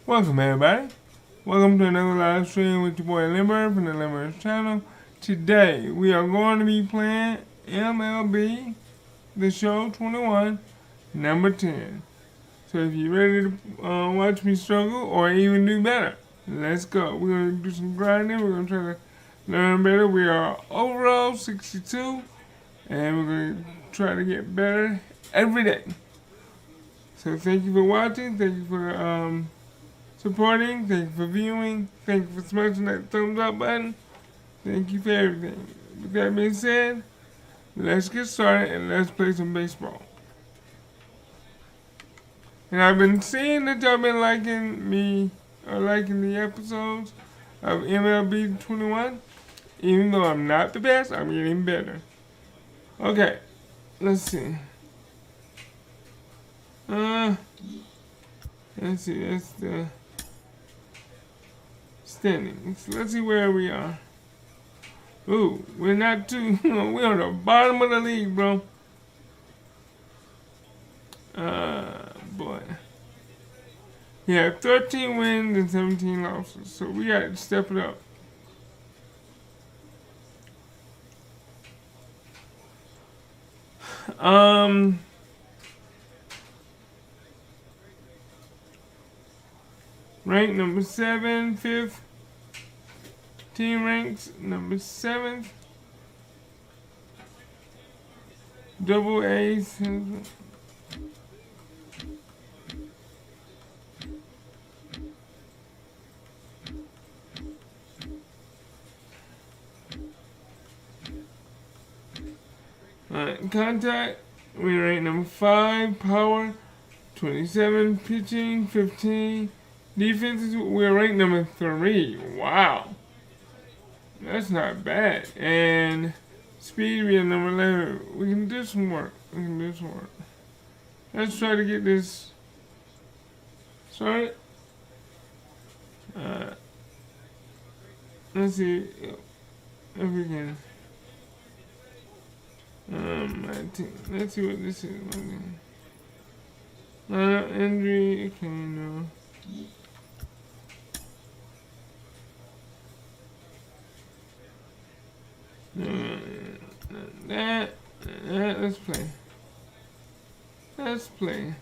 Welcome everybody. Welcome to another live stream with your boy Limber from the Limber channel. Today we are going to be playing MLB The Show 21, number 10. So if you're ready to watch me struggle or even do better, let's go. We're going to do some grinding. We're going to try to learn better. We are overall 62 and we're going to try to get better every day. So thank you for watching. Thank you for supporting, thank you for viewing, thank you for smashing that thumbs up button, thank you for everything. With that being said, let's get started and let's play some baseball. And I've been seeing that y'all been liking me, or liking the episodes of MLB 21. Even though I'm not the best, I'm getting better. Okay, let's see. Let's see, that's the standings. Let's see where we are. Ooh, we're not too, we're on the bottom of the league, bro. Boy. Yeah, 13 wins and 17 losses, so we got to step it up. Rank number 7, 5th. Team ranks number 7th. Double A's. Alright, contact. We rank number 5. Power 27. Pitching 15. Defenses, we're ranked number 3. Wow. That's not bad. And speed, we are number 11. We can do some work. Let's try to get this started. Let's see if we can. Let's see what this is. Injury, okay, no. Let's play. Let's play.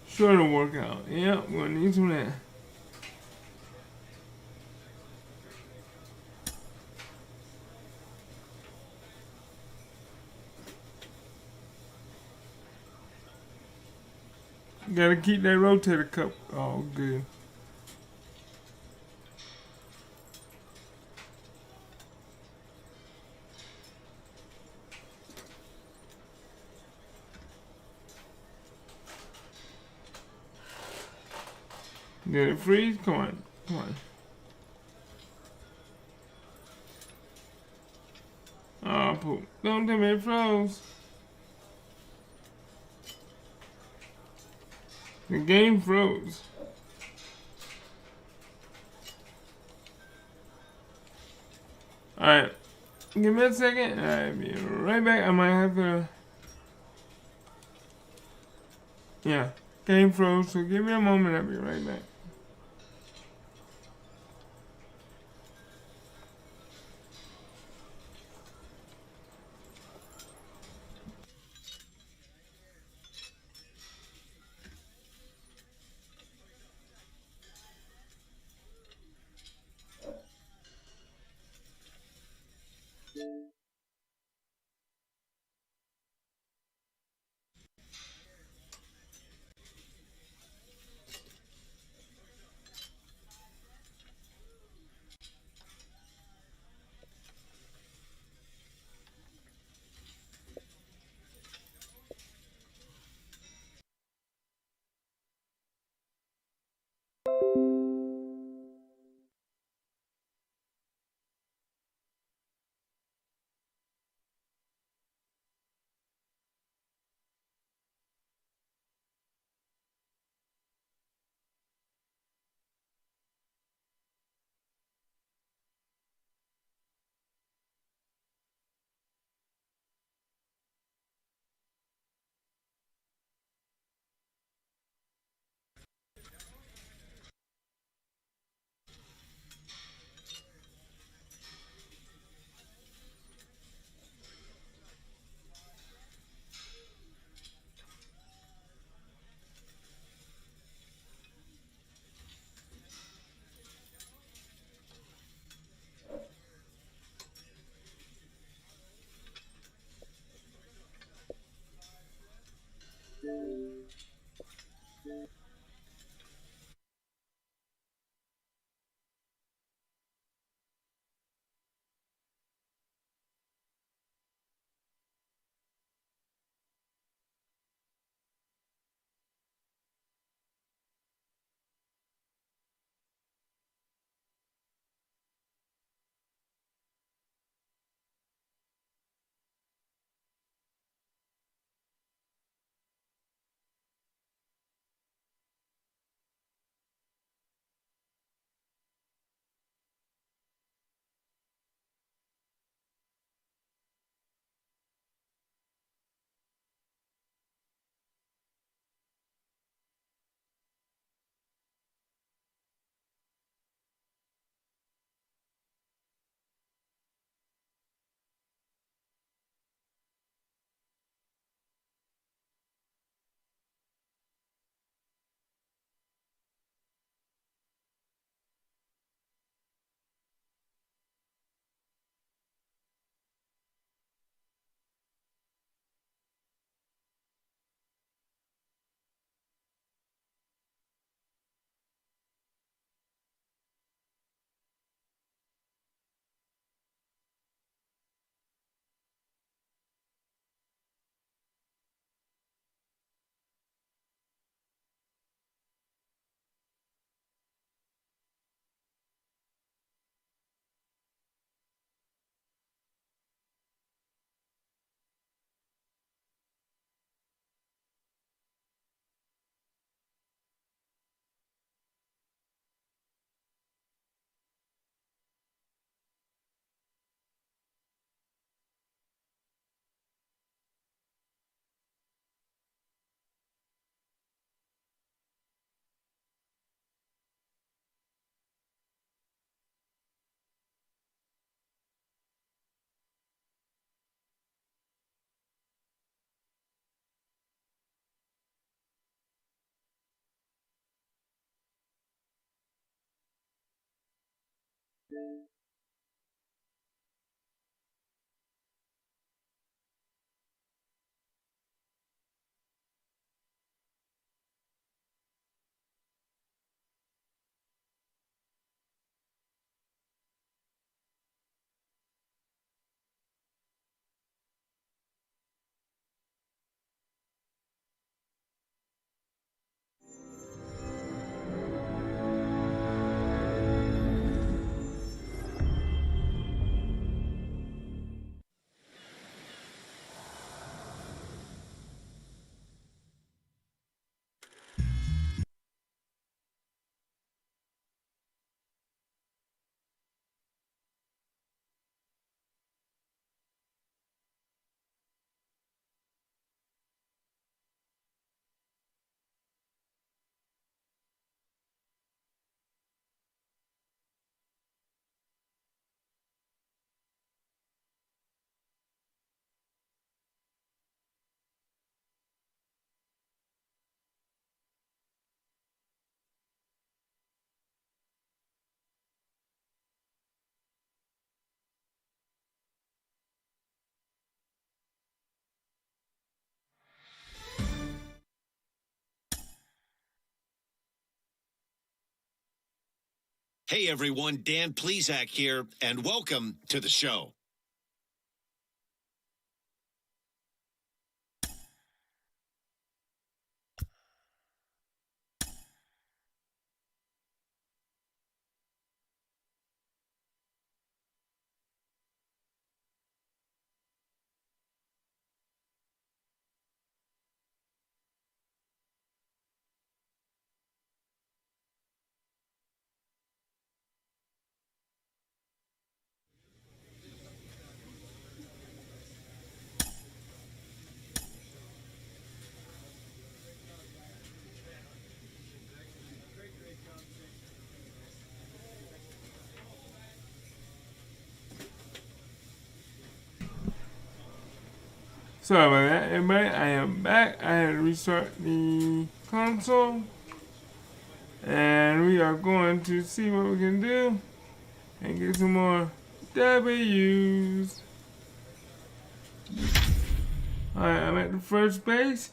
Shorter workout. Yeah, we're gonna need some of that. Gotta keep that rotator cuff all good. Did it freeze? Come on. Oh, poop. Don't tell me it froze. The game froze. Alright. Give me a second. I'll be right back. I might have to. Yeah. Game froze. So give me a moment. I'll be right back. Hey everyone, Dan Plesac here, and welcome to the show. Sorry about that, everybody. I am back. I had to restart the console. And we are going to see what we can do and get some more W's. Alright, I'm at the first base.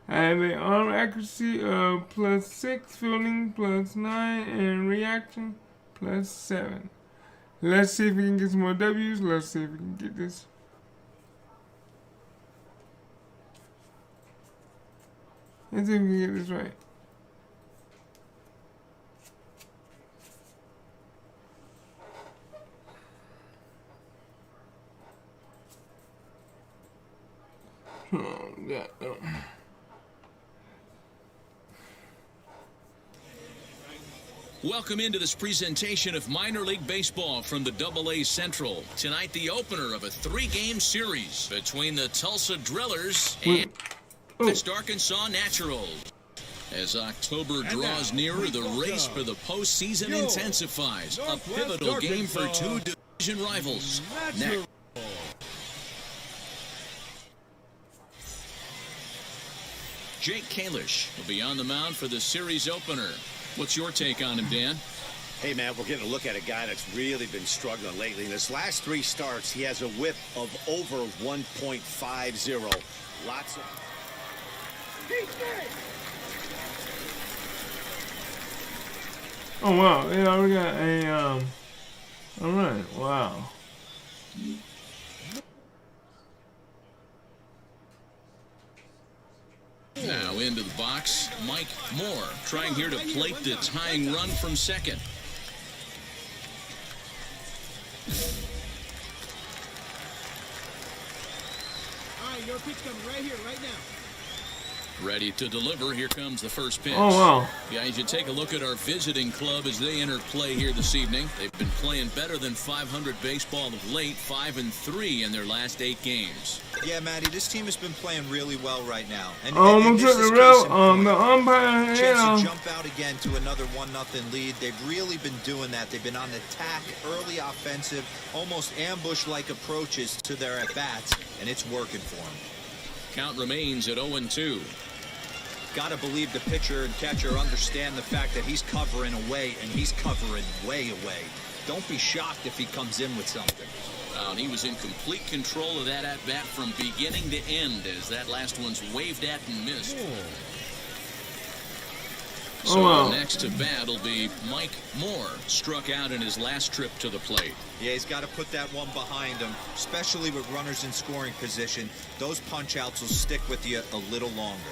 I have an arm accuracy of +6, fielding +9, and reaction +7. Let's see if we can get some more W's. Let's see if we can get this. Let's see if we can get this right. Oh, yeah, no. Welcome into this presentation of minor league baseball from the AA Central. Tonight, the opener of a 3-game series between the Tulsa Drillers and West Arkansas Naturals. As October draws nearer, the race for the postseason intensifies. A pivotal game for two division rivals. Next. Jake Kalish will be on the mound for the series opener. What's your take on him, Dan? Hey, man, we're getting a look at a guy that's really been struggling lately. In his last 3 starts, he has a whip of over 1.50. Lots of... Oh, wow. They already got a, alright, wow. Now into the box, Mike Moore trying here to plate the tying run from second. All right, your pitch coming right here, right now. Ready to deliver. Here comes the first pitch. Oh, wow. Guys, you take a look at our visiting club as they enter play here this evening. They've been playing better than 500 baseball of late, 5-3 in their last 8 games. Yeah, Matty, this team has been playing really well right now. And I'm gonna check the real, the umpire, chance to jump out again to another 1-0 lead. They've really been doing that. They've been on attack, early offensive, almost ambush-like approaches to their at-bats, and it's working for them. Count remains at 0-2. Got to believe the pitcher and catcher understand the fact that he's covering away, and he's covering way away. Don't be shocked if he comes in with something. And he was in complete control of that at-bat from beginning to end as that last one's waved at and missed. So next to bat will be Mike Moore, struck out in his last trip to the plate. Yeah, he's got to put that one behind him, especially with runners in scoring position. Those punch-outs will stick with you a little longer.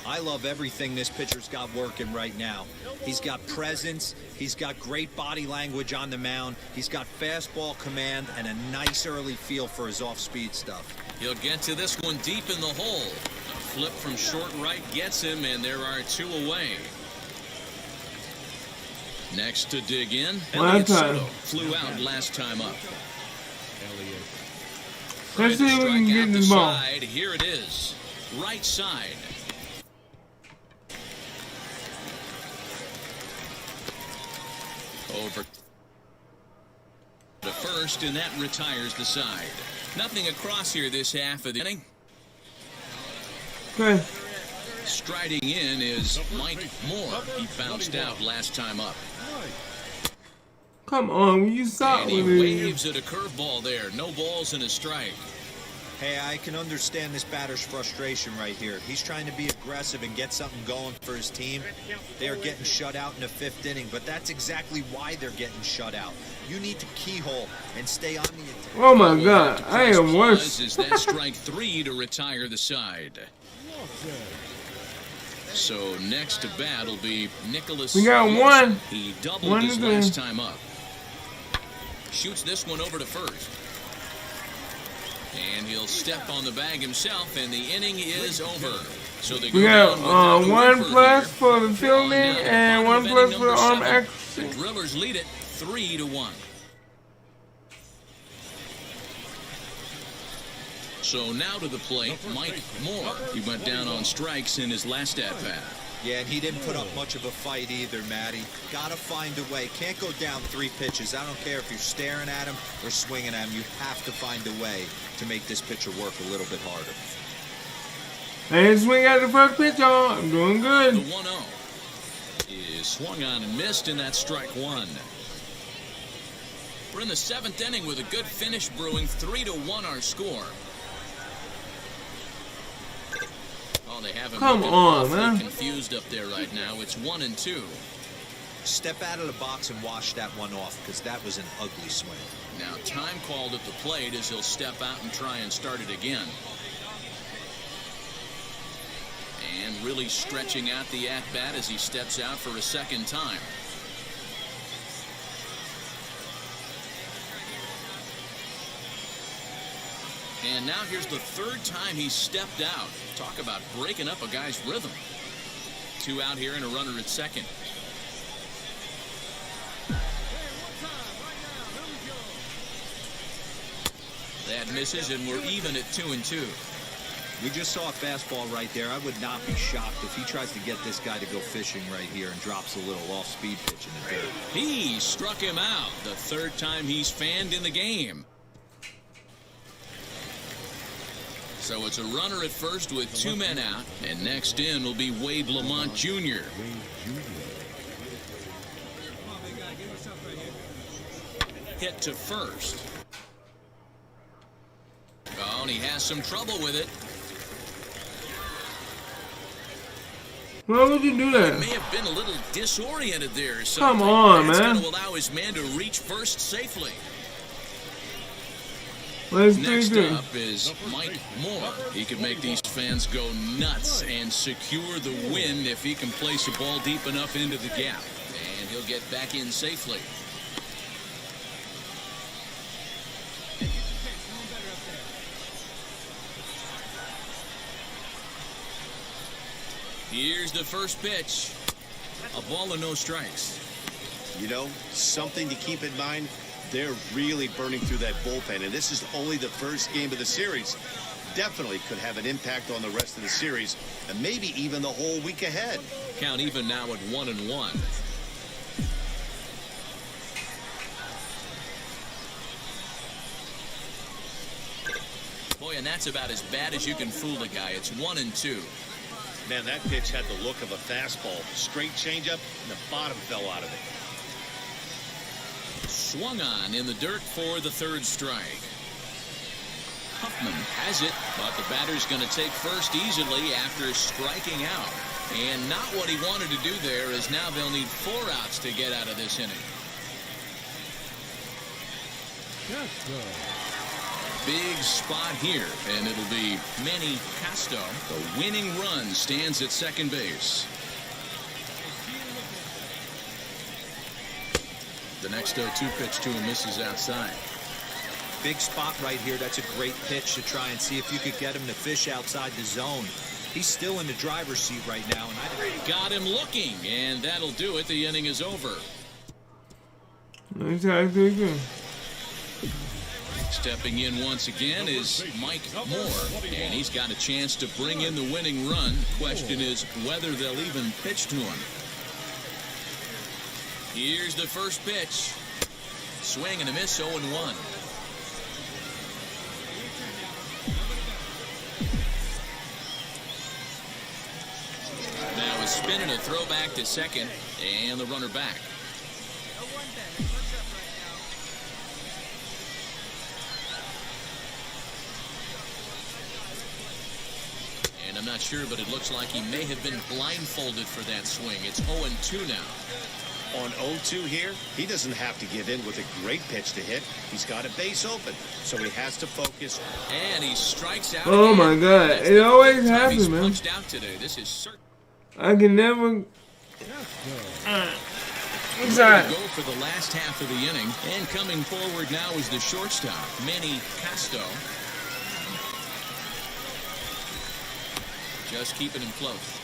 I love everything this pitcher's got working right now. He's got presence, he's got great body language on the mound, he's got fastball command and a nice early feel for his off-speed stuff. He'll get to this one deep in the hole. A flip from short right gets him, and there are two away. Next to dig in, Elliott Soto flew out last time up. Let's see if we can get this ball. Here it is, right side. Over to first, and that retires the side. Nothing across here this half of the inning. Okay. Striding in is Mike Moore. He bounced out last time up. Come on, will you stop And he with it? waves at a curveball there. No balls and a strike. Hey, I can understand this batter's frustration right here. He's trying to be aggressive and get something going for his team. They are getting shut out in the 5th inning, but that's exactly why they're getting shut out. You need to keyhole and stay on the attack. Oh my God, I am worse. Is that strike 3 to retire the side? So next to bat will be Nicholas. We got Wilson. one. He doubled One his to last do. time up. Shoots this one over to first. And he'll step on the bag himself, and the inning is over. So they We go got down without a 1 run plus here. for the fielding On down to and bottom 1 of plus inning for the number arm 7. accuracy. The Drillers lead it 3-1. So now to the plate, Mike Moore. He went down on strikes in his last at-bat. Yeah, and he didn't put up much of a fight either, Matty. Gotta find a way. Can't go down 3 pitches. I don't care if you're staring at him or swinging at him. You have to find a way to make this pitcher work a little bit harder. I didn't swing at the first pitch, y'all. I'm doing good. The 1-0 is swung on and missed, and that's strike 1. We're in the 7th inning with a good finish brewing. 3-1 our score. Oh, they have him Come looking on, awfully man. confused up there right now. It's 1-2. Step out of the box and wash that one off, because that was an ugly swing. Now time called at the plate as he'll step out and try and start it again. And really stretching out the at-bat as he steps out for a second time. And now here's the 3rd time he's stepped out. Talk about breaking up a guy's rhythm. 2 out here and a runner at second. That misses, and we're even at 2-2. We just saw a fastball right there. I would not be shocked if he tries to get this guy to go fishing right here and drops a little off-speed pitch in the dirt. He struck him out. The 3rd time he's fanned in the game. So it's a runner at first with 2 men out, and next in will be Wade Lamont Jr. Hit to first. Oh, and he has some trouble with it. Why would you do that? May have been a little disoriented there or Come something. on, That's man. going to allow his man to reach first safely. Let's Next do up is Mike Moore. He can make these fans go nuts and secure the win if he can place a ball deep enough into the gap. And he'll get back in safely. Here's the first pitch. A ball and no strikes. You know, something to keep in mind, they're really burning through that bullpen, and this is only the first game of the series. Definitely could have an impact on the rest of the series, and maybe even the whole week ahead. Count even now at 1-1. Boy, and that's about as bad as you can fool a guy. It's 1-2. Man, that pitch had the look of a fastball. Straight changeup, and the bottom fell out of it. swung on in the dirt for the third strike. Huffman has it, but the batter's going to take first easily after striking out. And not what he wanted to do there, as now they'll need 4 outs to get out of this inning. Big spot here, and it'll be Manny Casto. The winning run stands at second base. The next 0-2 pitch to him misses outside. Big spot right here. That's a great pitch to try and see if you could get him to fish outside the zone. He's still in the driver's seat right now. And got him looking, and that'll do it. The inning is over. Stepping in once again is Mike Moore, and he's got a chance to bring in the winning run. Question is whether they'll even pitch to him. Here's the first pitch. Swing and a miss, 0-1. Now a spin and a throw back to second, and the runner back. And I'm not sure, but it looks like he may have been blindfolded for that swing. It's 0-2 now. On 0-2 here, he doesn't have to give in with a great pitch to hit. He's got a base open, so he has to focus. And he strikes out. Oh my God! It always happens, man. Punched out today. This is certain. I can never. Inside. Go for the last half of the inning, and coming forward now is the shortstop, Manny Casto. Just keeping him close.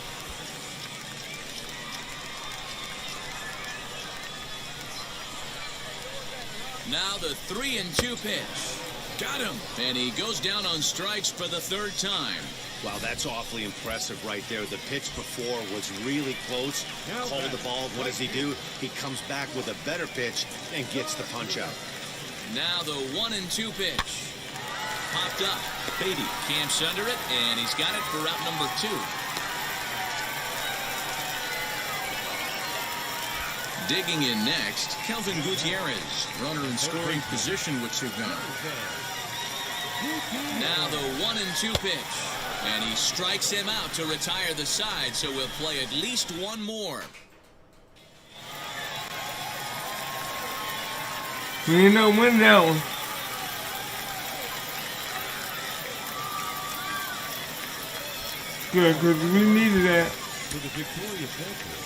Now the 3-2 pitch. Got him. And he goes down on strikes for the third time. Wow, that's awfully impressive right there. The pitch before was really close. Called the ball. What does he do? He comes back with a better pitch and gets the punch out. Now the 1-2 pitch. Popped up. Beatty camps under it, and he's got it for out number 2. Digging in next, Kelvin Gutierrez, runner in scoring position with 2 gone. Now the 1-2 pitch, and he strikes him out to retire the side, so we'll play at least one more. We end up winning that one. Good, because we needed that. For the Victoria Central,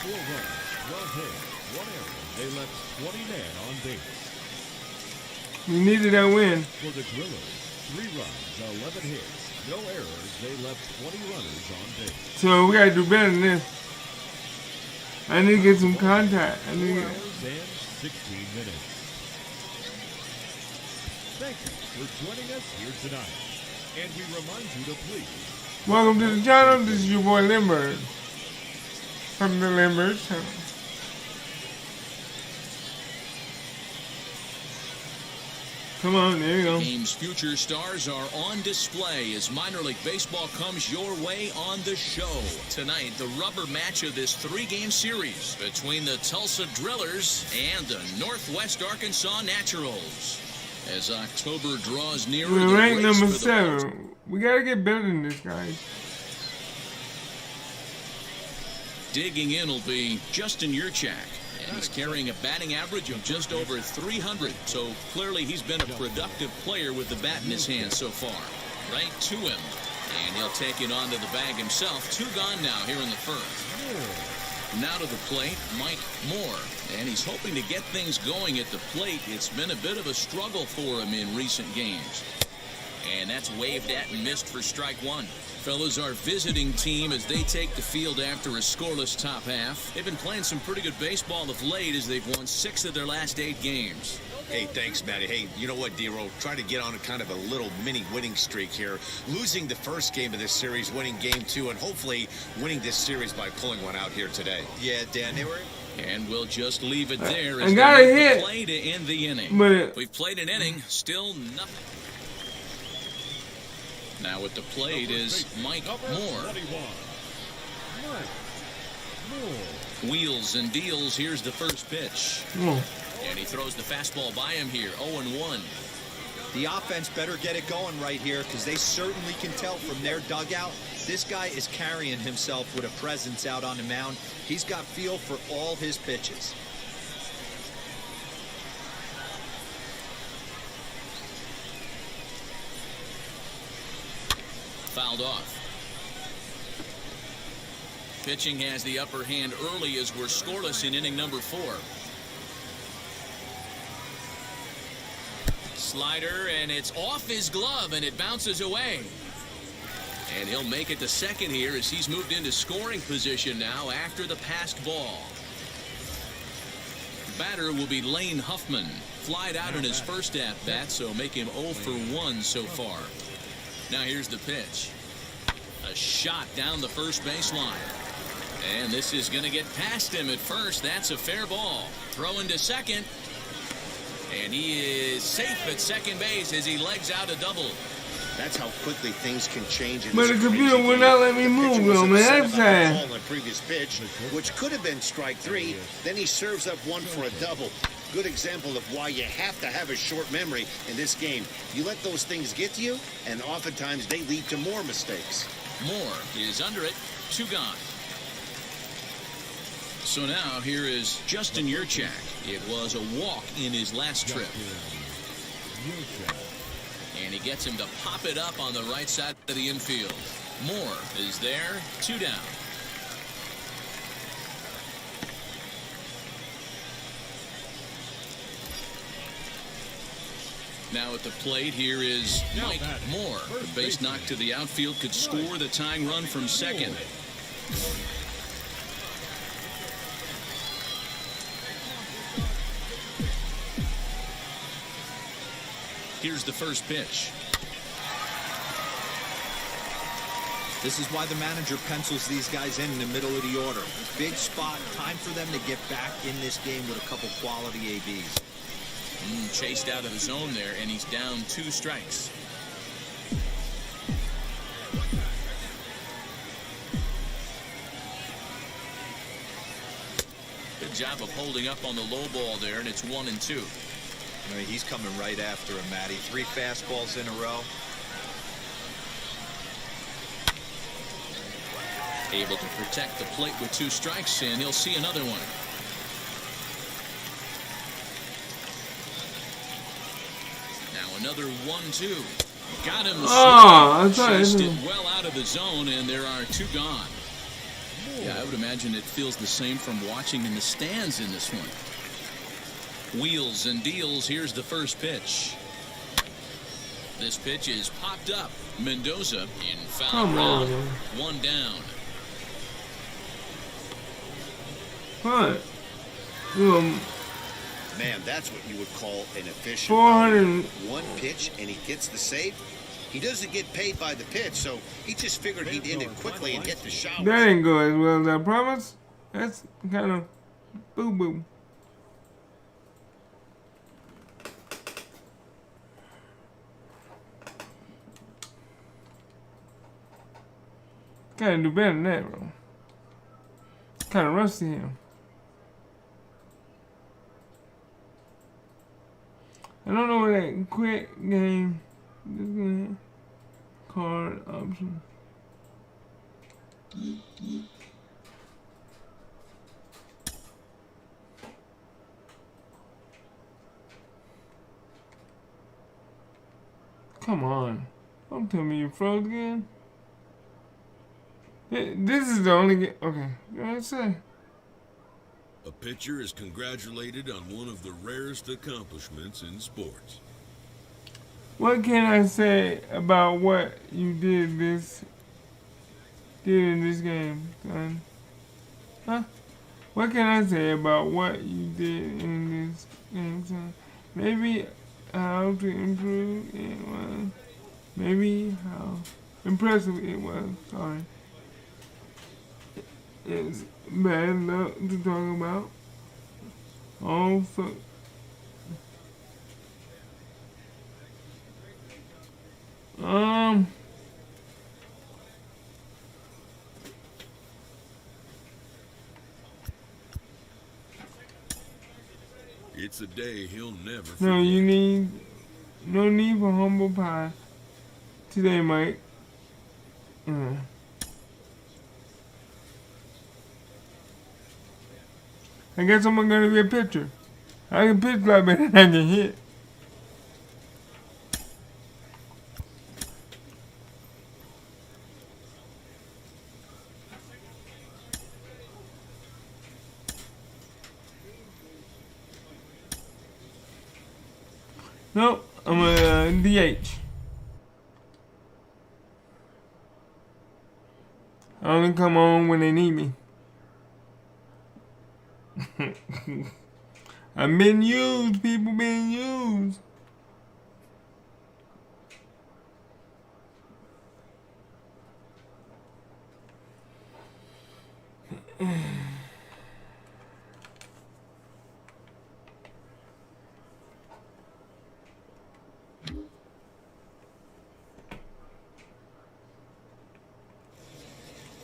4 runs, 12 hits, 1 error. They left 20 men on base. We needed that win. For the Drillers, 3 runs, 11 hits, no errors. They left 20 runners on base. So we gotta do better than this. I need to get some contact. 4 hours and 16 minutes. Thank you for joining us here tonight. And we remind you to please. Welcome to the channel. This is your boy Mlb from the Mlb channel. Come on, there you go. The game's future stars are on display as minor league baseball comes your way on the show. Tonight, the rubber match of this 3-game series between the Tulsa Drillers and the Northwest Arkansas Naturals. As October draws nearer, We're ranked number 7. We gotta get better than this, guys. Digging in will be Justin Yurchak. And he's carrying a batting average of just over 300. So clearly he's been a productive player with the bat in his hand so far. Right to him. And he'll take it onto the bag himself. 2 gone now here in the first. Now to the plate, Mike Moore. And he's hoping to get things going at the plate. It's been a bit of a struggle for him in recent games. And that's waved at and missed for strike 1. Fellas, our visiting team as they take the field after a scoreless top half. They've been playing some pretty good baseball of late as they've won 6 of their last 8 games. Hey, thanks, Matty. Hey, you know what, D-Roll? Try to get on a kind of a little mini winning streak here. Losing the first game of this series, winning game 2, and hopefully winning this series by pulling one out here today. Yeah, Dan, they were. And we'll just leave it there as I got a they hit. play to end the inning. But We've played an inning, still nothing. Now at the plate is Mike Moore. Wheels and deals. Here's the first pitch. And he throws the fastball by him here, 0-1. The offense better get it going right here because they certainly can tell from their dugout this guy is carrying himself with a presence out on the mound. He's got feel for all his pitches. Fouled off. Pitching has the upper hand early as we're scoreless in inning number 4. Slider, and it's off his glove, and it bounces away. And he'll make it to second here as he's moved into scoring position now after the passed ball. Batter will be Lane Huffman. Flied out in his first at-bat, so make him 0 for 1 so far. Now here's the pitch. A shot down the first baseline. And this is going to get past him at first. That's a fair ball. Throwing to second. And he is safe at second base as he legs out a double. That's how quickly things can change. But the computer would not let me move, though, man. That's sad. On the previous pitch, which could have been strike 3. Then he serves up one for a double. Good example of why you have to have a short memory in this game. You let those things get to you, and oftentimes they lead to more mistakes. Moore is under it. 2 gone. So now here is Justin Yurchak. It was a walk in his last trip. And he gets him to pop it up on the right side of the infield. Moore is there. 2 down. Now at the plate here is Mike Moore. The base knock to the outfield could score the tying run from second. Here's the first pitch. This is why the manager pencils these guys in the middle of the order. Big spot, time for them to get back in this game with a couple quality ABs. Chased out of the zone there, and he's down 2 strikes. Good job of holding up on the low ball there, and it's 1-2. I mean, he's coming right after him, Matty. 3 fastballs in a row. Able to protect the plate with 2 strikes, and he'll see another one. Now another 1-2. Got him. Oh, Chased it well out of the zone, and there are 2 gone. Yeah, I would imagine it feels the same from watching in the stands in this one. Wheels and deals. Here's the first pitch. This pitch is popped up. Mendoza in foul ground. 1 down. What? Man, that's what you would call an efficient 400. one pitch, and he gets the save. He doesn't get paid by the pitch, so he just figured he'd end it quickly and hit the shower. That ain't go as well as I promised. That's kind of boo-boo. Gotta do better than that, bro. Kind of rusty here. I don't know what that quick game card option. Come on. Don't tell me you froze again. This is the only game. Okay, what did I say? A pitcher is congratulated on one of the rarest accomplishments in sports. What can I say about what you did in this game, son? Huh? What can I say about what you did in this game, son? Maybe how to improve it was. Maybe how impressive it was. Sorry. It's bad luck to talk about. Oh, fuck. It's a day he'll never forget. No, no need for humble pie today, Mike. I guess I'm gonna be a pitcher. I can pitch like better than I can hit. Nope, I'm a DH. I only come on when they need me. I've been used, people being used.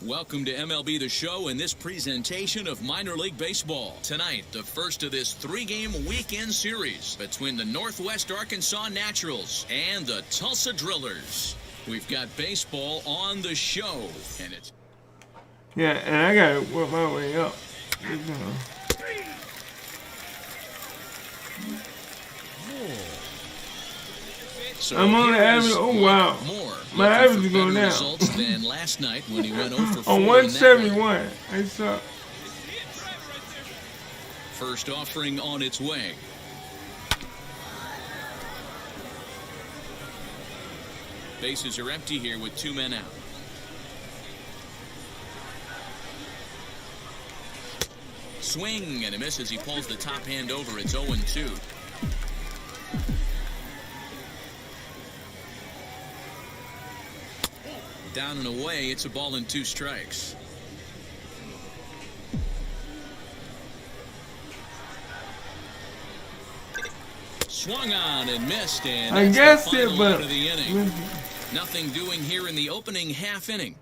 Welcome to MLB The Show and this presentation of minor league baseball. Tonight, the first of this three-game weekend series between the Northwest Arkansas Naturals and the Tulsa Drillers. We've got baseball on the show, and it's... Yeah, and I gotta work my way up. So I'm on the average. Oh wow, my average is going down. Results than last night when he went 0 for 4 on 171. I suck. First offering on its way. Bases are empty here with 2 men out. Swing and a miss as he pulls the top hand over. It's 0-2. Down and away, it's a ball and 2 strikes. Swung on and missed, and I guess the it, final but out of the inning. Nothing doing here in the opening half inning.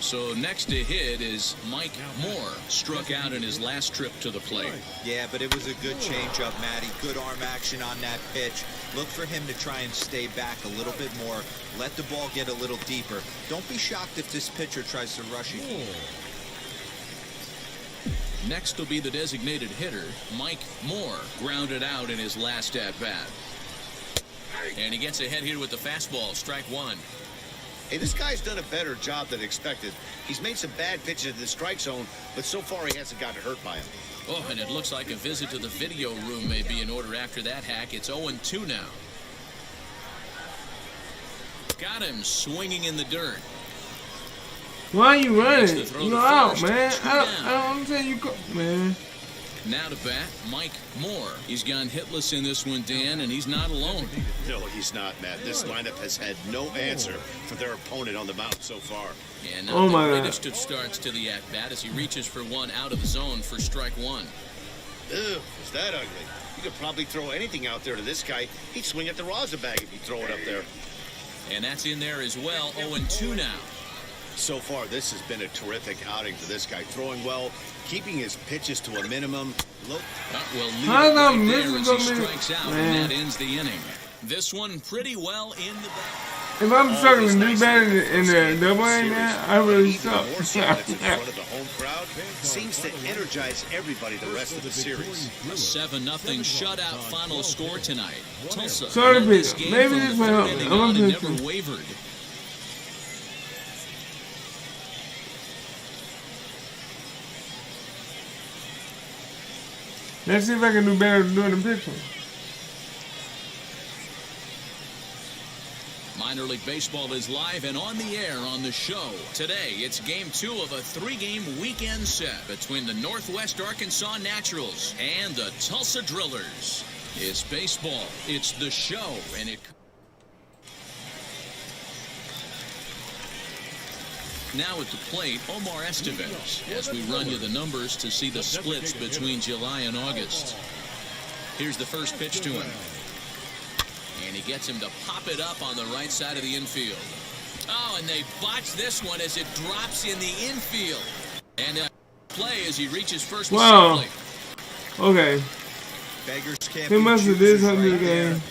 So next to hit is Mike Moore, struck out in his last trip to the plate. Yeah, but it was a good changeup, Matty. Good arm action on that pitch. Look for him to try and stay back a little bit more. Let the ball get a little deeper. Don't be shocked if this pitcher tries to rush you. Next will be the designated hitter, Mike Moore, grounded out in his last at-bat. And he gets ahead here with the fastball, strike 1. Hey, this guy's done a better job than expected. He's made some bad pitches in the strike zone, but so far he hasn't gotten hurt by him. Oh, and it looks like a visit to the video room may be in order after that hack. It's 0-2 now. Got him swinging in the dirt. Why are you running? You're out, man. I don't understand you go, man. Now to bat, Mike Moore. He's gone hitless in this one, Dan, and he's not alone. No, he's not, Matt. This lineup has had no answer for their opponent on the mound so far. And not the greatest of starts to the at-bat as he reaches for one out of the zone for strike 1. Ew, is that ugly? You could probably throw anything out there to this guy. He'd swing at the rosin bag if you throw it up there. And that's in there as well, 0-2 now. So far, this has been a terrific outing for this guy. Throwing well, keeping his pitches to a minimum. Well, leave it right there as he strikes out, and that ends the inning. This one pretty well in the back. If I'm struggling to do better in the double A now, I really suck. More so that's in front of the home crowd seems to energize everybody the rest of the series. A 7-0 shutout final score tonight. Tulsa Sorry, won this game maybe from this the will third help. inning I'm on gonna and pitch never wavered. Let's see if I can do better than doing the pitching. Minor League Baseball is live and on the air on the show. Today, it's Game 2 of a 3-game weekend set between the Northwest Arkansas Naturals and the Tulsa Drillers. It's baseball, it's the show, and it... Now at the plate, Omar Estevez, as we run you the numbers to see the splits between July and August. Here's the first pitch to him. And he gets him to pop it up on the right side of the infield. Oh, and they botch this one as it drops in the infield. And play as he reaches first with Simply. Okay. Beggars can't They be must have did choosers something to the right there. game.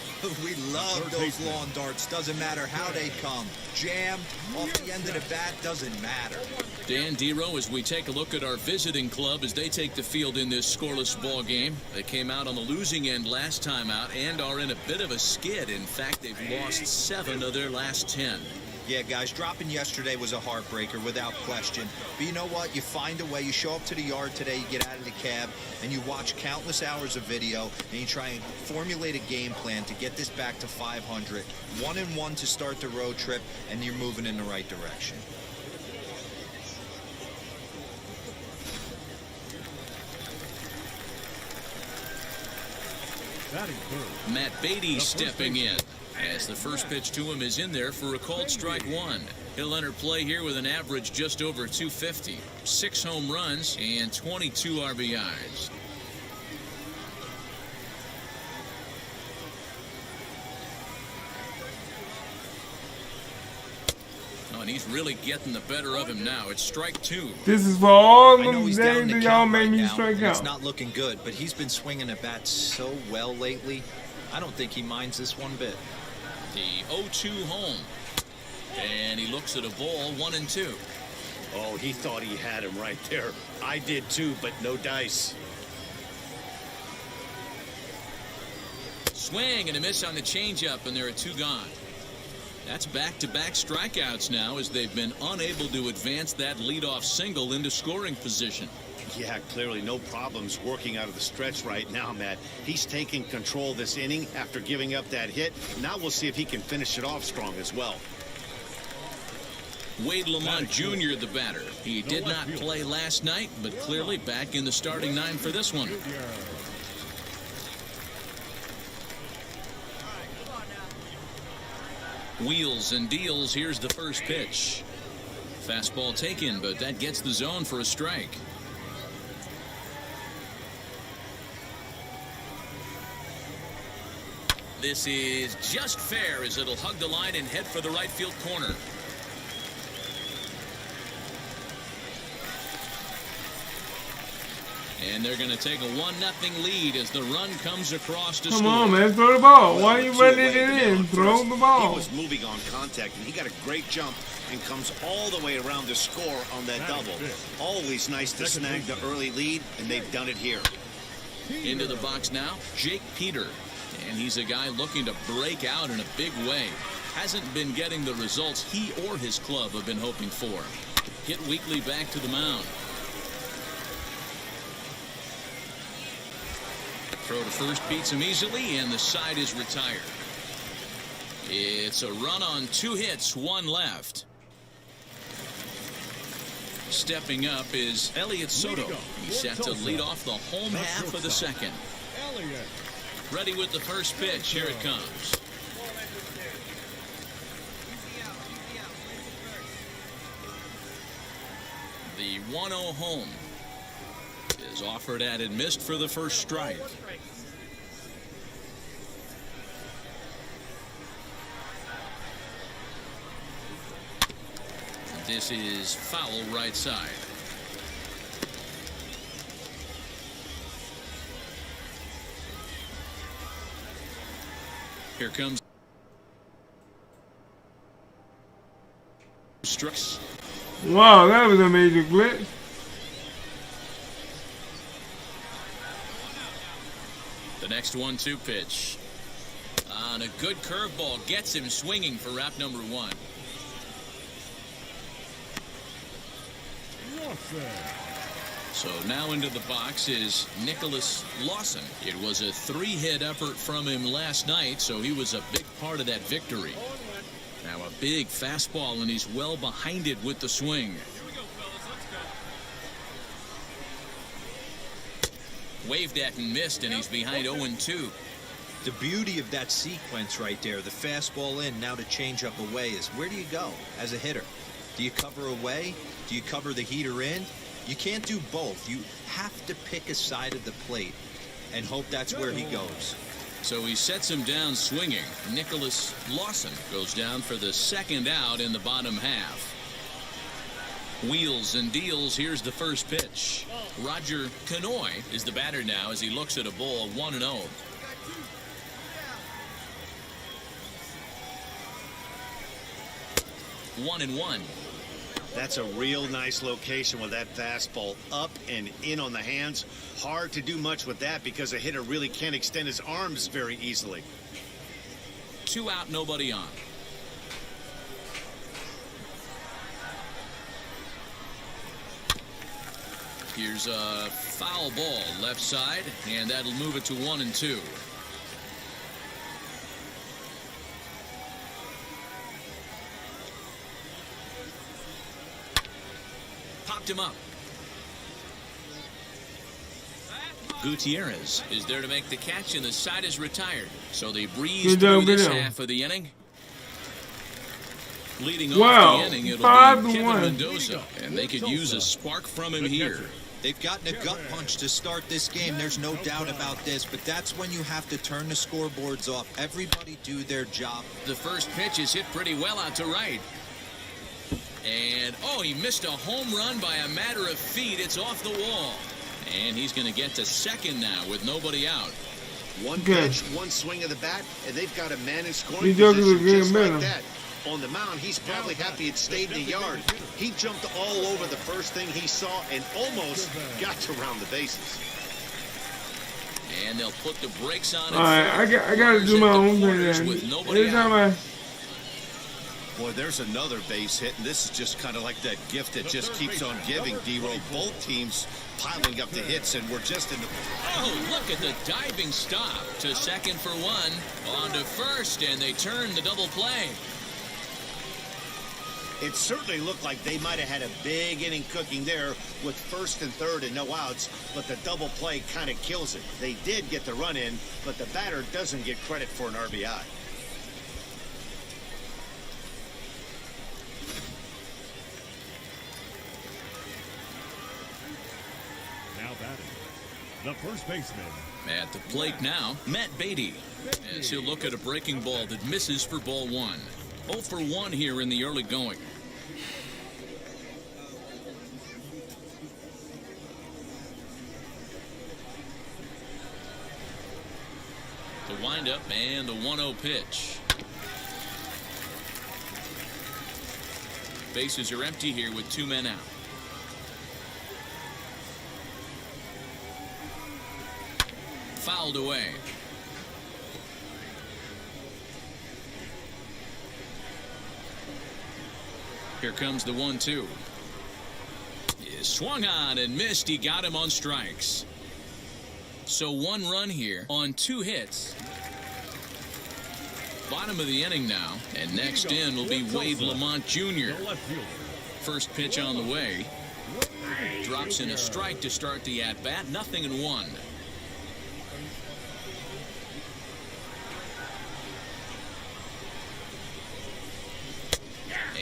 We love those lawn darts. Doesn't matter how they come. Jammed off the end of the bat, doesn't matter. Dan Dero, as we take a look at our visiting club as they take the field in this scoreless ball game. They came out on the losing end last time out and are in a bit of a skid. In fact, they've lost 7 of their last 10. Yeah, guys, dropping yesterday was a heartbreaker without question. But you know what? You find a way. You show up to the yard today, you get out of the cab, and you watch countless hours of video, and you try and formulate a game plan to get this back to 500. 1-1 to start the road trip, and you're moving in the right direction. Batting third. Matt Beatty stepping in as the first pitch to him is in there for a called strike 1. He'll enter play here with an average just over 250, 6 home runs, and 22 RBIs. Oh, and he's really getting the better of him now. It's strike 2. This is for all I know them he's days down the that y'all count made right me now, strike and it's out. not looking good, but he's been swinging the bat so well lately. I don't think he minds this one bit. The 0-2 home. And he looks at a ball, 1-2. Oh, he thought he had him right there. I did too, but no dice. Swing and a miss on the changeup, and there are 2 gone. That's back-to-back strikeouts now as they've been unable to advance that leadoff single into scoring position. Yeah, clearly no problems working out of the stretch right now, Matt. He's taking control this inning after giving up that hit. Now we'll see if he can finish it off strong as well. Wade Lamont Jr., the batter. He did not play last night, but clearly back in the starting 9 for this one. Wheels and deals. Here's the first pitch. Fastball taken, but that gets the zone for a strike. This is just fair as it'll hug the line and head for the right field corner. And they're going to take a 1-0 lead as the run comes across to score. Come on, man, throw the ball. Why are you running it in? Throw the He ball. was moving on contact, and he got a great jump and comes all the way around to score on that double. Always nice to snag the early lead, and they've done it here. Into the box now, Jake Peter. And he's a guy looking to break out in a big way. Hasn't been getting the results he or his club have been hoping for. Hit weakly back to the mound. Throw to first beats him easily, and the side is retired. It's a run on 2 hits, 1 left. Stepping up is Elliott Soto. He's set to lead off the home half of the second. Ready with the first pitch. Here it comes. The 1-0 home is offered at and missed for the first strike. This is foul right side. Here comes Strux. Wow, that was a major glitch. The next 1-2 pitch. On a good curveball gets him swinging for wrap number 1. So now into the box is Nicholas Lawson. It was a 3-hit effort from him last night, so he was a big part of that victory. Now a big fastball, and he's well behind it with the swing. Waved at and missed, and he's behind 0-2. The beauty of that sequence right there, the fastball in, now the changeup away, is where do you go as a hitter? Do you cover away? Do you cover the heater in? You can't do both. You have to pick a side of the plate and hope that's where he goes. So he sets him down swinging. Nicholas Lawson goes down for the second out in the bottom half. Wheels and deals. Here's the first pitch. Roger Canoy is the batter now as he looks at a ball 1-0. One and one. That's a real nice location with that fastball up and in on the hands. Hard to do much with that because a hitter really can't extend his arms very easily. 2 out, nobody on. Here's a foul ball left side, and that'll move it to 1-2. Popped him up. Gutierrez is there to make the catch, and the side is retired. So they breeze through this half of the inning. Leading off the inning, it'll be Kevin Mendoza, and they could use a spark from him here. They've gotten a gut punch to start this game. There's no doubt about this, but that's when you have to turn the scoreboards off. Everybody do their job. The first pitch is hit pretty well out to right. And, oh, he missed a home run by a matter of feet. It's off the wall. And he's going to get to second now with nobody out. One pitch, one swing of the bat, and they've got a man in scoring position just like that. On the mound, he's probably happy it stayed in the yard. He jumped all over the first thing he saw and almost got to round the bases. And they'll put the brakes on it. All right, I got to do my own thing. With nobody out. Boy, there's another base hit, and this is just kind of like that gift that just keeps on giving, D-Roll. Both teams piling up the hits, and we're just in the... Oh, look at the diving stop. To second for one, on to first, and they turn the double play. It certainly looked like they might have had a big inning cooking there with first and third and no outs, but the double play kind of kills it. They did get the run in, but the batter doesn't get credit for an RBI. Now batting, the first baseman. At the plate now, Matt Beatty, as he'll look at a breaking ball that misses for ball 1. 0 for 1 here in the early going. The windup and the 1-0 pitch. Bases are empty here with 2 men out. Fouled away. Here comes the 1-2. He swung on and missed. He got him on strikes. So 1 run here on 2 hits. Bottom of the inning now. And next in will be Wade Lamont Jr. First pitch on the way. Drops in a strike to start the at-bat. 0-1.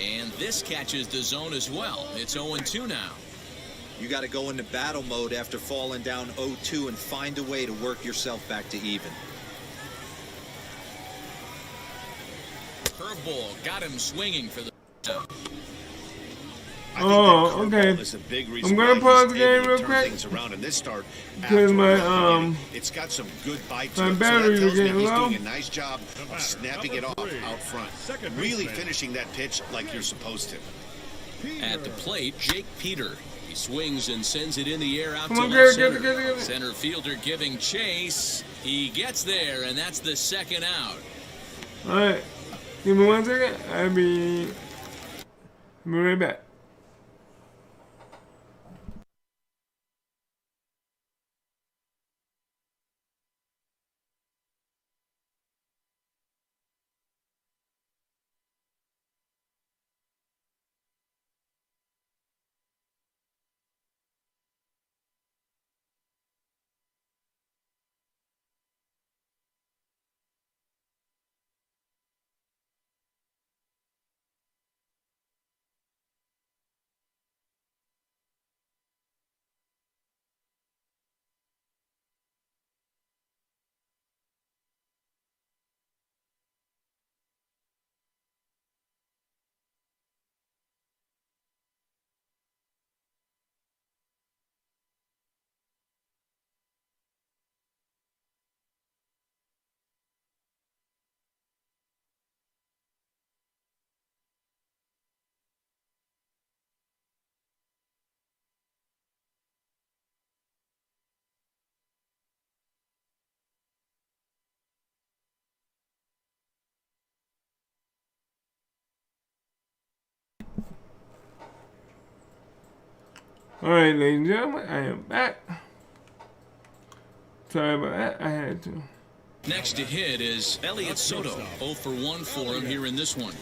And this catches the zone as well. It's 0-2 now. You got to go into battle mode after falling down 0-2 and find a way to work yourself back to even. Curveball got him swinging for the out. Oh, okay. I'm gonna pause the game real quick because my it's got some good bite to my it. batteries are getting He's low. doing a nice job of snapping it off out front, really finishing that pitch like you're supposed to. At the plate, Jake Peter. He swings and sends it in the air out Come to on, left get center. it. Center fielder giving chase. He gets there, and that's the second out. All right, give me 1 second. I'll be right back. Alright, ladies and gentlemen, I am back. Sorry about that, I had to. Next to hit is Elliott Soto. 0 for 1 for him here in this one.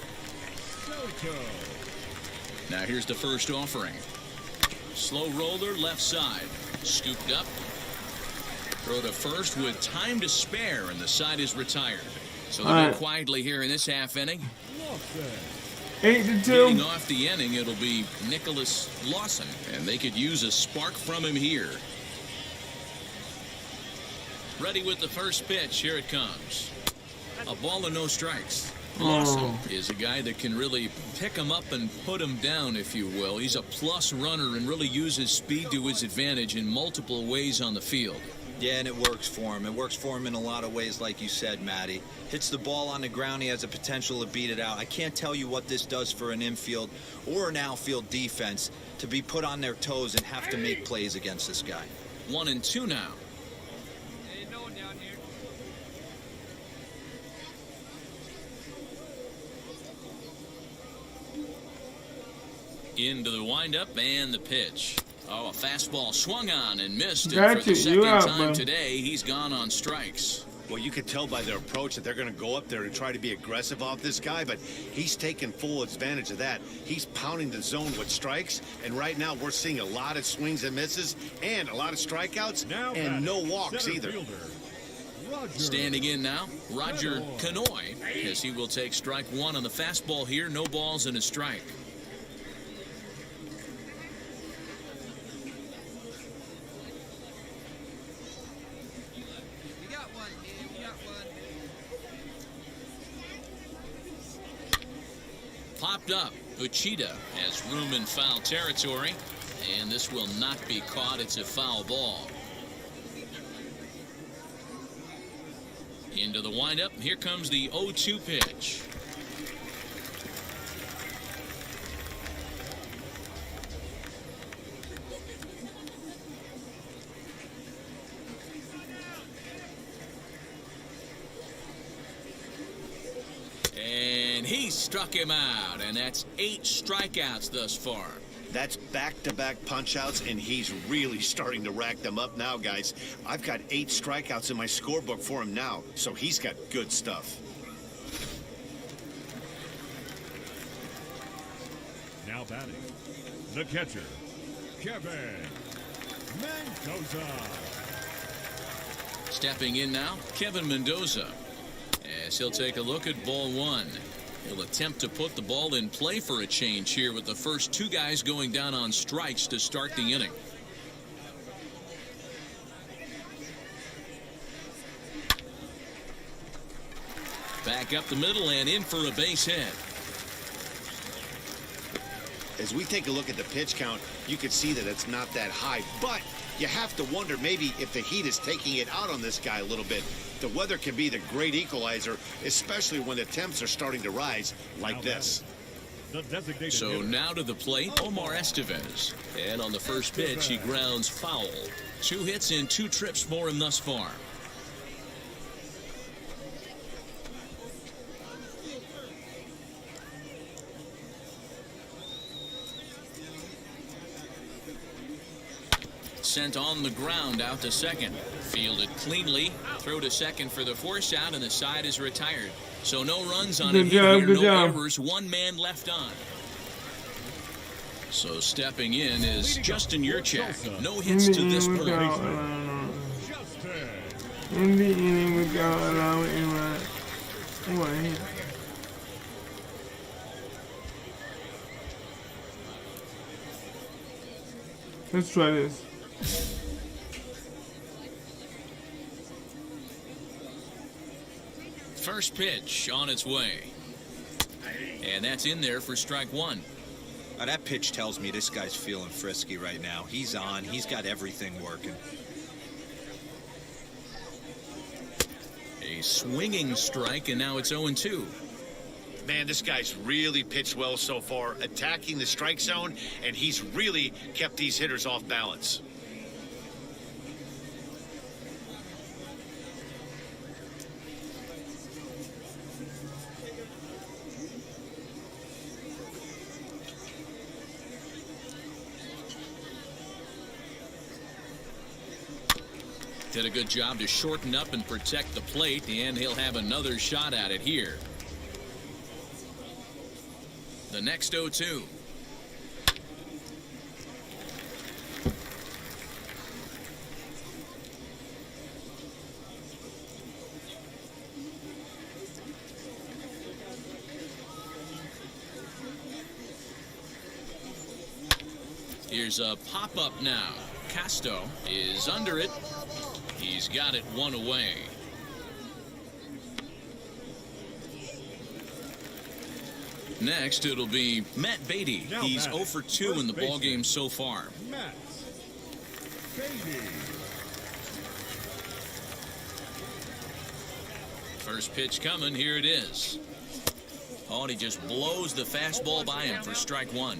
Now here's the first offering. Slow roller left side. Scooped up. Throw to first with time to spare, and the side is retired. So they'll go quietly here in this half inning. 8-2. Leading off the inning, it'll be Nicholas Lawson, and they could use a spark from him here. Ready with the first pitch. Here it comes. A ball and no strikes. Lawson is a guy that can really pick him up and put him down, if you will. He's a plus runner and really uses speed to his advantage in multiple ways on the field. Yeah, and it works for him. It works for him in a lot of ways, like you said, Matty. Hits the ball on the ground, he has the potential to beat it out. I can't tell you what this does for an infield or an outfield defense to be put on their toes and have to make plays against this guy. 1-2 now. Into the windup and the pitch. Oh, a fastball swung on and missed. And for the second time today, he's gone on strikes. Well, you can tell by their approach that they're going to go up there and try to be aggressive off this guy, but he's taking full advantage of that. He's pounding the zone with strikes, and right now we're seeing a lot of swings and misses and a lot of strikeouts and no walks either. Standing in now, Roger Canoy, as he will take strike one on the fastball here. No balls and a strike. Popped up. Uchida has room in foul territory, and this will not be caught. It's a foul ball. Into the windup. Here comes the 0-2 pitch. And he struck him out, and that's 8 strikeouts thus far. That's back-to-back punch-outs, and he's really starting to rack them up now, guys. I've got 8 strikeouts in my scorebook for him now, so he's got good stuff. Now batting, the catcher, Kevin Mendoza. Stepping in now, Kevin Mendoza, as he'll take a look at ball one. He'll attempt to put the ball in play for a change here with the first 2 guys going down on strikes to start the inning. Back up the middle and in for a base hit. As we take a look at the pitch count, you can see that it's not that high, but you have to wonder maybe if the heat is taking it out on this guy a little bit. The weather can be the great equalizer, especially when the temps are starting to rise like this. So now to the plate, Omar Estevez. And on the first pitch, he grounds foul. 2 hits and 2 trips for him thus far. Sent on the ground out to second. Fielded cleanly. Throw to second for the force out, and the side is retired. So no runs on it here. No errors. 1 man left on. So stepping in is Justin Yurchak. No hits to this point. In the inning without allowing a run. Let's try this. First pitch on its way. And that's in there for strike 1. Now, that pitch tells me this guy's feeling frisky right now. He's on. He's got everything working. A swinging strike, and now it's 0-2. Man, this guy's really pitched well so far, attacking the strike zone, and he's really kept these hitters off balance. Did a good job to shorten up and protect the plate, and he'll have another shot at it here. The next 0-2. Here's a pop-up now. Casto is under it. He's got it one away. Next, it'll be Matt Beatty. He's 0 for 2 in the ballgame so far. Matt Beatty. First pitch coming. Here it is. Oh, and he just blows the fastball by him for strike one.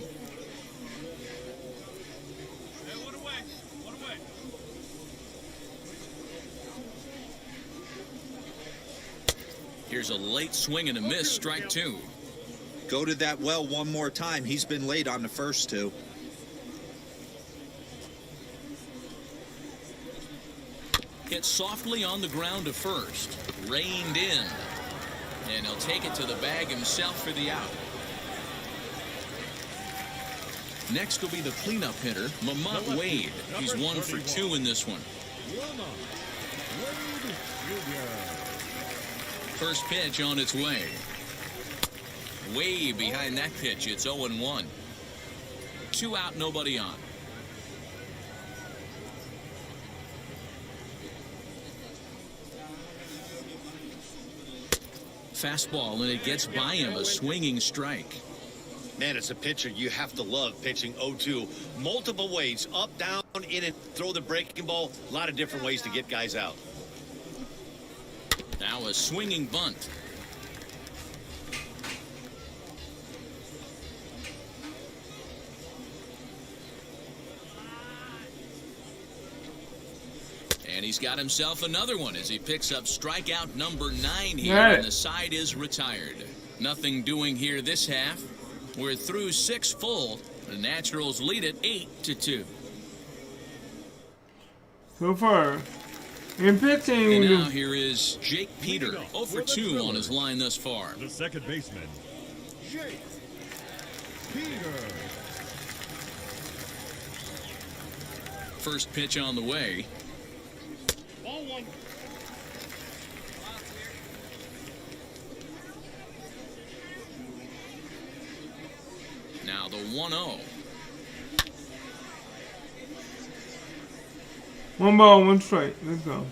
Here's a late swing and a miss, strike two. Go to that well one more time. He's been late on the first two. Hit softly on the ground to first. Reined in. And he'll take it to the bag himself for the out. Next will be the cleanup hitter, Mlb Wade. He's 1 for 2 in this one. First pitch on its way. Way behind that pitch, it's 0-1. 2 out, nobody on. Fastball, and it gets by him, a swinging strike. Man, it's a pitcher you have to love pitching 0-2. Multiple ways, up, down, in and throw the breaking ball. A lot of different ways to get guys out. Now a swinging bunt. And he's got himself another one as he picks up strikeout number 9 here, and the side is retired. Nothing doing here this half. We're through 6 full. The Naturals lead it 8-2. So far. In pitching, and now here is Jake Peter, 0 for 2 on his line thus far. The second baseman, Jake Peter. First pitch on the way. Ball one. Now the 1-0. 1 ball, 1 strike. Let's go.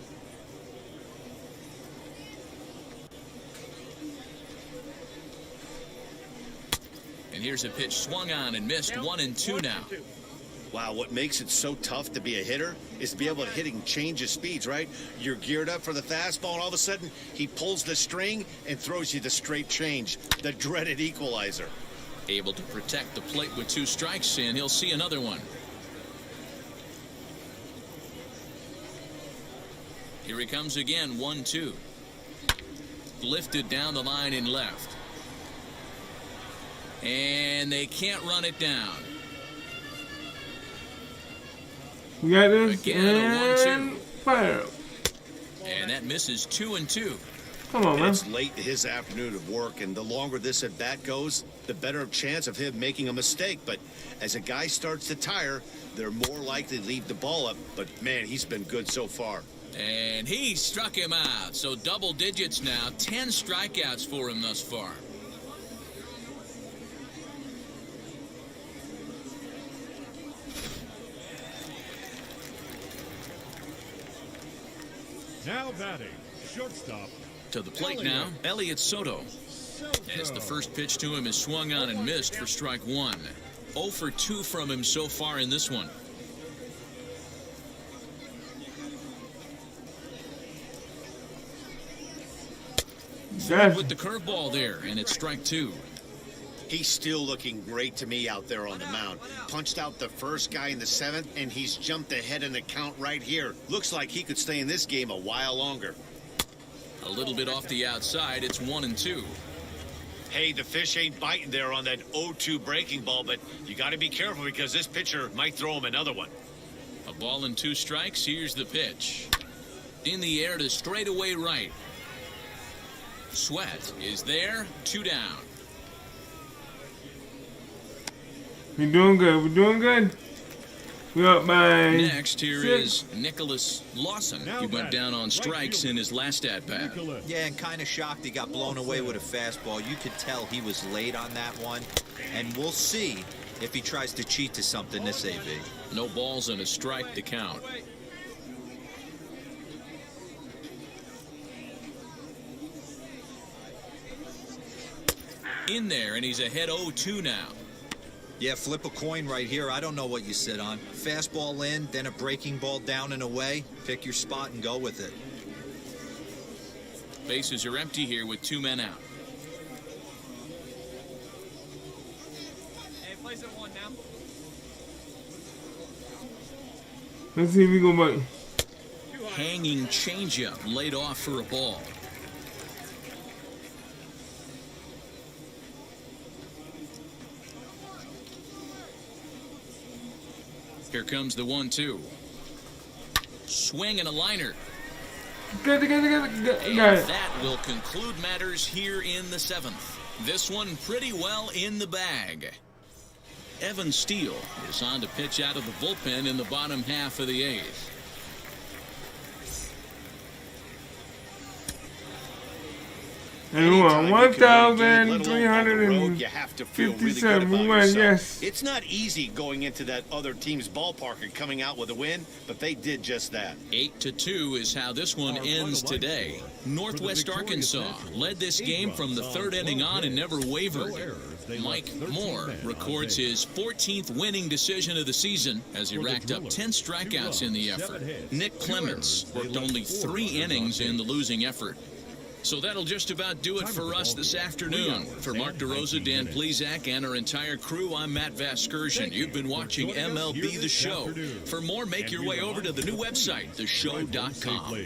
And here's a pitch swung on and missed. 1-2 now. Wow, what makes it so tough to be a hitter is to be able to hit and change his speeds, right? You're geared up for the fastball, and all of a sudden, he pulls the string and throws you the straight change, the dreaded equalizer. Able to protect the plate with 2 strikes, and he'll see another one. Here he comes again, 1-2. Lifted down the line in left. And they can't run it down. We got this. Again, and a 1-2. Fire. And that misses 2-2. Come on, man. It's late in his afternoon of work, and the longer this at bat goes, the better chance of him making a mistake. But as a guy starts to tire, they're more likely to leave the ball up. But man, he's been good so far. And he struck him out. So double digits now. 10 strikeouts for him thus far. Now batting, shortstop. To the plate now, Elliott Soto. As the first pitch to him is swung on and missed for strike 1. 0 for 2 from him so far in this one. With the curveball there, and it's strike 2. He's still looking great to me out there on the mound. Punched out the first guy in the 7th, and he's jumped ahead in the count right here. Looks like he could stay in this game a while longer. A little bit off the outside, it's 1-2. Hey, the fish ain't biting there on that 0-2 breaking ball, but you got to be careful because this pitcher might throw him another one. A ball and 2 strikes. Here's the pitch. In the air to straightaway right. Sweat is there. 2 down. We're doing good. We're doing good. We're up by Next, here 6. is Nicholas Lawson. Now He went batting, down on strikes right in his last at-bat. Nicholas. Yeah, and kind of shocked he got blown away with a fastball. You could tell he was late on that one. And we'll see if he tries to cheat to something this AV. No balls and a strike to count. In there, and he's ahead 0-2 now. Yeah, flip a coin right here. I don't know what you sit on. Fastball in, then a breaking ball down and away. Pick your spot and go with it. Bases are empty here with 2 men out. Hey, place at 1 now. Let's see if we go back. Hanging changeup laid off for a ball. Here comes the 1-2. Swing and a liner. Got it. And that will conclude matters here in the 7th. This one pretty well in the bag. Evan Steele is on to pitch out of the bullpen in the bottom half of the 8th. And we won Anytime you can win a game, let alone on the road, you 1,357. have to feel really good about We won, yourself. yes. It's not easy going into that other team's ballpark and coming out with a win, but they did just that. 8-2 is how this one ends today. Northwest Arkansas led this game from the 3rd inning on and never wavered. Mike Moore records his 14th winning decision of the season as he racked up 10 strikeouts in the effort. Nick Clements worked only 3 innings in the losing effort. So that'll just about do it for us this afternoon. For Mark DeRosa, Dan Plezak, and our entire crew, I'm Matt Vasgersian. You've been watching MLB The Show. For more, make your way over to the new website, theshow.com.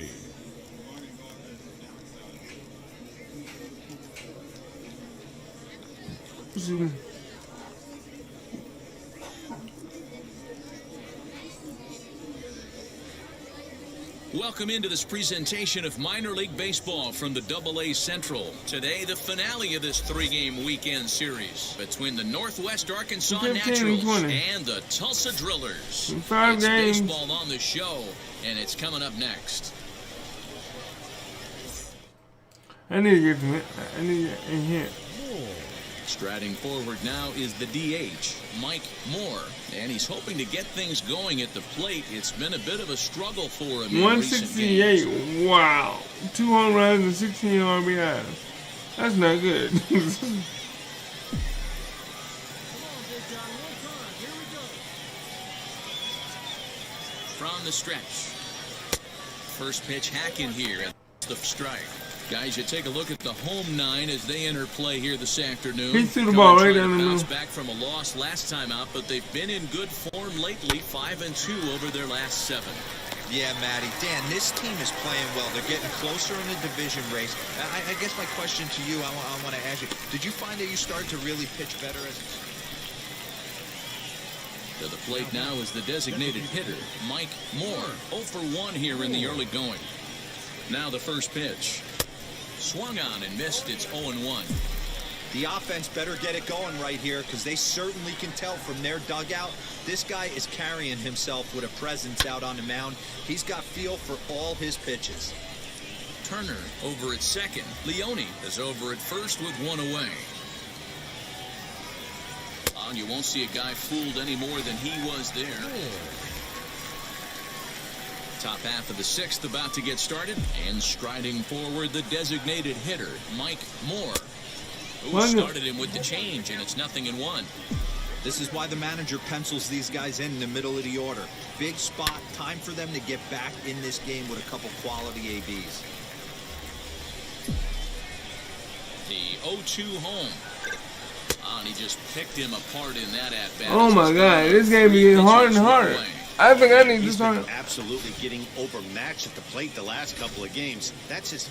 Welcome into this presentation of minor league baseball from the AA Central. Today, the finale of this 3-game weekend series between the Northwest Arkansas 15 and Naturals 20. and the Tulsa Drillers. 5 It's games. baseball on the show, and it's coming up next. I need to get to it. I need to get in here. Striding forward now is the DH, Mike Moore, and he's hoping to get things going at the plate. It's been a bit of a struggle for him in recent games. 168. Wow. 2 home runs and 16 RBIs. That's not good. From the stretch. First pitch hacking here at the strike. Guys, you take a look at the home 9 as they enter play here this afternoon. He threw the ball right down the middle. Bounce back from a loss last time out, but they've been in good form lately, 5-2 over their last 7. Yeah, Matty. Dan, this team is playing well. They're getting closer in the division race. I guess my question to you, I want to ask you, did you find that you started to really pitch better as To the plate now is the designated hitter, Mike Moore. 0 for 1 here in the early going. Now the first pitch. Swung on and missed. It's 0-1. The offense better get it going right here because they certainly can tell from their dugout. This guy is carrying himself with a presence out on the mound. He's got feel for all his pitches. Turner over at second. Leone is over at first with 1 away. And you won't see a guy fooled any more than he was there. Top half of the 6th about to get started, and striding forward the designated hitter, Mike Moore, who started him with the change, and it's 0-1. This is why the manager pencils these guys in the middle of the order. Big spot, time for them to get back in this game with a couple quality ABs. The 0-2 home. And he just picked him apart in that at-bat. Oh my God, this game is getting harder and harder. I think I need to He's start. been absolutely getting overmatched at the plate the last couple of games. That's his.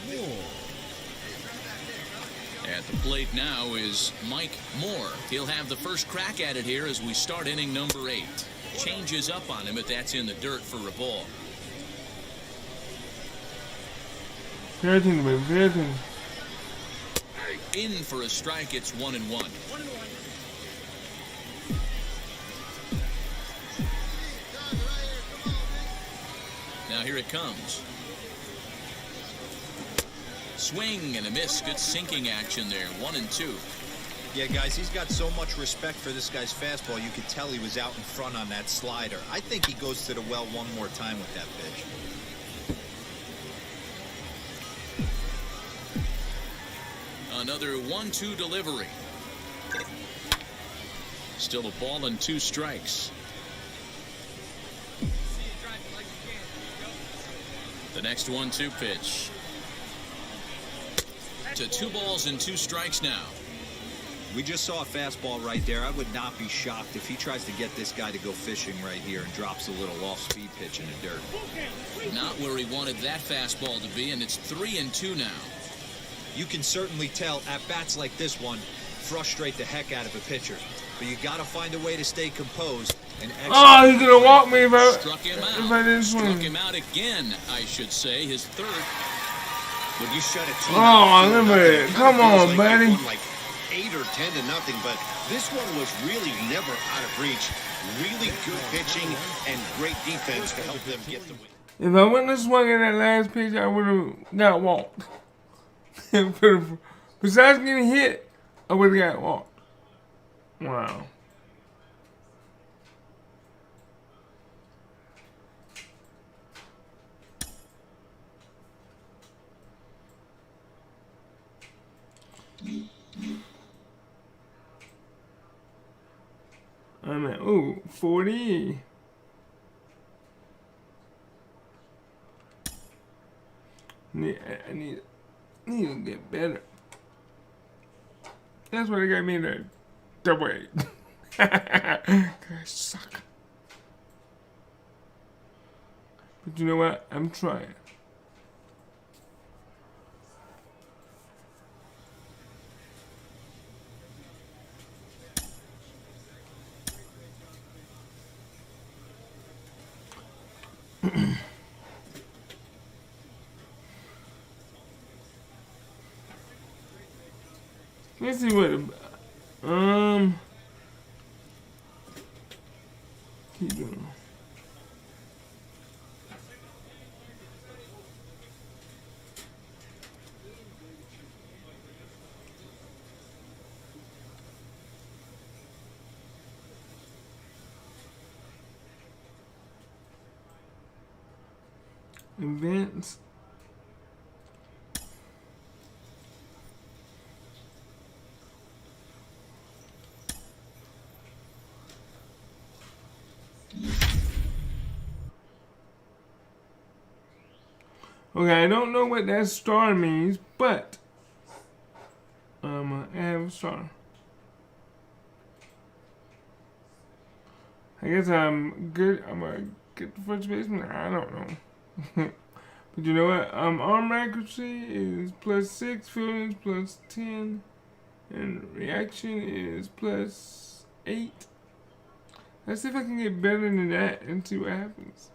At the plate now is Mike Moore. He'll have the first crack at it here as we start inning number 8. Changes up on him, but that's in the dirt for a ball. Pay attention, baby. Pay attention. In for a strike, it's 1-1. Now here it comes. Swing and a miss. Good sinking action there. 1-2. Yeah, guys, he's got so much respect for this guy's fastball. You could tell he was out in front on that slider. I think he goes to the well one more time with that pitch. Another 1-2 delivery. Still a ball and 2 strikes. The next 1-2 pitch. To 2 balls and 2 strikes now. We just saw a fastball right there. I would not be shocked if he tries to get this guy to go fishing right here and drops a little off-speed pitch in the dirt. Not where he wanted that fastball to be, and it's 3-2 now. You can certainly tell at-bats like this one frustrate the heck out of a pitcher. But you got to find a way to stay composed. And oh, he's going to walk me if I didn't swing. Struck him out again, I should say. His third. When you shut a team out, look at it. Come on, buddy. 8 or 10-0, but this one was really never out of reach. Really good pitching and great defense to help them get the win. If I wouldn't have swung at that last pitch, I would have got walked. Besides getting hit, I would have got walked. Wow. I'm at, ooh, 40. I need to get better. That's what they got me to double A. Guys suck. But you know what? I'm trying. Let's see what keep doing. Events. Okay, I don't know what that star means, but I have a star. I guess I'm good. I'm a good first baseman. I don't know. But you know what? Arm accuracy is +6, fielding is +10, and reaction is +8. Let's see if I can get better than that and see what happens.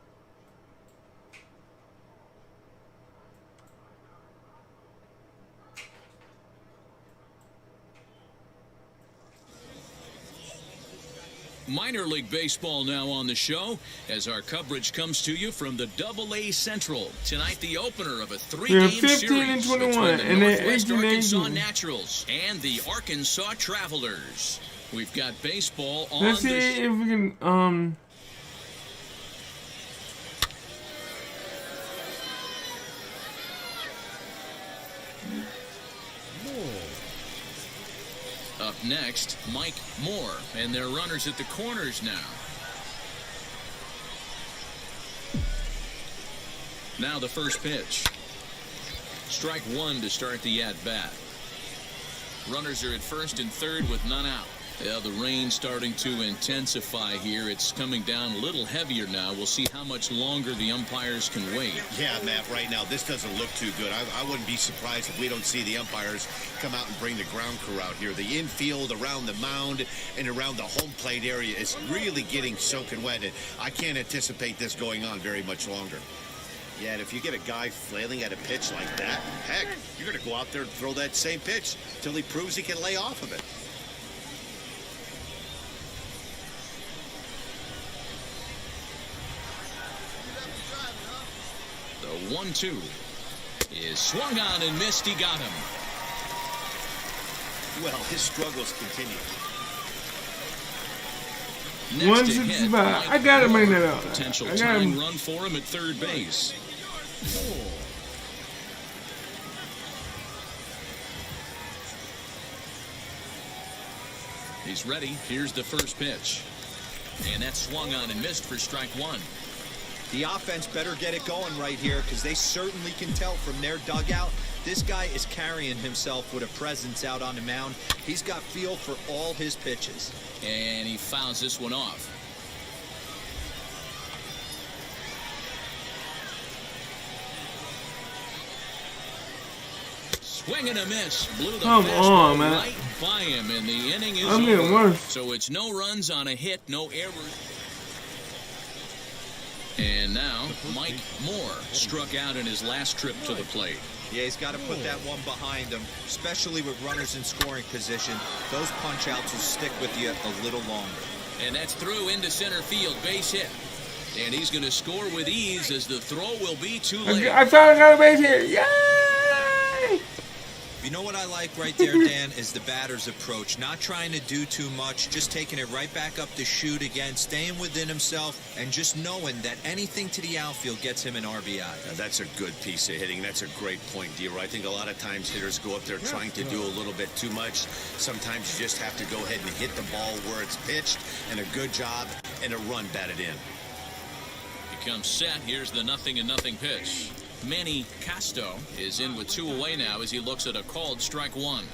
Minor League Baseball now on the show as our coverage comes to you from the AA Central. Tonight, the opener of a 3-game series between the Northwest Arkansas Naturals and the Arkansas Travelers. We've got baseball on. Let's see if we can Up next, Mike Moore, and their runners at the corners now. Now the first pitch. Strike 1 to start the at-bat. Runners are at first and third with none out. Yeah, the rain starting to intensify here. It's coming down a little heavier now. We'll see how much longer the umpires can wait. Yeah, Matt, right now, this doesn't look too good. I wouldn't be surprised if we don't see the umpires come out and bring the ground crew out here. The infield, around the mound, and around the home plate area is really getting soaking wet. And I can't anticipate this going on very much longer. Yeah, and if you get a guy flailing at a pitch like that, heck, you're going to go out there and throw that same pitch till he proves he can lay off of it. The 1-2 is swung on and missed. He got him. Well, his struggles continue. Next to hit, 165. I gotta bring that up. Potential I gotta- tying run for him at third base. He's ready. Here's the first pitch. And that's swung on and missed for strike one. The offense better get it going right here, because they certainly can tell from their dugout this guy is carrying himself with a presence out on the mound. He's got feel for all his pitches. And he fouls this one off. Swing and a miss. Blew the Come fastball on, man. right by him, and the inning is I'm getting over. worse. So it's no runs on a hit, no errors. And now Mike Moore struck out in his last trip to the plate. Yeah, he's got to put that one behind him, especially with runners in scoring position. Those punch-outs will stick with you a little longer. And that's through into center field, base hit. And he's going to score with ease, as the throw will be too late. I thought I got a base hit. Yay! You know what I like right there, Dan, is the batter's approach. Not trying to do too much, just taking it right back up the chute again, staying within himself, and just knowing that anything to the outfield gets him an RBI. Now, that's a good piece of hitting. That's a great point, D-Roy. I think a lot of times hitters go up there trying to do a little bit too much. Sometimes you just have to go ahead and hit the ball where it's pitched, and a good job, and a run batted in. He comes set. Here's the 0-0 pitch. Manny Casto is in with 2 away now as he looks at a called strike one.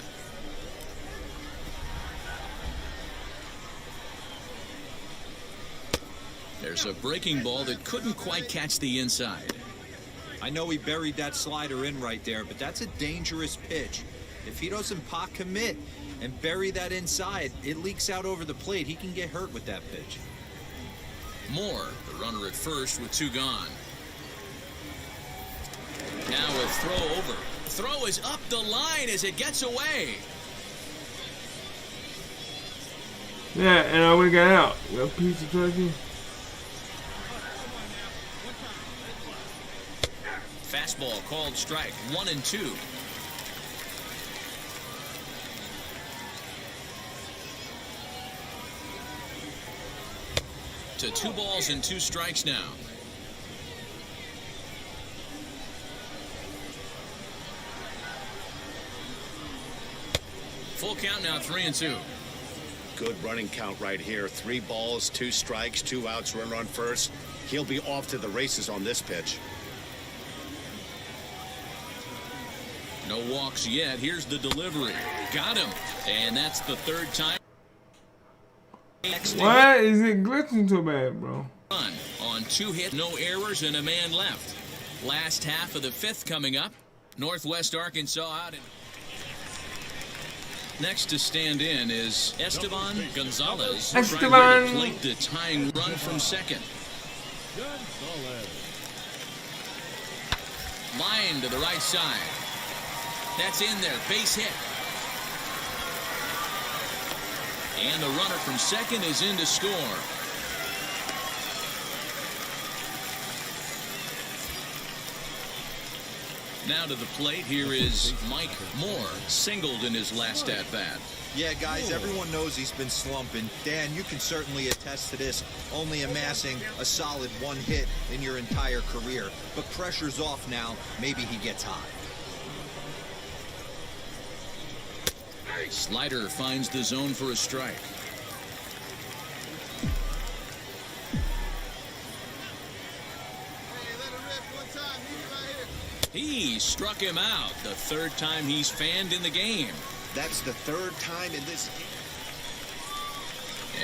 There's a breaking ball that couldn't quite catch the inside. I know he buried that slider in right there, but that's a dangerous pitch. If he doesn't pot commit and bury that inside, it leaks out over the plate. He can get hurt with that pitch. Moore, the runner at first with 2 gone. Now a throw over. Throw is up the line as it gets away. Yeah, and I would've got out. You piece of turkey. Fastball called strike. 1-2. To 2 balls and 2 strikes now. Full count now, 3-2. Good running count right here. 3 balls, 2 strikes, 2 outs, runner on first. He'll be off to the races on this pitch. No walks yet. Here's the delivery. Got him. And that's the 3rd time. Why is it glitching so bad, bro? Run on 2 hits, no errors, and a man left. Last half of the 5th coming up. Northwest Arkansas out in. Next to stand in is Esteban Gonzalez. Esteban. Trying to plate the tying run from second. Line to the right side. That's in there. Base hit. And the runner from second is in to score. Now to the plate, here is Mike Moore, singled in his last at-bat. Yeah, guys, everyone knows he's been slumping. Dan, you can certainly attest to this, only amassing a solid 1 hit in your entire career. But pressure's off now. Maybe he gets hot. Slider finds the zone for a strike. He struck him out, the 3rd time he's fanned in the game. That's the 3rd time in this.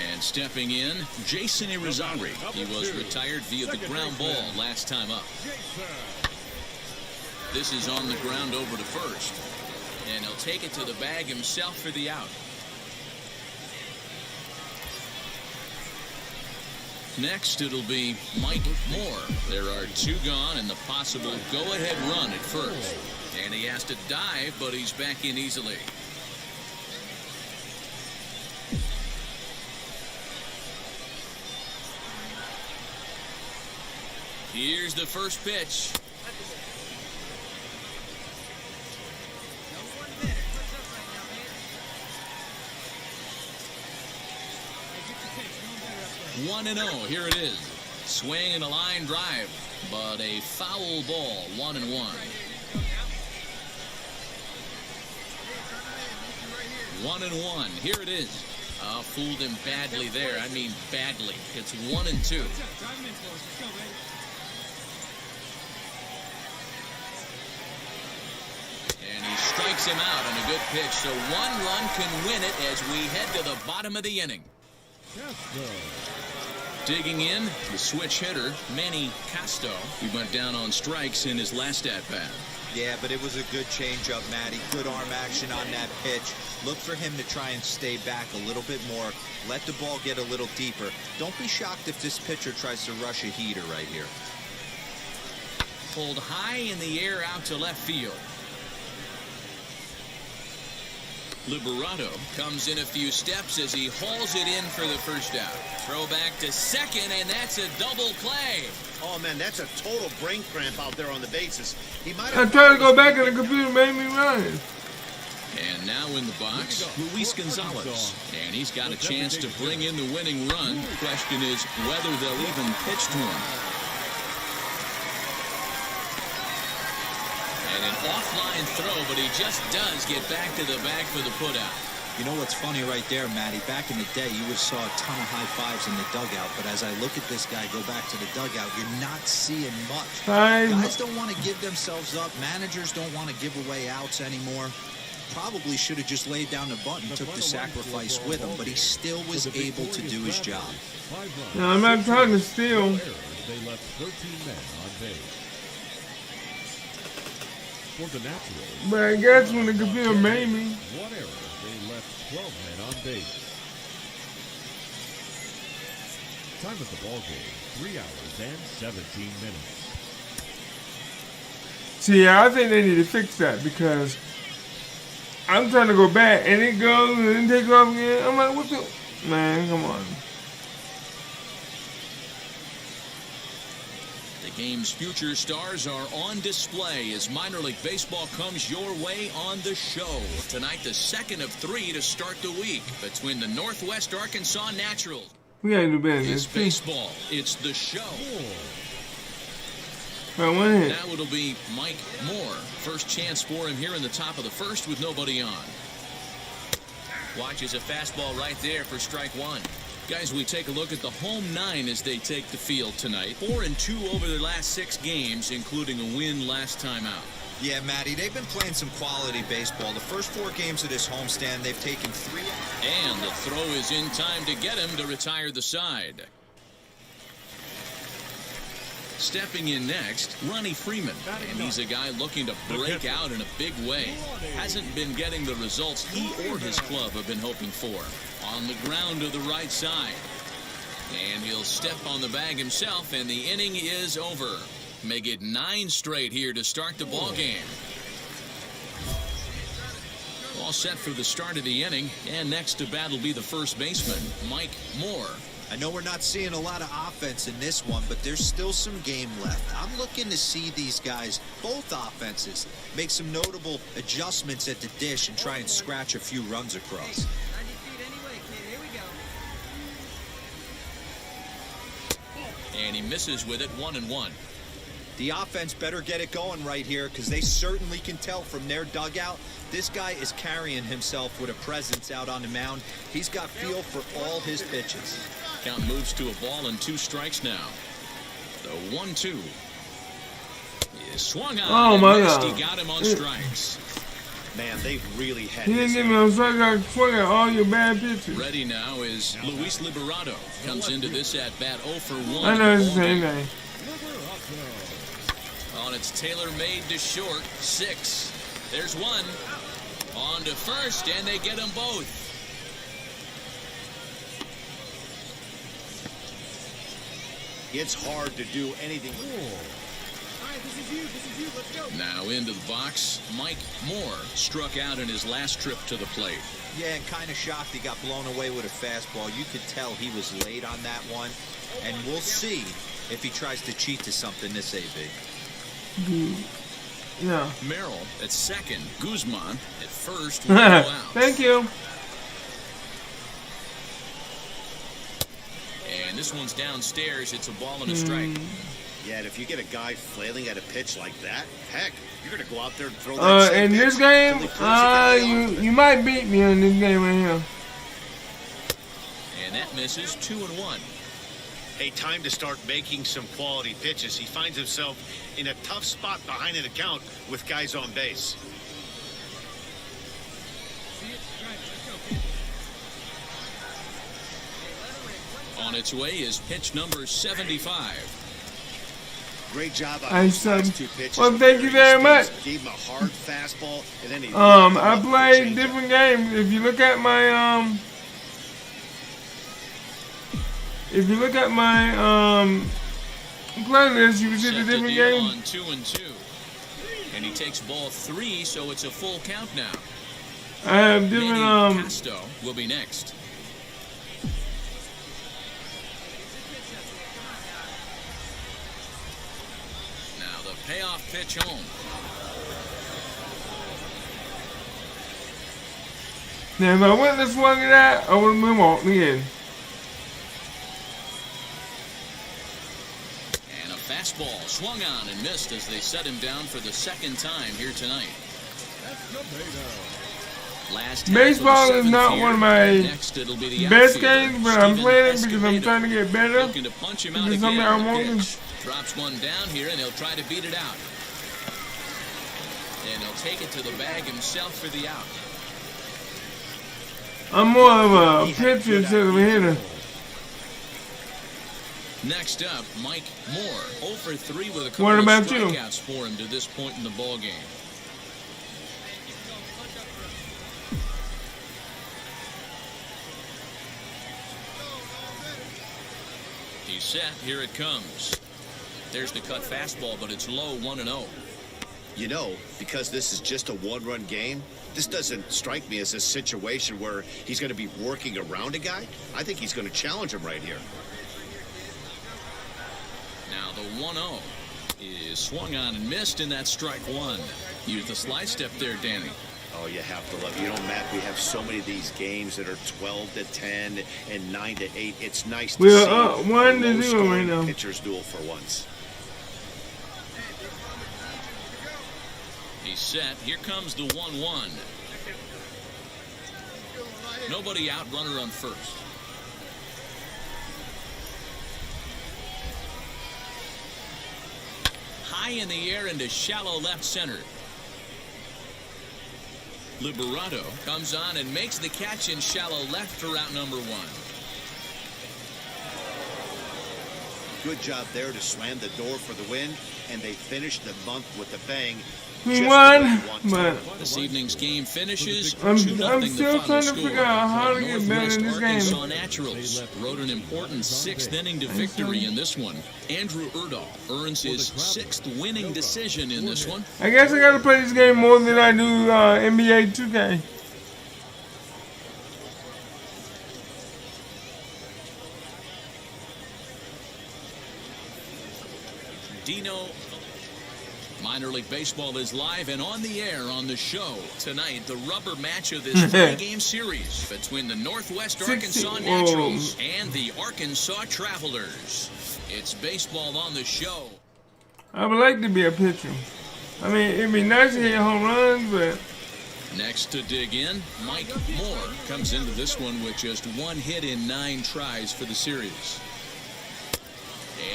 And stepping in, Jason Irizarry. He was retired via the ground ball last time up. This is on the ground over to first. And he'll take it to the bag himself for the out. Next, it'll be Mike Moore. There are 2 gone and the possible go-ahead run at first. And he has to dive, but he's back in easily. Here's the first pitch. One and 0. Here it is. Swing and a line drive, but a foul ball. 1-1. 1-1. Here it is. Fooled him badly there. I mean badly. It's 1-2. And he strikes him out on a good pitch. So 1 run can win it as we head to the bottom of the inning. Digging in, the switch hitter, Manny Casto. He went down on strikes in his last at-bat. Yeah, but it was a good changeup, Matty. Good arm action on that pitch. Look for him to try and stay back a little bit more. Let the ball get a little deeper. Don't be shocked if this pitcher tries to rush a heater right here. Pulled high in the air out to left field. Liberato comes in a few steps as he hauls it in for the first out. Throw back to second, and that's a double play. Oh, man, that's a total brain cramp out there on the bases. He might I have... tried to go back and the computer made me run. And now in the box, Luis Gonzalez. And he's got a chance to bring in the winning run. The question is whether they'll even pitch to him. And an offline throw, but he just does get back to the bag for the putout. You know what's funny right there, Matty? Back in the day, you would saw a ton of high fives in the dugout. But as I look at this guy go back to the dugout, you're not seeing much. Guys don't want to give themselves up. Managers don't want to give away outs anymore. Probably should have just laid down the bunt and took the sacrifice with him, but he still was able to do his job. No, I'm not trying to steal. They left 13 men on base. For the Naturals, But I guess when the computer made me. 1 error. They left 12 men on base. Time of the ball game, 3 hours and 17 minutes. See, I think they need to fix that because I'm trying to go back and it goes and then takes off again. I'm like, what the... Man, come on. The game's future stars are on display as minor league baseball comes your way on the show. Tonight, the second of 3 to start the week between the Northwest Arkansas Naturals. We gotta do better. It's baseball. It's the show. Right, 1 hit. Now it'll be Mike Moore. First chance for him here in the top of the first with nobody on. Watches a fastball right there for strike 1. Guys, we take a look at the home 9 as they take the field tonight. 4-2 over their last 6 games, including a win last time out. Yeah, Matty, they've been playing some quality baseball. The first 4 games of this homestand, they've taken 3. And the throw is in time to get him to retire the side. Stepping in next, Ronnie Freeman. And he's a guy looking to break out in a big way. Hasn't been getting the results he or his club have been hoping for. On the ground to the right side. And he'll step on the bag himself, and the inning is over. Make it 9 straight here to start the ball game. All set for the start of the inning, and next to bat will be the first baseman, Mike Moore. I know we're not seeing a lot of offense in this one, but there's still some game left. I'm looking to see these guys, both offenses, make some notable adjustments at the dish and try and scratch a few runs across. And he misses with it, 1-1. The offense better get it going right here because they certainly can tell from their dugout. This guy is carrying himself with a presence out on the mound. He's got feel for all his pitches. Count moves to a ball and 2 strikes now. The 1-2. He swung on. Oh, my missed. God. He got him on strikes. Man, they really had He didn't his give me a strike. I swung at all your bad pitches. Ready now is Luis Liberato. Comes into this at bat 0 for 1. I know it's the same thing. On its tailor-made to short, 6. There's 1. On to first, and they get them both. it's hard to do anything. Now into the box, Mike Moore struck out in his last trip to the plate. Yeah, and kind of shocked he got blown away with a fastball. You could tell he was late on that one. And we'll see if he tries to cheat to something this AB. Yeah. Merrill at second, Guzman at first with no outs. Thank you. And this one's downstairs. It's a ball and a strike. Yeah, and if you get a guy flailing at a pitch like that, heck, you're going to go out there and throw that same In pitch this game, till he throws it you might beat me in this game right here. And that misses 2-1. Hey, time to start making some quality pitches. He finds himself in a tough spot behind an account with guys on base. On its way is pitch number 75. Great job on I those said, last two pitches. well, thank you very much. Gave him a hard fastball, and then he I played different games. If you look at my playlist, you can see the Set to different deal games. on 2-2. And he takes ball 3, so it's a full count now. I have Manny different Casto will be next. Now the payoff pitch home. Now if I wouldn't have swung at that, I would have been walking in. And a fastball swung on and missed as they set him down for the second time here tonight. Last Baseball is not one of my Next, it'll be the best outfielder, games, but I'm Steven playing it because I'm Escobedo. trying to get better. Looking to punch him out It's again something I on the want pitch. Drops one down here, and he'll try to beat it out. And he'll take it to the bag himself for the out. I'm more of a pitcher instead of a hitter. Next up, Mike Moore, 0 for 3 with a couple What of about you? strikeouts for him to this point in the ball game. He's set. Here it comes. There's the cut fastball, but it's low, 1-0. You know, because this is just a one-run game, this doesn't strike me as a situation where he's going to be working around a guy. I think he's going to challenge him right here. Now the 1-0 is swung on and missed, and that's strike one. Use the slide step there, Danny. Oh, you have to love it. You know, Matt, we have so many of these games that are 12-10 and 9-8. It's nice to We're see up 1-0 right low-scoring now. pitchers duel for once. He's set. Here comes the 1-1. Nobody out, runner on first. High in the air into shallow left center. Liberato comes on and makes the catch in shallow left for out number 1. Good job there to slam the door for the win, and they finished the month with a bang. We Just won, the way you want to. but This evening's game finishes I'm 2-0 still the final trying to score. figure out how to get better in this Northwest game. Arkansas Naturals rode an important 6th inning to victory in this one. Andrew Erdahl earns his 6th winning decision in this one. I guess I gotta play this game more than I do NBA 2K. Dino, minor league baseball is live and on the air on the show tonight. The rubber match of this 3-game series between the Northwest Arkansas Naturals and the Arkansas Travelers. It's baseball on the show. I would like to be a pitcher. I mean, it'd be nice to hit home runs, but Next to dig in, Mike Moore comes into this one with just 1 hit in 9 tries for the series.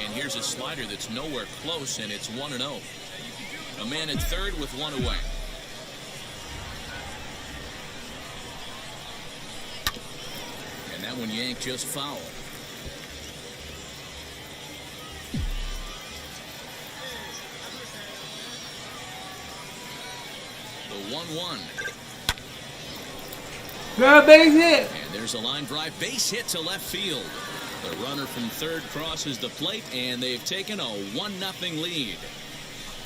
And here's a slider that's nowhere close, and it's 1-0. A man at third with 1 away. And that one yanked just foul. The 1-1. got a base hit. And there's a line drive base hit to left field. The runner from third crosses the plate, and they've taken a 1-0 lead.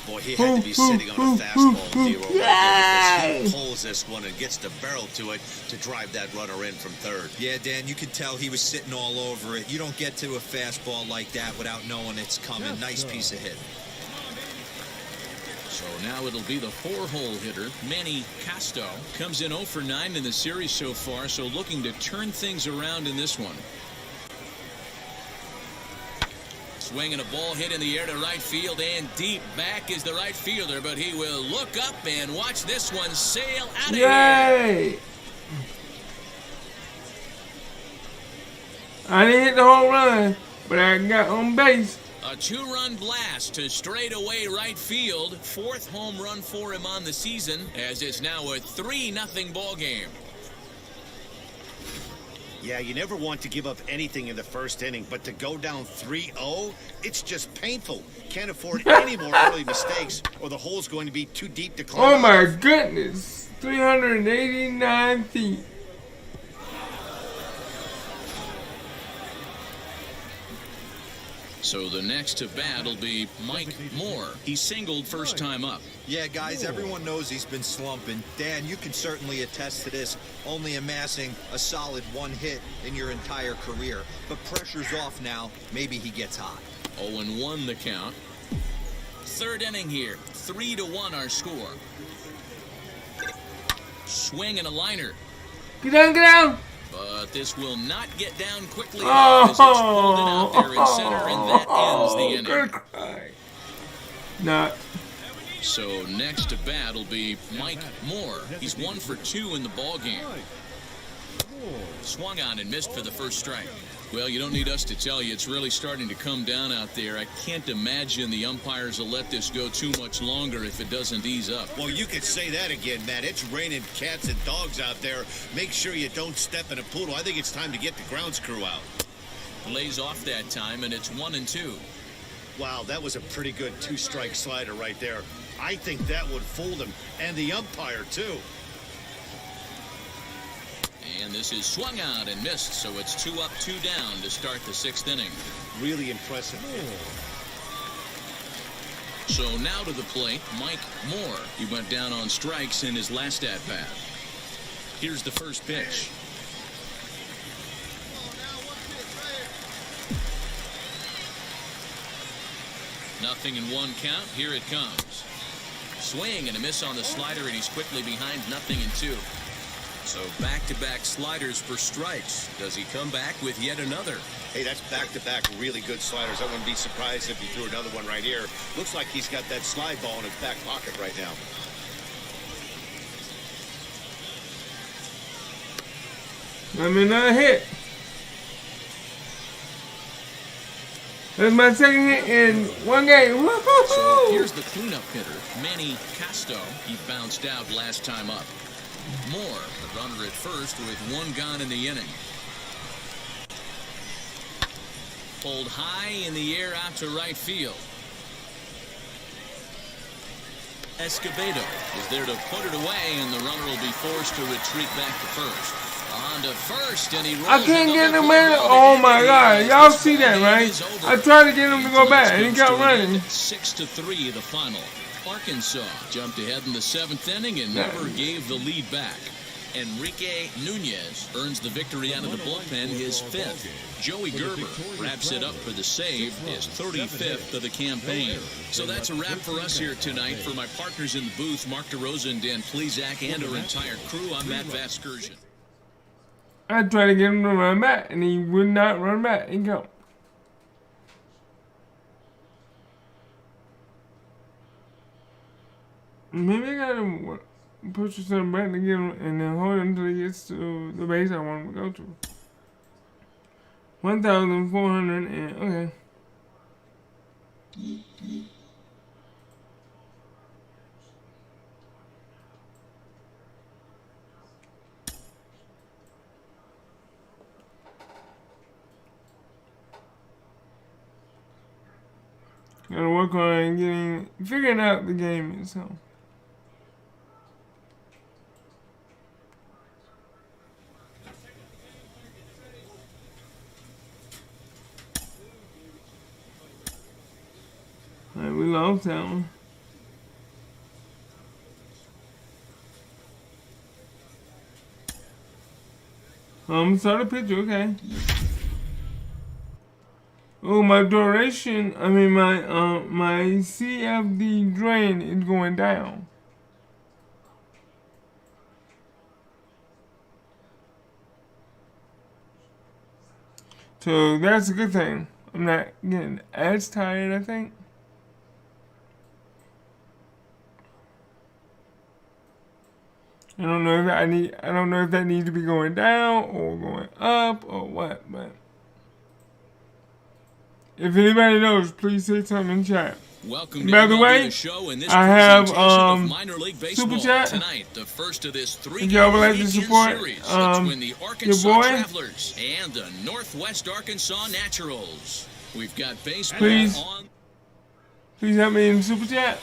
Boy, he had to be sitting on a fastball, Dero, right there, because he pulls this one and gets the barrel to it to drive that runner in from third. Yeah, Dan, you could tell he was sitting all over it. You don't get to a fastball like that without knowing it's coming. Nice piece of hit. So now it'll be the 4-hole hitter, Manny Casto. Comes in 0 for 9 in the series so far, so looking to turn things around in this one. Swinging a ball hit in the air to right field and deep. Back is the right fielder, but he will look up and watch this one sail out of Yay! here. I didn't hit the home run, but I got on base. A 2-run blast to straightaway right field. 4th home run for him on the season, as it's now a 3-0 ball game. Yeah, you never want to give up anything in the first inning, but to go down 3-0, it's just painful. Can't afford any more early mistakes, or the hole's going to be too deep to climb. Oh my goodness, 389 feet. So the next to bat will be Mike Moore. He singled first time up. Yeah, guys, everyone knows he's been slumping. Dan, you can certainly attest to this, only amassing a solid 1 hit in your entire career. But pressure's off now. Maybe he gets hot. 0-1 the count. 3rd inning here. 3-1 our score. Swing and a liner. Get down, get down. But this will not get down quickly enough as it's folded out there in center, and that ends the inning. Not. So next to bat will be Mike Moore. He's 1 for 2 in the ball game. Swung on and missed for the first strike. Well, you don't need us to tell you, it's really starting to come down out there. I can't imagine the umpires will let this go too much longer if it doesn't ease up. Well, you could say that again, Matt. It's raining cats and dogs out there. Make sure you don't step in a poodle. I think it's time to get the grounds crew out. Lays off that time, and it's 1-2. Wow, that was a pretty good 2-strike slider right there. I think that would fool him, and the umpire, too. And this is swung out and missed, so it's 2 up, 2 down to start the 6th inning. Really impressive. So now to the plate, Mike Moore. He went down on strikes in his last at-bat. Here's the first pitch. Nothing in 1 count. Here it comes. Swing and a miss on the slider, and he's quickly behind 0-2. So back-to-back sliders for strikes. Does he come back with yet another? Hey, that's back-to-back really good sliders. I wouldn't be surprised if he threw another one right here. Looks like he's got that slide ball in his back pocket right now. I mean, not a hit. That's my 2nd hit in 1 game. Woo-hoo-hoo! So here's the cleanup hitter, Manny Casto. He bounced out last time up. Moore, the runner at first with 1 gone in the inning. Pulled high in the air out to right field. Escobedo is there to put it away, and the runner will be forced to retreat back to first. On to first, and he rolls. I can't get him in. Oh my God. Y'all see that, right? I tried to get him to go back, and he kept running. 6-3 the final. Arkansas jumped ahead in the 7th inning and never gave the lead back. Enrique Nunez earns the victory out of the bullpen, his 5th. Joey Gerber wraps it up for the save, his 35th of the campaign. So that's a wrap for us here tonight. For my partners in the booth, Mark DeRosa and Dan Plezak, and our entire crew, I'm Matt Vasgersian. I tried to get him to run back, and he would not run back. He go. Maybe I gotta push something back to get him, and then hold him until he gets to the base I want him to go to. 1,400 and okay. Gotta work on figuring out the game itself. we lost that one. Start a picture, okay. Oh, my duration, my CFD drain is going down. So that's a good thing. I'm not getting as tired, I think. I don't know if that needs to be going down or going up or what, but if anybody knows, please say something in chat. Welcome to By the Mlb way, The Show and this I have of minor league baseball super chat. tonight. The first of this If y'all would like to support series between the Arkansas your boy, Travelers and the Northwest Arkansas Naturals. We've got baseball on. Please help me in the super chat.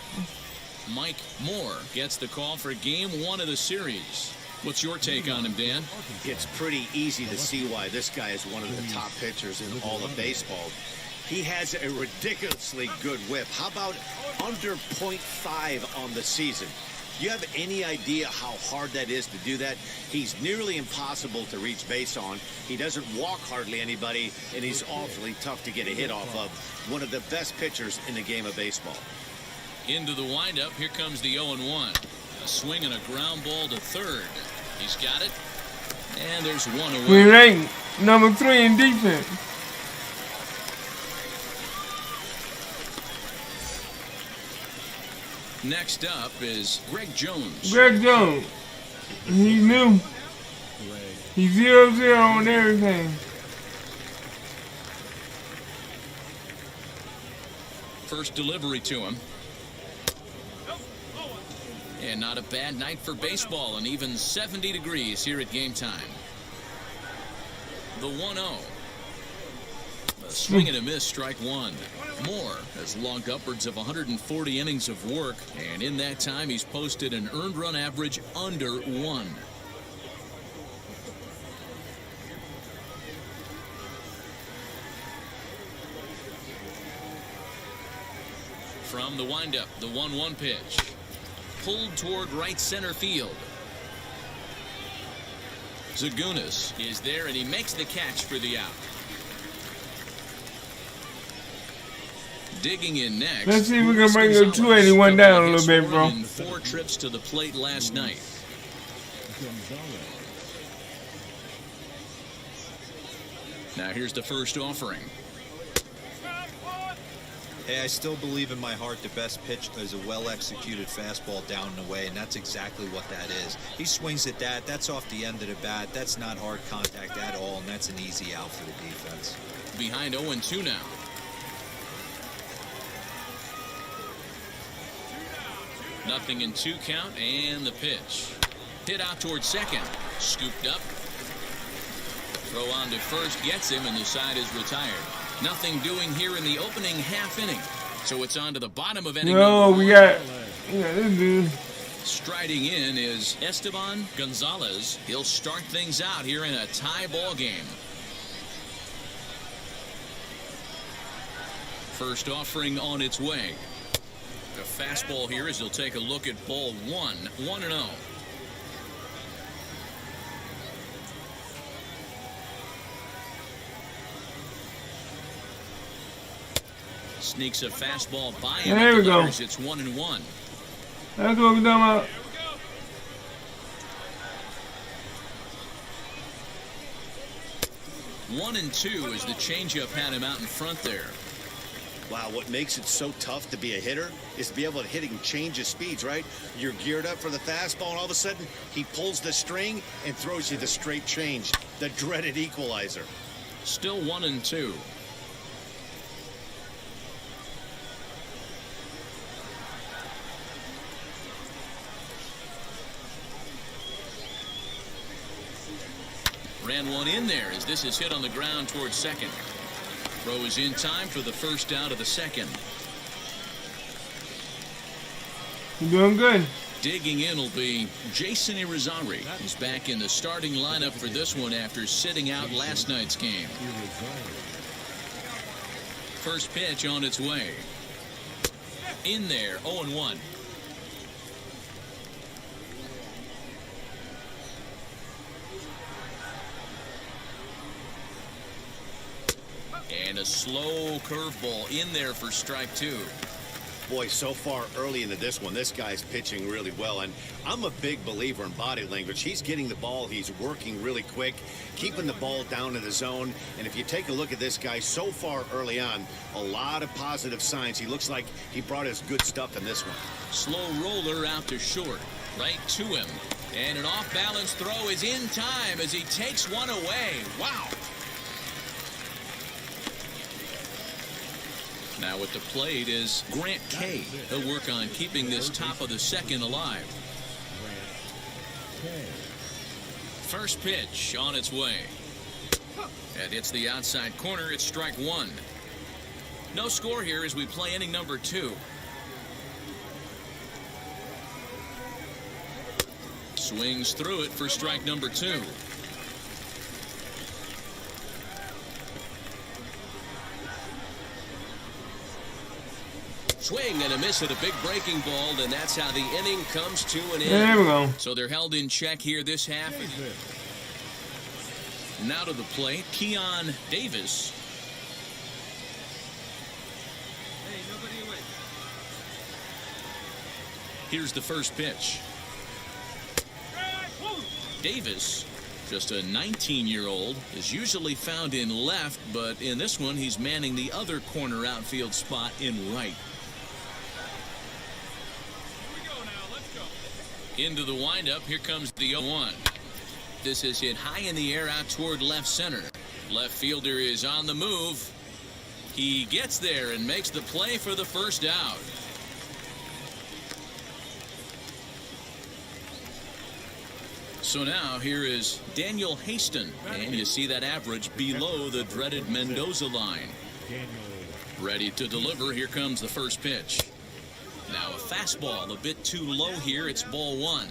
Mike Moore gets the call for game 1 of the series. What's your take on him, Dan? It's pretty easy to see why this guy is one of the top pitchers in all of baseball. He has a ridiculously good whip. How about under .5 on the season? Do you have any idea how hard that is to do that? He's nearly impossible to reach base on. He doesn't walk hardly anybody, and he's awfully tough to get a hit off of. One of the best pitchers in the game of baseball. Into the windup, here comes the 0-1. A swing and a ground ball to third. He's got it, and there's one away. We rank number 3 in defense. Next up is Greg Jones. Greg Jones. He's new. He's 0-0 on everything. First delivery to him. And not a bad night for baseball, and even 70 degrees here at game time. The 1-0. A swing and a miss, strike one. Moore has logged upwards of 140 innings of work, and in that time he's posted an earned run average under 1. From the windup, the 1-1 pitch. Pulled toward right center field. Zagunis is there, and he makes the catch for the out. Digging in next. Let's see if we can bring the 281 down a little bit, bro. 4 trips to the plate last night. Now here's the first offering. Hey, I still believe in my heart the best pitch is a well-executed fastball down and away, and that's exactly what that is. He swings at that. That's off the end of the bat. That's not hard contact at all, and that's an easy out for the defense. Behind 0-2 now. Nothing in 2 count, and the pitch. Hit out towards second. Scooped up. Throw on to first gets him, and the side is retired. Nothing doing here in the opening half inning. So it's on to the bottom of inning. No, we got this dude. Striding in is Esteban Gonzalez. He'll start things out here in a tie ball game. First offering on its way. The fastball here as he'll take a look at ball 1. 1-0. Sneaks a fastball by him. There we go. It's 1-1. That's what we're talking about. One and 2 as the changeup had him out in front there. Wow, what makes it so tough to be a hitter is to be able to hit and change his speeds, right? You're geared up for the fastball, and all of a sudden, he pulls the string and throws you the straight change, the dreaded equalizer. Still 1-2. Ran one in there as this is hit on the ground towards second. Throw is in time for the first out of the second. You're doing good. Digging in will be Jason Irizarry. He's back in the starting lineup for this one after sitting out last night's game. In there, 0-1. And a slow curveball in there for strike 2. Boy, so far early into this one, this guy's pitching really well, and I'm a big believer in body language. He's getting the ball, he's working really quick, keeping the ball down in the zone, and if you take a look at this guy so far early on, a lot of positive signs. He looks like he brought his good stuff in this one. Slow roller out to short, right to him, and an off-balance throw is in time as he takes one away. Wow! Now at the plate is Grant Kay. He'll work on keeping this top of the second alive. First pitch on its way. It hits the outside corner. It's strike 1. No score here as we play inning number 2. Swings through it for strike number 2. Swing and a miss at a big breaking ball, and that's how the inning comes to an end. There we go. So they're held in check here this half. Now to the plate, Keon Davis. Here's the first pitch. Davis, just a 19-year-old, is usually found in left, but in this one he's manning the other corner outfield spot in right. Into the windup, here comes the 0-1. This is hit high in the air out toward left center. Left fielder is on the move. He gets there and makes the play for the first out. So now here is Daniel Haston, and you see that average below the dreaded Mendoza line. Ready to deliver. Here comes the first pitch. Now a fastball a bit too low here. It's ball 1.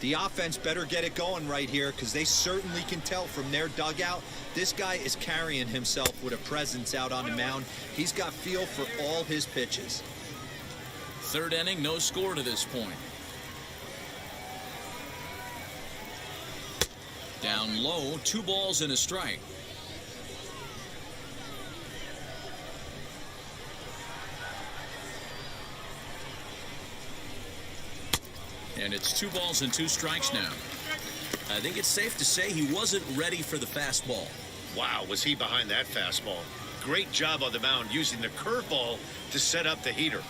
The offense better get it going right here because they certainly can tell from their dugout this guy is carrying himself with a presence out on the mound. He's got feel for all his pitches. Third inning, no score to this point. Down low, 2 balls and a strike. And it's 2 balls and 2 strikes now. I think it's safe to say he wasn't ready for the fastball. Wow, was he behind that fastball. Great job on the mound using the curveball to set up the heater.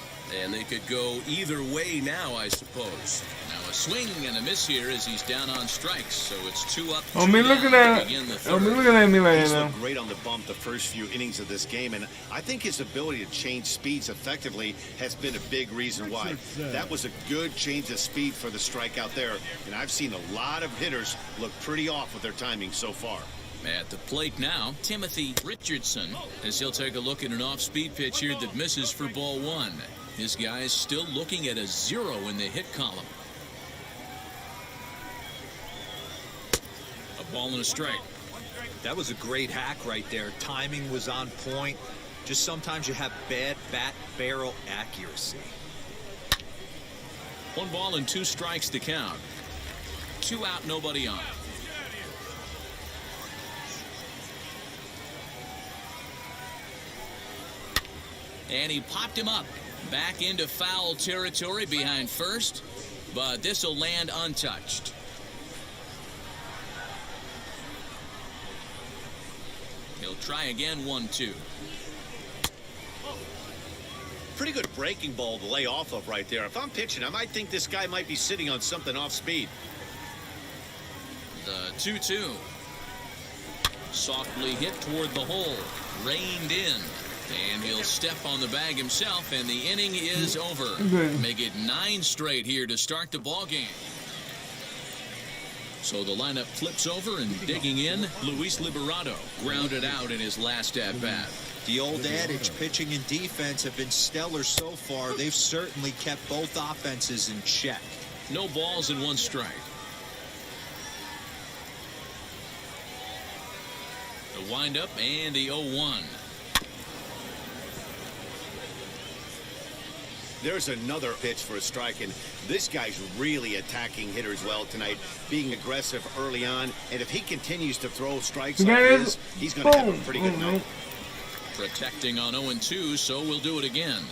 And they could go either way now, I suppose. Now a swing and a miss here as he's down on strikes. So it's 2 up, 2 Oh, me down looking to at begin the oh, third. me looking at me like He's that now. looked great on the bump the first few innings of this game, and I think his ability to change speeds effectively has been a big reason why. That was a good change of speed for the strikeout there, and I've seen a lot of hitters look pretty off with their timing so far. At the plate now, Timothy Richardson, as he'll take a look at an off-speed pitch here that misses for ball 1. This guy's still looking at a 0 in the hit column. A ball and a strike. That was a great hack right there. Timing was on point. Just sometimes you have bad bat barrel accuracy. 1 ball and 2 strikes to count. 2 out, nobody on. And he popped him up. Back into foul territory behind first, but this will land untouched. He'll try again, 1-2. Pretty good breaking ball to lay off of right there. If I'm pitching, I might think this guy might be sitting on something off speed. The 2-2. Softly hit toward the hole. Reined in. And he'll step on the bag himself, and the inning is over. Make it 9 straight here to start the ball game. So the lineup flips over, and digging in, Luis Liberato grounded out in his last at-bat. The old adage, pitching and defense have been stellar so far. They've certainly kept both offenses in check. No balls and 1 strike. The windup and the 0-1. There's another pitch for a strike, and this guy's really attacking hitters well tonight, being aggressive early on. And if he continues to throw strikes like this, he's going to have a pretty good night. Protecting on 0-2, so we'll do it again.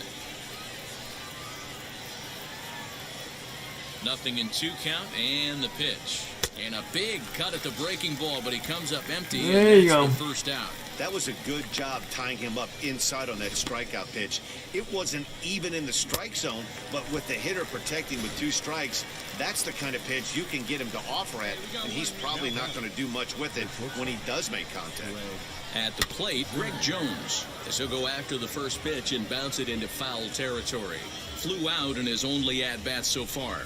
Nothing in 2 count, and the pitch. And a big cut at the breaking ball, but he comes up empty. There you go. The first out. That was a good job tying him up inside on that strikeout pitch. It wasn't even in the strike zone, but with the hitter protecting with 2 strikes, that's the kind of pitch you can get him to offer at, and he's probably not going to do much with it when he does make contact. At the plate, Greg Jones, as he'll go after the first pitch and bounce it into foul territory. Flew out in his only at-bat so far.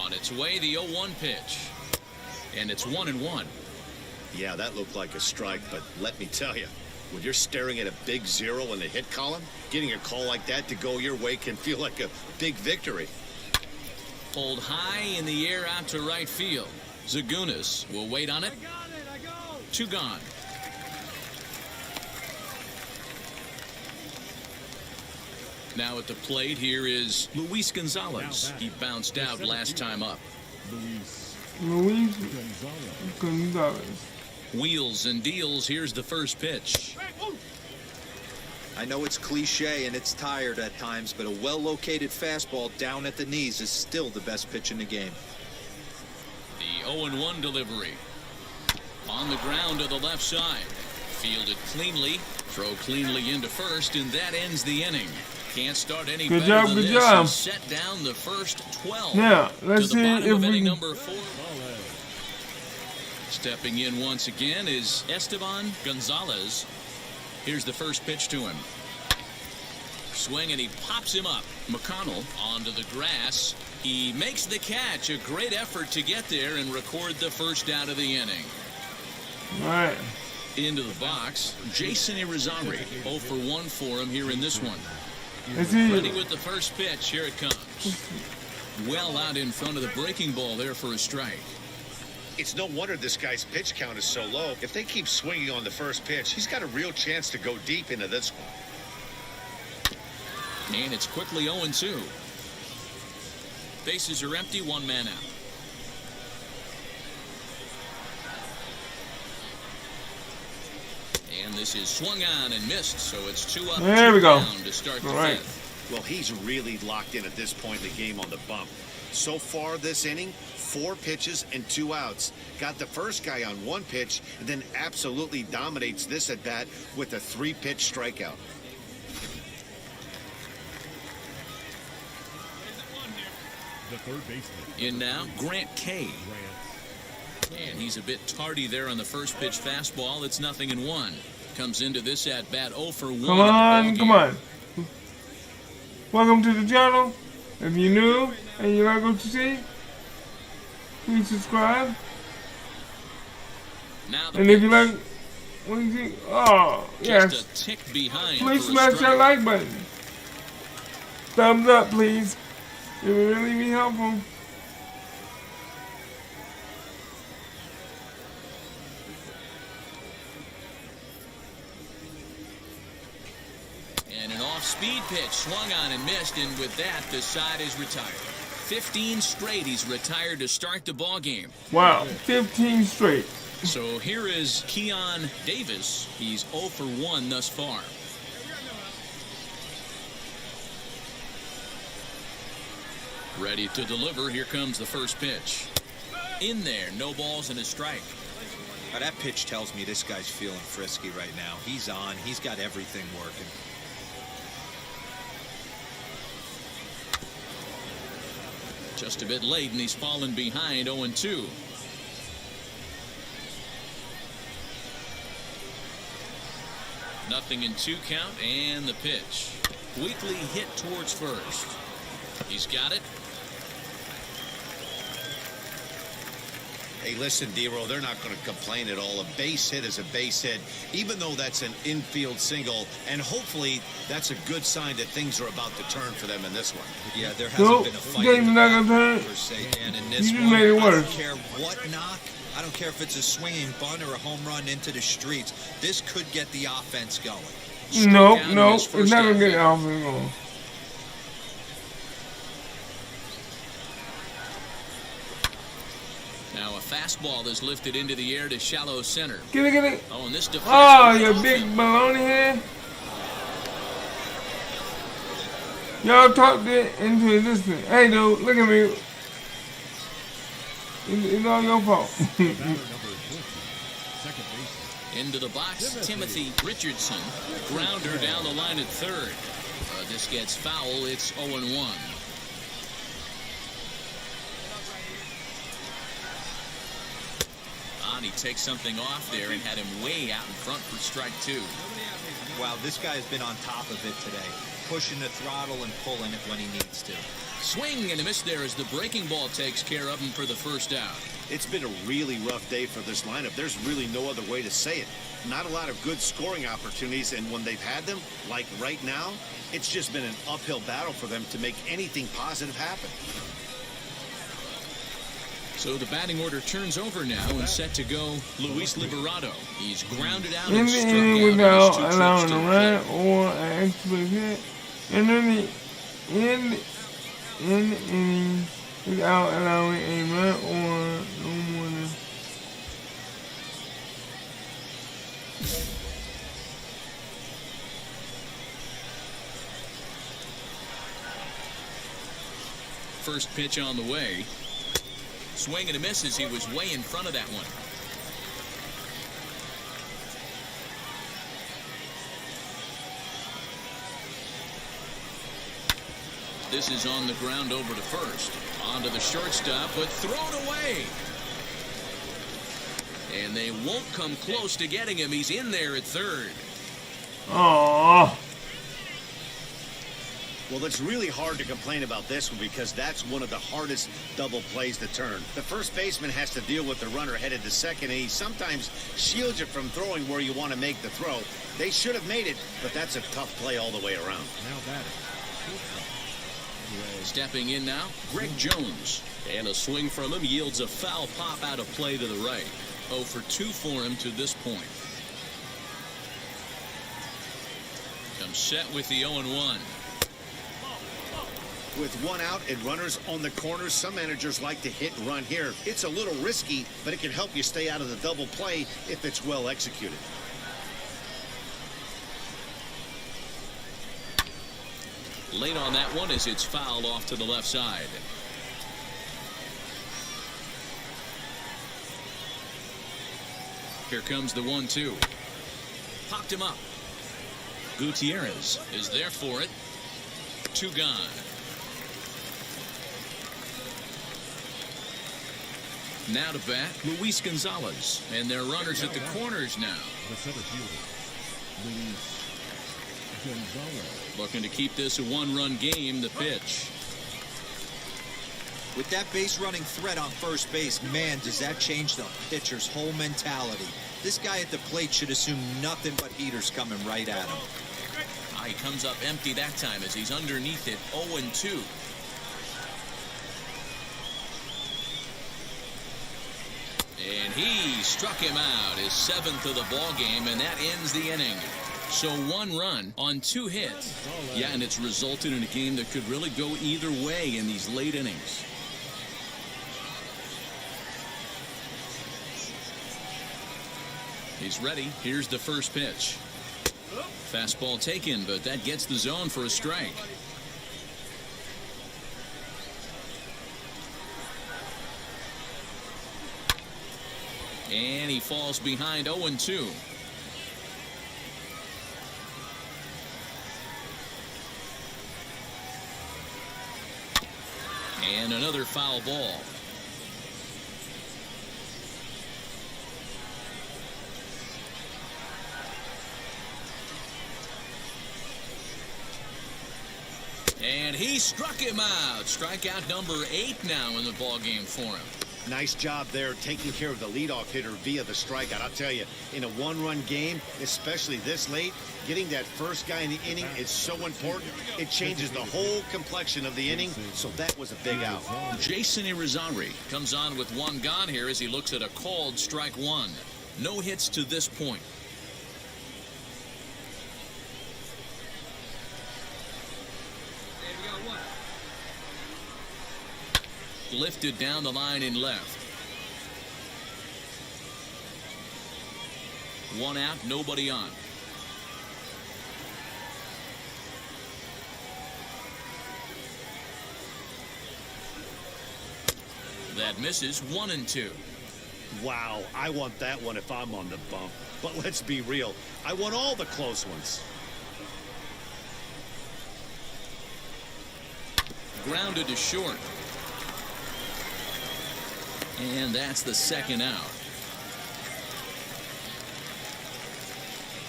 On its way, the 0-1 pitch. And it's 1-1. Yeah, that looked like a strike, but let me tell you, when you're staring at a big 0 in the hit column, getting a call like that to go your way can feel like a big victory. Pulled high in the air out to right field. Zagunis will wait on it. 2 gone. Now at the plate, here is Luis Gonzalez. He bounced out last time up. Luis Gonzalez. Wheels and deals. Here's the first pitch. I know it's cliche and it's tired at times, but a well-located fastball down at the knees is still the best pitch in the game. The 0-1 delivery. On the ground to the left side. Fielded cleanly. Throw cleanly into first, and that ends the inning. Can't start any Good better job, than good this. job. He set down the first 12. Now, let's to the see bottom if of we inning can... number 4. Stepping in once again is Esteban Gonzalez. Here's the first pitch to him. Swing, and he pops him up. McConnell onto the grass. He makes the catch. A great effort to get there and record the first out of the inning. All right. Into the box, Jason Irizarry. 0 for 1 for him here in this one. Let's see. Ready with the first pitch. Here it comes. Well out in front of the breaking ball there for a strike. It's no wonder this guy's pitch count is so low. If they keep swinging on the first pitch, he's got a real chance to go deep into this one. And it's quickly 0-2. Bases are empty, 1 man out. And this is swung on and missed, so it's 2 up, There 2 we go. down to start the All right. 5th. Well, he's really locked in at this point in the game on the bump. So far this inning, 4 pitches and 2 outs. Got the first guy on 1 pitch, and then absolutely dominates this at bat with a 3-pitch strikeout. The third baseman. In now, Grant Kay. And he's a bit tardy there on the first pitch fastball. It's 0-1. Comes into this at bat 0 for 1. Come on, come on. Welcome to the channel. If you're new and you like what you see, please subscribe. Now the And if you pitch. like what you see, oh, yes. Just a tick behind. Please for a smash that strike. like button. Thumbs up, please. It would really be helpful. And an off-speed pitch swung on and missed, and with that, the side is retired. 15 straight he's retired to start the ball game. Wow, 15 straight. So here is Keon Davis. He's 0 for 1 thus far. Ready to deliver. Here comes the first pitch. In there, no balls and a strike. Now, that pitch tells me this guy's feeling frisky right now. He's on. He's got everything working. Just a bit late, and he's fallen behind 0-2. Nothing in 2 count, and the pitch. Weakly hit towards first. He's got it. Hey, listen, D-Roll, they're not going to complain at all. A base hit is a base hit, even though that's an infield single. And hopefully that's a good sign that things are about to turn for them in this one. Yeah, there hasn't Nope, been a fight game's in the not gonna backfield turn. per se, Dan, in this You just one. made it I don't worse. care what knock. I don't care if it's a swinging bunt or a home run into the streets. This could get the offense going. Struck Nope, out in nope. his It's first not gonna get at-bat. off and going. Now a fastball is lifted into the air to shallow center. Get it, get it. Oh, and this defense Oh, right you off big him. baloney head. Y'all talked it into existence. Hey, dude, look at me. It's all your fault. Batter number 20, second baseman. Into the box, Timothy Richardson. Grounder down the line at third. This gets foul. It's 0-1. And he takes something off there and had him way out in front for strike two. Wow, this guy has been on top of it today, pushing the throttle and pulling it when he needs to. Swing and a miss there as the breaking ball takes care of him for the first out. It's been a really rough day for this lineup. There's really no other way to say it. Not a lot of good scoring opportunities, and when they've had them, like right now, it's just been an uphill battle for them to make anything positive happen. So the batting order turns over now and set to go Luis Liberato. He's grounded out In and the struck inning out in without his two trips allowing to a the run plate. or an extra hit. And in the inning without allowing a run or no more than. First pitch on the way. Swing and a miss as he was way in front of that one. This is on the ground over to first. Onto the shortstop, but thrown away. And they won't come close to getting him. He's in there at third. Oh, Well, it's really hard to complain about this one because that's one of the hardest double plays to turn. The first baseman has to deal with the runner headed to second, and he sometimes shields you from throwing where you want to make the throw. They should have made it, but that's a tough play all the way around. Now batting. Stepping in now, Greg Jones. And a swing from him yields a foul pop out of play to the right. 0 for 2 for him to this point. Comes set with the 0-1. With one out and runners on the corners, some managers like to hit and run here. It's a little risky, but it can help you stay out of the double play if it's well executed. Late on that one as it's fouled off to the left side. Here comes the 1-2. Popped him up. Gutierrez is there for it. 2 gone. Now to bat, Luis Gonzalez. And they're runners at the corners now. The center fielder, Luis Gonzalez. Looking to keep this a 1-run game, the pitch. With that base running threat on first base, man, does that change the pitcher's whole mentality. This guy at the plate should assume nothing but heaters coming right at him. He comes up empty that time as he's underneath it, 0-2. And he struck him out, his 7th of the ball game, and that ends the inning. So 1 run on 2 hits. Yeah, and it's resulted in a game that could really go either way in these late innings. He's ready. Here's the first pitch. Fastball taken, but that gets the zone for a strike. And he falls behind 0-2. And another foul ball. And he struck him out. Strikeout number 8 now in the ballgame for him. Nice job there taking care of the leadoff hitter via the strikeout. I'll tell you, in a 1-run game, especially this late, getting that first guy in the inning is so important. It changes the whole complexion of the inning, so that was a big out. Jason Irizarry comes on with 1 gone here as he looks at a called strike 1. No hits to this point. Lifted down the line in left. 1 out, nobody on. That misses. 1-2. Wow, I want that one if I'm on the bump. But let's be real, I want all the close ones. Grounded to short. And that's the 2nd out.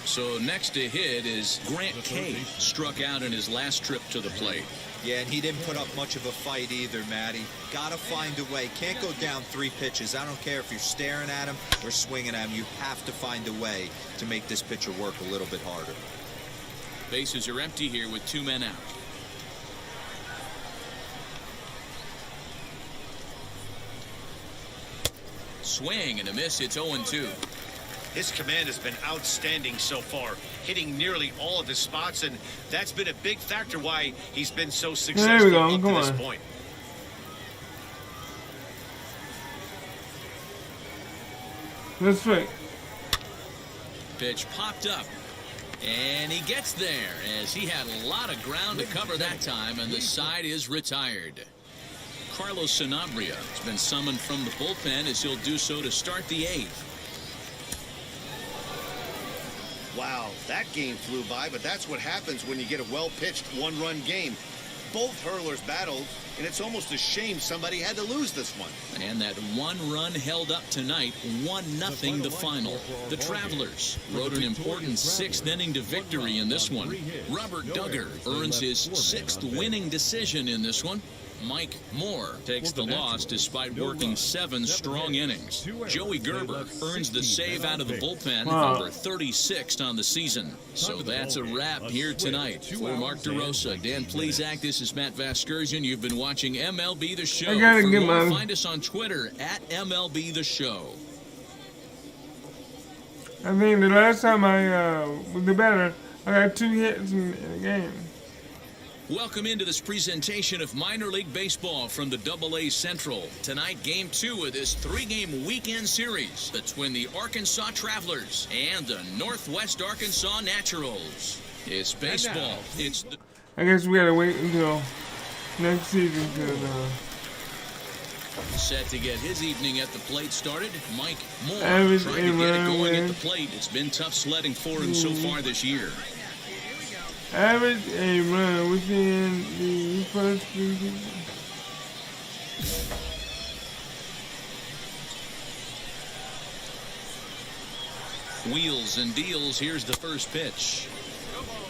So next to hit is Grant Kay, struck out in his last trip to the plate. Yeah, and he didn't put up much of a fight either, Matty. Got to find a way. Can't go down 3 pitches. I don't care if you're staring at him or swinging at him. You have to find a way to make this pitcher work a little bit harder. Bases are empty here with 2 men out. Swing and a miss. It's 0-2. His command has been outstanding so far, hitting nearly all of his spots, and that's been a big factor why he's been so successful up to this point. That's right. Pitch popped up, and he gets there as he had a lot of ground to cover that time, and the side is retired. Carlos Sanabria has been summoned from the bullpen as he'll do so to start the 8th. Wow, that game flew by, but that's what happens when you get a well-pitched 1-run game. Both hurlers battled, and it's almost a shame somebody had to lose this one. And that 1 run held up tonight, 1-0 the final. The Travelers rode an important 6th inning to victory in this one. Robert Duggar earns his 6th winning decision in this one. Mike Moore takes the loss despite working 7 strong innings. Joey Gerber earns the save out of the bullpen, number 36th on the season. So that's a wrap here tonight. For Mark DeRosa, Dan Plesac, this is Matt Vasgersian. You've been watching MLB The Show. For more, find us on Twitter at MLB The Show. I think the last time I was the batter, I got 2 hits in the game. Welcome into this presentation of Minor League Baseball from the AA Central. Tonight, Game 2 of this 3-game weekend series between the Arkansas Travelers and the Northwest Arkansas Naturals. It's baseball. It's the... I guess we gotta wait until next season to set to get his evening at the plate started. Mike Moore trying to get it going at the plate. It's been tough sledding for him so far this year. average a run within the first 3 seasons. Wheels and deals. Here's the first pitch.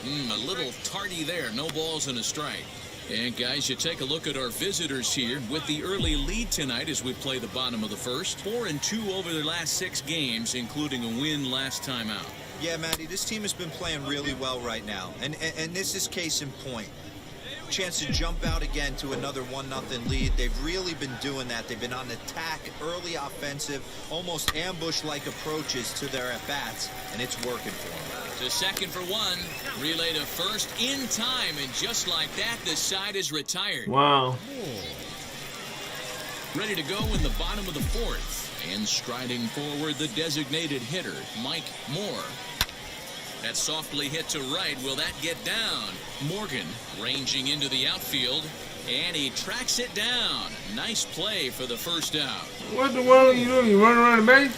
A little tardy there. No balls and a strike. And guys, you take a look at our visitors here with the early lead tonight as we play the bottom of the first. 4-2 over their last 6 games, including a win last time out. Yeah, Matty, this team has been playing really well right now, and this is case in point. Chance to jump out again to another 1-0 lead. They've really been doing that. They've been on attack, early offensive, almost ambush-like approaches to their at-bats, and it's working for them. To second for 1, relay to first in time, and just like that, the side is retired. Wow. Ready to go in the bottom of the 4th, and striding forward, the designated hitter, Mike Moore. That softly hit to right. Will that get down? Morgan ranging into the outfield, and he tracks it down. Nice play for the first out. What the world are you doing? You running around the base?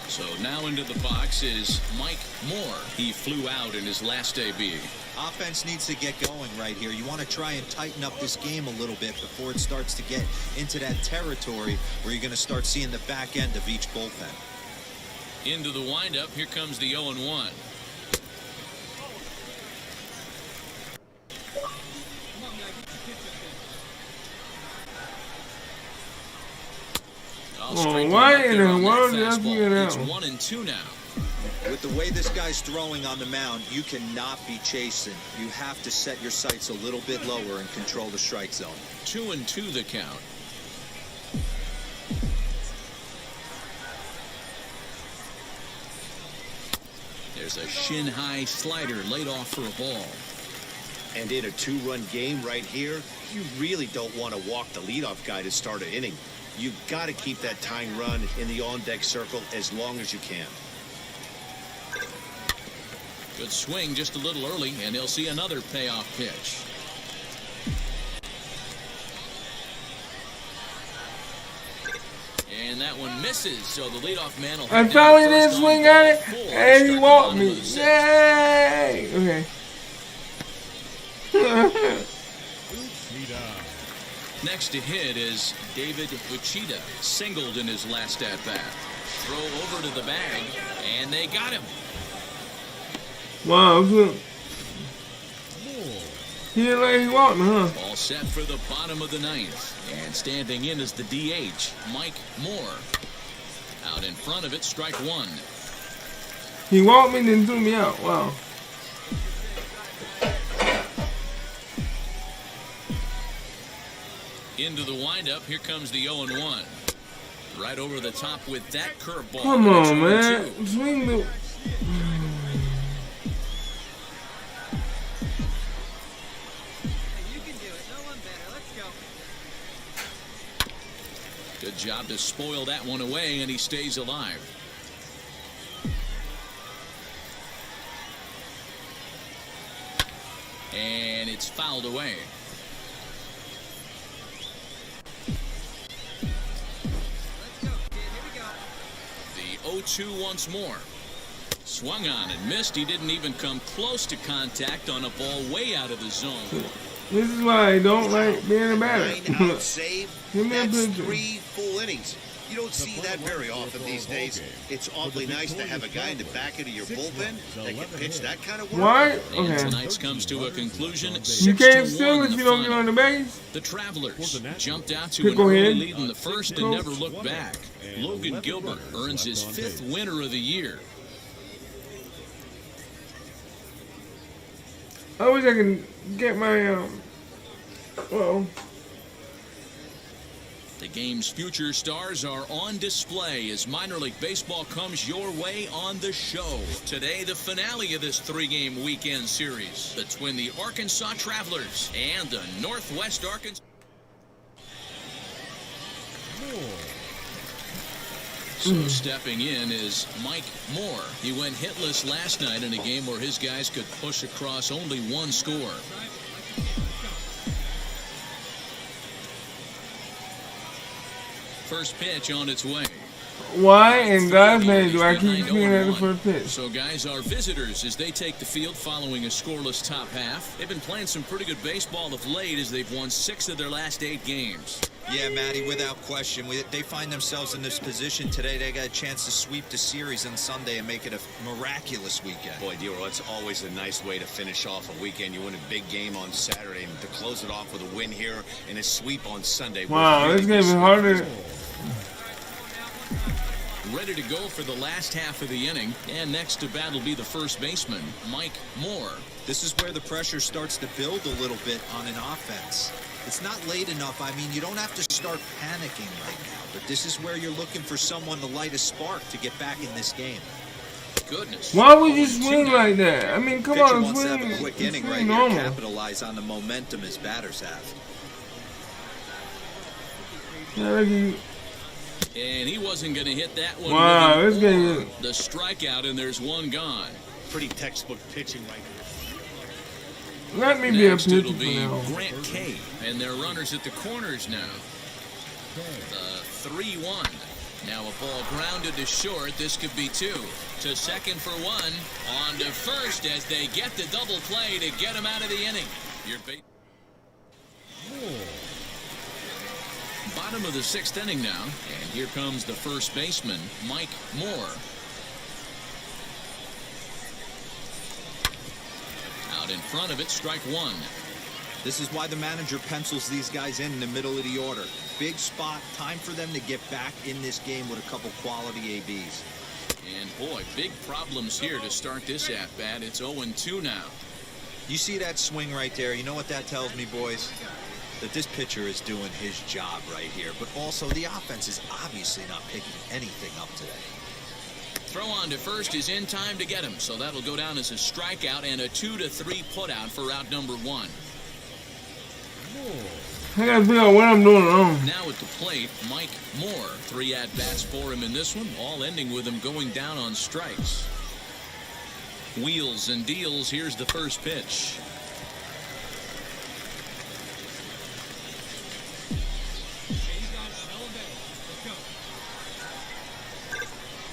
So now into the box is Mike Moore. He flew out in his last debut. Offense needs to get going right here. You want to try and tighten up this game a little bit before it starts to get into that territory where you're going to start seeing the back end of each bullpen. Into the windup. Here comes the 0-1. Why in the world did I figure It's out? 1-2 now. With the way this guy's throwing on the mound, you cannot be chasing. You have to set your sights a little bit lower and control the strike zone. 2-2 the count. There's a shin-high slider laid off for a ball. And in a two-run game right here, you really don't want to walk the leadoff guy to start an inning. You've got to keep that tying run in the on-deck circle as long as you can. Good swing just a little early, and he'll see another payoff pitch. And that one misses, so the leadoff man will I finally did swing at it, and he walked me. Yay! Okay. Next to hit is David Uchida, singled in his last at-bat. Throw over to the bag, and they got him. Wow, look. He didn't let you walk me, huh? All set for the bottom of the ninth. And standing in is the DH, Mike Moore. Out in front of it, strike one. He walked me, then threw me out. Wow. Into the windup, here comes the 0-1. Right over the top with that curveball. Come on, man. Swing the... Good job to spoil that one away, and he stays alive. And it's fouled away. The 0-2 once more. Swung on and missed. He didn't even come close to contact on a ball way out of the zone. This is why I don't like being a batter. 9 out save. Give me a That's picture. 3 full innings. You don't see that very often these days. It's awfully nice to have a guy in the back end of your bullpen that can pitch that kind of work. Why? And Okay. tonight's comes to a conclusion. You can't 6-1 steal if the you don't get final. on the base. The Travelers jumped out to Pickle an early head. lead in the first and never looked back. Logan Gilbert earns his 5th winner of the year. I wish I could get my, well, The game's future stars are on display as minor league baseball comes your way on the show. Today, the finale of this 3-game weekend series between the Arkansas Travelers and the Northwest Arkansas. So stepping in is Mike Moore. He went hitless last night in a game where his guys could push across only one score. First pitch on its way. why in God's name do I keep swinging at the first pitch? So guys are visitors as they take the field following a scoreless top half. They've been playing some pretty good baseball of late as they've won 6 of their last 8 games. Yeah, Matty, without question. They find themselves in this position today. They got a chance to sweep the series on Sunday and make it a miraculous weekend. Boy, Dero, it's always a nice way to finish off a weekend. You win a big game on Saturday, and to close it off with a win here and a sweep on Sunday. Wow, this game is harder. Ready to go for the last half of the inning. And next to bat will be the first baseman, Mike Moore. This is where the pressure starts to build a little bit on an offense. It's not late enough. I mean, you don't have to start panicking right now, but this is where you're looking for someone to light a spark to get back in this game. Goodness. Why would you swing like that? I mean, come Pitcher on, wants to have swing. a quick inning Swing right here, normal. capitalize on the momentum his batters have. Yeah, look at you. And he wasn't going to hit that one. Wow, with this game is... the strikeout, and there's one gone. Pretty textbook pitching right here. Let me be a Next pitcher it'll for be now. Grant K. And their runners at the corners now. The 3-1. Now a ball grounded to short. This could be 2. To second for 1. On to first as they get the double play to get him out of the inning. Your bottom of the 6th inning now. And here comes the first baseman, Mike Moore. Out in front of it, strike 1. This is why the manager pencils these guys in the middle of the order. Big spot, time for them to get back in this game with a couple quality ABs. And boy, big problems here to start this at-bat. It's 0-2 now. You see that swing right there? You know what that tells me, boys? That this pitcher is doing his job right here. But also, the offense is obviously not picking anything up today. Throw on to first is in time to get him, so that'll go down as a strikeout and a 2-3 putout for out number 1. I gotta figure out what I'm doing wrong. Now at the plate, Mike Moore. 3 at-bats for him in this one, all ending with him going down on strikes. Wheels and deals. Here's the first pitch.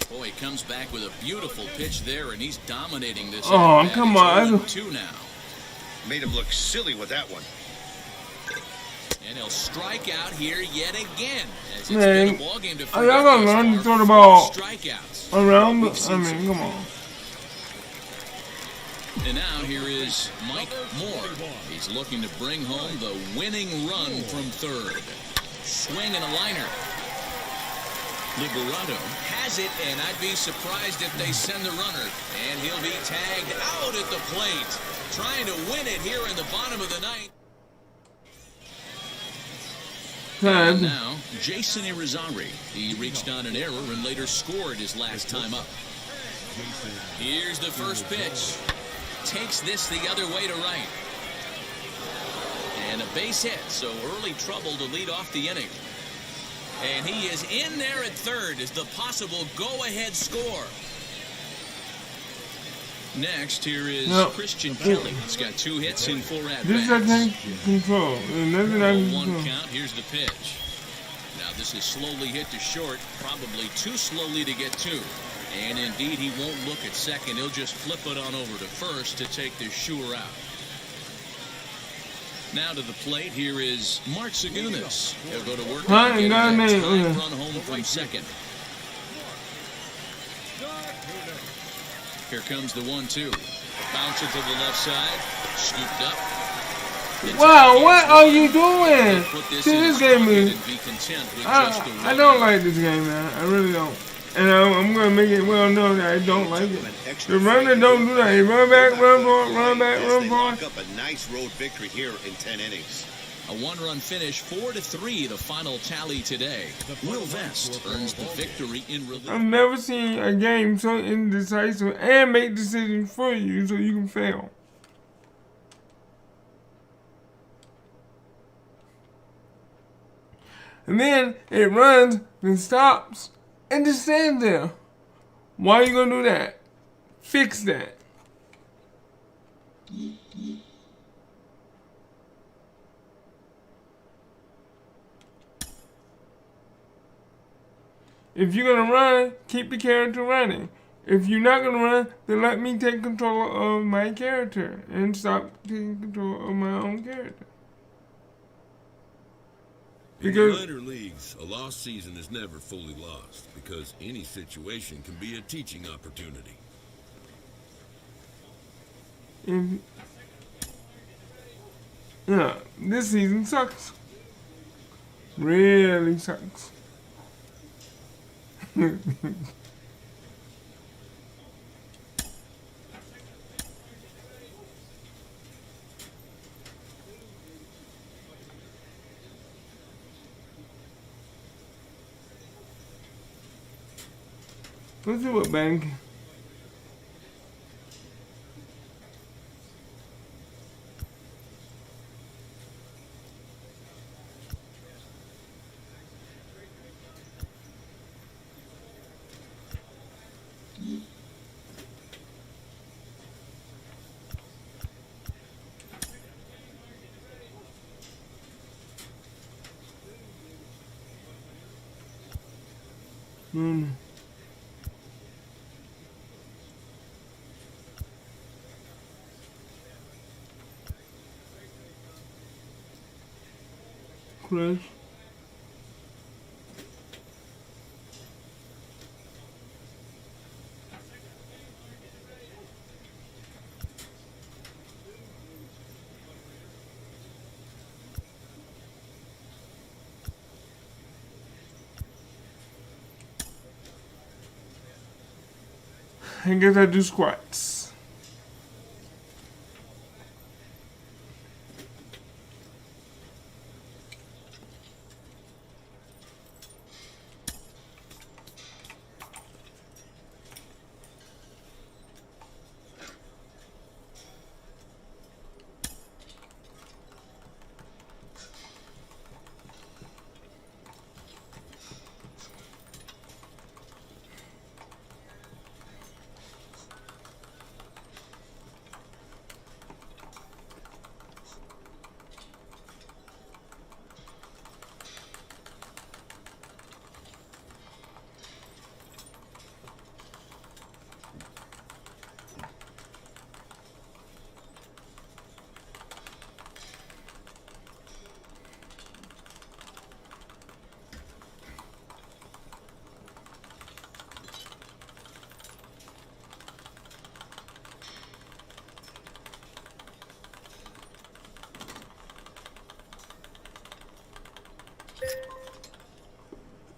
Boy, he comes back with a beautiful pitch there, and he's dominating this. Oh, come on. 2 now. Made him look silly with that one. And he'll strike out here yet again. As it's Man, been a ball game to are y'all gonna learn to throw the ball strikeouts around? I mean, come on. And now here is Mike Moore. He's looking to bring home the winning run from third. Swing and a liner. Liberato has it, and I'd be surprised if they send the runner. And he'll be tagged out at the plate. Trying to win it here in the bottom of the ninth. And now, Jason Irizarry. He reached on an error and later scored his last time up. Here's the first pitch. Takes this the other way to right. And a base hit, so early trouble to lead off the inning. And he is in there at third as the possible go-ahead score. Next, here is Christian Kelly. He's got 2 hits in 4 at-bats. This I can't control. Nothing I can 1 control. count. Here's the pitch. Now this is slowly hit to short, probably too slowly to get to. And indeed, he won't look at second. He'll just flip it on over to first to take the sure out. Now to the plate, here is Mark Segunas. He'll go to work on getting that tying run home from second. Here comes the 1-2. Bouncer to the left side. Scooped up. Wow, what are you doing? See, this game is... I don't like this game, man. I really don't. And I'm going to make it well known that I don't like it. The runner don't do that. He run back, run forward, run back, run forward. They lock up a nice road victory here in 10 innings. A 1-run finish, 4-3, the final tally today. Will Vest earns the victory in relief. I've never seen a game so indecisive and make decisions for you so you can fail. And then it runs and stops and just stands there. Why are you going to do that? Fix that. If you're going to run, keep the character running. If you're not going to run, then let me take control of my character and stop taking control of my own character. In the minor leagues, a lost season is never fully lost because any situation can be a teaching opportunity. Yeah, this season sucks. Really sucks. Let's see what bank. Crash. I guess I do squats.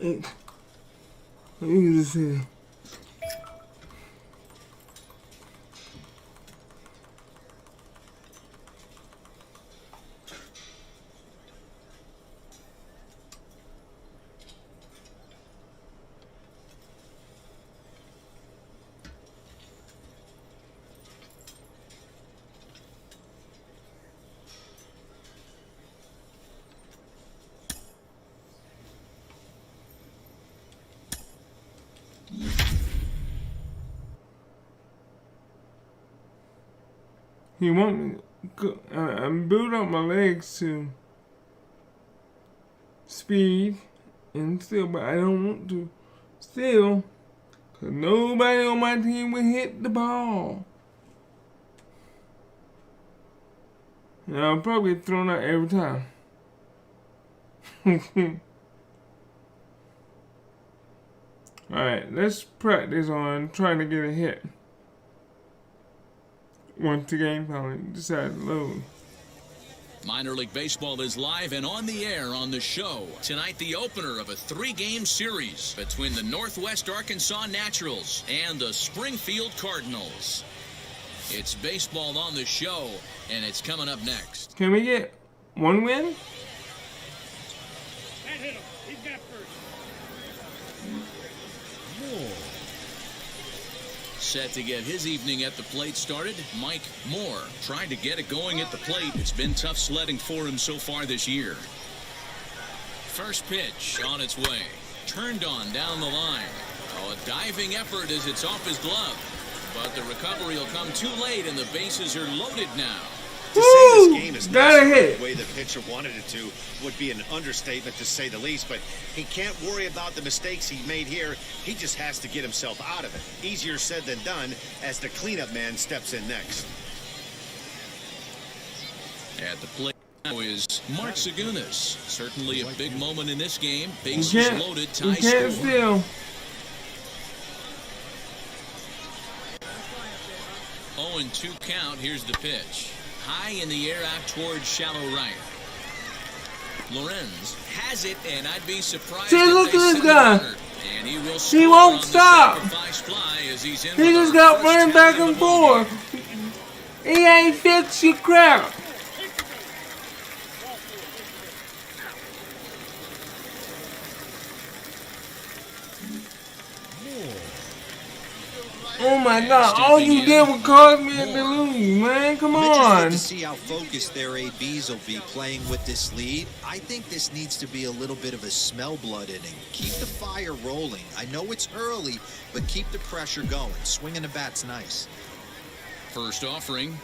You can just see. He want me to, I'm building up my legs to speed and still, but I don't want to still, cause nobody on my team will hit the ball. And I'll probably get thrown out every time. Alright, let's practice on trying to get a hit. Once the game finally decided to load. Minor League Baseball is live and on the air on The Show. Tonight, the opener of a 3-game series between the Northwest Arkansas Naturals and the Springfield Cardinals. It's baseball on The Show, and it's coming up next. Can we get one win? That hit him. He's got first. Moore. Set to get his evening at the plate started, Mike Moore. Trying to get it going at the plate. It's been tough sledding for him so far this year. First pitch on its way. Turned on down the line. Oh, a diving effort as it's off his glove. But the recovery will come too late and the bases are loaded now. To say this game is gotta not hit. the way the pitcher wanted it to would be an understatement, to say the least, but he can't worry about the mistakes he made here. He just has to get himself out of it. Easier said than done as the cleanup man steps in next. At the plate now is Mark Segunas. Certainly a big moment in this game. You Bases can't, loaded, you tie can't score. steal. 0-2 count. Here's the pitch. High in the air out towards shallow right. Lorenz has it, and I'd be surprised See, if look they at this send guy. a runner. And he will He score won't on the stop. sacrifice fly as he's in He with just our got first running hit back of the and ball game. forth. He ain't fix your crap. Oh my God! All you did was cause me to lose, man. Come I'm interested on. to see how focused their ABs will be playing with this lead. I think this needs to be a little bit of a smell blood inning. Keep the fire rolling. I know it's early, but keep the pressure going. Swinging the bat's nice. First offering.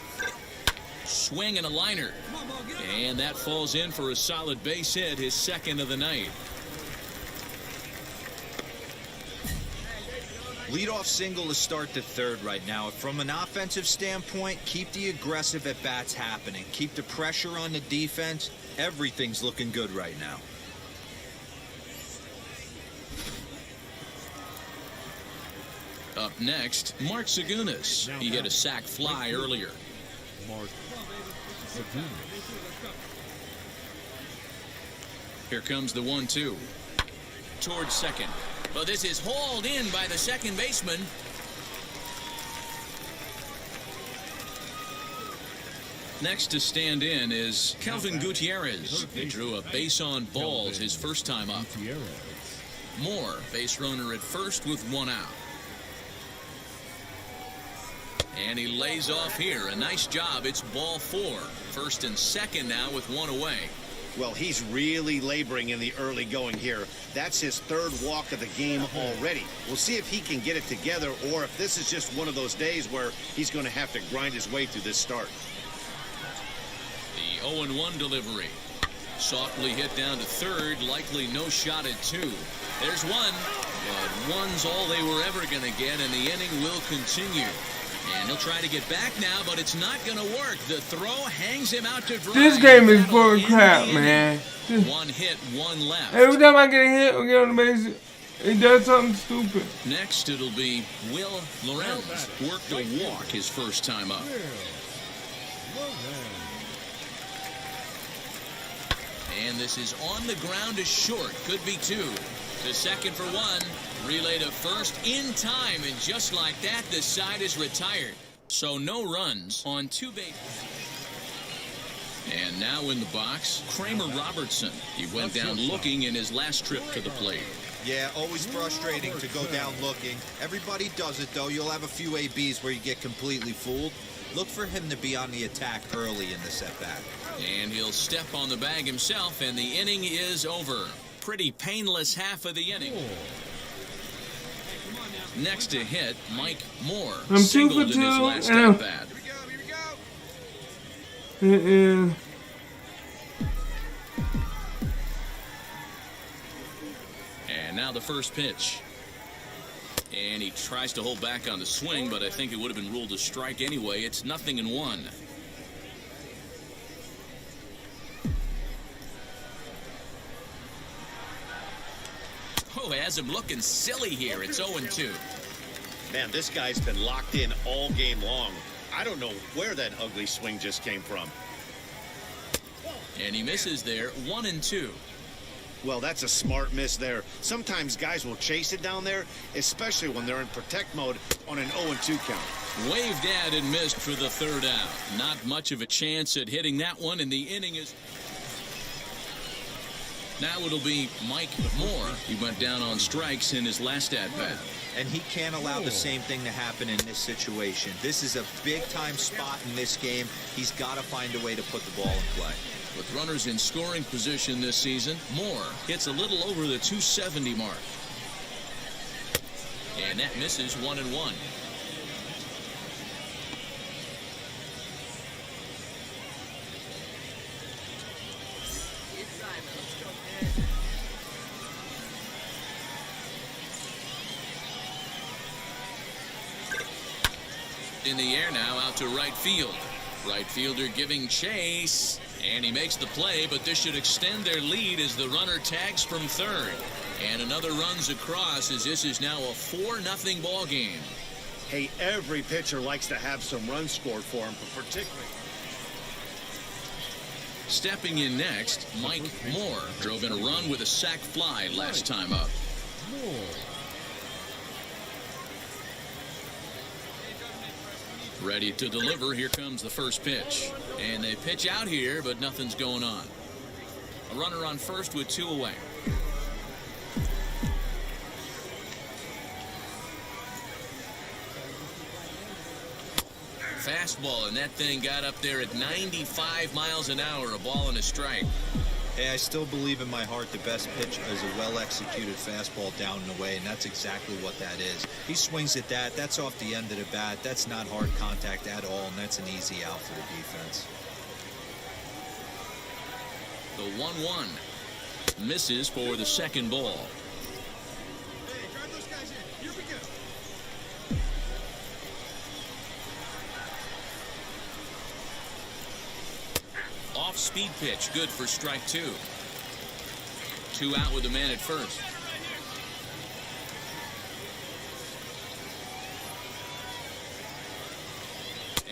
Swing and a liner. And that falls in for a solid base hit, his second of the night. Leadoff single to start the third right now. From an offensive standpoint, keep the aggressive at-bats happening. Keep the pressure on the defense. Everything's looking good right now. Up next, Mark Segunas. He hit a sac fly earlier. Mark Segunas. Here comes the 1-2. Towards second. But this is hauled in by the second baseman. Next to stand in is Kelvin Gutierrez. He drew a base on balls his first time up. Gutierrez. Moore, base runner at first with one out. And he lays off here. A nice job. It's ball 4. First and second now with one away. Well, he's really laboring in the early going here. That's his third walk of the game already. We'll see if he can get it together or if this is just one of those days where he's going to have to grind his way through this start. The 0-1 delivery. Softly hit down to third. Likely no shot at 2. There's one. But one's all they were ever going to get, and the inning will continue. And he'll try to get back now, but it's not going to work. The throw hangs him out to dry. This game is That'll full of end crap, the man. inning. One hit, one left. Every time I get a hit or get on the base, it does something stupid. Next, it'll be Will Lorenz. Worked a walk his first time up. And this is on the ground is short. Could be 2. To second for one. Relay to first in time, and just like that, the side is retired. So no runs on 2 bases. And now in the box, Kramer Robertson. He went down looking in his last trip to the plate. Yeah, always frustrating to go down looking. Everybody does it, though. You'll have a few ABs where you get completely fooled. Look for him to be on the attack early in the setback. And he'll step on the bag himself, and the inning is over. Pretty painless half of the inning. Next to hit, Mike Moore. I'm Singled in his last at-bat. It is. And now the first pitch. And he tries to hold back on the swing, but I think it would have been ruled a strike anyway. It's 0-1. Oh, has him looking silly here. It's 0-2. Man, this guy's been locked in all game long. I don't know where that ugly swing just came from. And he misses there, 1-2. Well, that's a smart miss there. Sometimes guys will chase it down there, especially when they're in protect mode on an 0-2 count. Waved at and missed for the third out. Not much of a chance at hitting that one, and the inning is... Now it'll be Mike Moore. He went down on strikes in his last at-bat. And he can't allow the same thing to happen in this situation. This is a big-time spot in this game. He's got to find a way to put the ball in play. With runners in scoring position this season, Moore hits a little over the 270 mark. And that misses 1-1. In the air now, out to right field. Right fielder giving chase, and he makes the play, but this should extend their lead as the runner tags from third. And another runs across as this is now a 4-0 ball game. Hey, every pitcher likes to have some runs scored for him, but particularly... Stepping in next, Mike Moore drove in a run with a sac fly last time up. Ready to deliver. Here comes the first pitch. And they pitch out here, but nothing's going on. A runner on first with 2 away. Fastball, and that thing got up there at 95 miles an hour, a ball and a strike. Hey, I still believe in my heart the best pitch is a well-executed fastball down and away, and that's exactly what that is. He swings at that. That's off the end of the bat. That's not hard contact at all, and that's an easy out for the defense. The 1-1 misses for the second ball. Hey, drive those guys in. Here we go. Off-speed pitch, good for strike 2. 2 out with the man at first.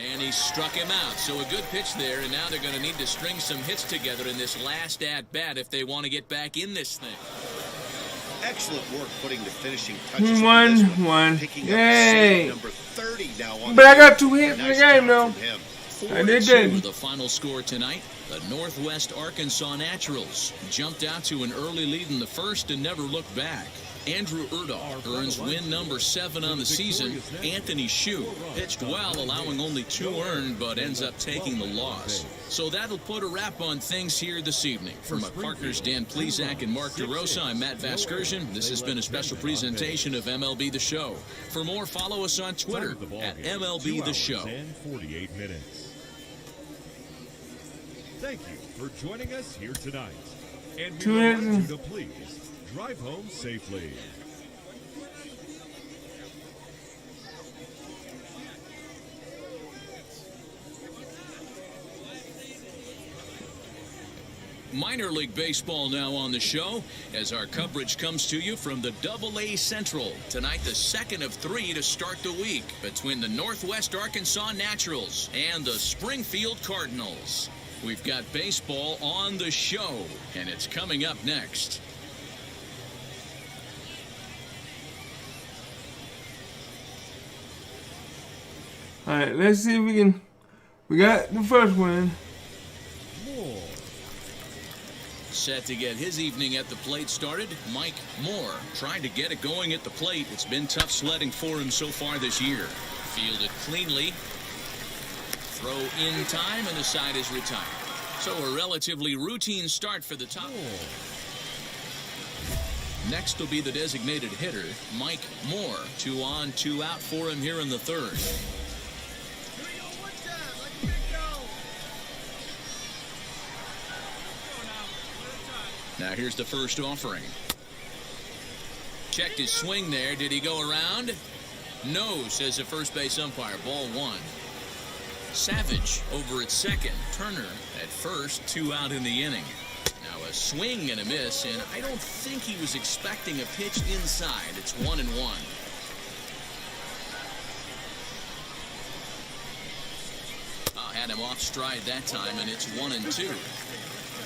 And he struck him out, so a good pitch there, and now they're going to need to string some hits together in this last at-bat if they want to get back in this thing. Excellent work putting the finishing touches on this one. 1-1. Picking up Yay. number 30 now on But I the got 2 hits in the nice game, job though. from him. I did 4-2 good. the final score tonight. The Northwest Arkansas Naturals jumped out to an early lead in the first and never looked back. Andrew Erdahl earns win number 7 on the season. Anthony Shue pitched well, allowing only 2 earned, but ends up taking the loss. So that'll put a wrap on things here this evening. For my partners Dan Plezak and Mark DeRosa, I'm Matt Vasgersian. This has been a special presentation of MLB The Show. For more, follow us on Twitter at MLB The Show. 48 minutes. Thank you for joining us here tonight. And we remind you to please drive home safely. Minor League Baseball now on the show as our coverage comes to you from the AA Central. Tonight, the second of 3 to start the week between the Northwest Arkansas Naturals and the Springfield Cardinals. We've got baseball on the show, and it's coming up next. Alright, let's see if we can. We got the first one. Moore. Set to get his evening at the plate started, Mike Moore. Trying to get it going at the plate. It's been tough sledding for him so far this year. Fielded cleanly. Throw in time, and the side is retired. So a relatively routine start for the top. Next will be the designated hitter, Mike Moore. 2 on, 2 out for him here in the third. Now here's the first offering. Checked his swing there. Did he go around? No, says the first base umpire. Ball 1. Savage over at second. Turner at first. 2 out in the inning. Now a swing and a miss, and I don't think he was expecting a pitch inside. It's 1-1. Had him off stride that time, and it's 1-2.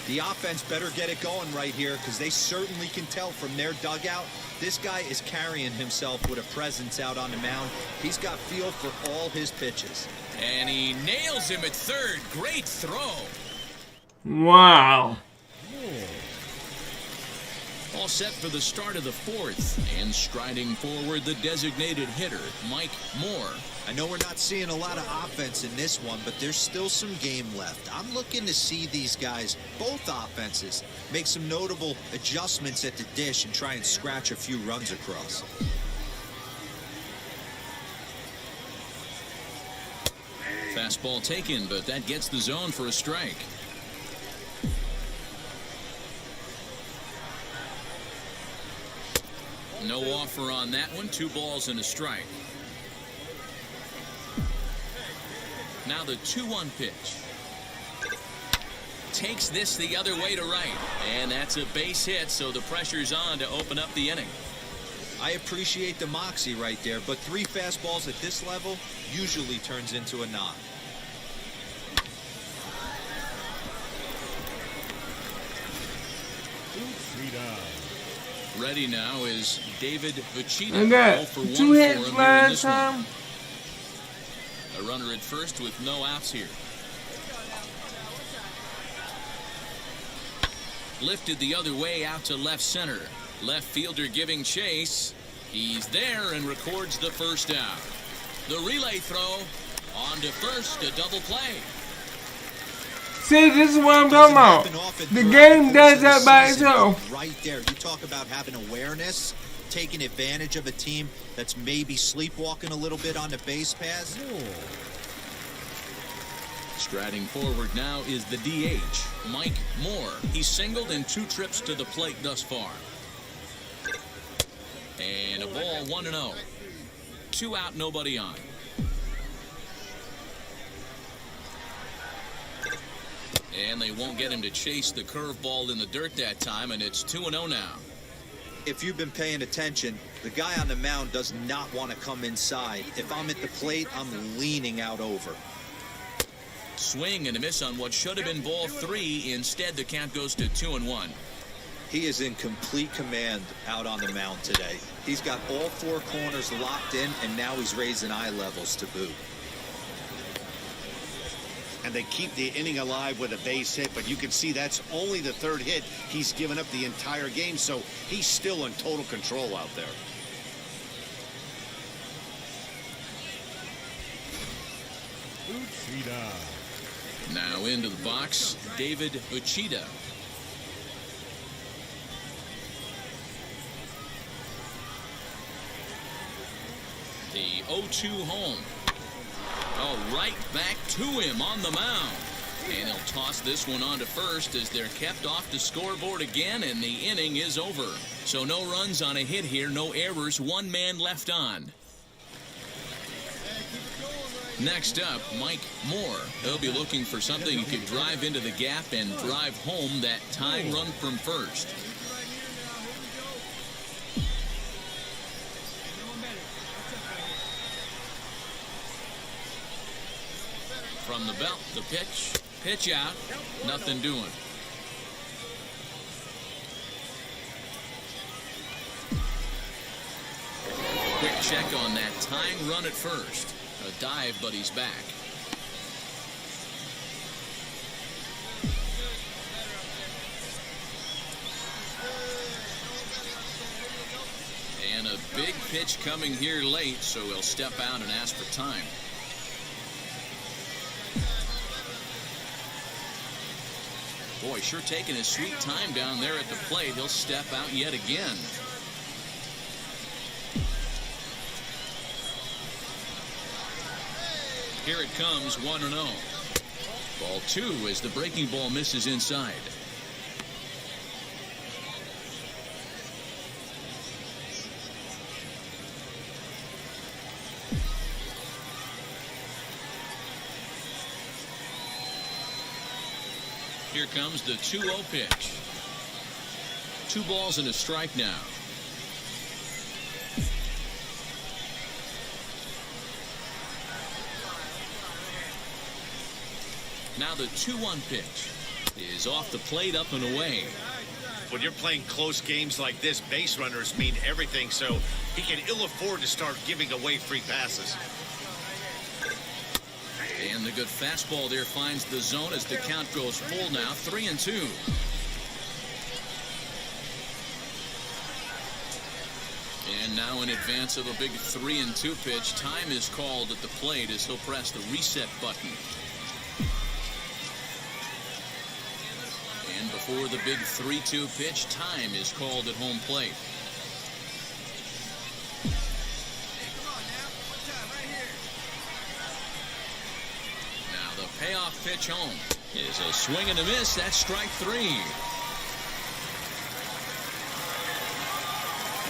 The offense better get it going right here, because they certainly can tell from their dugout. This guy is carrying himself with a presence out on the mound. He's got feel for all his pitches. And he nails him at third. Great throw. Wow. All set for the start of the fourth. And striding forward, the designated hitter, Mike Moore. I know we're not seeing a lot of offense in this one, but there's still some game left. I'm looking to see these guys, both offenses, make some notable adjustments at the dish and try and scratch a few runs across. Fastball taken, but that gets the zone for a strike. No offer on that one. 2 balls and a strike. Now the 2-1 pitch. Takes this the other way to right. And that's a base hit, so the pressure's on to open up the inning. I appreciate the moxie right there, but 3 fastballs at this level usually turns into a knock. Ready now is David Uchida. I got 2 hits last time. A runner at first with no outs here. Lifted the other way out to left center. Left fielder giving chase. He's there and records the first out. The relay throw on to first, a double play. See, this is what I'm talking about. The game does that by itself. Right there. You talk about having awareness, taking advantage of a team that's maybe sleepwalking a little bit on the base pass. Striding forward now is the DH, Mike Moore. He's singled in 2 trips to the plate thus far. And a ball 1-0. 2 out, nobody on. And they won't get him to chase the curveball in the dirt that time, and it's 2-0 now. If you've been paying attention, the guy on the mound does not want to come inside. If I'm at the plate, I'm leaning out over. Swing and a miss on what should have been ball 3. Instead, the count goes to 2-1. He is in complete command out on the mound today. He's got all 4 corners locked in, and now he's raising eye levels to boot. And they keep the inning alive with a base hit, but you can see that's only the 3rd hit he's given up the entire game, so he's still in total control out there. Uchida. Now into the box, David Uchida. The 0-2 home. Oh, right back to him on the mound. And he'll toss this one on to first as they're kept off the scoreboard again, and the inning is over. So no runs on a hit here, no errors, 1 man left on. Next up, Mike Moore. He'll be looking for something he could drive into the gap and drive home that tying run from first. From the belt, the pitch out, nothing doing. Quick check on that tying run at first. A dive, but he's back. And a big pitch coming here late, so he'll step out and ask for time. Boy, sure taking his sweet time down there at the plate. He'll step out yet again. Here it comes, 1-0. Ball 2 as the breaking ball misses inside. Here comes the 2-0 pitch. 2 balls and a strike now. Now the 2-1 pitch is off the plate, up and away. When you're playing close games like this, base runners mean everything, so he can ill afford to start giving away free passes. And the good fastball there finds the zone as the count goes full now, 3-2. And now in advance of a big 3-2 pitch, time is called at the plate as he'll press the reset button. And before the big 3-2 pitch, time is called at home plate. Now the payoff pitch home is a swing and a miss. That's strike 3.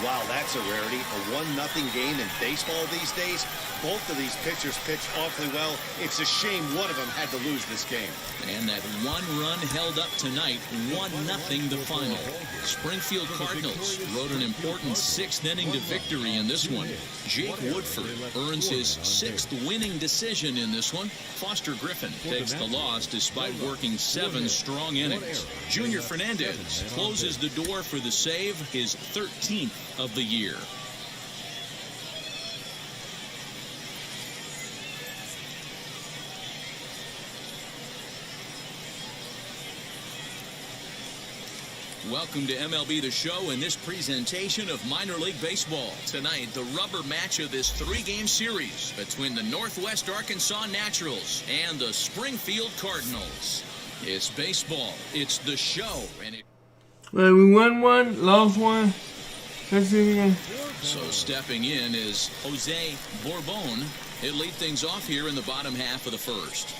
Wow, that's a rarity. A 1-0 game in baseball these days. Both of these pitchers pitch awfully well. It's a shame one of them had to lose this game. And that 1 run held up tonight, 1-0 the final. Springfield Cardinals rode an important 6th inning to victory in this one. Jake Woodford earns his 6th winning decision in this one. Foster Griffin takes the loss despite working 7 strong innings. Junior Fernandez closes the door for the save, his 13th of the year. Welcome to MLB The Show and this presentation of minor league baseball. Tonight, the rubber match of this 3-game series between the Northwest Arkansas Naturals and the Springfield Cardinals. It's baseball. It's the show. And Well, we won 1, lost 1. Let's see again. So stepping in is Jose Bourbon. He'll lead things off here in the bottom half of the first.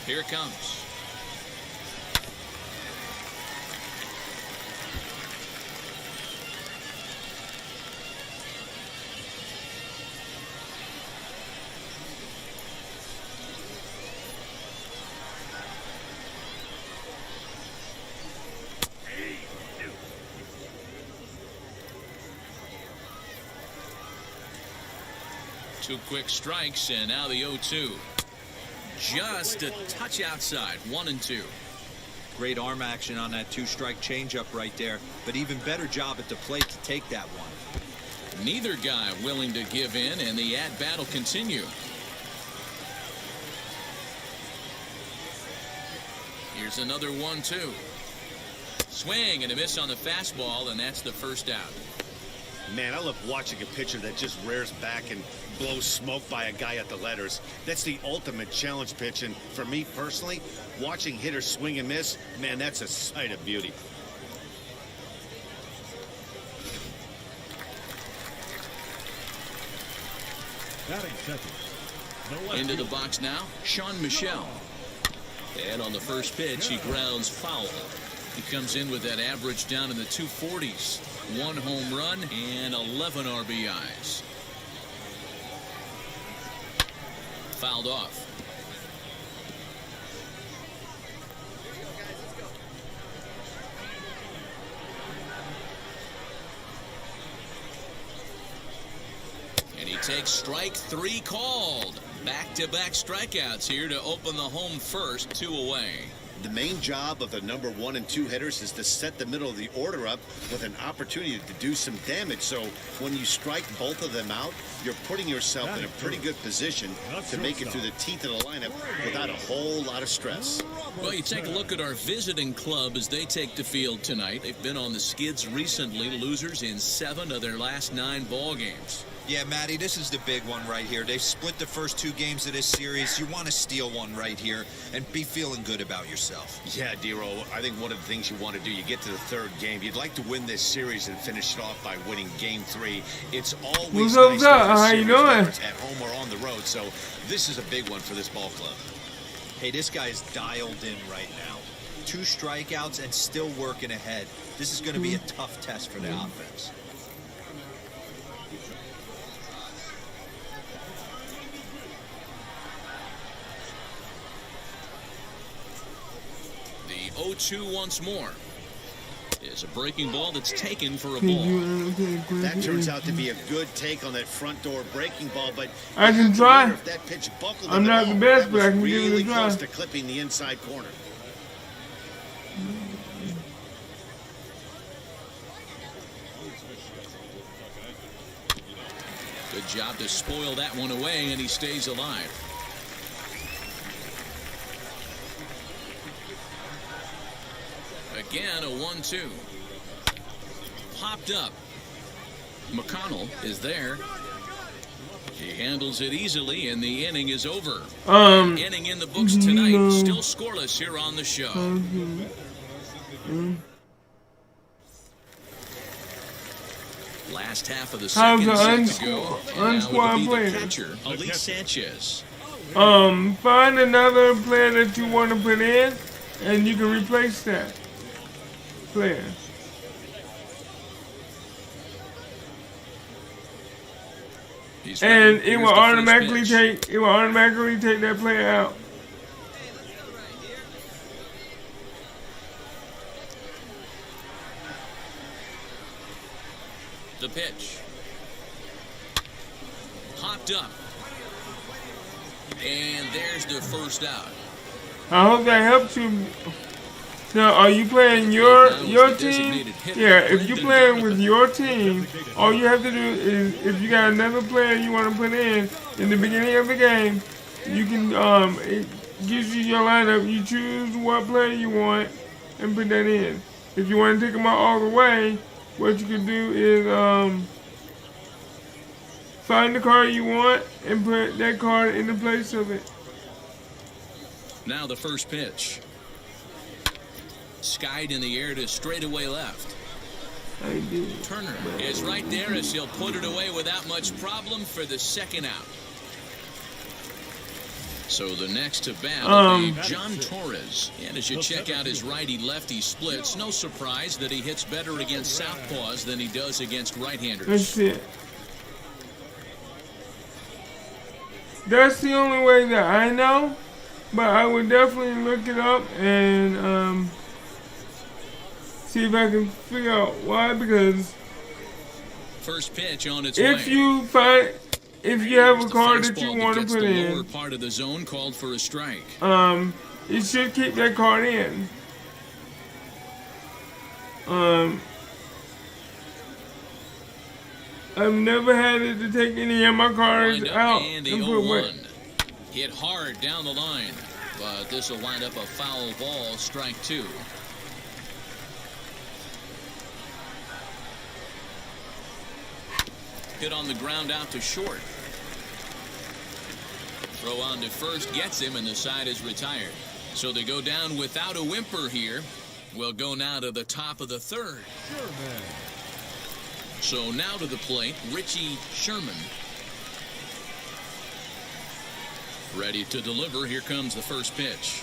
Here it comes. Two quick strikes, and now the 0-2. Just a touch outside, 1-2. Great arm action on that 2-strike changeup right there, but even better job at the plate to take that one. Neither guy willing to give in, and the at-bat will continue. Here's another 1-2. Swing and a miss on the fastball, and that's the first out. Man, I love watching a pitcher that just rears back and blows smoke by a guy at the letters. That's the ultimate challenge pitch, and for me personally, watching hitters swing and miss, man, that's a sight of beauty. Into the box now, Sean Michel. And on the first pitch, he grounds foul. He comes in with that average down in the 240s. 1 home run and 11 RBIs. Fouled off. And he takes strike 3 called. Back-to-back strikeouts here to open the home first, 2 away. The main job of the number 1 and 2 hitters is to set the middle of the order up with an opportunity to do some damage. So when you strike both of them out, you're putting yourself in a pretty good position to make it through the teeth of the lineup without a whole lot of stress. Well, you take a look at our visiting club as they take the field tonight. They've been on the skids recently, losers in 7 of their last 9 ball games. Yeah, Matty, this is the big one right here. They've split the first 2 games of this series. You want to steal one right here and be feeling good about yourself. Yeah, Dero, I think one of the things you want to do, you get to the 3rd game, you'd like to win this series and finish it off by winning game 3. It's always What's nice up? when the How you series doing? starts at home or on the road, so this is a big one for this ball club. Hey, this guy's dialed in right now. 2 strikeouts and still working ahead. This is going to be a tough test for the offense. The 0-2 once more. Is a breaking ball that's taken for a ball. That turns out to be a good take on that front door breaking ball, but I can try. if that pitch buckled I'm him at not the all. best, That but I was can give it a really try. close to clipping the inside corner. Good job to spoil that one away, and he stays alive. Again, a 1-2. Popped up. McConnell is there. He handles it easily, and the inning is over. Inning in the books tonight. Still scoreless here on the show. Last half of the second set to go. And now it'll be the catcher, Elise Sanchez. Find another player that you want to put in, and you can replace that player. And it will automatically take that player out. The pitch. Popped up. And there's the first out. I hope that helps you. Now, are you playing your team? Yeah, if you're playing with your team, all you have to do is, if you got another player you want to put in the beginning of the game, you can, it gives you your lineup. You choose what player you want and put that in. If you want to take them out all the way, what you can do is find the card you want and put that card in the place of it. Now the first pitch. Skied in the air to straightaway left. Turner is right there as he'll put it away without much problem for the second out. So the next to bat will be John Torres. And as you check out his righty-lefty splits, no surprise that he hits better against southpaws than he does against right-handers. That's it. That's the only way that I know, but I would definitely look it up and see if I can figure out why, because first pitch on its if way. you have a card that you want to put the in, lower part of the zone called for a strike. it should keep that card in. I've never had it to take any of my cards out and put away. Hit hard down the line, but this will wind up a foul ball, strike 2. Hit on the ground out to short. Throw on to first gets him, and the side is retired. So they go down without a whimper here. We'll go now to the top of the 3rd. So now to the plate, Richie Sherman. Ready to deliver. Here comes the first pitch.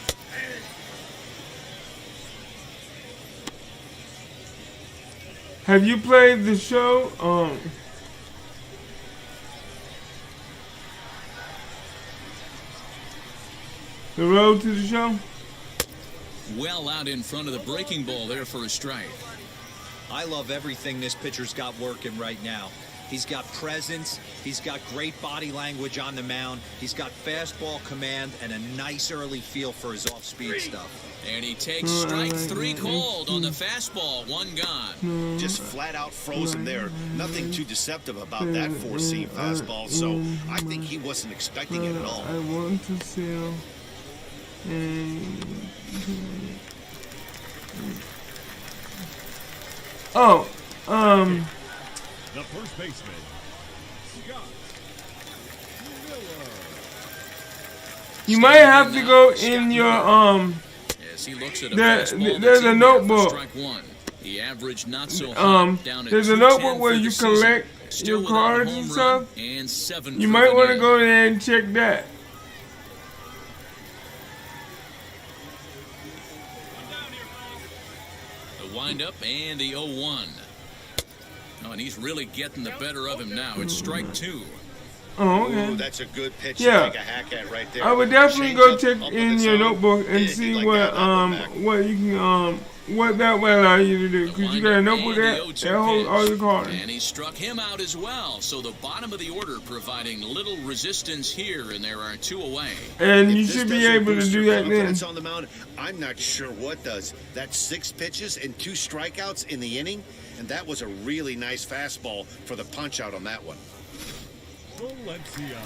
Have you played the show? The road to the show? Well out in front of the breaking ball there for a strike. I love everything this pitcher's got working right now. He's got presence, he's got great body language on the mound, he's got fastball command and a nice early feel for his off-speed stuff. And he takes strike three called on the fastball. One gone. Just flat out froze him there. Nothing too deceptive about that four-seam fastball, so I think he wasn't expecting it at all. I want to sell. The first baseman, Scott Miller. You might have to go in your As he looks at a there's fastball a notebook. strike one. The average not so hot down at There's a 210 notebook where for the you season. collect Still your without a cards home and run stuff. and 7 You for might the want to year. go there and check that. The windup and the 0-1. Oh, and he's really getting the better of him now. It's strike two. Oh, okay. Ooh, that's a good pitch Yeah. to take a hack at right there. I would definitely Change go up, check up in with your its own. notebook and Yeah, if see you like what that, I'll go back. what you can what that will allow you to do, because you got a notebook And there the 0-2 that holds all pitch. your cards. And he struck him out as well. So the bottom of the order providing little resistance here, and there are 2 away. And you If this should be doesn't able to boost do your that then. confidence on the mound, I'm not sure what does. That's 6 pitches and 2 strikeouts in the inning, and that was a really nice fastball for the punch out on that one. Valencia.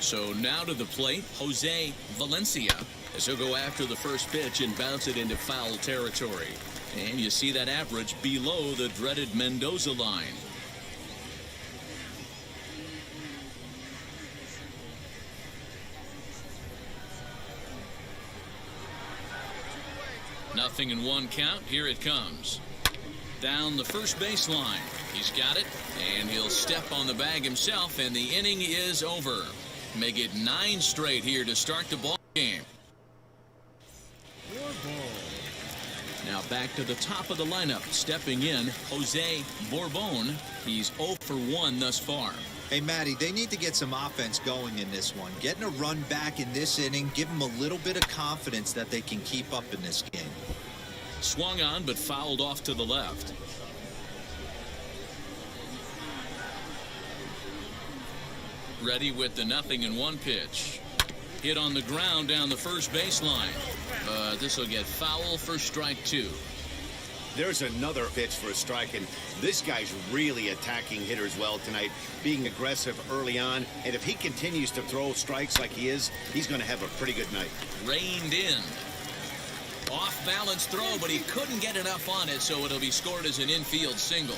So now to the plate, Jose Valencia, as he'll go after the first pitch and bounce it into foul territory. And you see that average below the dreaded Mendoza line. Nothing in 1 count. Here it comes. Down the first baseline. He's got it, and he'll step on the bag himself, and the inning is over. Make it 9 straight here to start the ball game. Now back to the top of the lineup. Stepping in, Jose Bourbon. He's 0 for 1 thus far. Hey, Matty, they need to get some offense going in this one. Getting a run back in this inning, give them a little bit of confidence that they can keep up in this game. Swung on, but fouled off to the left. Ready with the 0-1 pitch. Hit on the ground down the first baseline. But this will get foul for strike 2. There's another pitch for a strike, and this guy's really attacking hitters well tonight, being aggressive early on, and if he continues to throw strikes like he is, he's going to have a pretty good night. Reined in. Off balance throw, but he couldn't get enough on it, so it'll be scored as an infield single.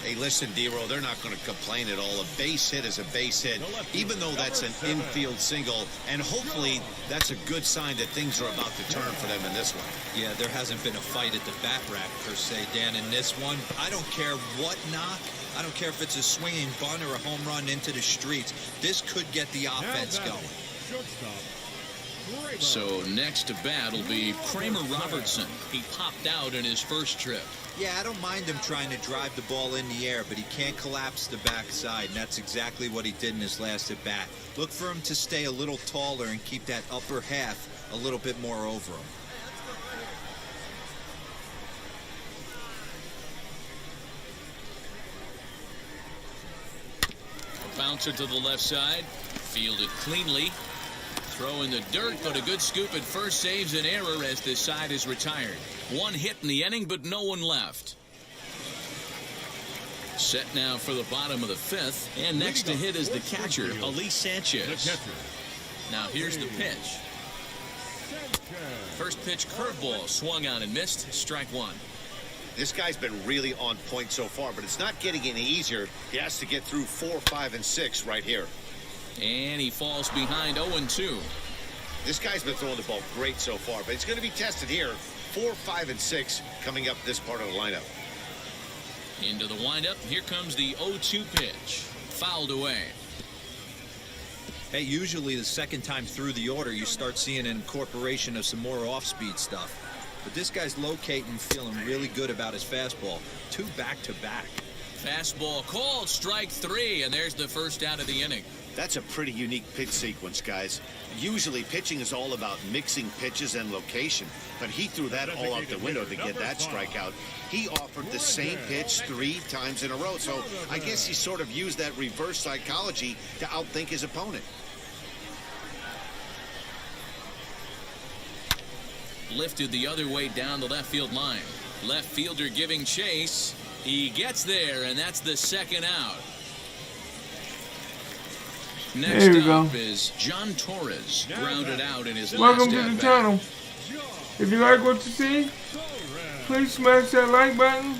Hey, listen, D-Roll, they're not going to complain at all. A base hit is a base hit, even though that's an infield single, and hopefully that's a good sign that things are about to turn for them in this one. Yeah, there hasn't been a fight at the bat rack, per se, Dan, in this one. I don't care what knock. I don't care if it's a swinging bunt or a home run into the streets. This could get the offense going. So next to bat will be Kramer Robertson. He popped out in his first trip. Yeah, I don't mind him trying to drive the ball in the air, but he can't collapse the backside, and that's exactly what he did in his last at-bat. Look for him to stay a little taller and keep that upper half a little bit more over him. A bouncer to the left side. Fielded cleanly. Throw in the dirt, but a good scoop at first saves an error as this side is retired. 1 hit in the inning, but no one left. Set now for the bottom of the 5th, and next to hit is the catcher, Elise Sanchez. Now here's the pitch. First pitch curveball, swung on and missed, strike 1. This guy's been really on point so far, but it's not getting any easier. He has to get through 4, 5, and 6 right here. And he falls behind 0-2. This guy's been throwing the ball great so far, but it's going to be tested here. 4, 5, and 6 coming up this part of the lineup. Into the windup. Here comes the 0-2 pitch. Fouled away. Hey, usually the second time through the order, you start seeing an incorporation of some more off-speed stuff. But this guy's locating, feeling really good about his fastball. 2 back-to-back. Fastball called, strike 3, and there's the first out of the inning. That's a pretty unique pitch sequence, guys. Usually pitching is all about mixing pitches and location, but he threw that all out the window to get that strikeout. He offered the same pitch 3 times in a row, so I guess he sort of used that reverse psychology to outthink his opponent. lifted the other way down the left field line. Left fielder giving chase. He gets there, and that's the second out. Next There you up go. is John Torres, grounded out in his Welcome last to the at-bat. channel. If you like what you see, please smash that like button.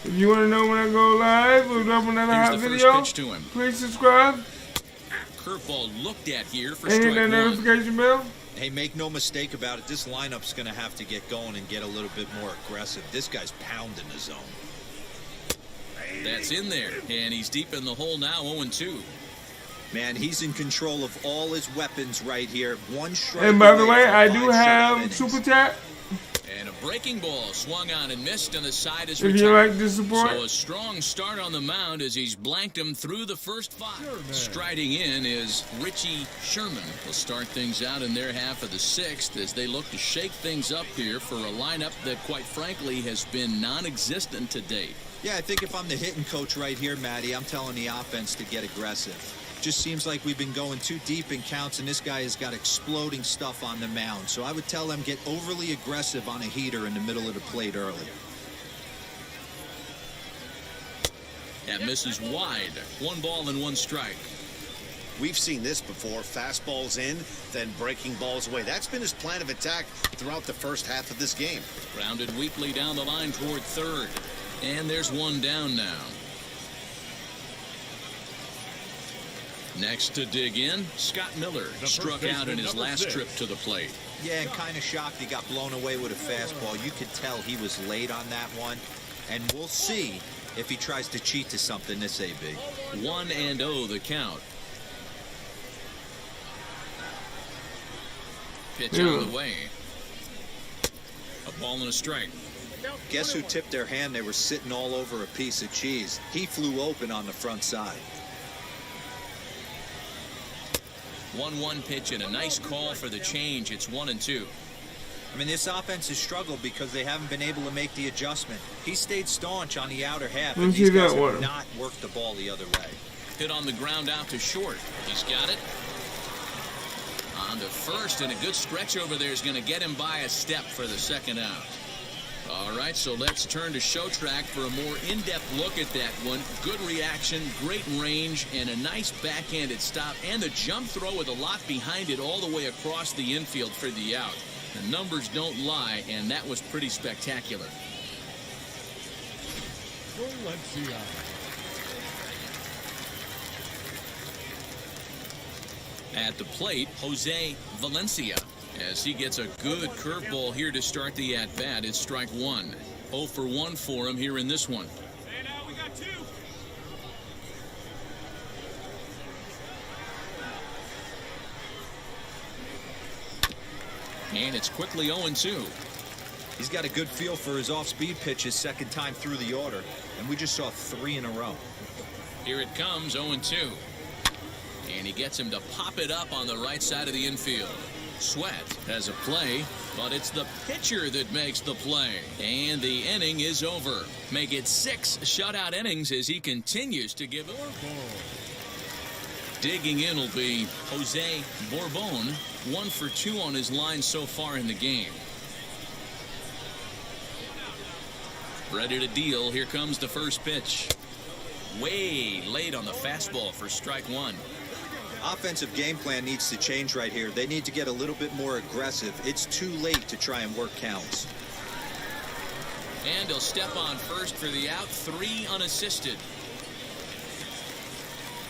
If you want to know when I go live or drop another Here's hot the first video, pitch to him. please subscribe Curveball looked at here for and hit strike that one. notification bell. Hey, make no mistake about it, this lineup's going to have to get going and get a little bit more aggressive. This guy's pounding the zone. That's in there, and he's deep in the hole now, 0-2. Man, he's in control of all his weapons right here. One strike. And by the away way, from I 5 do shutout have innings. Super Chat. And a breaking ball swung on and missed, and the side is If you returned. like this support, So a strong start on the mound as he's blanked him through the first 5. Striding in is Richie Sherman. Will start things out in their half of the 6th as they look to shake things up here for a lineup that, quite frankly, has been non-existent to date. Yeah, I think if I'm the hitting coach right here, Matty, I'm telling the offense to get aggressive. Just seems like we've been going too deep in counts, and this guy has got exploding stuff on the mound. So I would tell them get overly aggressive on a heater in the middle of the plate early. That misses wide. 1 ball and 1 strike. We've seen this before. Fastballs in, then breaking balls away. That's been his plan of attack throughout the first half of this game. Grounded weakly down the line toward third. And there's 1 down now. Next to dig in, Scott Miller struck out in his last trip to the plate. Yeah, and kind of shocked he got blown away with a fastball. You could tell he was late on that one. And we'll see if he tries to cheat to something this AB. 1-0 the count. Pitch on the way. A ball and a strike. Guess who tipped their hand? They were sitting all over a piece of cheese. He flew open on the front side. 1-1 pitch and a nice call for the change. It's 1-2. I mean, this offense has struggled because they haven't been able to make the adjustment. He stayed staunch on the outer half, and these guys have not worked the ball the other way. Hit on the ground out to short. He's got it. On to first, and a good stretch over there is going to get him by a step for the second out. All right, so let's turn to Show Track for a more in-depth look at that one. Good reaction, great range, and a nice backhanded stop, and the jump throw with a lot behind it all the way across the infield for the out. The numbers don't lie, and that was pretty spectacular. Valencia. At the plate, Jose Valencia, as he gets a good curveball here to start the at-bat. It's strike 1. 0 for 1 for him here in this one. And now we got 2. And it's quickly 0-2. He's got a good feel for his off-speed pitches second time through the order, and we just saw 3 in a row. Here it comes, 0-2. And he gets him to pop it up on the right side of the infield. Sweat has a play, but it's the pitcher that makes the play. And the inning is over. Make it 6 shutout innings as he continues to give it. Digging in will be Jose Bourbon, 1 for 2 on his line so far in the game. Ready to deal. Here comes the first pitch. Way late on the fastball for strike 1. Offensive game plan needs to change right here. They need to get a little bit more aggressive. It's too late to try and work counts. And he'll step on first for the out, 3 unassisted.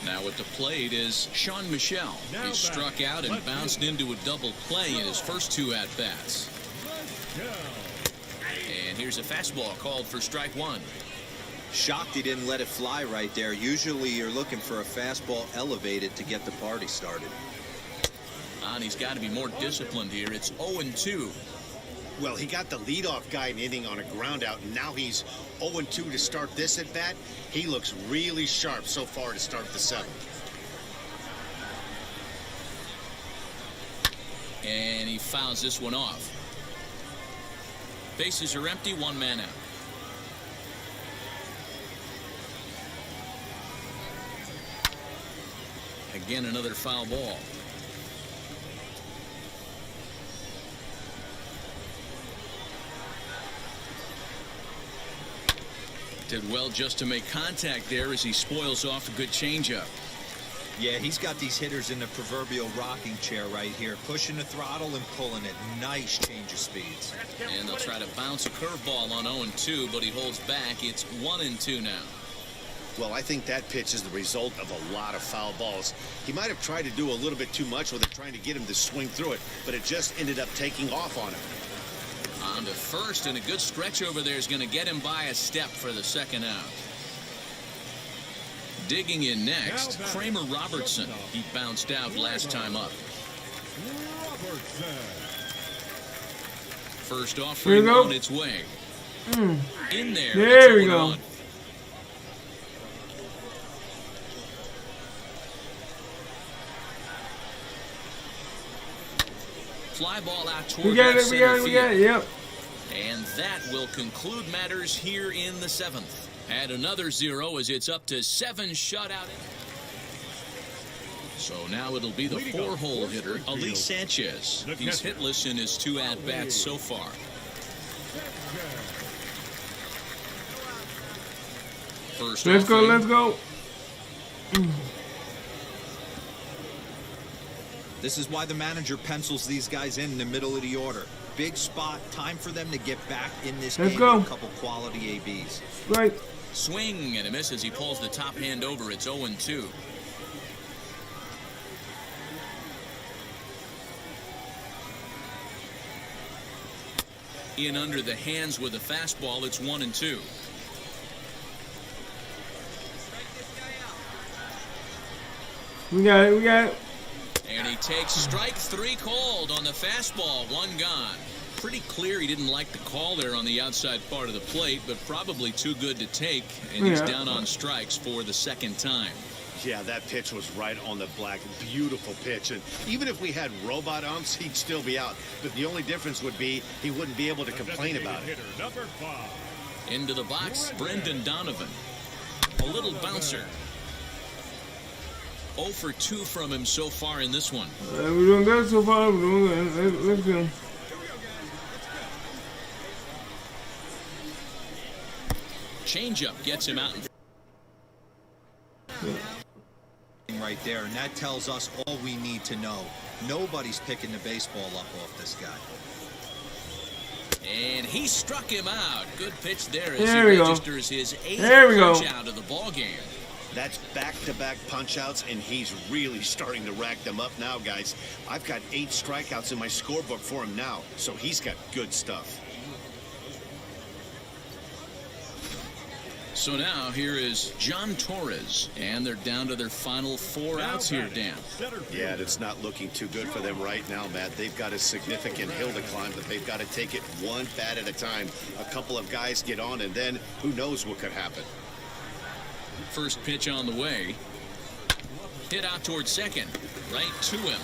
Now at the plate is Sean Michel. He struck out and bounced into a double play in his first 2 at-bats. And here's a fastball called for strike 1. Shocked he didn't let it fly right there. Usually you're looking for a fastball elevated to get the party started. And he's got to be more disciplined here. It's 0-2. Well, he got the leadoff guy in inning on a ground out, and now he's 0-2 to start this at bat. He looks really sharp so far to start the 7th. And he fouls this one off. Bases are empty, 1 man out. Again, another foul ball. Did well just to make contact there as he spoils off a good changeup. Yeah, he's got these hitters in the proverbial rocking chair right here, pushing the throttle and pulling it. Nice change of speeds. And they'll try to bounce a curveball on 0-2, but he holds back. It's 1-2 now. Well, I think that pitch is the result of a lot of foul balls. He might have tried to do a little bit too much with it, trying to get him to swing through it, but it just ended up taking off on him. On to first, and a good stretch over there is going to get him by a step for the second out. Digging in next, Kramer Robertson. He bounced out last time up. First offering on its way. In there. There we go. Fly ball out toward We got left it, we center got it, we got it, field. yep. And that will conclude matters here in the 7th. Add another 0 as it's up to 7 shutout. So now it'll be the 4-hole hitter, Ali Sanchez. He's hitless in his 2 at-bats so far. First Let's go, offering. let's go. This is why the manager pencils these guys in the middle of the order. Big spot, time for them to get back in this Let's game go. with a couple quality ABs. Right. Swing and a miss as he pulls the top hand over. It's 0-2. In under the hands with a fastball. It's 1-2. We got it, we got it. And he takes strike 3 called on the fastball. 1 gone. Pretty clear he didn't like the call there on the outside part of the plate, but probably too good to take. And he's down on strikes for the second time. Yeah, that pitch was right on the black. Beautiful pitch. And even if we had robot umps, he'd still be out. But the only difference would be he wouldn't be able to complain about it. Into the box, Brendan Donovan. A little bouncer. 0 for 2 from him so far in this one. We're doing good so far. We're doing good. Let's go. Changeup gets him out. Right there, and that tells us all we need to know. Nobody's picking the baseball up off this guy. And he struck him out. Good pitch there as There he we go. registers his 8th There we go. punch out of the ball game. That's back-to-back punch-outs, and he's really starting to rack them up now, guys. I've got 8 strikeouts in my scorebook for him now, so he's got good stuff. So now here is John Torres, and they're down to their final 4 outs here, Dan. Yeah, it's not looking too good for them right now, Matt. They've got a significant hill to climb, but they've got to take it one bat at a time. A couple of guys get on, and then who knows what could happen. First pitch on the way. Hit out towards second. Right to him.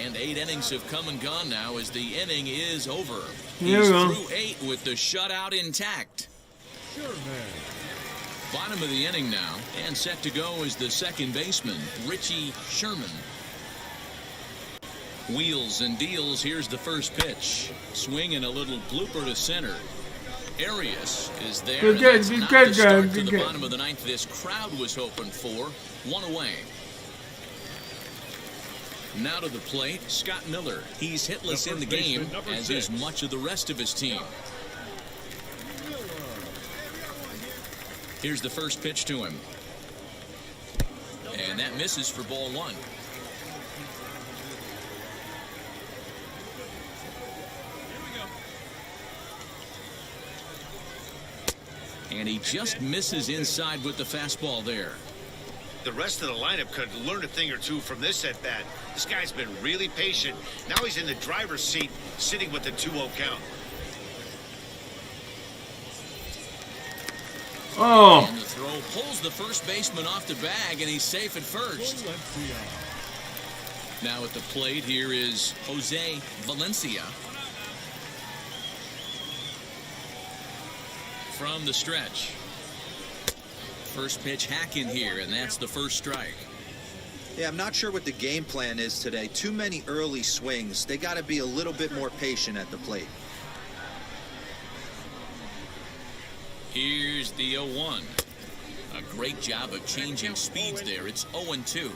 And 8 innings have come and gone now as the inning is over. Here He's we go. through 8 with the shutout intact. Bottom of the inning now, and set to go is the second baseman, Richie Sherman. Wheels and deals. Here's the first pitch. Swing and a little blooper to center. Arias is there. Good and catch, that's good not catch, the start guys, to good the catch. bottom of the 9th this crowd was hoping for. 1 away. Now to the plate, Scott Miller. He's hitless in the game, as is much of the rest of his team. Here's the first pitch to him. And that misses for ball 1. And he just misses inside with the fastball there. The rest of the lineup could learn a thing or two from this at-bat. This guy's been really patient. Now he's in the driver's seat, sitting with the 2-0 count. Oh. And the throw pulls the first baseman off the bag, and he's safe at first. Now at the plate, here is Jose Valencia. From the stretch. First pitch hack in here, and that's the first strike. Yeah, I'm not sure what the game plan is today. Too many early swings. They got to be a little bit more patient at the plate. Here's the 0-1. A great job of changing speeds there. It's 0-2.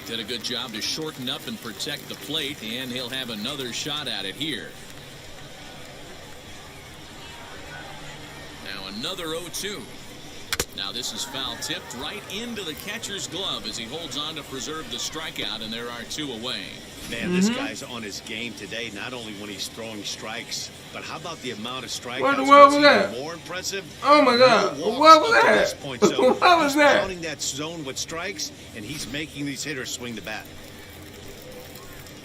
Did a good job to shorten up and protect the plate, and he'll have another shot at it here. Now another 0-2. Now this is foul tipped right into the catcher's glove as he holds on to preserve the strikeout, and there are 2 away. Man, this guy's on his game today, not only when he's throwing strikes, but how about the amount of strikeouts? What was that? More impressive. Oh my God! No What was up to that? this point, so What was he's that? counting that zone with strikes, and he's making these hitters swing the bat.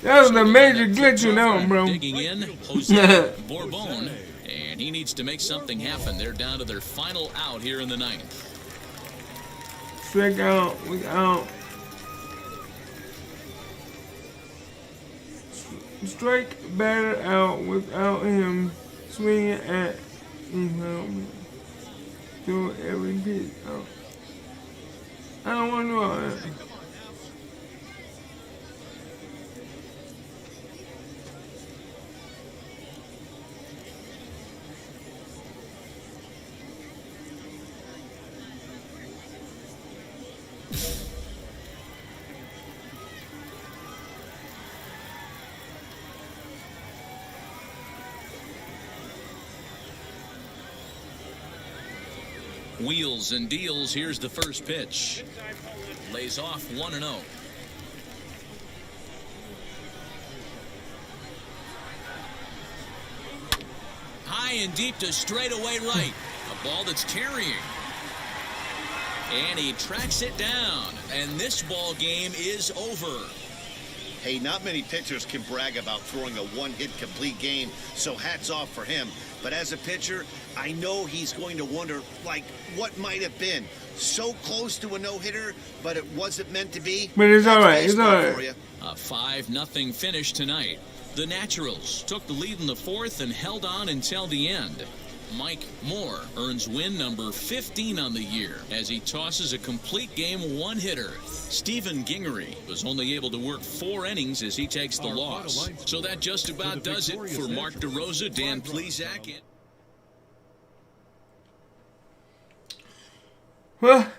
That was a major glitch in that one, bro. Digging in, Jose Bourbon, and he needs to make something happen. They're down to their final out here in the 9th. Strike out without. Strike batter out without him swinging at him through every pitch. Oh. I don't want to do all that. Wheels and deals. Here's the first pitch. Lays off 1-0. High and deep to straightaway right. A ball that's carrying. And he tracks it down. And this ball game is over. Hey, not many pitchers can brag about throwing a one-hit complete game, so hats off for him. But as a pitcher, I know he's going to wonder, like, what might have been. So close to a no-hitter, but it wasn't meant to be. But it's all right. It's Baseball all for right. you. A 5-0 finish tonight. The Naturals took the lead in the 4th and held on until the end. Mike Moore earns win number 15 on the year as he tosses a complete game one-hitter. Stephen Gingery was only able to work 4 innings as he takes the loss. So that just about does it for Mark DeRosa, Dan Plesac, and Well,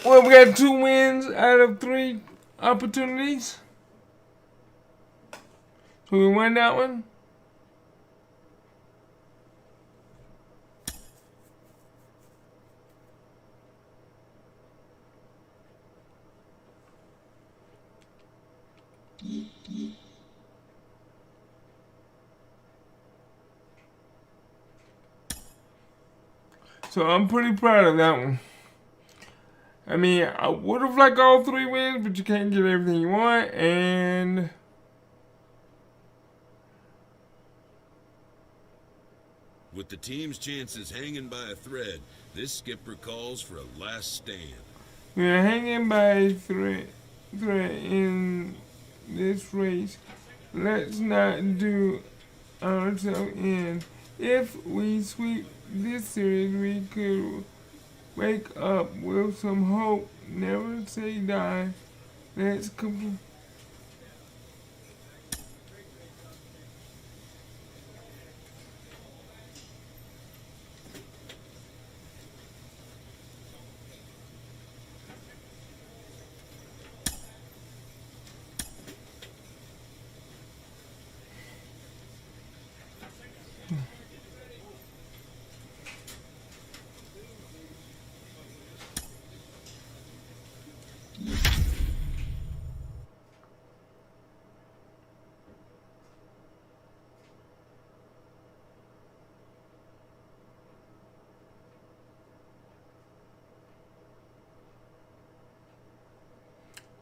we got 2 wins out of 3 opportunities. So we won that one. So I'm pretty proud of that one. I mean, I would have liked all 3 wins, but you can't get everything you want, and With the team's chances hanging by a thread, this skipper calls for a last stand. we're hanging by a thread in this race. Let's not do ourselves in. If we sweep this series, we could wake up with some hope. Never say die. Let's complete.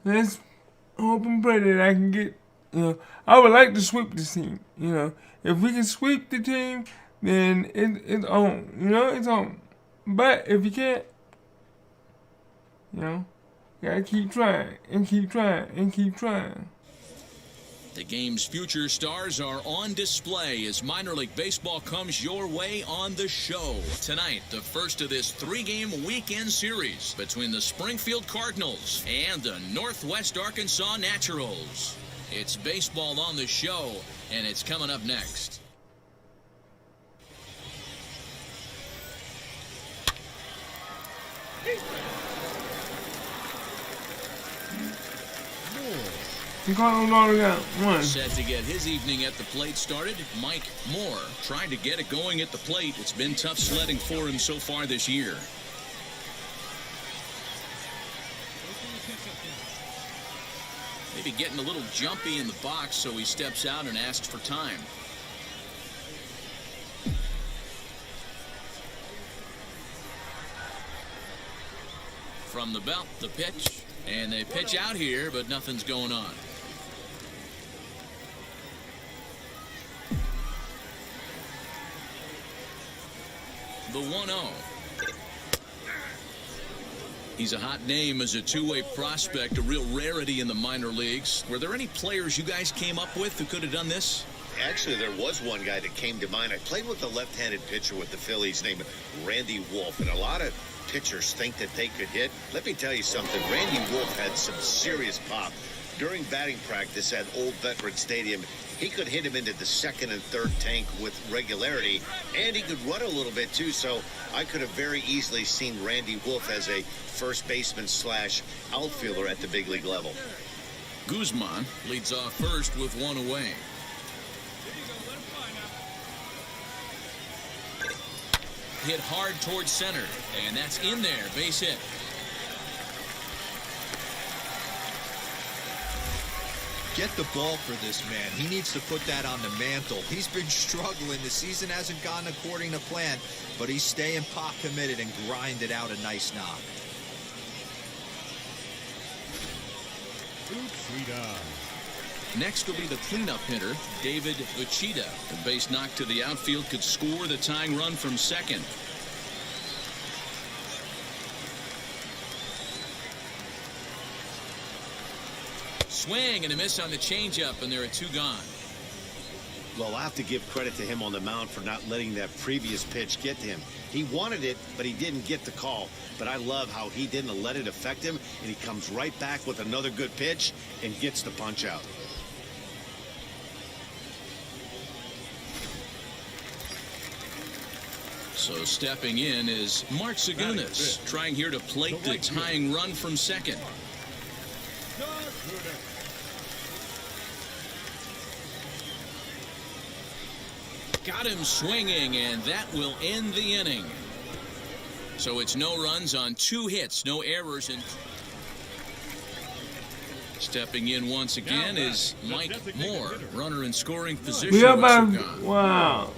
Let's hope and pray that I can get, I would like to sweep this team, If we can sweep the team, then it's on, it's on. But if you can't, gotta keep trying and keep trying and keep trying. the game's future stars are on display as minor league baseball comes your way on the show. Tonight, the first of this 3-game weekend series between the Springfield Cardinals and the Northwest Arkansas Naturals. It's Baseball on the Show, and it's coming up next. He caught him all got one. Set to get his evening at the plate started, Mike Moore. Trying to get it going at the plate. It's been tough sledding for him so far this year. Maybe getting a little jumpy in the box, so he steps out and asks for time. From the belt, the pitch. And they pitch out here, but nothing's going on. The 1-0. He's a hot name as a two-way prospect, a real rarity in the minor leagues. Were there any players you guys came up with who could have done this? Actually, there was one guy that came to mind. I played with a left-handed pitcher with the Phillies named Randy Wolf, and a lot of pitchers think that they could hit. Let me tell you something. Randy Wolf had some serious pop. During batting practice at Old Veteran Stadium, he could hit him into the second and third tank with regularity, and he could run a little bit too, so I could have very easily seen Randy Wolf as a first baseman slash outfielder at the big league level. Guzman leads off first with one away. Hit hard towards center, and that's in there, base hit. Get the ball for this man. He needs to put that on the mantle. He's been struggling. The season hasn't gone according to plan, but he's staying pot committed and grinded out a nice knock. Next will be the cleanup hitter, David Uchida. The base knock to the outfield could score the tying run from second. Swing and a miss on the changeup, and there are two gone. Well, I'll have to give credit to him on the mound for not letting that previous pitch get to him. He wanted it, but he didn't get the call. But I love how he didn't let it affect him, and he comes right back with another good pitch and gets the punch out. So stepping in is Mark Segunas, trying here to plate the tying run from second. Got him swinging, and that will end the inning. So it's no runs on 2 hits, no errors. And stepping in once again is Mike Moore, runner in scoring position. We up by, wow.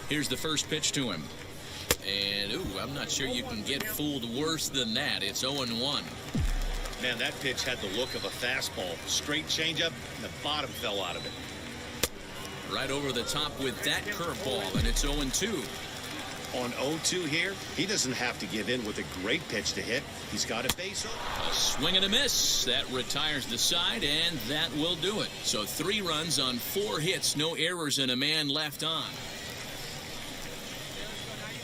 Here's the first pitch to him. And, ooh, I'm not sure you can get fooled worse than that. It's 0-1. Man, that pitch had the look of a fastball. Straight changeup, and the bottom fell out of it. Right over the top with that curveball, and it's 0-2. On 0-2 here, he doesn't have to give in with a great pitch to hit. He's got a base on. A swing and a miss. That retires the side, and that will do it. So 3 runs on 4 hits, no errors, and a man left on.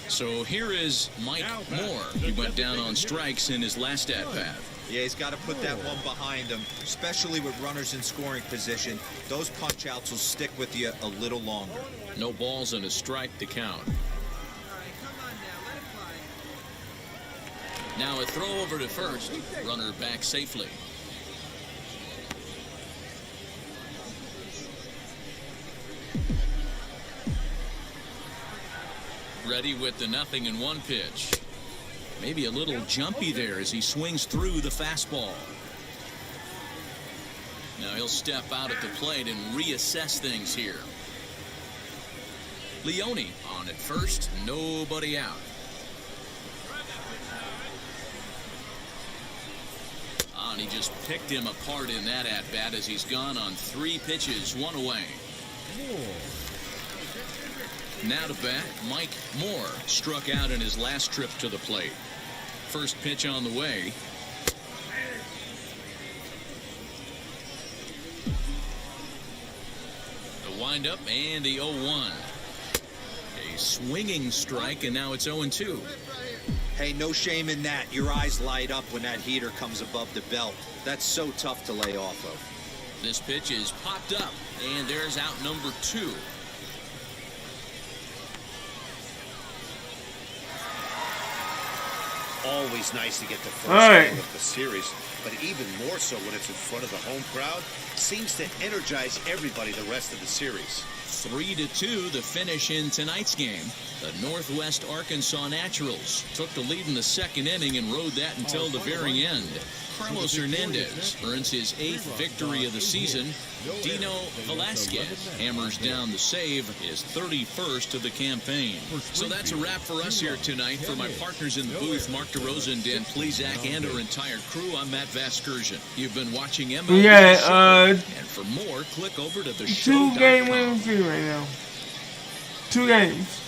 So here is Mike Moore. He went down on strikes in his last at-bat. Yeah, he's got to put that one behind him, especially with runners in scoring position. Those punch-outs will stick with you a little longer. No balls and a strike to count. Now a throw over to first. Runner back safely. Ready with the 0-1 pitch. Maybe a little jumpy there as he swings through the fastball. Now he'll step out at the plate and reassess things here. Leone on at first, nobody out. And he just picked him apart in that at-bat as he's gone on 3 pitches, 1 away. Now to bat, Mike Moore struck out in his last trip to the plate. First pitch on the way. The windup and the 0-1. A swinging strike, and now it's 0-2. Hey, no shame in that. Your eyes light up when that heater comes above the belt. That's so tough to lay off of. This pitch is popped up, and there's out number 2. Always nice to get the first right. game of the series, but even more so when it's in front of the home crowd. Seems to energize everybody the rest of the series. 3-2 the finish in tonight's game. The Northwest Arkansas Naturals took the lead in the second inning and rode that until the very end. Carlos Hernandez earns his 8th victory of the season. Dino Velasquez hammers down the save, his 31st of the campaign. So that's a wrap for us here tonight. For my partners in the booth, Mark DeRosa, Dan Plezak, and our entire crew, I'm Matt Vasgersian. You've been watching MLB The Show. And for more, click over to the show. 2-game winning streak right now. 2 games.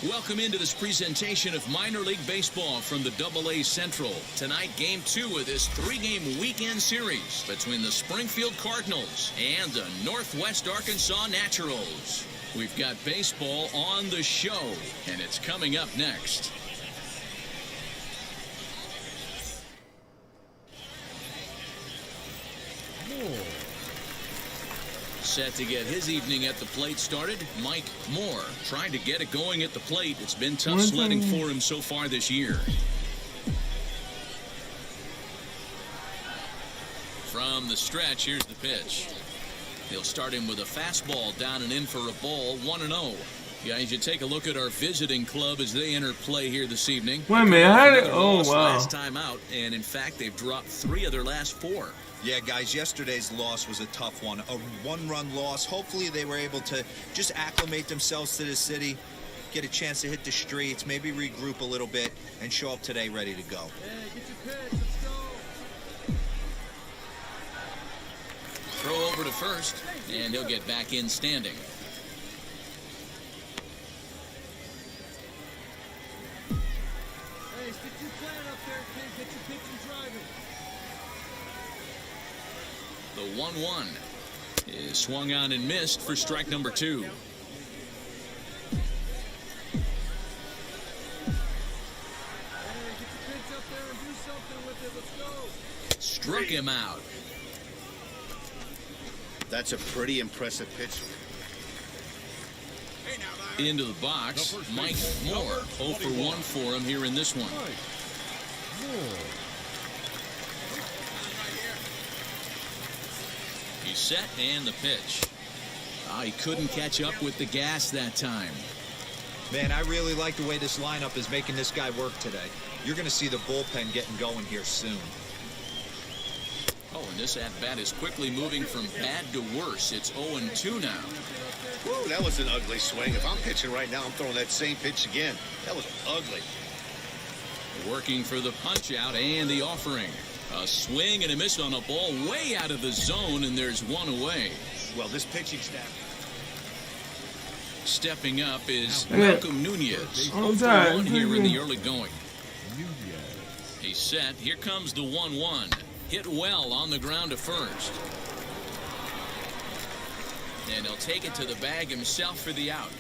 Welcome into this presentation of minor league baseball from the AA Central. Tonight, game 2 of this 3-game weekend series between the Springfield Cardinals and the Northwest Arkansas Naturals. We've got baseball on the show, and it's coming up next. Set to get his evening at the plate started, Mike Moore. Trying to get it going at the plate. It's been tough sledding for him so far this year. From the stretch, here's the pitch. He'll start him with a fastball down and in for a ball, 1-0. Guys, you take a look at our visiting club as they enter play here this evening. Wait a minute, how did... Oh, wow. Last time out, and in fact, they've dropped 3 of their last 4. Yeah, guys, yesterday's loss was a tough one. A 1-run loss. Hopefully they were able to just acclimate themselves to the city, get a chance to hit the streets, maybe regroup a little bit, and show up today ready to go. Hey, get your pitch. Let's go. Throw over to first, and he'll get back in standing. Hey, stick your plan up there, kid. Get your pitch and driving. The 1-1 is swung on and missed for strike number 2. Hey, get your pitch up there and do something with it. Let's go. Struck him out. That's a pretty impressive pitch. Into the box, Mike Moore. 0 for 1 for him here in this one. He's set and the pitch. He couldn't catch up with the gas that time. Man, I really like the way this lineup is making this guy work today. You're going to see the bullpen getting going here soon. Oh, and this at-bat is quickly moving from bad to worse. It's 0-2 now. Woo, that was an ugly swing. If I'm pitching right now, I'm throwing that same pitch again. That was ugly. Working for the punch-out and the offering. A swing and a miss on a ball way out of the zone, and there's one away. Well, this pitching staff. Stepping up is Malcolm Nunez. 0 for 1 here in the early going. He's set. Here comes the 1-1. Hit well on the ground to first. And he'll take it to the bag himself for the out.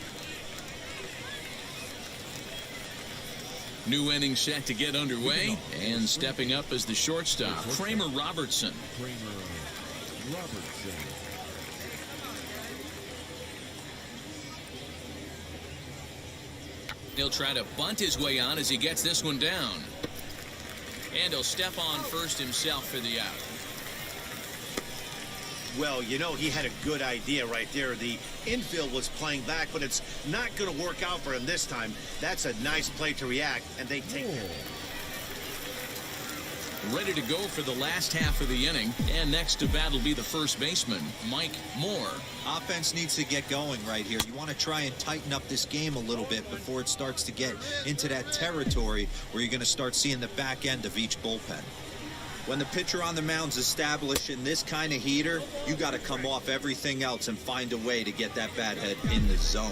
New inning set to get underway, and stepping up as the shortstop, Kramer Robertson. He'll try to bunt his way on as he gets this one down. And he'll step on first himself for the out. Well, you know, he had a good idea right there. The infield was playing back, but it's not going to work out for him this time. That's a nice play to react, and they take it. Ready to go for the last half of the inning, and next to bat will be the first baseman, Mike Moore. Offense needs to get going right here. You want to try and tighten up this game a little bit before it starts to get into that territory where you're going to start seeing the back end of each bullpen. When the pitcher on the mound's established in this kind of heater, you got to come off everything else and find a way to get that bat head in the zone.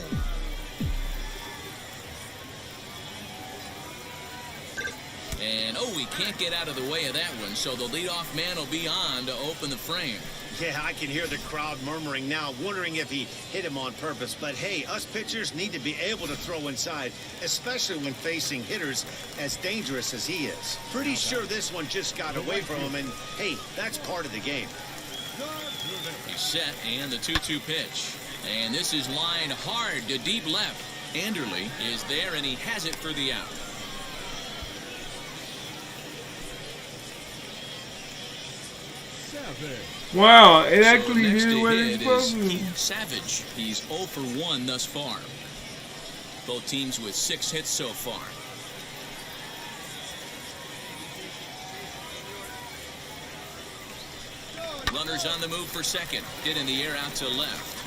And, oh, he can't get out of the way of that one, so the leadoff man will be on to open the frame. Yeah, I can hear the crowd murmuring now, wondering if he hit him on purpose. But, hey, us pitchers need to be able to throw inside, especially when facing hitters as dangerous as he is. Pretty sure this one just got away from him, and, hey, that's part of the game. He's set, and the 2-2 pitch. And this is lined hard to deep left. Anderle is there, and he has it for the out. Wow, it So actually next did to what hit it's supposed is to. Keith Savage. He's 0 for 1 thus far. Both teams with 6 hits so far. Runners on the move for second. Hit in the air out to left.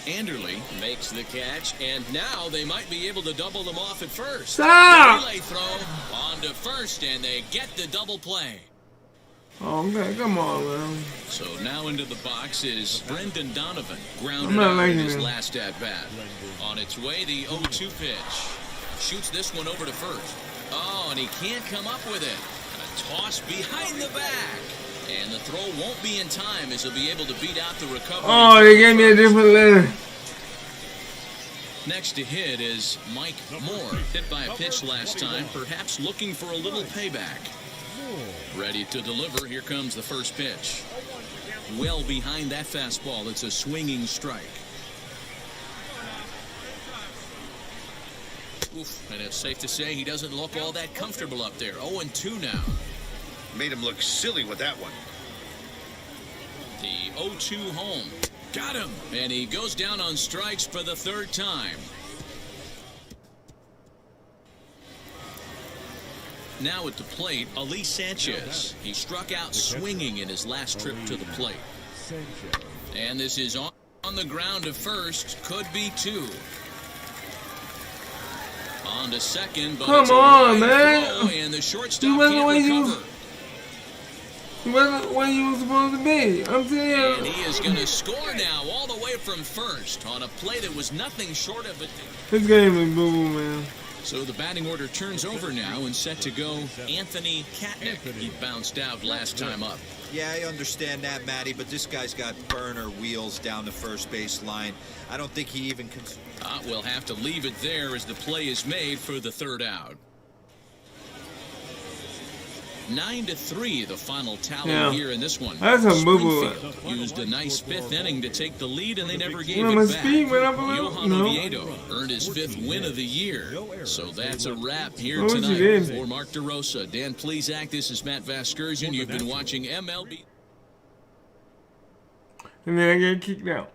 Anderle makes the catch, and now they might be able to double them off at first. Stop! The relay throw on to first, and they get the double play. Oh, okay, come on, man. So now into the box is Brendan Donovan. Grounded I'm not out in liking his it. last at-bat. On its way, the 0-2 pitch. Shoots this one over to first. Oh, and he can't come up with it. A toss behind the back. And the throw won't be in time as he'll be able to beat out the recovery. Oh, they gave me a different letter. Next to hit is Mike Moore. Hit by a pitch last time, perhaps looking for a little payback. Ready to deliver. Here comes the first pitch. Well behind that fastball. It's a swinging strike. Oof, and it's safe to say he doesn't look all that comfortable up there. 0-2 now. Made him look silly with that one. The 0-2 home. Got him. And he goes down on strikes for the third time. Now at the plate, Ali Sanchez. He struck out swinging in his last trip to the plate. And this is on the ground to first. Could be 2. On to second, but Come it's a on, wide man. throw, and the shortstop He wasn't can't where you recover. He wasn't where you were supposed to be. I'm And saying. he is going to score now all the way from first on a play that was nothing short of it. This game is boo-boo, man. So the batting order turns over now and set to go Anthony Katnick. He bounced out last time up. Yeah, I understand that, Matty, but this guy's got burner wheels down the first base line. I don't think he even can. We'll have to leave it there as the play is made for the third out. 9-3, the final tally here in this one. That's a boo-boo. Springfield used a nice 5th inning to take the lead, and they never gave My it back. speed went up a little. Johan No. Oviedo earned his 5th win of the year. So that's a wrap here Oh, she tonight. did. For Mark DeRosa, Dan Plesac, this is Matt Vasgersian. You've been watching MLB. And then I get kicked out.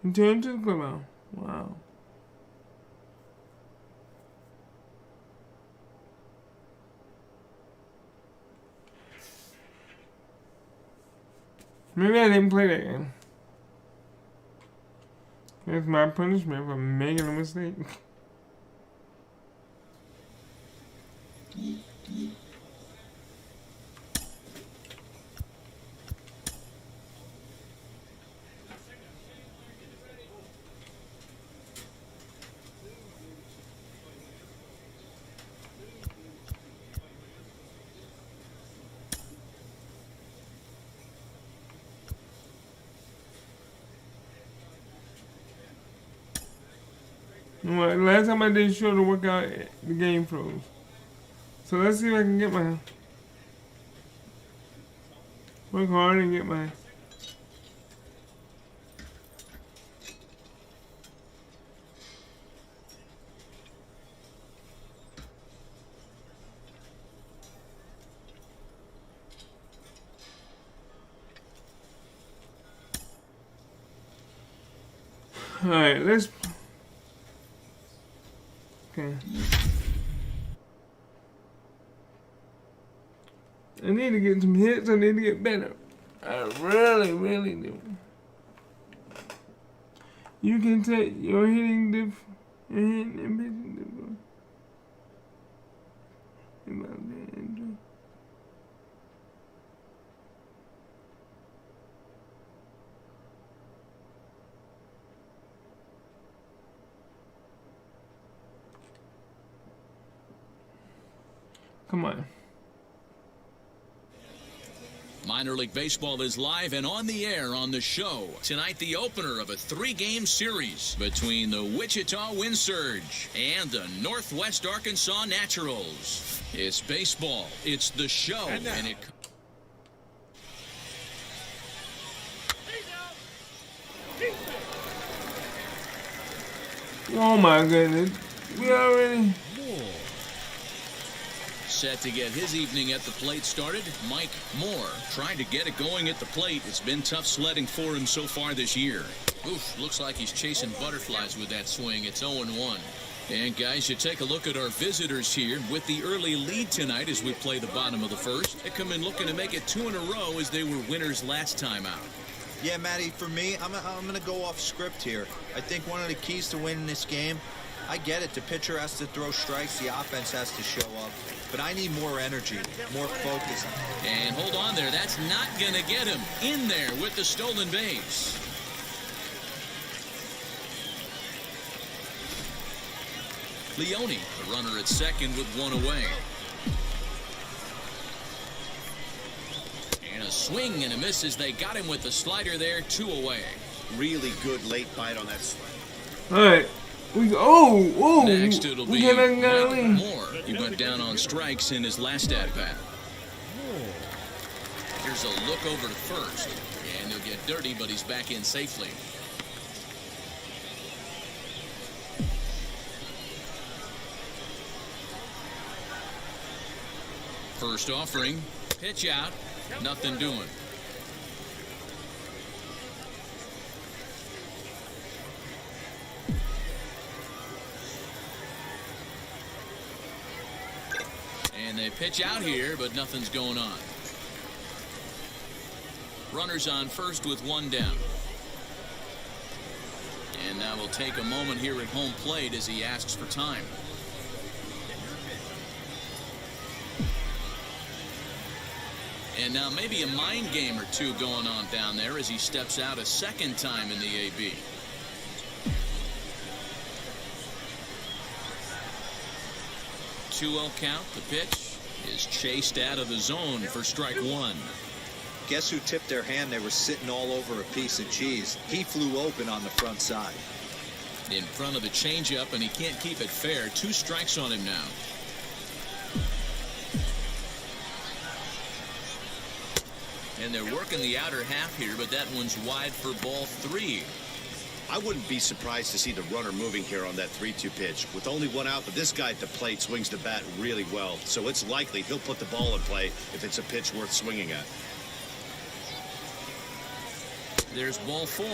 And turn to the clubhouse. Wow. Maybe I didn't play that game. That's my punishment for making a mistake. Well, last time I did show to work out, the game froze. So let's see if I can get my work hard and get my. All right, let's. Okay. I need to get some hits. I need to get better. I really, really do. You can take your hitting diff. Your hitting and pitching diff. Come on. Minor League Baseball is live and on the air on the show. Tonight, the opener of a 3-game series between the Wichita Wind Surge and the Northwest Arkansas Naturals. It's baseball. It's the show. And it... Oh my goodness. We already... Set to get his evening at the plate started, Mike Moore. Trying to get it going at the plate. It's been tough sledding for him so far this year. Oof, looks like he's chasing butterflies with that swing. It's 0-1. And guys, you take a look at our visitors here with the early lead tonight as we play the bottom of the first. They come in looking to make it 2 in a row as they were winners last time out. Yeah, Matty, for me, I'm going to go off script here. I think one of the keys to winning this game, I get it, the pitcher has to throw strikes, the offense has to show up. But I need more energy, more focus. And hold on there, that's not going to get him in there with the stolen base. Leone, the runner at second with 1 away. And a swing and a miss as they got him with the slider there, 2 away. Really good late bite on that slide. All right. Next it'll be Mike Moore. He went down on strikes in his last at-bat. Here's a look over to first. And he'll get dirty, but he's back in safely. First offering. Pitch out. Nothing doing. And they pitch out here, but nothing's going on. Runners on first with 1 down. And now we'll take a moment here at home plate as he asks for time. And now maybe a mind game or two going on down there as he steps out a second time in the AB. Two-0 count. The pitch is chased out of the zone for strike 1. Guess who tipped their hand? They were sitting all over a piece of cheese. He flew open on the front side. In front of the changeup, and he can't keep it fair. 2 strikes on him now. And they're working the outer half here, but that one's wide for ball 3. I wouldn't be surprised to see the runner moving here on that 3-2 pitch. With only 1 out, but this guy at the plate swings the bat really well, so it's likely he'll put the ball in play if it's a pitch worth swinging at. There's ball 4.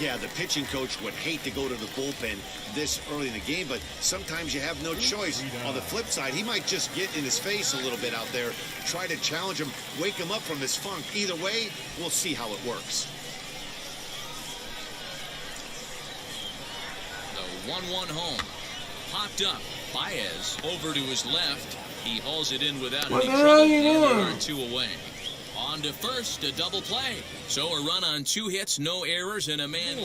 Yeah, the pitching coach would hate to go to the bullpen this early in the game, but sometimes you have no choice. On the flip side, he might just get in his face a little bit out there, try to challenge him, wake him up from his funk. Either way, we'll see how it works. The 1-1 home. Popped up. Baez over to his left. He hauls it in without any trouble. And they are 2 away. On to first, a double play. So a run on 2 hits, no errors, and a man.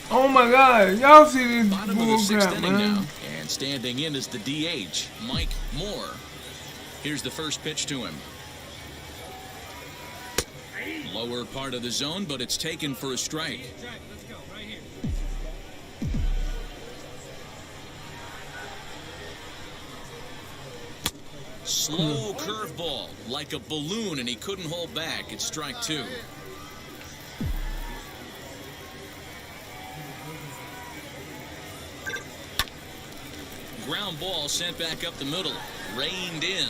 Oh my God, y'all see this Bottom of the 6th bullcrap, inning man. now. And standing in is the DH, Mike Moore. Here's the first pitch to him. Lower part of the zone, but it's taken for a strike. Slow curveball, like a balloon, and he couldn't hold back. It's strike 2. Ground ball sent back up the middle, reined in,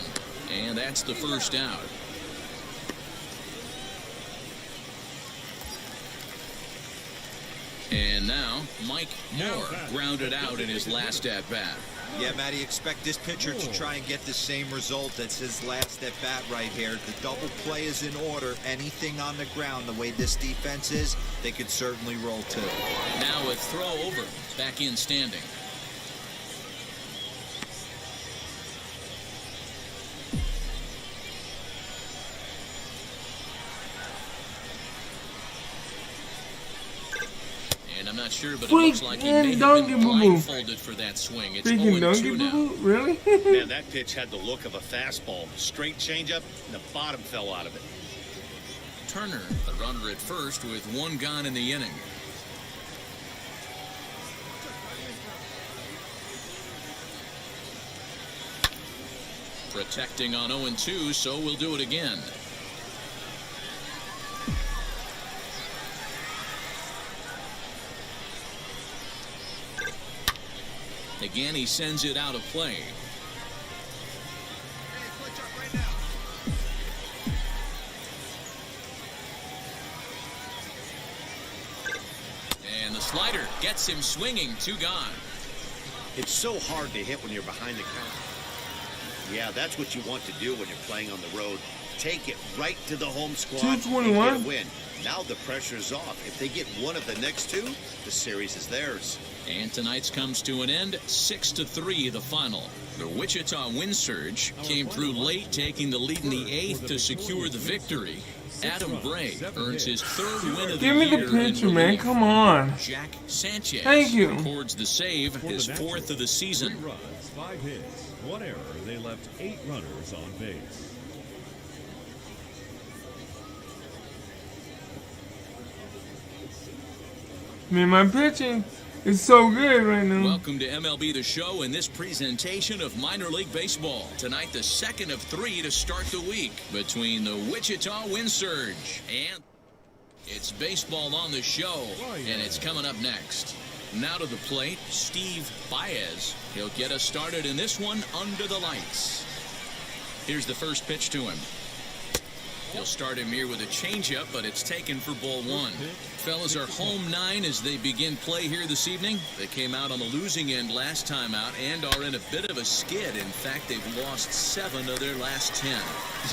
and that's the first out. And now, Mike Moore grounded out in his last at-bat. Yeah, Matty, expect this pitcher to try and get the same result. That's his last at-bat right here. The double play is in order. Anything on the ground, the way this defense is, they could certainly roll too. Now a throw over, back in standing. not sure, but it looks like he may have been blindfolded for that swing. It's 0-2 now. Really? Man, that pitch had the look of a fastball. Straight changeup, and the bottom fell out of it. Turner, the runner at first with one gone in the inning. Protecting on 0-2, so we'll do it again. Again, he sends it out of play. And the slider gets him swinging, 2 gone. It's so hard to hit when you're behind the counter. Yeah, that's what you want to do when you're playing on the road. Take it right to the home squad and get a win. Now the pressure's off. If they get one of the next 2, the series is theirs. And tonight's comes to an end, 6-3 the final. The Wichita wind surge came through late, taking the lead in the 8th to secure the victory. Adam Bray earns his 3rd win of the year. Give me the picture, man. Come on. Jack Sanchez records the save, his 4th of the season. 3 runs, 5 hits, 1 error. They left 8 runners on base. Man, my pitching is so good right now. Welcome to MLB The Show and this presentation of minor league baseball. Tonight, the 2nd of 3 to start the week between the Wichita wind surge and it's baseball on the show, and it's coming up next. Now to the plate, Steve Baez. He'll get us started in this one under the lights. Here's the first pitch to him. He'll start him here with a changeup, but it's taken for ball 1. Fellas are home 9 as they begin play here this evening. They came out on the losing end last time out and are in a bit of a skid. In fact, they've lost 7 of their last 10.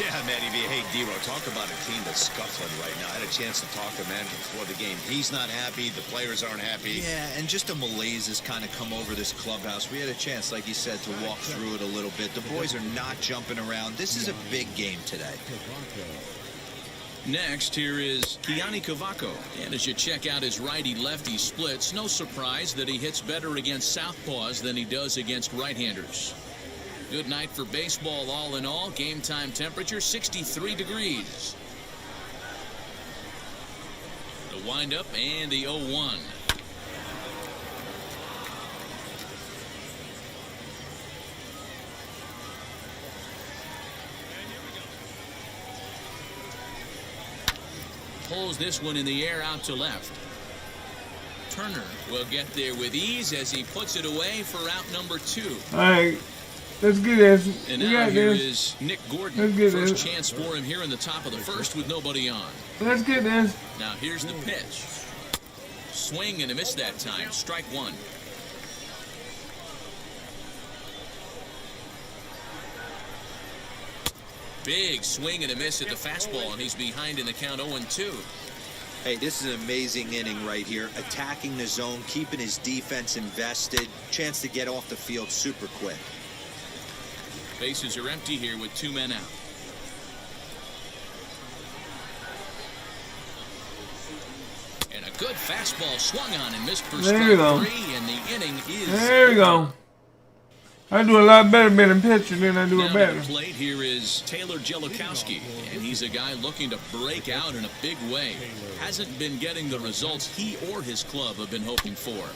Yeah, Matty V. Hey, D-Row, talk about a team that's scuffling right now. I had a chance to talk to the manager before the game. He's not happy. The players aren't happy. Yeah, and just a malaise has kind of come over this clubhouse. We had a chance, like you said, to walk through it a little bit. The boys are not jumping around. This is a big game today. Next, here is Kiani Cavaco. And as you check out his righty-lefty splits, no surprise that he hits better against southpaws than he does against right-handers. Good night for baseball all in all. Game time temperature 63 degrees. The windup and the 0-1. Pulls this one in the air out to left. Turner will get there with ease as he puts it away for out number 2. All right, let's get this. And now here is Nick Gordon. First chance for him here in the top of the first with nobody on. Let's get this. Now here's the pitch. Swing and a miss that time. Strike 1. Big swing and a miss at the fastball, and he's behind in the count 0-2. Hey, this is an amazing inning right here. Attacking the zone, keeping his defense invested. Chance to get off the field super quick. Bases are empty here with 2 men out. And a good fastball swung on and missed for strike 3, and the inning is... There you go. I do a lot better being a pitcher than I do a batter. Now to the plate here is Taylor Jellikowski, and he's a guy looking to break out in a big way. Hasn't been getting the results he or his club have been hoping for.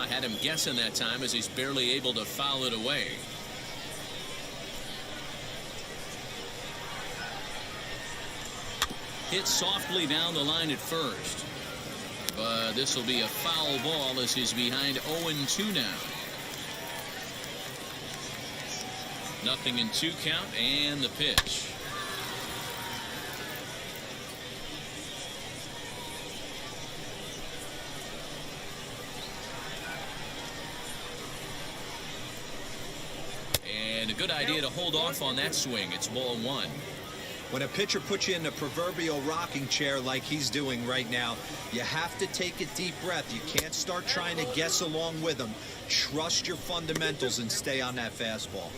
Had him guessing that time as he's barely able to foul it away. Hit softly down the line at first. But this will be a foul ball as he's behind 0-2 now. Nothing in 2 count and the pitch. And a good idea to hold off on that swing. It's ball 1. When a pitcher puts you in the proverbial rocking chair like he's doing right now, you have to take a deep breath. You can't start trying to guess along with him. Trust your fundamentals and stay on that fastball.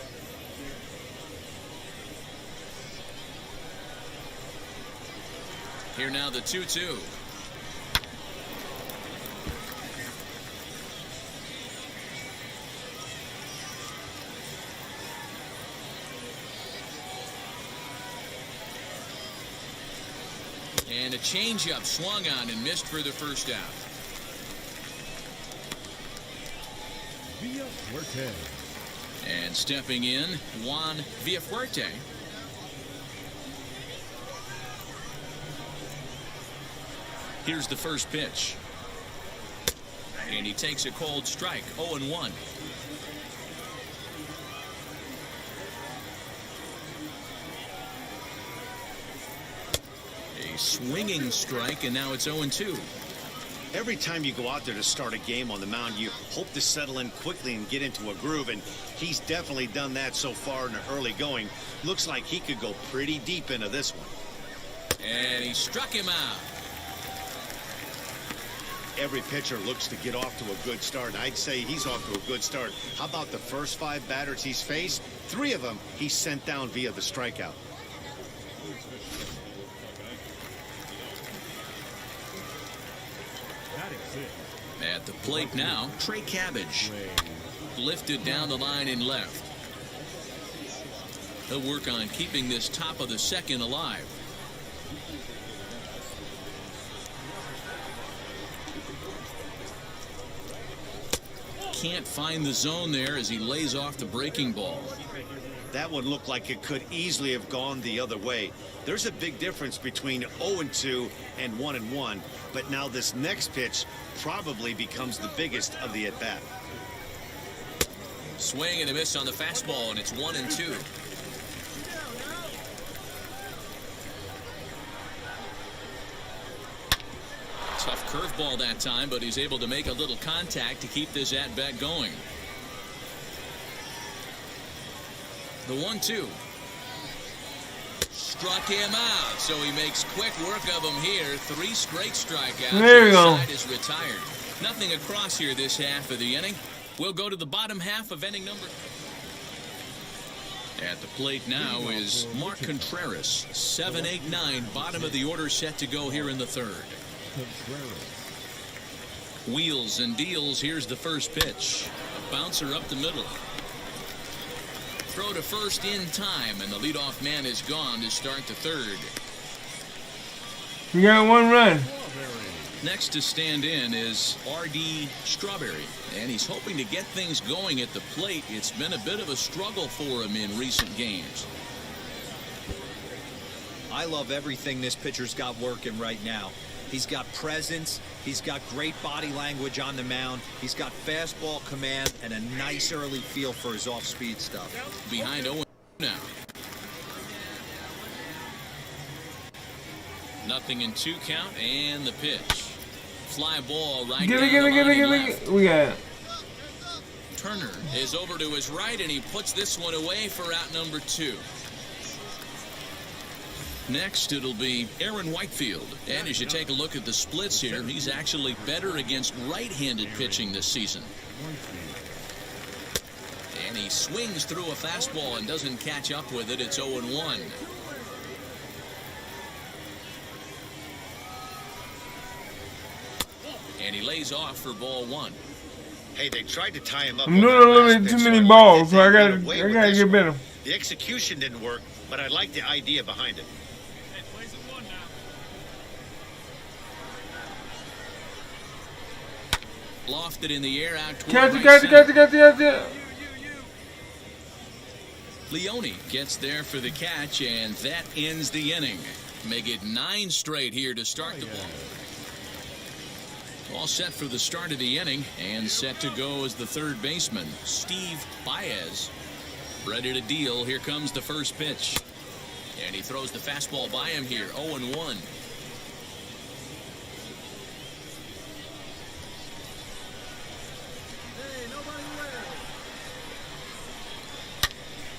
Here now the 2-2. And a changeup swung on and missed for the first out. Villafuerte. And stepping in, Juan Villafuerte. Here's the first pitch. And he takes a cold strike, 0-1. A swinging strike, and now it's 0-2. Every time you go out there to start a game on the mound, you hope to settle in quickly and get into a groove, and he's definitely done that so far in the early going. Looks like he could go pretty deep into this one. And he struck him out. Every pitcher looks to get off to a good start, and I'd say he's off to a good start. How about the first 5 batters he's faced? 3 of them he sent down via the strikeout. At the plate now, Trey Cabbage. Lifted down the line and left. He'll work on keeping this top of the second alive. Can't find the zone there as he lays off the breaking ball. That one looked like it could easily have gone the other way. There's a big difference between 0-2 and 1-1, but now this next pitch probably becomes the biggest of the at-bat. Swing and a miss on the fastball, and it's 1-2. Tough curveball that time, but he's able to make a little contact to keep this at-bat going. The 1-2. Struck him out, so he makes quick work of him here. 3 straight strikeouts. There you go. Side is retired. Nothing across here this half of the inning. We'll go to the bottom half of inning number. At the plate now is Mark Contreras. 7-8-9, bottom of the order set to go here in the third. Wheels and deals. Here's the first pitch. A bouncer up the middle. Throw to first in time, and the leadoff man is gone to start the third. We got 1 run. Next to stand in is R.D. Strawberry, and he's hoping to get things going at the plate. It's been a bit of a struggle for him in recent games. I love everything this pitcher's got working right now. He's got presence. He's got great body language on the mound. He's got fastball command and a nice early feel for his off-speed stuff. Behind 0 now. Nothing in 2 count, and the pitch. Fly ball right Get down it, get the it, get line it, and get left. it. We got it. Turner is over to his right, and he puts this one away for out number 2. Next, it'll be Aaron Whitefield. And as you take a look at the splits here, he's actually better against right-handed pitching this season. And he swings through a fastball and doesn't catch up with it. It's 0-1. And he lays off for ball 1. Hey, they tried to tie him up. I'm doing a little bit too many balls, so I gotta get better. The execution didn't work, but I like the idea behind it. Lofted in the air out toward Catch right it. center. Leone gets there for the catch, and that ends the inning. Make it 9 straight here to start the ball. All set for the start of the inning, and set to go as the third baseman, Steve Baez. Ready to deal. Here comes the first pitch. And he throws the fastball by him here, 0-1.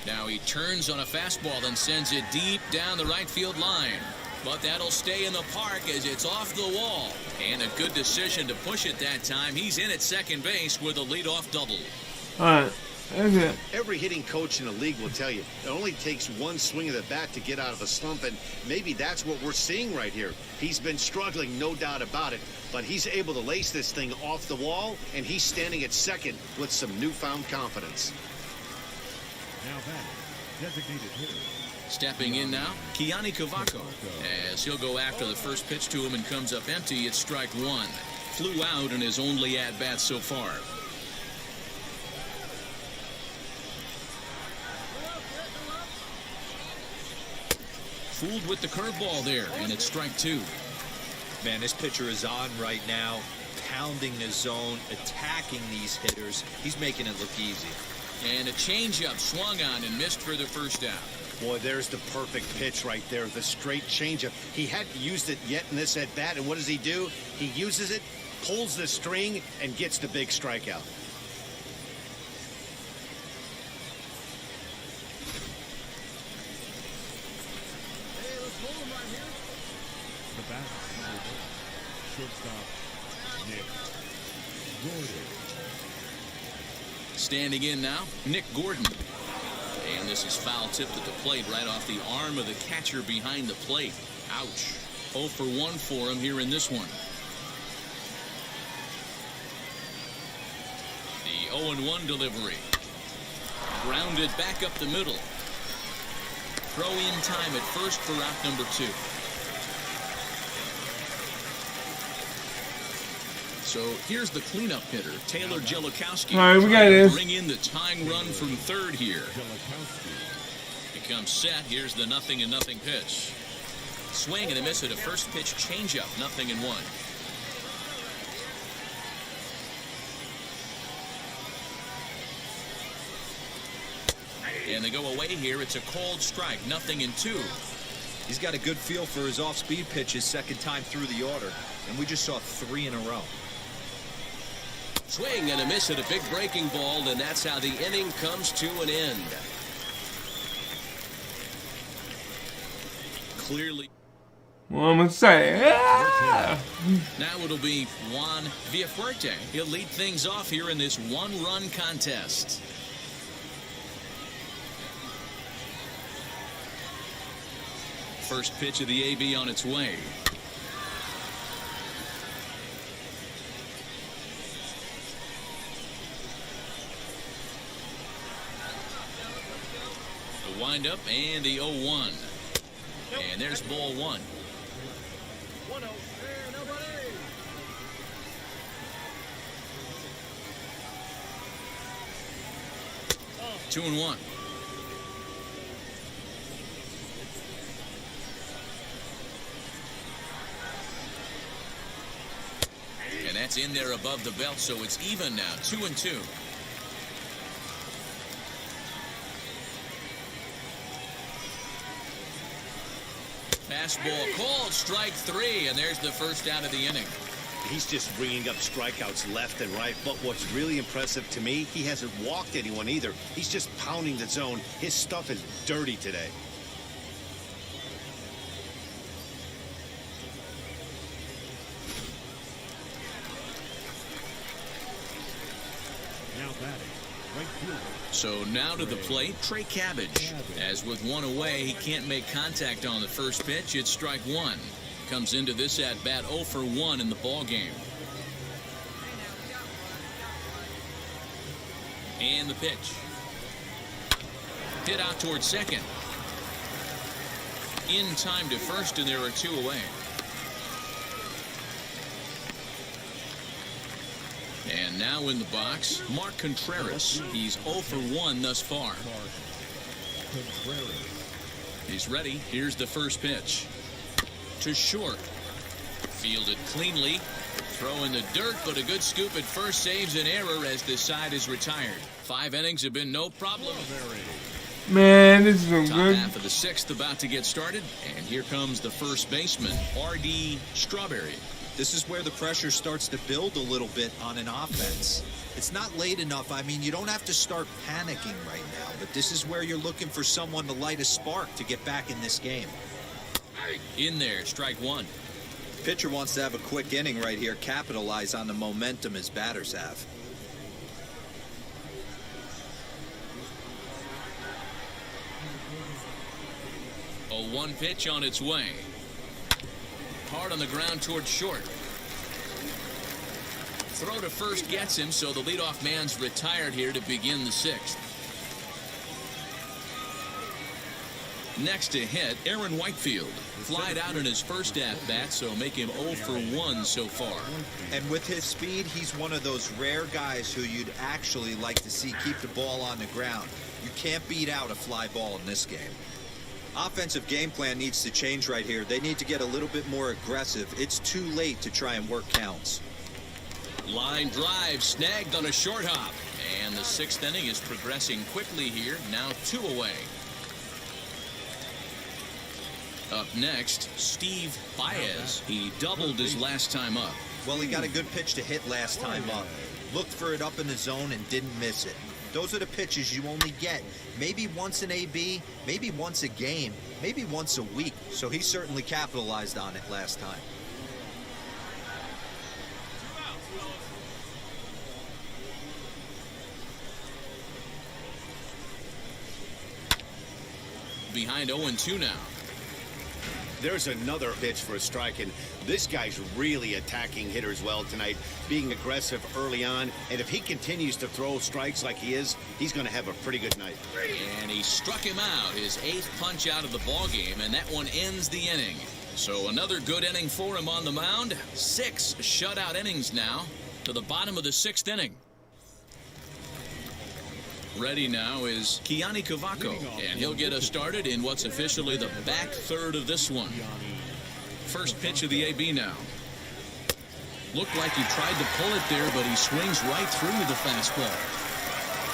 Now he turns on a fastball and sends it deep down the right field line. But that'll stay in the park as it's off the wall. And a good decision to push it that time. He's in at second base with a leadoff double. All right. That's it. Every hitting coach in the league will tell you it only takes one swing of the bat to get out of a slump, and maybe that's what we're seeing right here. He's been struggling, no doubt about it, but he's able to lace this thing off the wall, and he's standing at second with some newfound confidence. Now batting, designated hitter, Stepping in now, Kiani Cavaco, as he'll go after the first pitch to him and comes up empty. It's strike one. Flew out in his only at-bat so far. Fooled with the curveball there, and it's strike two. Man, this pitcher is on right now, pounding the zone, attacking these hitters. He's making it look easy. And a changeup swung on and missed for the first out. Boy, there's the perfect pitch right there, the straight changeup. He hadn't used it yet in this at-bat, and what does he do? He uses it, pulls the string, and gets the big strikeout. Hey, let's hold him right here. The bat, shortstop, Nick Gordon. Standing in now, Nick Gordon. And this is foul tipped at the plate right off the arm of the catcher behind the plate. Ouch. 0 for 1 for him here in this one. The 0-1 delivery. Grounded back up the middle. Throw in time at first for out number 2. So here's the cleanup hitter, Taylor Jellikowski. All right, we got this. Bring in the tying run from third here. He comes set. Here's the 0-0 pitch. Swing and a miss at a first pitch changeup. 0-1. And they go away here. It's a cold strike. 0-2. He's got a good feel for his off-speed pitches second time through the order, and we just saw 3 in a row. Swing and a miss at a big breaking ball, and that's how the inning comes to an end. Clearly. What I'm gonna say? Yeah. Now it'll be Juan Villafuerte. He'll lead things off here in this one-run contest. First pitch of the AB on its way. The windup and the 0-1. And there's ball 1. 1-0. Hey, nobody. Two and 1. And that's in there above the belt, so it's even now. 2-2. Fastball called, strike 3, and there's the first out of the inning. He's just bringing up strikeouts left and right, but what's really impressive to me, he hasn't walked anyone either. He's just pounding the zone. His stuff is dirty today. Now batting, right fielder. So now to the plate, Trey Cabbage. As with one away, he can't make contact on the first pitch. It's strike 1. Comes into this at bat 0 for 1 in the ball game. And the pitch. Hit out towards second. In time to first, and there are 2 away. And now in the box, Mark Contreras. He's 0 for 1 thus far. Contreras. He's ready. Here's the first pitch. To short. Fielded cleanly. Throw in the dirt, but a good scoop at first saves an error as the side is retired. 5 innings have been no problem. Man, this is a Top good. half of the 6th about to get started. And here comes the first baseman, R.D. Strawberry. This is where the pressure starts to build a little bit on an offense. It's not late enough. I mean, you don't have to start panicking right now, but this is where you're looking for someone to light a spark to get back in this game. In there, strike 1. Pitcher wants to have a quick inning right here, capitalize on the momentum his batters have. A 1 pitch on its way. Hard on the ground towards short. Throw to first gets him, so the leadoff man's retired here to begin the 6th. Next to hit, Aaron Whitefield. Flied out in his first at-bat, so make him 0 for 1 so far. And with his speed, he's one of those rare guys who you'd actually like to see keep the ball on the ground. You can't beat out a fly ball in this game. Offensive game plan needs to change right here. They need to get a little bit more aggressive. It's too late to try and work counts. Line drive snagged on a short hop. And the 6th inning is progressing quickly here, now 2 away. Up next, Steve Baez. He doubled his last time up. Well, he got a good pitch to hit last time up. Looked for it up in the zone and didn't miss it. Those are the pitches you only get maybe once an AB, maybe once a game, maybe once a week. So he certainly capitalized on it last time. Behind 0-2 now. There's another pitch for a strike, and this guy's really attacking hitters well tonight, being aggressive early on. And if he continues to throw strikes like he is, he's going to have a pretty good night. And he struck him out, his 8th punch out of the ballgame, and that one ends the inning. So another good inning for him on the mound. 6 shutout innings now to the bottom of the 6th inning. Ready now is Kiani Cavaco, and he'll get us started in what's officially the back third of this one. First pitch of the AB now. Looked like he tried to pull it there, but he swings right through the fastball.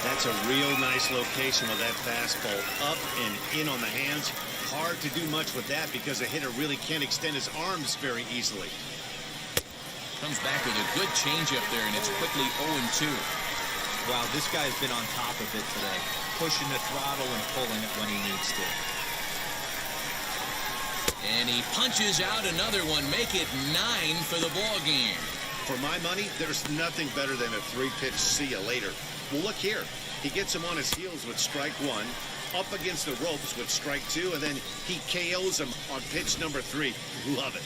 That's a real nice location with that fastball, up and in on the hands. Hard to do much with that because a hitter really can't extend his arms very easily. Comes back with a good changeup there, and it's quickly 0-2. Wow, this guy's been on top of it today, pushing the throttle and pulling it when he needs to. And he punches out another one, make it 9 for the ball game. For my money, there's nothing better than a 3-pitch see you later. Well, look here. He gets him on his heels with strike 1, up against the ropes with strike 2, and then he KOs him on pitch number 3. Love it.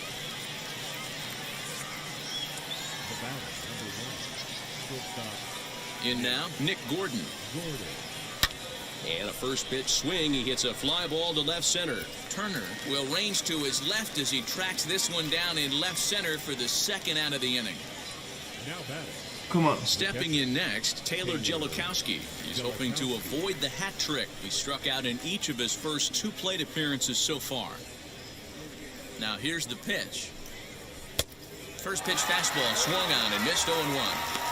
The batter, number 1, shortstop. In now, Nick Gordon. And a first pitch swing. He hits a fly ball to left center. Turner will range to his left as he tracks this one down in left center for the 2nd out of the inning. Now batting. Come on. Stepping in next, Taylor Jellikowski. He's hoping to avoid the hat trick. He struck out in each of his first 2 plate appearances so far. Now here's the pitch. First pitch fastball swung on and missed 0-1.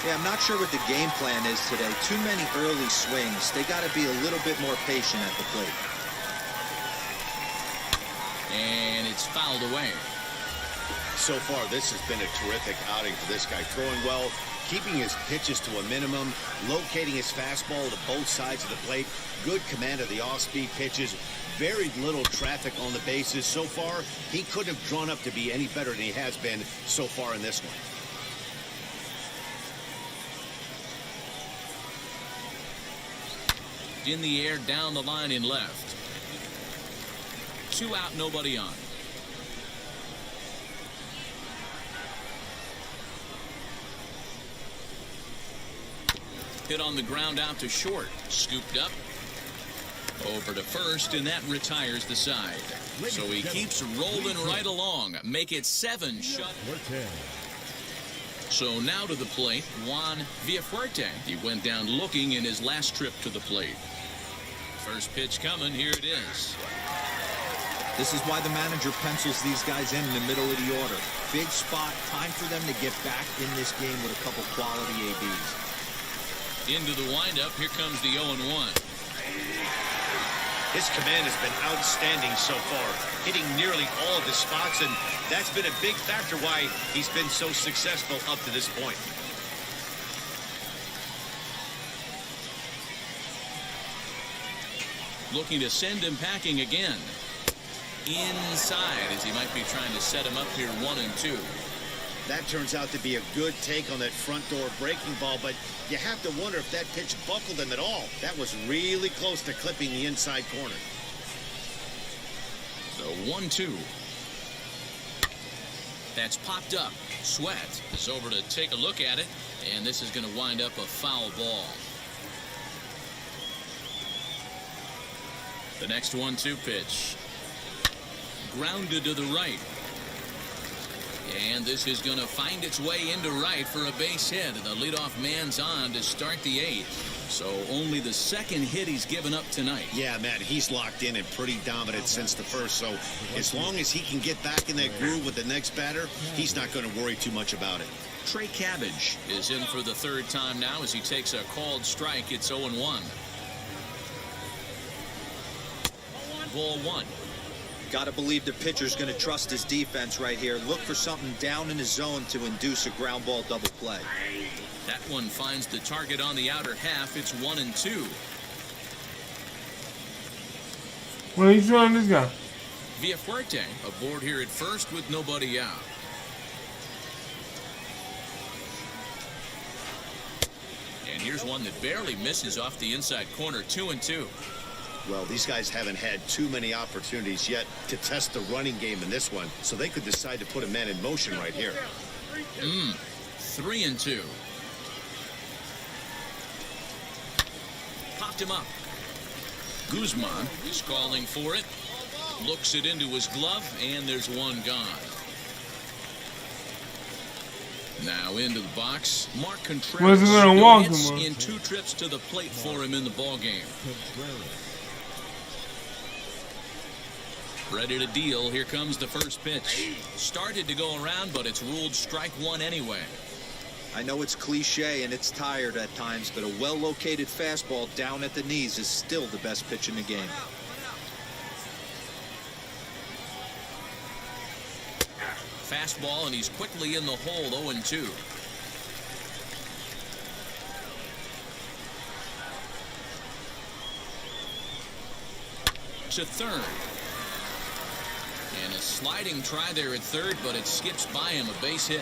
Yeah, I'm not sure what the game plan is today. Too many early swings. They got to be a little bit more patient at the plate. And it's fouled away. So far, this has been a terrific outing for this guy. Throwing well, keeping his pitches to a minimum, locating his fastball to both sides of the plate, good command of the off-speed pitches, very little traffic on the bases. So far, he couldn't have drawn up to be any better than he has been so far in this one. In the air, down the line in left. 2 out, nobody on. Hit on the ground out to short. Scooped up. Over to first, and that retires the side. So he keeps rolling right along. Make it 7 shut. So now to the plate, Juan Villafuerte. He went down looking in his last trip to the plate. First pitch coming, here it is. This is why the manager pencils these guys in the middle of the order. Big spot, time for them to get back in this game with a couple quality ABs. Into the windup, here comes the 0-1. His command has been outstanding so far, hitting nearly all of his spots, and that's been a big factor why he's been so successful up to this point. Looking to send him packing again. Inside, as he might be trying to set him up here 1-2. That turns out to be a good take on that front door breaking ball, but you have to wonder if that pitch buckled him at all. That was really close to clipping the inside corner. So 1-2. That's popped up. Sweat is over to take a look at it, and this is going to wind up a foul ball. The next 1-2 pitch. Grounded to the right. And this is going to find its way into right for a base hit. And the leadoff man's on to start the 8th. So only the second hit he's given up tonight. Yeah, Matt, he's locked in and pretty dominant since the first. So as long as he can get back in that groove with the next batter, he's not going to worry too much about it. Trey Cabbage is in for the 3rd time now as he takes a called strike. It's 0-1. Ball 1. Got to believe the pitcher's going to trust his defense right here. Look for something down in his zone to induce a ground ball double play. That one finds the target on the outer half. It's 1-2. What are you showing this guy? Villafuerte aboard here at first with nobody out. And here's one that barely misses off the inside corner. 2-2. Well, these guys haven't had too many opportunities yet to test the running game in this one, so they could decide to put a man in motion right here. 3-2. Popped him up. Guzman is calling for it. Looks it into his glove, and there's one gone. Now into the box. Mark Contreras gonna walk hits him, in 2 trips to the plate for him in the ballgame. Ready to deal. Here comes the first pitch. Started to go around, but it's ruled strike 1 anyway. I know it's cliche and it's tired at times, but a well-located fastball down at the knees is still the best pitch in the game. Fastball, and he's quickly in the hole. 0-2. To third. And a sliding try there at third, but it skips by him. A base hit.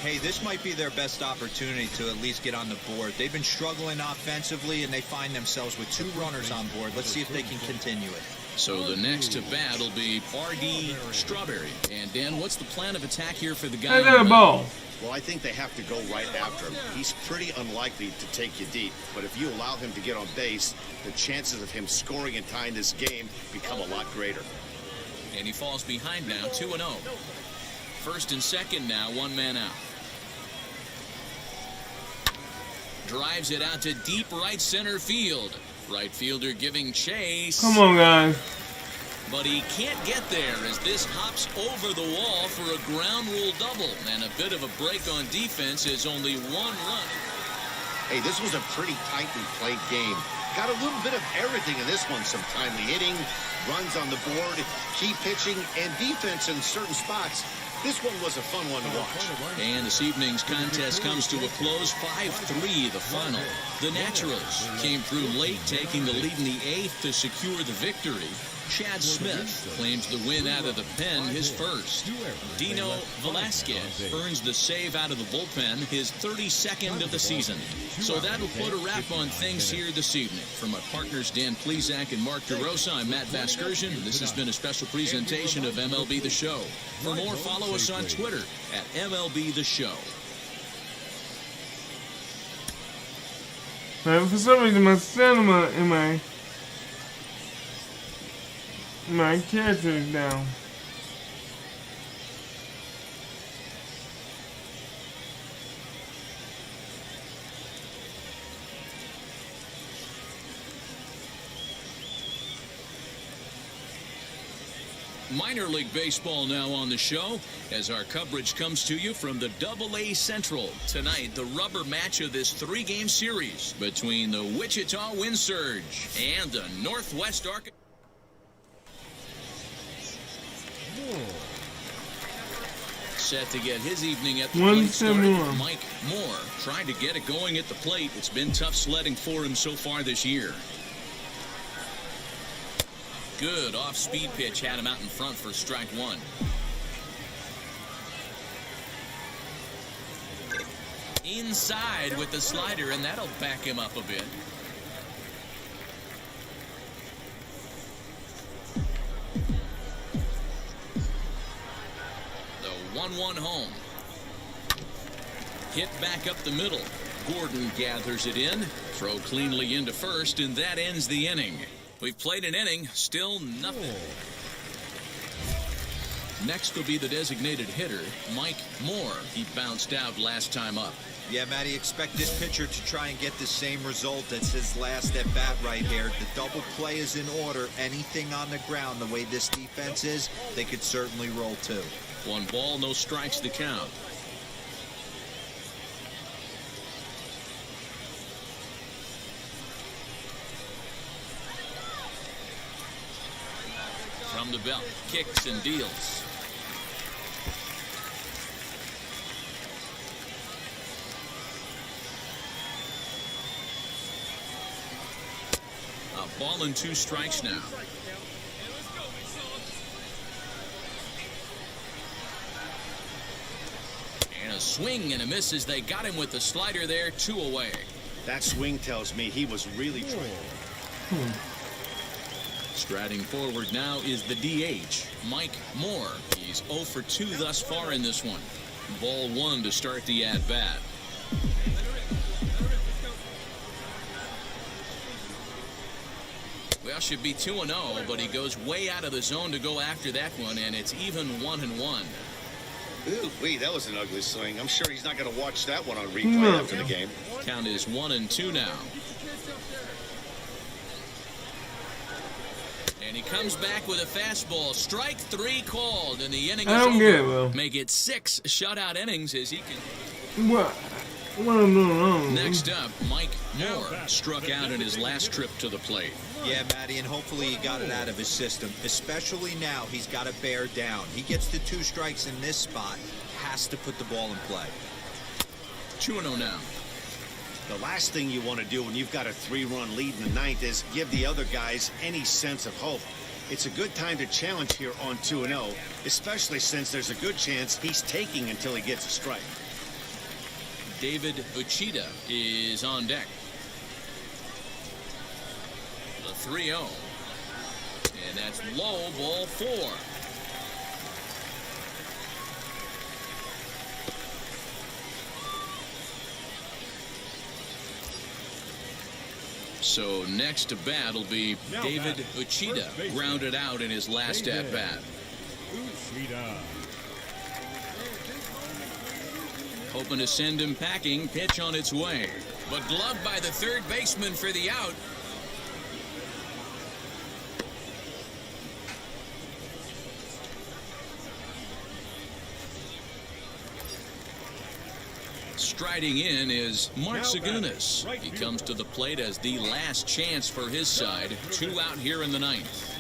Hey, this might be their best opportunity to at least get on the board. They've been struggling offensively, and they find themselves with 2 runners on board. Let's see if they can continue it. So the next to bat will be R.D. Strawberry. And Dan, what's the plan of attack here for the guy? I got a ball. Well, I think they have to go right after him. He's pretty unlikely to take you deep, but if you allow him to get on base, the chances of him scoring and tying this game become a lot greater. And he falls behind now, 2-0. First and second now, 1 man out. Drives it out to deep right center field. Right fielder giving chase. Come on, guys. But he can't get there as this hops over the wall for a ground rule double. And a bit of a break on defense is only 1 run. Hey, this was a pretty tightly played game. Got a little bit of everything in this one. Some timely hitting, runs on the board, key pitching, and defense in certain spots. This one was a fun one to watch. And this evening's contest comes to a close, 5-3 the final. The Naturals came through late, taking the lead in the 8th to secure the victory. Chad Smith claims the win out of the pen, his first. Dino Velasquez earns the save out of the bullpen, his 32nd of the season. So that'll put a wrap on things here this evening. From my partners Dan Plezak and Mark DeRosa, I'm Matt Vasgersian. This has been a special presentation of MLB The Show. For more, follow us on Twitter at MLB The Show. Man, for some reason, my cinema in my character is down. Minor League Baseball now on the show as our coverage comes to you from the Double-A Central. Tonight, the rubber match of this 3-game series between the Wichita Wind Surge and the Northwest Arkansas. Set to get his evening at the plate started. Mike Moore trying to get it going at the plate. It's been tough sledding for him so far this year. Good off-speed pitch had him out in front for strike 1. Inside with the slider, and that'll back him up a bit. The 1-1 home. Hit back up the middle. Gordon gathers it in. Throw cleanly into first, and that ends the inning. We've played an inning, still nothing. Next will be the designated hitter, Mike Moore. He bounced out last time up. Yeah, Matty, expect this pitcher to try and get the same result as his last at bat right here. The double play is in order. Anything on the ground, the way this defense is, they could certainly roll too. 1 ball, no strikes to count. From the belt, kicks and deals. A ball and 2 strikes now. And a swing and a miss as they got him with the slider there, 2 away. That swing tells me he was really trying. Striding forward now is the DH, Mike Moore. He's 0 for 2 thus far in this one. Ball 1 to start the at-bat. Well, should be 2-0, but he goes way out of the zone to go after that one, and it's even 1-1. Ooh, that was an ugly swing. I'm sure he's not going to watch that one on replay after the game. Count is 1-2 now. And he comes back with a fastball. Strike 3 called, and the inning is over. get it, Will. Make it 6 shutout innings as he can. What I'm doing wrong? Next up, Mike Moore struck out in his last trip to the plate. Yeah, Matty, and hopefully he got it out of his system. Especially now, he's got to bear down. He gets the 2 strikes in this spot. Has to put the ball in play. 2-0 now. The last thing you want to do when you've got a 3-run lead in the 9th is give the other guys any sense of hope. It's a good time to challenge here on 2-0, especially since there's a good chance he's taking until he gets a strike. David Uchida is on deck. The 3-0. And that's low, ball 4. So next to bat will be David Uchida, grounded out in his last at-bat. Hoping to send him packing, pitch on its way. But gloved by the third baseman for the out. Striding in is Mark Segunas. He comes to the plate as the last chance for his side. 2 out here in the 9th.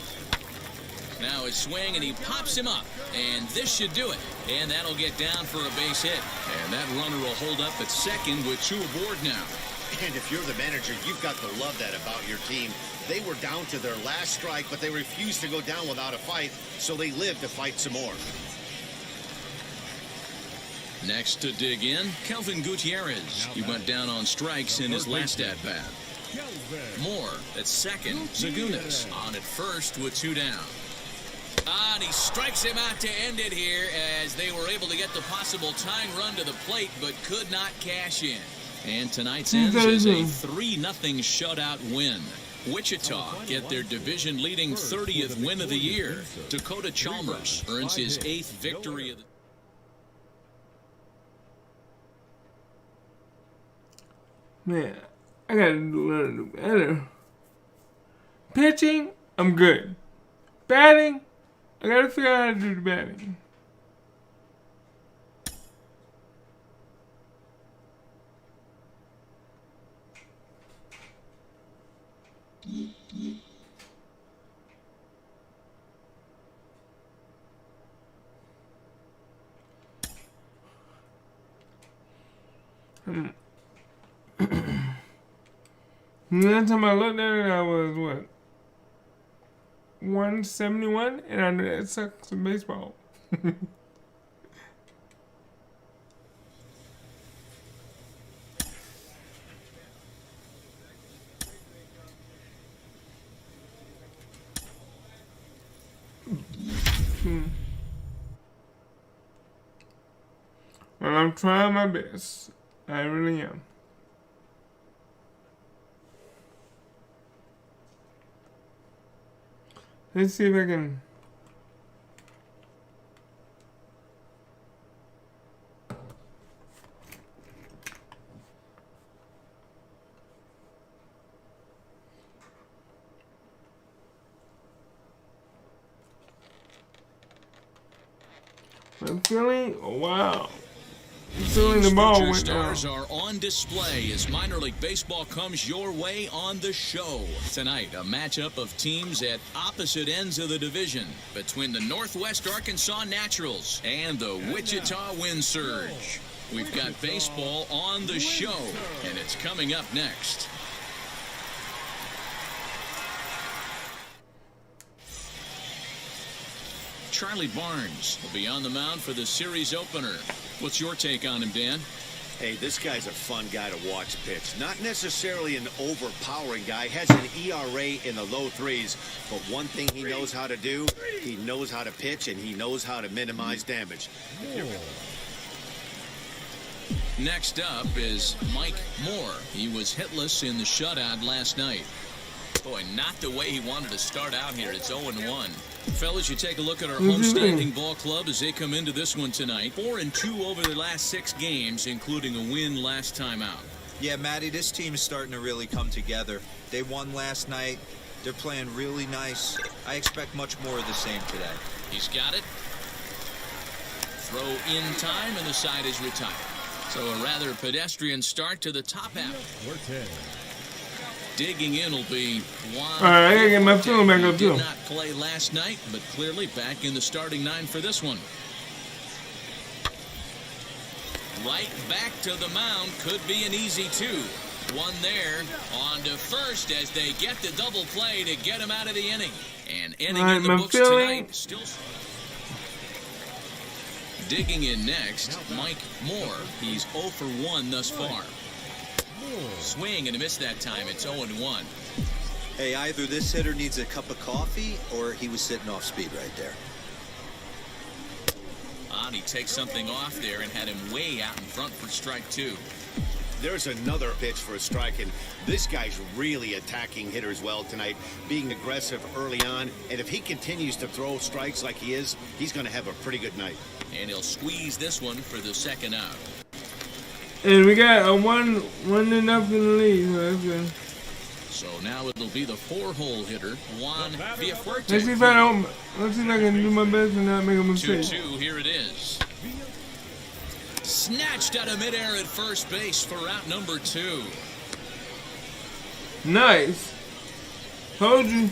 Now his swing, and he pops him up. And this should do it. And that'll get down for a base hit. And that runner will hold up at second with 2 aboard now. And if you're the manager, you've got to love that about your team. They were down to their last strike, but they refused to go down without a fight, so they lived to fight some more. Next to dig in, Kelvin Gutierrez. He went down on strikes in his last at-bat. Moore at second. Segunas on at first with 2 down. And he strikes him out to end it here as they were able to get the possible tying run to the plate but could not cash in. And tonight's ends is a 3-0 shutout win. Wichita get their division-leading 30th win of the year. Dakota Chalmers earns his 8th victory of the Man, I gotta learn to do better. Pitching, I'm good. Batting, I gotta figure out how to do the batting. Last time I looked at it, I was, what, 171? And I knew that sucks in baseball. Well, I'm trying my best. I really am. Let's see if I can. I'm feeling, oh, wow. I'm feeling the ball Future went down. stars are on display as minor league baseball comes your way on the show. Tonight, a matchup of teams at opposite ends of the division between the Northwest Arkansas Naturals and the Wichita Wind Surge. We've got baseball on the show, and it's coming up next. Charlie Barnes will be on the mound for the series opener. What's your take on him, Dan? Hey, this guy's a fun guy to watch pitch. Not necessarily an overpowering guy. Has an ERA in the low threes. But one thing he knows how to do, he knows how to pitch, and he knows how to minimize damage. Next up is Mike Moore. He was hitless in the shutout last night. Boy, not the way he wanted to start out here. It's 0-1. Fellas, you take a look at our homestanding ball club as they come into this one tonight. 4-2 over their last 6 games, including a win last time out. Yeah, Matty, this team is starting to really come together. They won last night. They're playing really nice. I expect much more of the same today. He's got it. Throw in time, and the side is retired. So a rather pedestrian start to the top half. Digging in will be Juan. All right, I gotta get my feeling back up too. Did not play last night, but clearly back in the starting 9 for this one. Right back to the mound. Could be an easy 2. One there on to first as they get the double play to get him out of the inning. And inning in the books tonight. Still digging in next, Mike Moore. He's 0 for 1 thus far. Swing and a miss that time. It's 0-1. Hey, either this hitter needs a cup of coffee or he was sitting off speed right there. And he takes something off there and had him way out in front for strike 2. There's another pitch for a strike, and this guy's really attacking hitters well tonight, being aggressive early on. And if he continues to throw strikes like he is, he's going to have a pretty good night. And he'll squeeze this one for the second out. And we got a 1-0 lead. So that's good. So now it'll be the 4-hole hitter, Juan Villafuerte. Let's see if I can do my best and not make a mistake. 2-2, here it is. Snatched out of midair at first base for out number 2. Nice. Told you.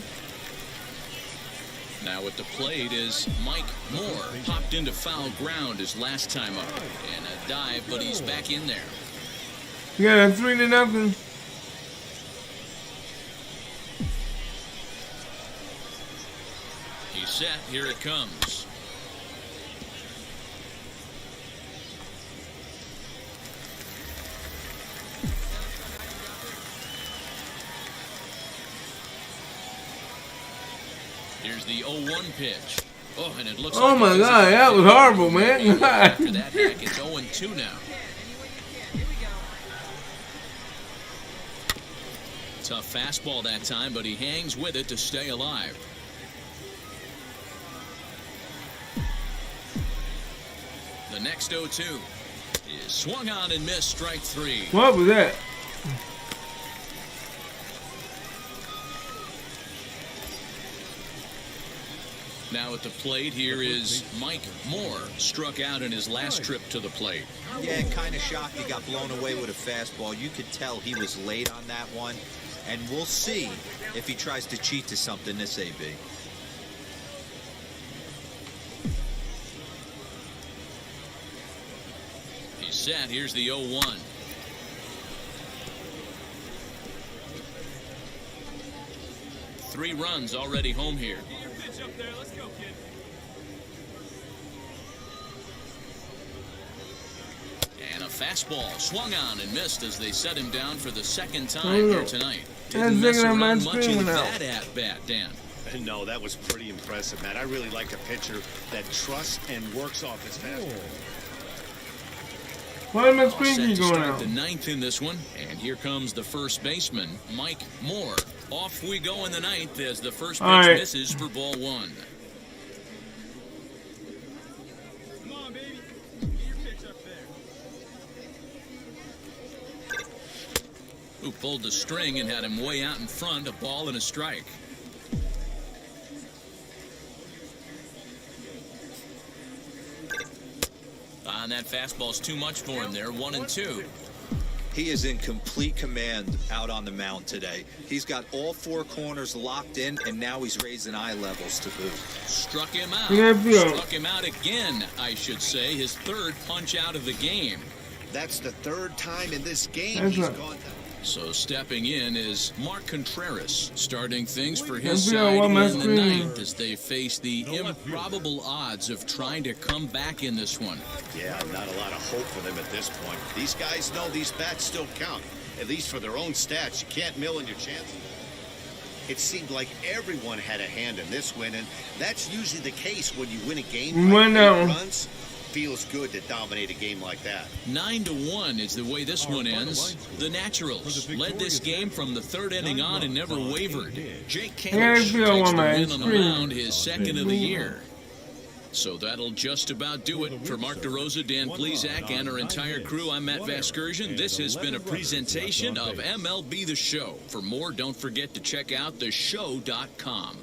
Now at the plate is Mike Moore. Popped into foul ground his last time up. And a dive, but he's back in there. We got a 3-0. He's set. Here it comes. Here's the 0-1 pitch. Oh, and it looks like my God, that was horrible, man. After that hack, it's 0-2 now. Tough fastball that time, but he hangs with it to stay alive. The next 0-2 is swung on and missed, strike 3. What was that? Now at the plate here is Mike Moore. Struck out in his last trip to the plate. Yeah, kind of shocked he got blown away with a fastball. You could tell he was late on that one. And we'll see if he tries to cheat to something this AB. He's set. Here's the 0-1. Three runs already home here. And a fastball swung on and missed as they set him down for the second time here tonight. Didn't mess around much with that at bat, Dan. No, that was pretty impressive, Matt. I really like a pitcher that trusts and works off his fastball. Why am I All set screen to going start out? the ninth in this one, and here comes the first baseman, Mike Moore. Off we go in the ninth as the first pitch All right. misses for ball one. Come on, baby. Get your pitch up there. Who pulled the string and had him way out in front, a ball and a strike. And that fastball's too much for him there, 1-2. He is in complete command out on the mound today. He's got all four corners locked in, and now he's raising eye levels to boot. Struck him out. Yeah, Bill. Struck him out again, I should say. His third punch out of the game. That's the third time in this game That's he's right. gone down. So stepping in is Mark Contreras, starting things for his That's side what my in the screen- ninth as they face the improbable odds of trying to come back in this one. Yeah, not a lot of hope for them at this point. These guys know these bats still count, at least for their own stats. You can't mill in your chances. It seemed like everyone had a hand in this win, and that's usually the case when you win a game by 8 runs. Feels good to dominate a game like that. 9-1 is the way this one ends. The Naturals led this game from the third inning on and never wavered. Jake Canish takes the win on the mound, his second of the year. So that'll just about do it. For Mark DeRosa, Dan Plesac, and our entire crew, I'm Matt Vasgersian. This has been a presentation of MLB The Show. For more, don't forget to check out theshow.com.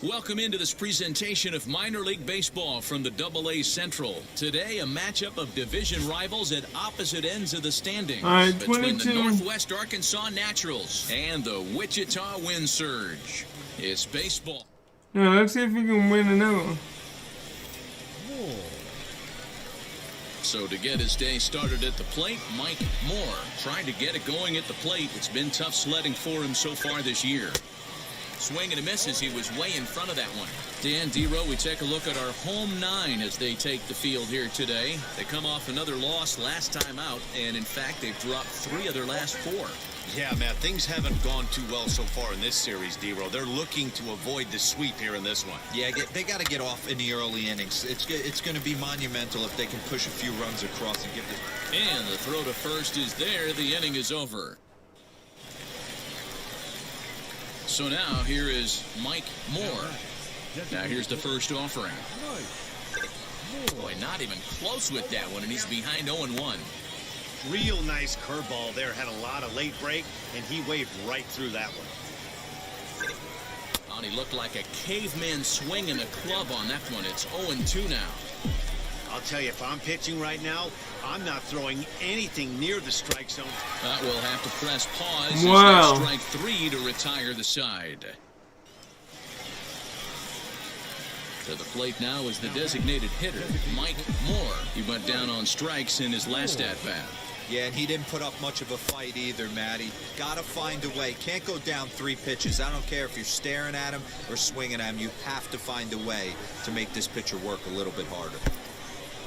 Welcome into this presentation of minor league baseball from the AA Central. Today, a matchup of division rivals at opposite ends of the standings. All right, between the 22. Northwest Arkansas Naturals and the Wichita Wind Surge. It's baseball. Now, let's see if we can win another one. So to get his day started at the plate, Mike Moore trying to get it going at the plate. It's been tough sledding for him so far this year. Swing and a miss as he was way in front of that one. Dan Dero, we take a look at our home nine as they take the field here today. They come off another loss last time out, and in fact, they've dropped 3 of their last 4. Yeah, Matt, things haven't gone too well so far in this series, Dero. They're looking to avoid the sweep here in this one. Yeah, they got to get off in the early innings. It's going to be monumental if they can push a few runs across and give this. And the throw to first is there. The inning is over. So now here is Mike Moore. Now here's the first offering. Boy, not even close with that one, and he's behind 0-1. Real nice curveball there. Had a lot of late break, and he waved right through that one. Oh, and he looked like a caveman swinging a club on that one. It's 0-2 now. I'll tell you, if I'm pitching right now, I'm not throwing anything near the strike zone. We'll have to press pause. Wow. As strike 3 to retire the side. To the plate now is the designated hitter, Mike Moore. He went down on strikes in his last at-bat. Yeah, and he didn't put up much of a fight either, Matty. Got to find a way. Can't go down 3 pitches. I don't care if you're staring at him or swinging at him. You have to find a way to make this pitcher work a little bit harder.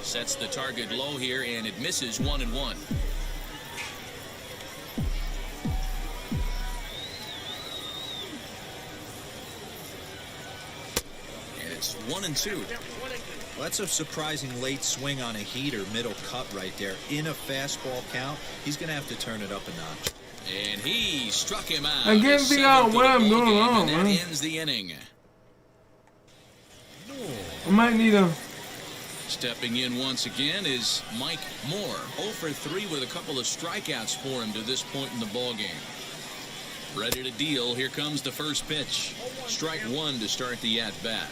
Sets the target low here, and it misses 1-1. And it's 1-2. Well, that's a surprising late swing on a heater, middle cut right there. In a fastball count, he's going to have to turn it up a notch. And he struck him out. I can't figure out what I'm doing wrong, and that man. ends the inning. I might need a... Stepping in once again is Mike Moore. 0 for 3 with a couple of strikeouts for him to this point in the ballgame. Ready to deal. Here comes the first pitch. Strike 1 to start the at-bat.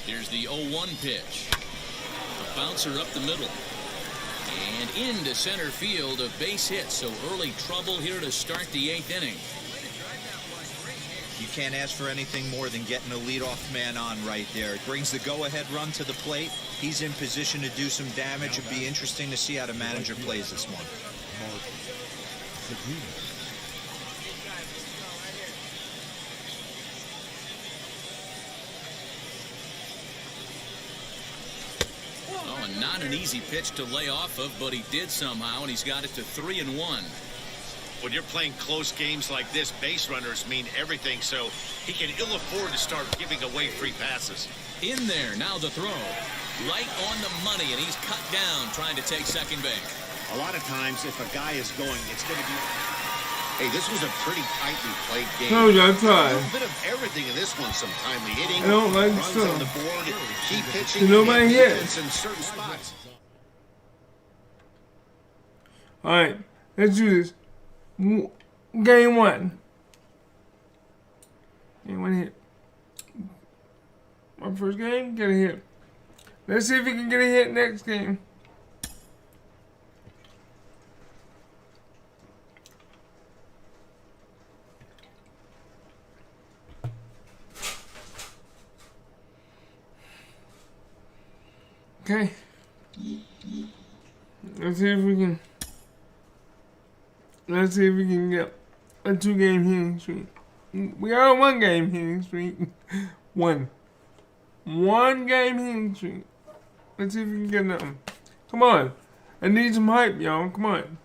Here's the 0-1 pitch. A bouncer up the middle. And into center field, a base hit. So early trouble here to start the 8th inning. You can't ask for anything more than getting a leadoff man on right there. It brings the go-ahead run to the plate. He's in position to do some damage. It'd be interesting to see how the manager plays this one. Oh, and not an easy pitch to lay off of, but he did somehow, and he's got it to 3-1. when you're playing close games like this, base runners mean everything, so he can ill afford to start giving away free passes. In there, now the throw. Right on the money, and he's cut down trying to take second base. A lot of times, if a guy is going, it's going to be... Hey, this was a pretty tightly played game. Told you I tried. A little bit of everything in this one. Some timely hitting. I don't like runs stuff. on the board, key pitching, Did nobody and hit? defense in certain spots. Alright, let's do this. Game one. Game one hit. My first game, get a hit. Let's see if we can get a hit next game. Okay. Let's see if we can get a 2-game hitting streak. We are on 1-game hitting streak. One game hitting streak. Let's see if we can get another. Come on. I need some hype, y'all. Come on.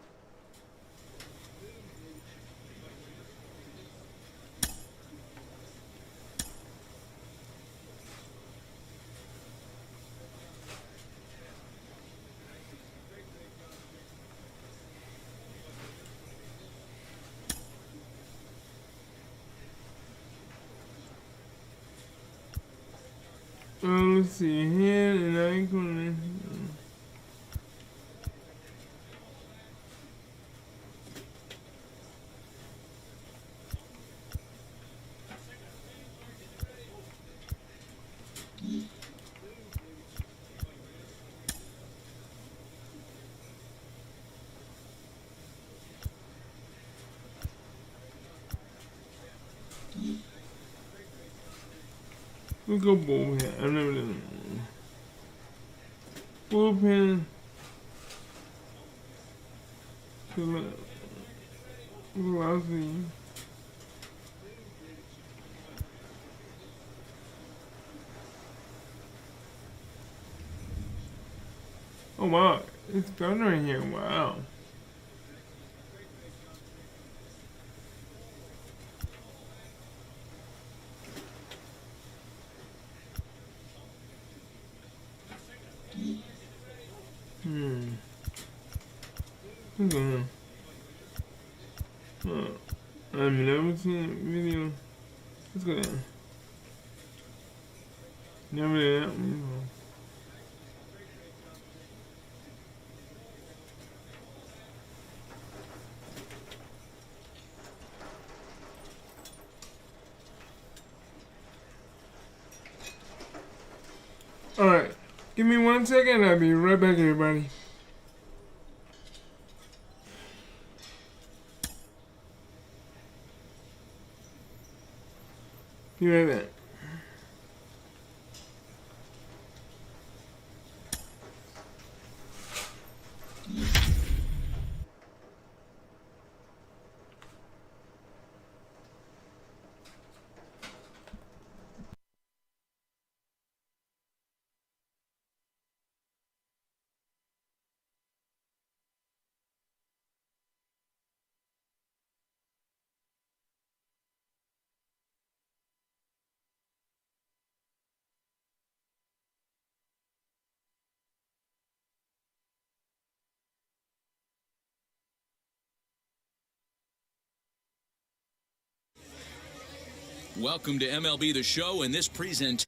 Let's see here, and I can. We'll go bullpen. I've never done it. Bullpen. Velocity. Oh wow, it's thundering here. Wow. What's going on? I've never seen a video. Let's go down. Never did that one before. Alright, give me 1 second, I'll be right back, everybody. Be right back. Welcome to MLB The Show, and this presentation.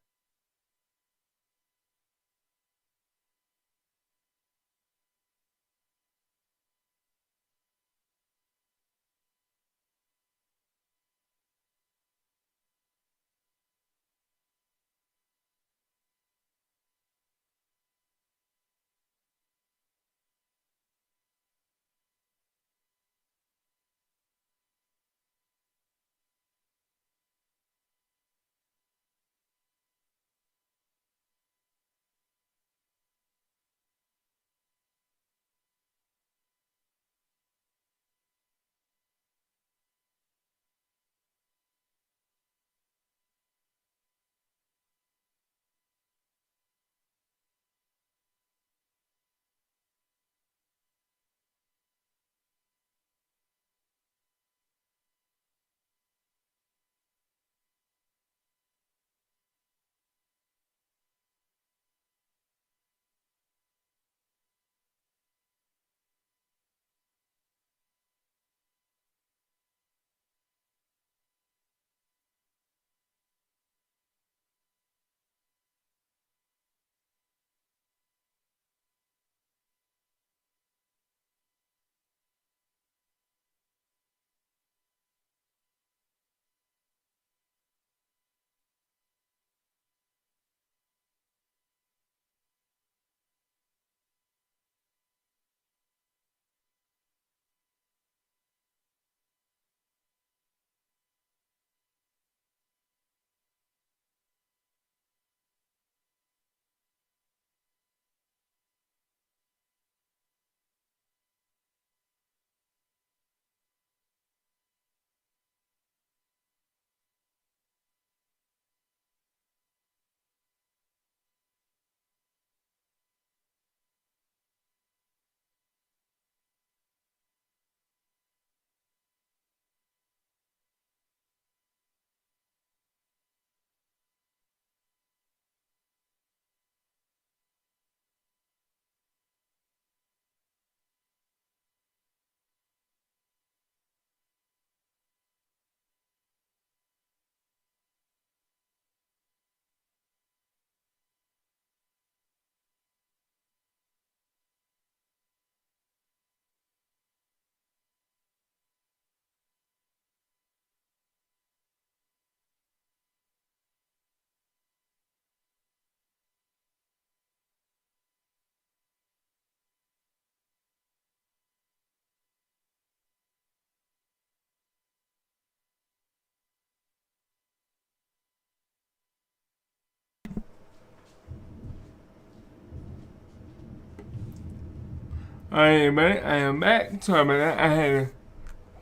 Alright, everybody, I am back. Sorry about that. I had to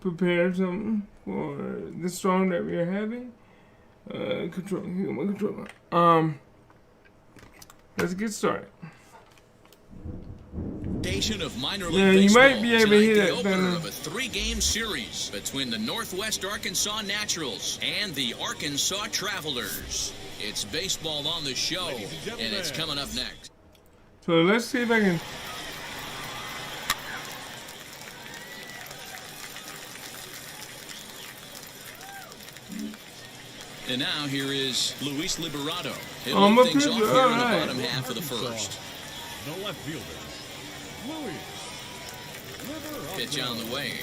prepare something for the storm that we are having. Controller. Let's get started. Of minor league Yeah, you baseball. might be able to hear Tonight, that the opener thunder. of a 3-game series between the Northwest Arkansas Naturals and the Arkansas Travelers. It's baseball on the show, and it's coming up next. So let's see if I can. And now here is Luis Liberato. He'll I'm lead a things off pitcher, here in the alright. bottom half of the first. The left fielder, Louis. Pitch on the way.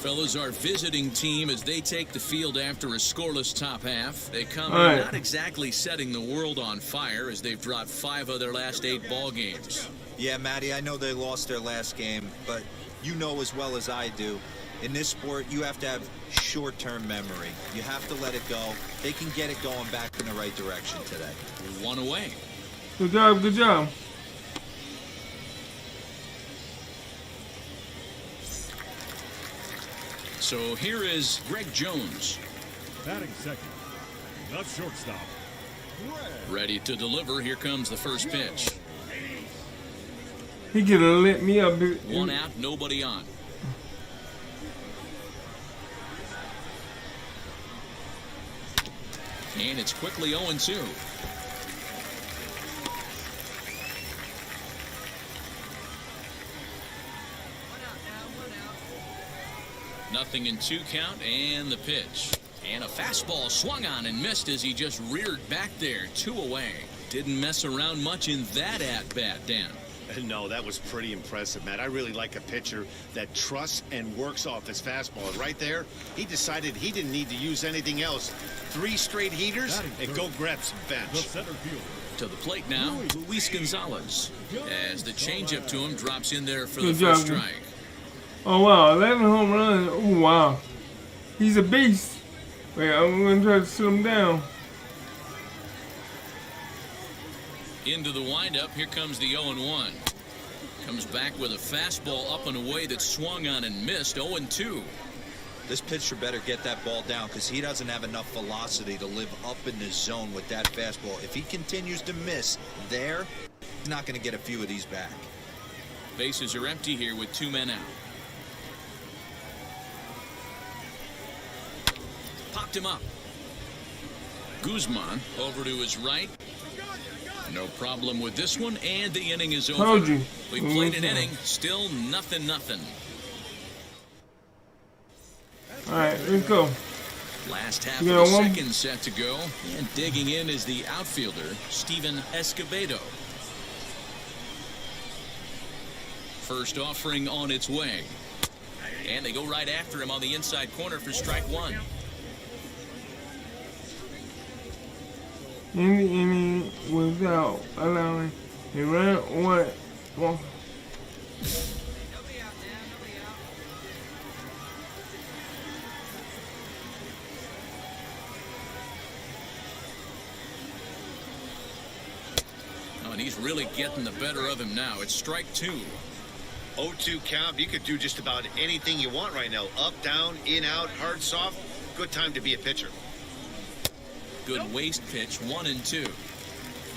Fellas, our visiting team, as they take the field after a scoreless top half, they come in Alright. not exactly setting the world on fire, as they've dropped 5 of their last 8 ball games. Yeah, Matty, I know they lost their last game, but you know as well as I do, in this sport, you have to have short-term memory. You have to let it go. They can get it going back in the right direction today. 1 away. Good job, good job. So here is Greg Jones, Batting second, the shortstop, ready to deliver. Here comes the first pitch. He could have lit me up. 1 out, nobody on. And it's quickly 0-2. Nothing in 2 count, and the pitch. And a fastball swung on and missed as he just reared back there. 2 away. Didn't mess around much in that at-bat, Dan. No, that was pretty impressive, Matt. I really like a pitcher that trusts and works off his fastball. And right there, he decided he didn't need to use anything else. 3 straight heaters and go grab some the bench. center fielder, To the plate now, Luis Gonzalez. As the changeup to him drops in there for Good the first job. strike. Oh wow, 11 home runs. Oh wow. He's a beast. Wait, I'm gonna try to sit him down. Into the windup, here comes the 0-1. Comes back with a fastball up and away that swung on and missed. 0-2. This pitcher better get that ball down because he doesn't have enough velocity to live up in the zone with that fastball. If he continues to miss there, he's not going to get a few of these back. Bases are empty here with 2 men out. Popped him up. Guzman over to his right. No problem with this one, and the inning is over. Told you. We played an inning, still nothing. Alright, let's go. Last half You of got the one? second set to go, and digging in is the outfielder, Steven Escobedo. First offering on its way. And they go right after him on the inside corner for strike 1. In the inning without allowing a run or walk. Oh, and he's really getting the better of him now. It's strike 2. 0-2 count. You could do just about anything you want right now. Up, down, in, out, hard, soft. Good time to be a pitcher. Good waist pitch, 1-2.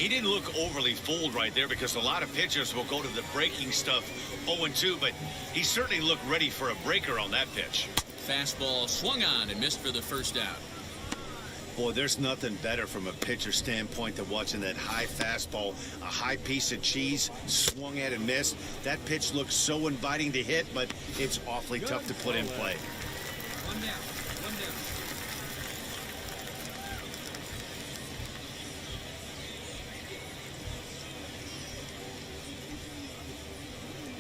He didn't look overly fooled right there because a lot of pitchers will go to the breaking stuff 0-2, but he certainly looked ready for a breaker on that pitch. Fastball swung on and missed for the first out. Boy, there's nothing better from a pitcher standpoint than watching that high fastball, a high piece of cheese, swung at and missed. That pitch looks so inviting to hit, but it's awfully tough to put in play. 1 down. 1 down.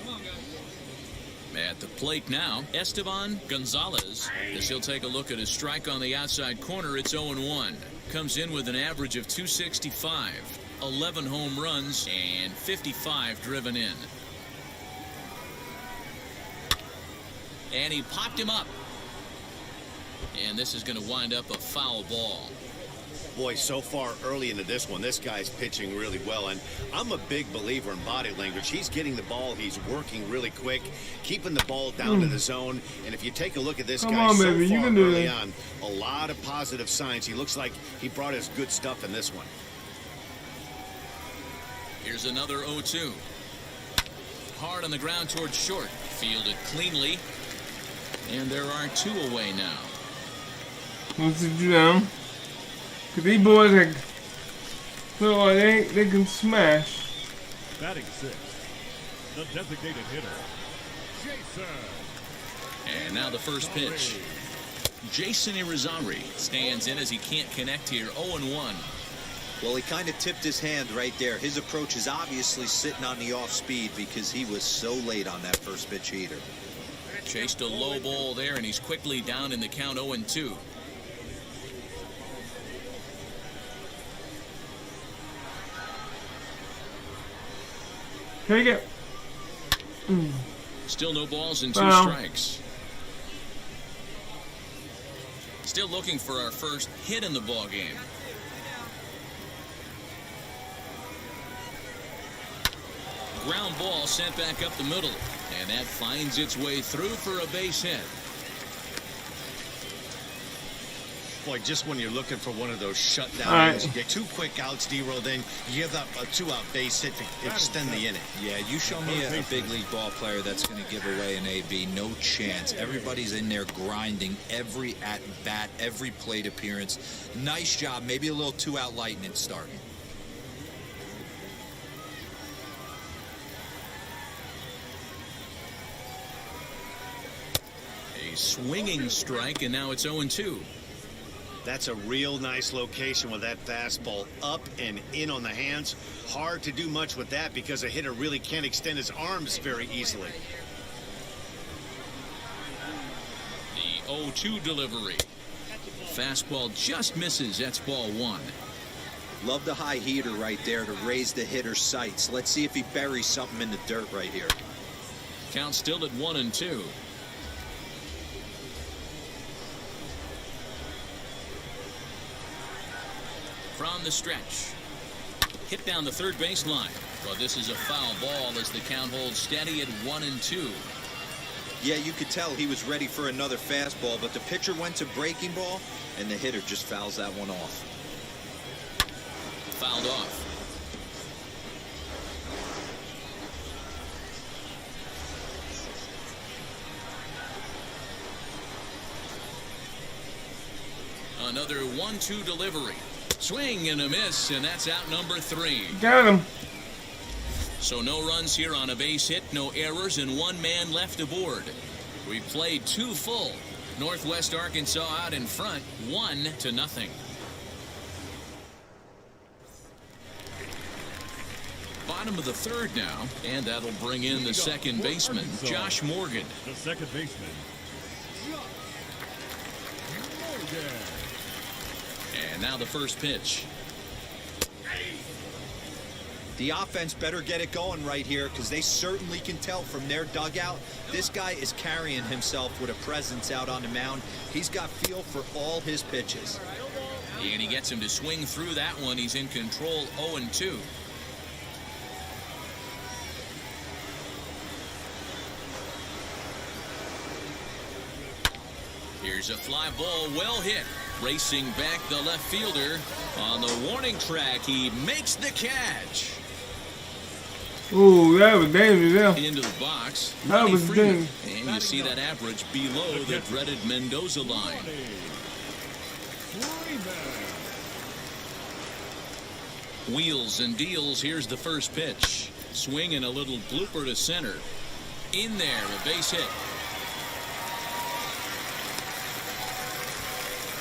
Come on, guys. At the plate now, Esteban Gonzalez, as he'll take a look at his strike on the outside corner. It's 0-1. Comes in with an average of 265, 11 home runs, and 55 driven in. And he popped him up. And this is going to wind up a foul ball. Boy, so far early into this one, this guy's pitching really well, and I'm a big believer in body language. He's getting the ball, he's working really quick, keeping the ball down to the zone, and if you take a look at this Come guy on, so baby, you far can do early it. on, a lot of positive signs. He looks like he brought his good stuff in this one. Here's another 0-2. Hard on the ground towards short. Fielded cleanly. And there are 2 away now. Let's sit you down. Cause these boys are feel like they can smash. Batting 6, the designated hitter, Jason. And now the first pitch. Jason Irizarry stands in as he can't connect here. 0-1. Well, he kind of tipped his hand right there. His approach is obviously sitting on the off speed because he was so late on that first pitch heater. Chased a low ball there, and he's quickly down in the count. 0-2. Take it. Still no balls and 2 Wow. strikes. Still looking for our first hit in the ball game. Ground ball sent back up the middle, and that finds its way through for a base hit. Boy, just when you're looking for one of those shutdown All right. innings, you get 2 quick outs, D-roll, then you give up a 2-out base hit to extend the inning. Yeah, you show me a big league ball player that's going to give away an AB. No chance. Everybody's in there grinding every at-bat, every plate appearance. Nice job. Maybe a little 2-out lightning starting. A swinging strike, and now it's 0-2. That's a real nice location with that fastball up and in on the hands. Hard to do much with that because a hitter really can't extend his arms very easily. The 0-2 delivery. Fastball just misses. That's ball 1. Love the high heater right there to raise the hitter's sights. Let's see if he buries something in the dirt right here. Count still at 1-2. From the stretch. Hit down the third baseline. But this is a foul ball as the count holds steady at 1-2. Yeah, you could tell he was ready for another fastball, but the pitcher went to breaking ball, and the hitter just fouls that one off. Fouled off. Another 1-2 delivery. Swing and a miss, and that's out number 3. Got him. So no runs here on a base hit, no errors, and 1 man left aboard. We played 2 full. Northwest Arkansas out in front, 1-0. Bottom of the 3rd now, and that'll bring in the second baseman, Josh Morgan. The second baseman, Morgan. And now the first pitch. The offense better get it going right here because they certainly can tell from their dugout. This guy is carrying himself with a presence out on the mound. He's got feel for all his pitches. And he gets him to swing through that one. He's in control, 0-2. Here's a fly ball, well hit. Racing back the left fielder. On the warning track, he makes the catch. Ooh, that was dangerous. Into the box. That Ronnie was Freeman. dangerous. And you see that average below the dreaded Mendoza line. Wheels and deals. Here's the first pitch. Swing and a little blooper to center. In there, a base hit.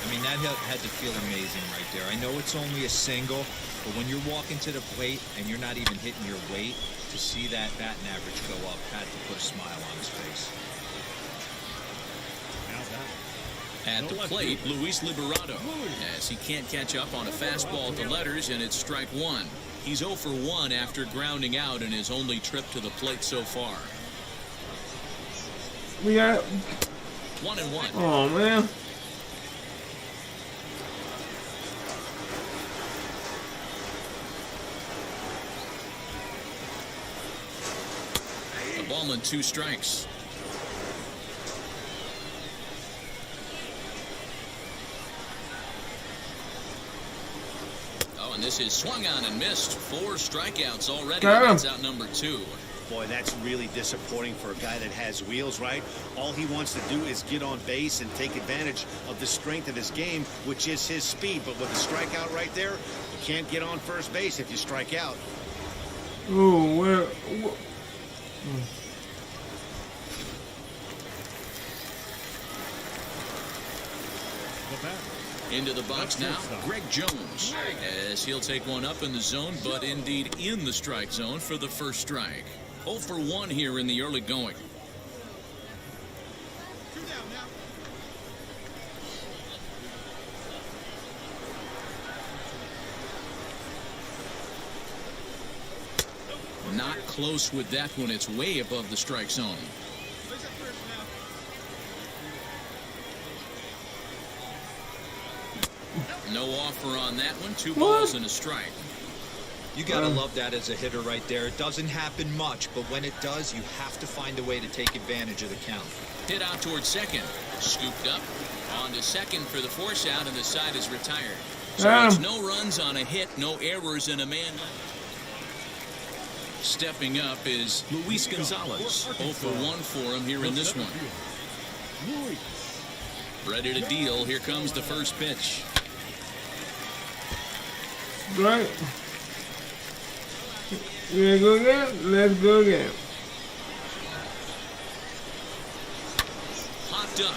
I mean, that had to feel amazing right there. I know it's only a single, but when you're walking to the plate and you're not even hitting your weight, to see that batting average go up had to put a smile on his face. At the plate, Luis Liberato, as he can't catch up on a fastball at the letters, and it's strike 1. He's 0 for 1 after grounding out in his only trip to the plate so far. We got 1-1. Oh man. Ball and 2 strikes. Oh, and this is swung on and missed. 4 strikeouts already. That's out number 2. Boy, that's really disappointing for a guy that has wheels, right? All he wants to do is get on base and take advantage of the strength of his game, which is his speed. But with a strikeout right there, you can't get on first base if you strike out. Ooh, well. Into the box now, Greg Jones, as he'll take one up in the zone, but indeed in the strike zone for the first strike. 0 for 1 here in the early going. Not close with that one. It's way above the strike zone. No offer on that one. 2 balls and a strike. You gotta love that as a hitter right there. It doesn't happen much, but when it does, you have to find a way to take advantage of the count. Hit out towards second. Scooped up. On to second for the force out, and the side is retired. So it's no runs on a hit, no errors, and a man. Stepping up is Luis Gonzalez. 0 for 1 for him here in this one. Ready to deal. Here comes the first pitch. Right. You ready to go again? Let's go again. Popped up.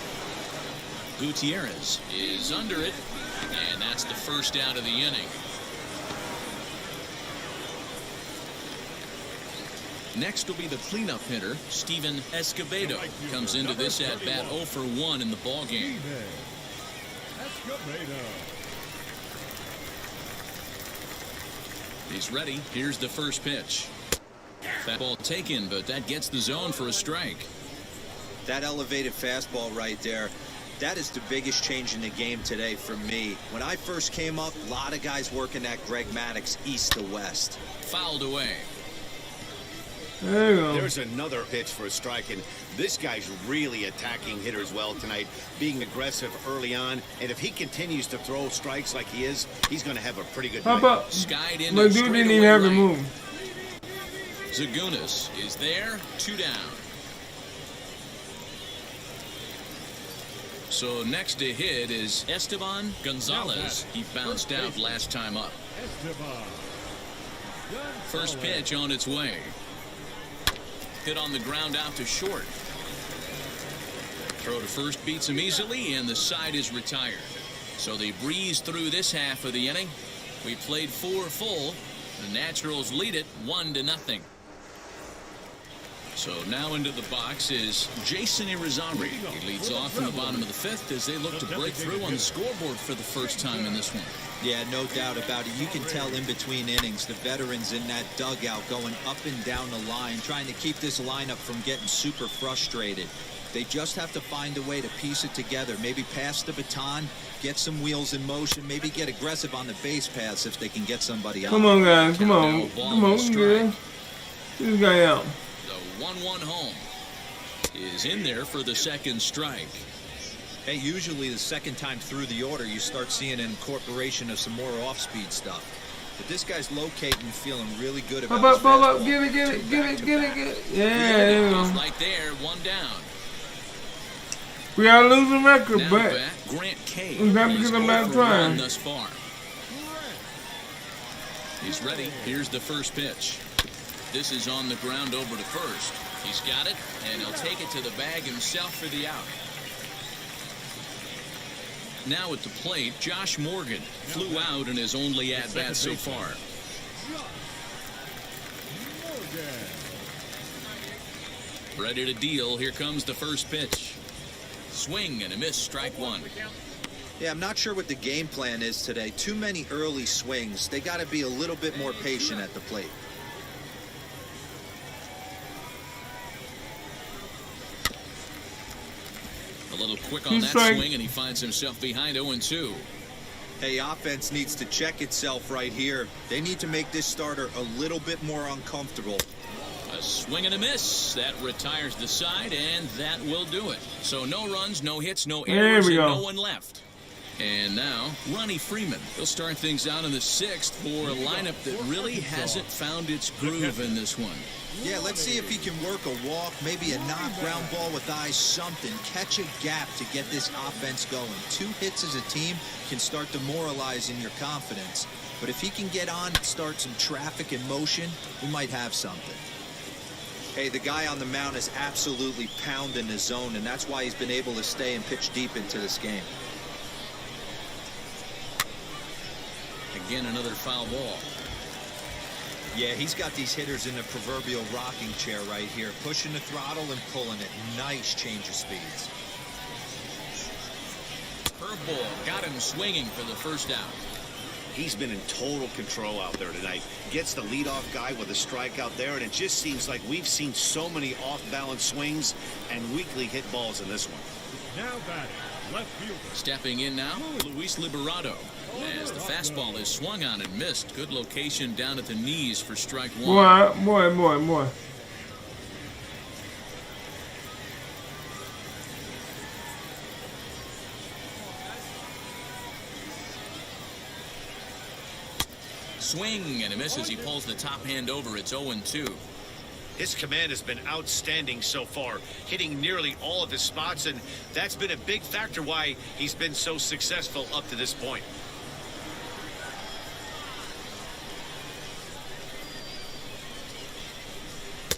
Gutierrez is under it, and that's the first out of the inning. Next will be the cleanup hitter, Steven Escobedo. Comes into this at bat 0 for 1 in the ball game. He's ready. Here's the first pitch. That ball taken, but that gets the zone for a strike. That elevated fastball right there, that is the biggest change in the game today for me. When I first came up, a lot of guys working that Greg Maddux east to west. Fouled away. There you go. There's another pitch for a strike, and this guy's really attacking hitters well tonight, being aggressive early on. And if he continues to throw strikes like he is, he's going to have a pretty good night. Up. Skied into But dude didn't even have to move. Zagunis is there, 2 down. So next to hit is Esteban Gonzalez. He bounced out last time up. First pitch on its way. Hit on the ground out to short. Throw to first beats him easily, and the side is retired. So they breeze through this half of the inning. We played 4 full. The Naturals lead it 1-0. So now into the box is Jason Irizarry. He leads off in the bottom of the 5th as they look to break through on the scoreboard for the first time in this one. Yeah, no doubt about it. You can tell in between innings, the veterans in that dugout going up and down the line, trying to keep this lineup from getting super frustrated. They just have to find a way to piece it together. Maybe pass the baton, get some wheels in motion, maybe get aggressive on the base paths if they can get somebody out. Come on, guys. Come on. Come on. Get this guy out. The 1-1 home is in there for the second strike. Hey, usually the second time through the order, you start seeing an incorporation of some more off-speed stuff. But this guy's locating, feeling really good about his fastball. Get it. Yeah, there you go. Right there, 1 down. We got a losing record, Now but back, Grant K. we have to get him back trying. Thus far. He's ready. Here's the first pitch. This is on the ground over to first. He's got it, and he'll take it to the bag himself for the out. Now at the plate, Josh Morgan flew out in his only at-bat so far. Ready to deal. Here comes the first pitch. Swing and a miss, strike 1. Yeah, I'm not sure what the game plan is today. Too many early swings. They got to be a little bit more patient at the plate. A little quick on that swing, and he finds himself behind 0-2. Hey, offense needs to check itself right here. They need to make this starter a little bit more uncomfortable. A swing and a miss. That retires the side, and that will do it. So no runs, no hits, no errors, and no one left. And now, Ronnie Freeman. He'll start things out in the 6th for a lineup that really hasn't found its groove in this one. Yeah, let's see if he can work a walk, maybe a knock ground ball with eyes, something. Catch a gap to get this offense going. 2 hits as a team can start demoralizing your confidence. But if he can get on and start some traffic in motion, we might have something. Hey, the guy on the mound is absolutely pounding his zone, and that's why he's been able to stay and pitch deep into this game. Again, another foul ball. Yeah, he's got these hitters in the proverbial rocking chair right here, pushing the throttle and pulling it. Nice change of speeds. Curveball got him swinging for the first out. He's been in total control out there tonight. Gets the leadoff guy with a strikeout there, and it just seems like we've seen so many off-balance swings and weakly hit balls in this one. Now batting, left fielder. Stepping in now, Luis Liberato. As the fastball is swung on and missed. Good location down at the knees for strike 1. Boy. Swing and a miss as he pulls the top hand over. It's 0-2. His command has been outstanding so far, hitting nearly all of his spots, and that's been a big factor why he's been so successful up to this point.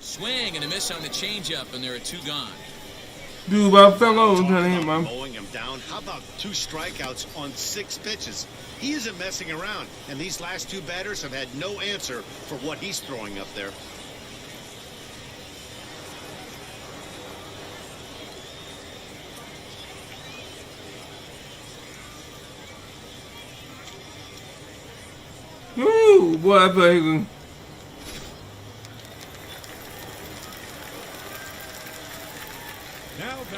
Swing and a miss on the changeup, and there are 2 gone. Dude about fell over trying to hit him. Mowing him down. How about 2 strikeouts on 6 pitches? He isn't messing around, and these last 2 batters have had no answer for what he's throwing up there. Ooh, boy, I thought he was.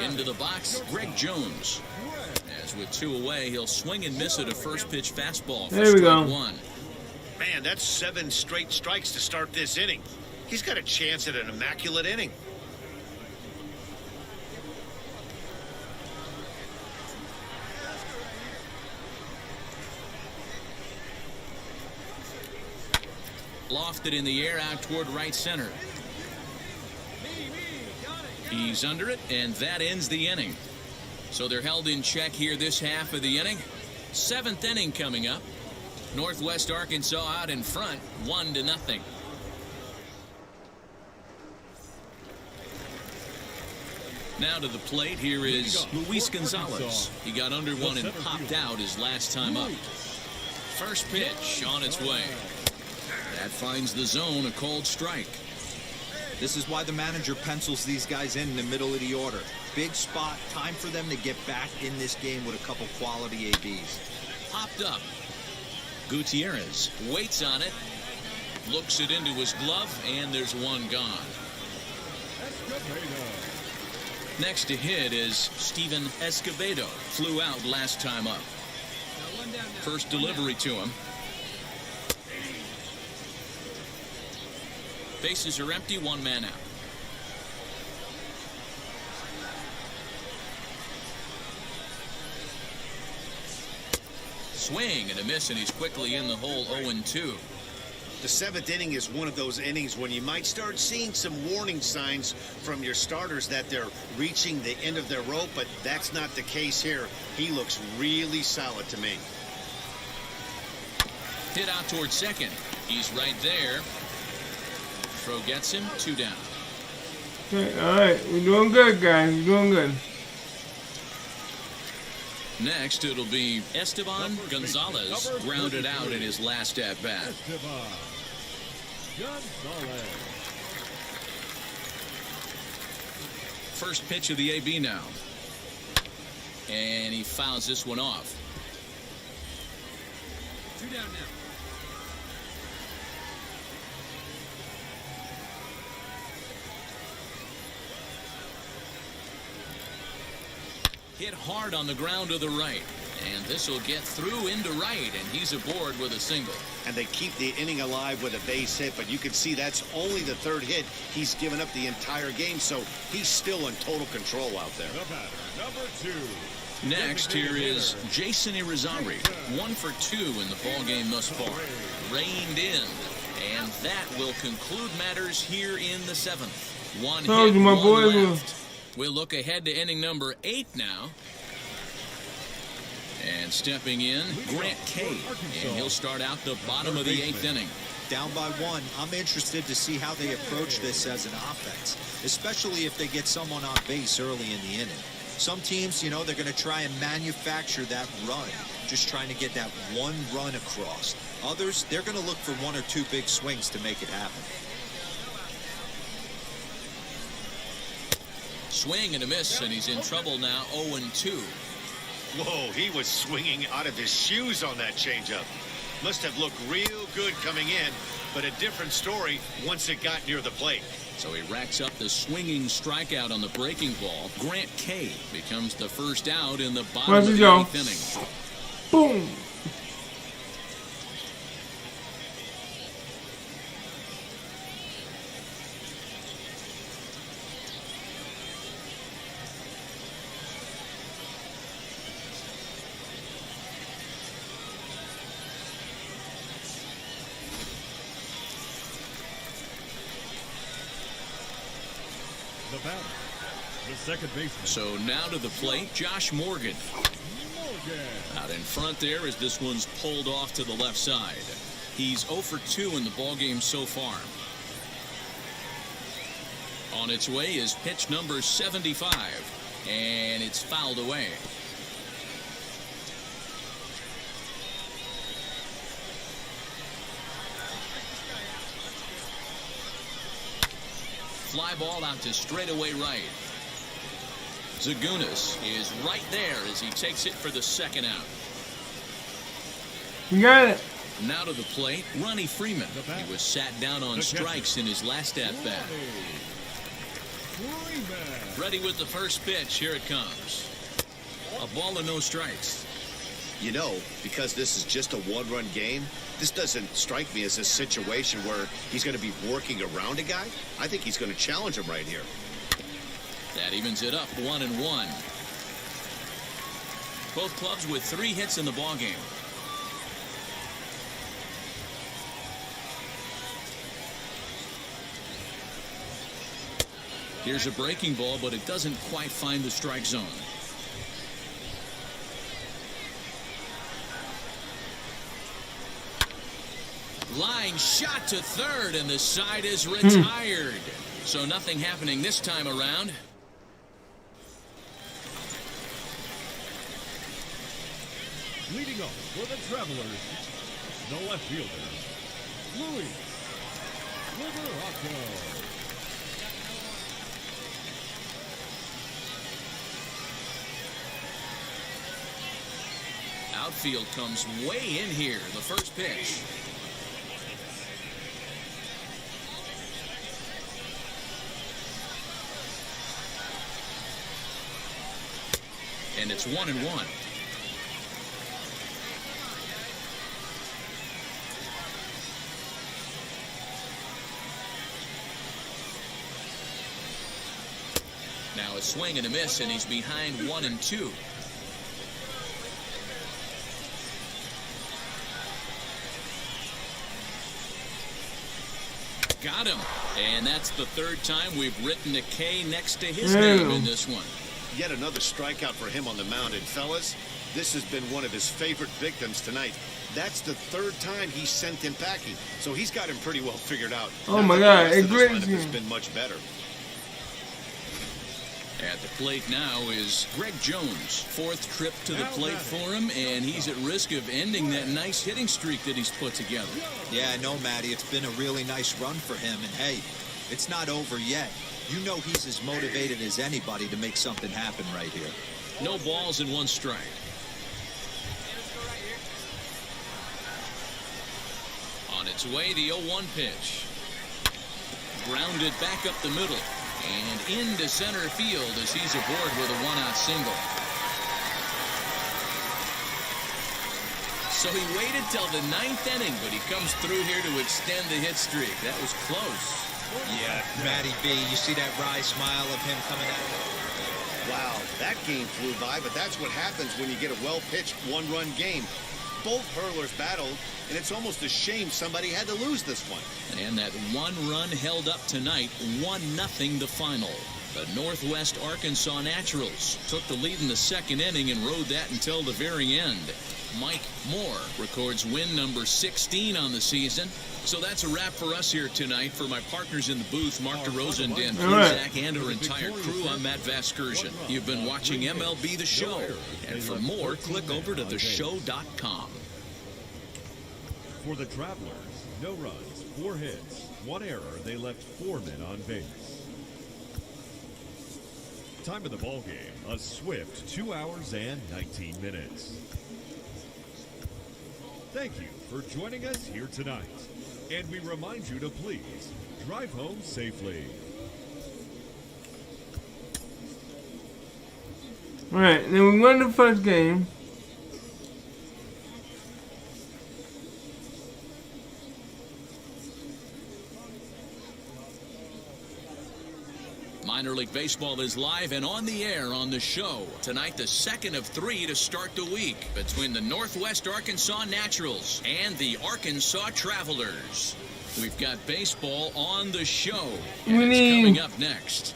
Into the box, Greg Jones. As with 2 away, he'll swing and miss at a first pitch fastball for strike 1. Man, that's 7 straight strikes to start this inning. He's got a chance at an immaculate inning. Lofted in the air out toward right center. He's under it, and that ends the inning. So they're held in check here this half of the inning. 7th inning coming up. Northwest Arkansas out in front, 1-0. Now to the plate, here is Luis Gonzalez. He got under one and popped out his last time up. First pitch on its way. That finds the zone, a cold strike. This is why the manager pencils these guys in the middle of the order. Big spot, time for them to get back in this game with a couple quality ABs. Popped up. Gutierrez waits on it, looks it into his glove, and there's 1 gone. Next to hit is Steven Escobedo. Flew out last time up. First delivery to him. Bases are empty, 1 man out. Swing and a miss, and he's quickly in the hole, 0-2. The 7th inning is one of those innings when you might start seeing some warning signs from your starters that they're reaching the end of their rope, but that's not the case here. He looks really solid to me. Hit out towards second. He's right there. Throw gets him, 2 down. Okay, all right, we're doing good, guys. We're doing good. Next, it'll be Esteban Gonzalez, grounded out in his last at-bat. First pitch of the AB now. And he fouls this one off. 2 down now. Hit hard on the ground to the right. And this will get through into right, and he's aboard with a single. And they keep the inning alive with a base hit, but you can see that's only the third hit. He's given up the entire game, so he's still in total control out there. The batter, number 2. Next, here is Jason Irizarry, 1 for 2 in the ball game thus far. Reined in, and that will conclude matters here in the 7th. One hit, my one boy left. We'll look ahead to inning number 8 now. And stepping in, Grant Kay, and he'll start out the bottom of the 8th inning. Down by 1, I'm interested to see how they approach this as an offense, especially if they get someone on base early in the inning. Some teams, you know, they're going to try and manufacture that run, just trying to get that one run across. Others, they're going to look for 1 or 2 big swings to make it happen. Swing and a miss, and he's in trouble now, 0-2. Whoa, he was swinging out of his shoes on that changeup. Must have looked real good coming in, but a different story once it got near the plate. So he racks up the swinging strikeout on the breaking ball. Grant Kay becomes the first out in the bottom of the 8th inning. Boom. The batter, the second baseman. So now to the plate, Josh Morgan. Out in front there as this one's pulled off to the left side. He's 0 for 2 in the ballgame so far. On its way is pitch number 75, and it's fouled away. Fly ball out to straightaway right. Zagunis is right there as he takes it for the second out. You got it. Now to the plate, Ronnie Freeman. He was sat down on strikes in his last at-bat. Ready with the first pitch. Here it comes. A ball and no strikes. You know, because this is just a one-run game, this doesn't strike me as a situation where he's going to be working around a guy. I think he's going to challenge him right here. That evens it up 1-1. Both clubs with 3 hits in the ballgame. Here's a breaking ball, but it doesn't quite find the strike zone. Line shot to third, and the side is retired. So nothing happening this time around. Leading off for the Travelers, the left fielder, Louis Liberato. Outfield comes way in here. The first pitch. And it's 1-1. Now a swing and a miss, and he's behind 1-2. Got him. And that's the third time we've written a K next to his name in this one. Yet another strikeout for him on the mound. And fellas, this has been one of his favorite victims tonight. That's the third time he sent him packing. So he's got him pretty well figured out. Oh my God, it has been much better. At the plate now is Greg Jones. 4th trip to the plate for him, and he's at risk of ending that nice hitting streak that he's put together. Yeah, I know, Matty. It's been a really nice run for him. And, hey, it's not over yet. You know he's as motivated as anybody to make something happen right here. No balls and 1 strike. On its way, the 0-1 pitch. Grounded back up the middle. And into center field as he's aboard with a 1-out single. So he waited till the 9th inning, but he comes through here to extend the hit streak. That was close. Yeah, Matty B, you see that wry smile of him coming out? Wow, that game flew by, but that's what happens when you get a well-pitched one-run game. Both hurlers battled, and it's almost a shame somebody had to lose this one. And that one run held up tonight, 1-0 the final. The Northwest Arkansas Naturals took the lead in the 2nd inning and rode that until the very end. Mike Moore records win number 16 on the season. So that's a wrap for us here tonight. For my partners in the booth, Mark DeRosa and Dan Fluzak, and our entire crew, I'm Matt Vasgersian. You've been watching MLB The Show. And for more, click over to theshow.com. For the Travelers, no runs, 4 hits, 1 error. They left 4 men on base. Time of the ball game, a swift 2 hours and 19 minutes. Thank you for joining us here tonight. And we remind you to please drive home safely. All right, then we won the first game. Minor League Baseball is live and on the air on the show. Tonight, the 2nd of 3 to start the week between the Northwest Arkansas Naturals and the Arkansas Travelers. We've got baseball on the show, and it's coming up next.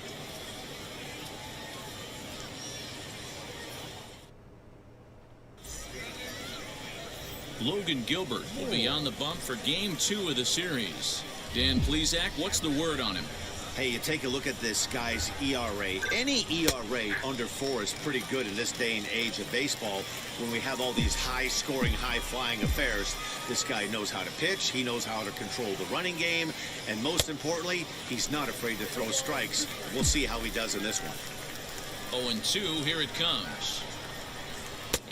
Logan Gilbert will be on the bump for Game 2 of the series. Dan Fluzak, what's the word on him? Hey, you take a look at this guy's ERA. Any ERA under 4 is pretty good in this day and age of baseball when we have all these high-scoring, high-flying affairs. This guy knows how to pitch, he knows how to control the running game, and most importantly, he's not afraid to throw strikes. We'll see how he does in this one. 0-2, here it comes.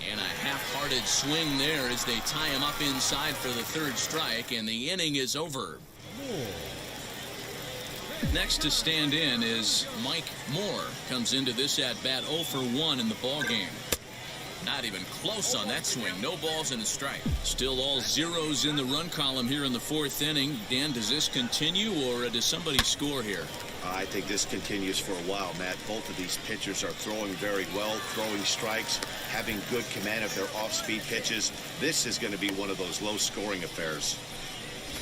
And a half-hearted swing there as they tie him up inside for the 3rd strike, and the inning is over. Next to stand in is Mike Moore. Comes into this at-bat 0 for 1 in the ballgame. Not even close on that swing. No balls and a strike. Still all zeros in the run column here in the 4th inning. Dan, does this continue, or does somebody score here? I think this continues for a while, Matt. Both of these pitchers are throwing very well, throwing strikes, having good command of their off-speed pitches. This is going to be one of those low-scoring affairs.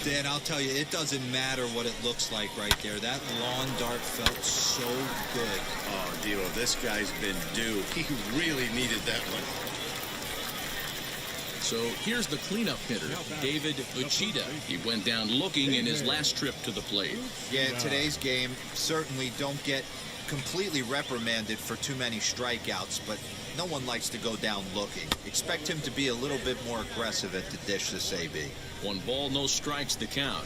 Dan, I'll tell you, it doesn't matter what it looks like right there. That lawn dart felt so good. Oh, Dino, this guy's been due. He really needed that one. So here's the cleanup hitter, David Uchida. He went down looking in his last trip to the plate. Yeah, in today's game, certainly don't get completely reprimanded for too many strikeouts, but no one likes to go down looking. Expect him to be a little bit more aggressive at the dish this AB. 1 ball, no strikes, the count.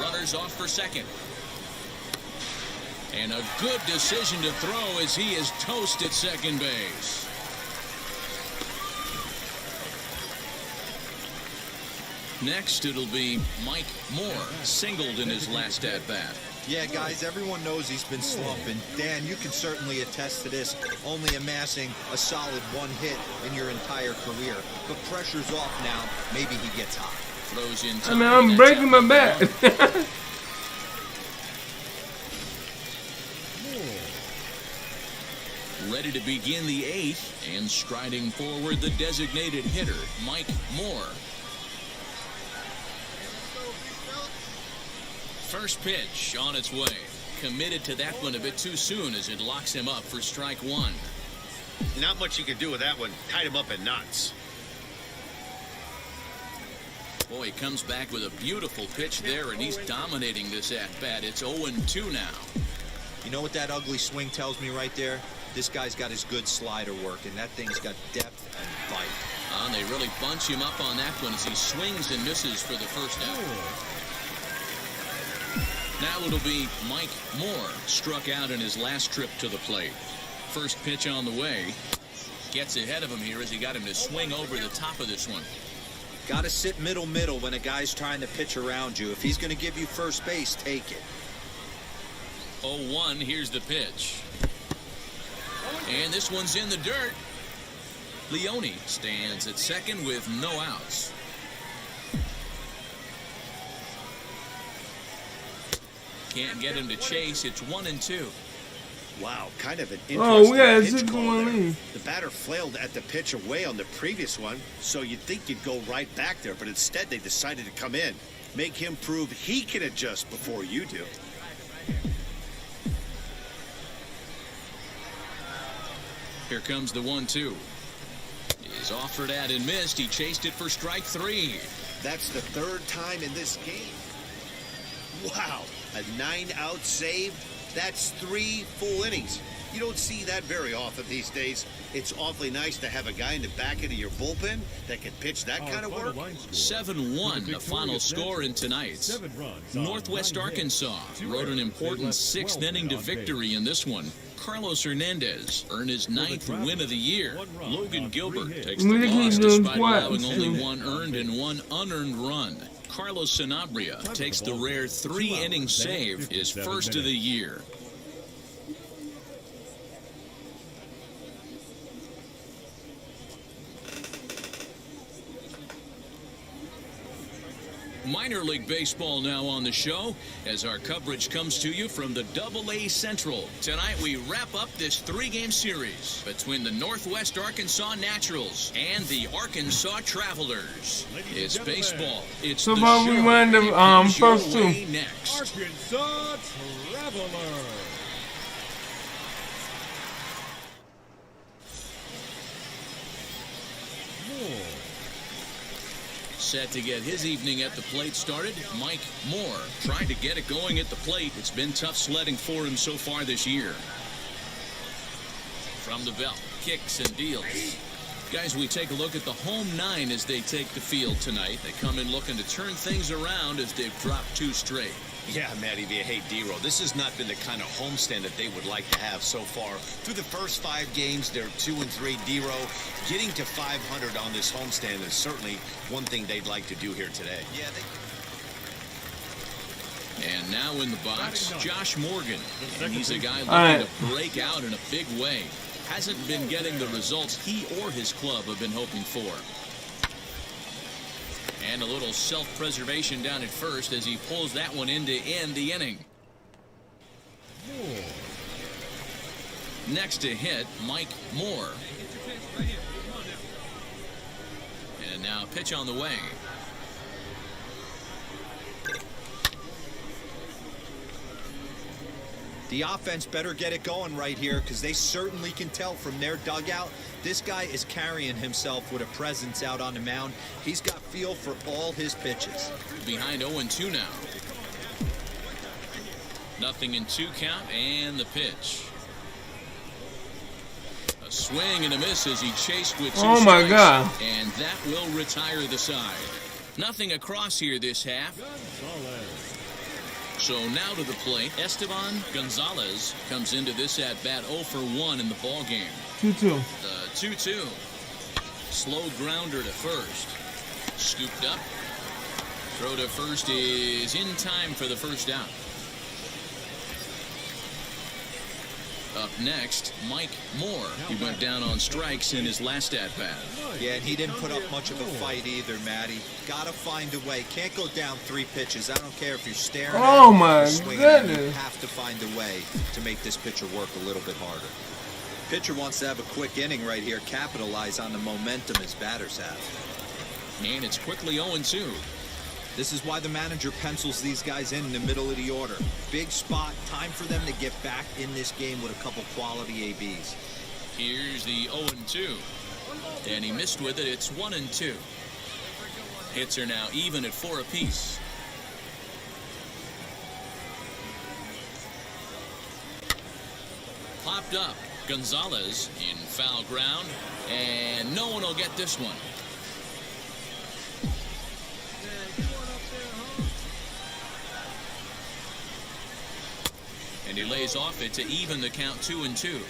Runners off for second. And a good decision to throw as he is toast at second base. Next, it'll be Mike Moore, singled in his last at-bat. Yeah, guys, everyone knows he's been slumping. Dan, you can certainly attest to this, only amassing a solid 1 hit in your entire career. But pressure's off now. Maybe he gets hot. Throws in. I mean, I'm breaking my back. Ready to begin the 8th, and striding forward, the designated hitter, Mike Moore. First pitch on its way. Committed to that one a bit too soon as it locks him up for strike 1. Not much you can do with that one. Tied him up in knots. Boy, he comes back with a beautiful pitch there, and he's dominating this at-bat. It's 0-2 now. You know what that ugly swing tells me right there? This guy's got his good slider working. That thing's got depth and bite. And they really bunch him up on that one as he swings and misses for the first out. Now it'll be Mike Moore, struck out in his last trip to the plate. First pitch on the way. Gets ahead of him here as he got him to swing over the top of this one. Got to sit middle when a guy's trying to pitch around you. If he's going to give you first base, take it. 0-1, here's the pitch. And this one's in the dirt. Leone stands at second with no outs. Can't get him to chase. It's 1-2. Wow, kind of an Oh, we got a interesting pitch 6-1 call there. lead. The batter flailed at the pitch away on the previous one, so you'd think you'd go right back there, but instead they decided to come in. Make him prove he can adjust before you do. Here comes the 1-2. He's offered at and missed. He chased it for strike 3. That's the third time in this game. Wow, a 9-out save. That's 3 full innings. You don't see that very often these days. It's awfully nice to have a guy in the back end of your bullpen that can pitch that kind of work. 7-1, the final score in tonight's. 7 runs on Northwest 9 hits, Arkansas 2 rode an errors. important They left 6th 12 inning to men on victory base. in this one. Carlos Hernandez earned his 9th win of the year. 1 run Logan on 3 Gilbert hits. takes the Look at loss these dudes despite allowing twice. only 1 earned and 1 unearned run. Carlos Sanabria takes the rare 3-inning save, his first of the year. Minor League Baseball now on the show as our coverage comes to you from the AA Central. Tonight we wrap up this 3-game series between the Northwest Arkansas Naturals and the Arkansas Travelers. It's baseball. It's So the far we show. won the, It comes your first two. way next. Arkansas Traveler. Moore. Set to get his evening at the plate started, Mike Moore trying to get it going at the plate. It's been tough sledding for him so far this year. From the belt, kicks and deals. Guys, we take a look at the home 9 as they take the field tonight. They come in looking to turn things around as they've dropped 2 straight. Yeah, Matty V. Hey, D-Roll, this has not been the kind of homestand that they would like to have so far. Through the first 5 games, they're 2-3. D-Roll, getting to 500 on this homestand is certainly one thing they'd like to do here today. Yeah, And now in the box, Josh Morgan. And he's a guy looking right. to break out in a big way. Hasn't been getting the results he or his club have been hoping for. And a little self-preservation down at first as he pulls that one in to end the inning. Moore. Next to hit, Mike Moore. And now pitch on the way. The offense better get it going right here because they certainly can tell from their dugout. This guy is carrying himself with a presence out on the mound. He's got feel for all his pitches. Behind 0-2 now. Nothing in 2 count and the pitch. A swing and a miss as he chased with 2 Oh my strikes, God. and that will retire the side. Nothing across here this half. Gonzalez. So now to the plate, Esteban Gonzalez comes into this at-bat 0 for 1 in the ball game. 2-2. The 2-2. Slow grounder to first. Scooped up. Throw to first is in time for the first out. Up next, Mike Moore. He went down on strikes in his last at-bat. Yeah, and he didn't put up much of a fight either, Matty. Gotta find a way. Can't go down 3 pitches. I don't care if you're staring Oh, at him my or swinging at him. You goodness. have to find a way to make this pitcher work a little bit harder. Pitcher wants to have a quick inning right here, capitalize on the momentum his batters have. And it's quickly 0-2. This is why the manager pencils these guys in the middle of the order. Big spot, time for them to get back in this game with a couple quality ABs. Here's the 0-2. And he missed with it. It's 1-2. Hits are now even at 4 apiece. Popped up. Gonzalez in foul ground. And no one will get this one. And he lays off it to even the count 2-2.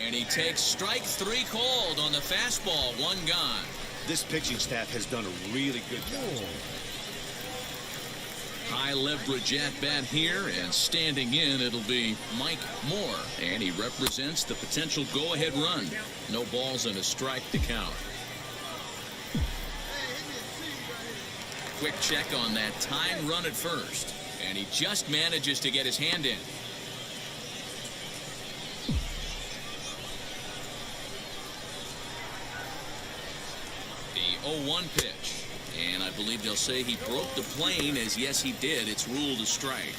And he takes strike 3 called on the fastball. 1 gone. This pitching staff has done a really good job. High leverage at bat here, and standing in, it'll be Mike Moore. And he represents the potential go-ahead run. No balls and a strike to count. Quick check on that tying run at first. And he just manages to get his hand in. The 0-1 pitch. And I believe they'll say he broke the plane, as yes he did. It's ruled a strike.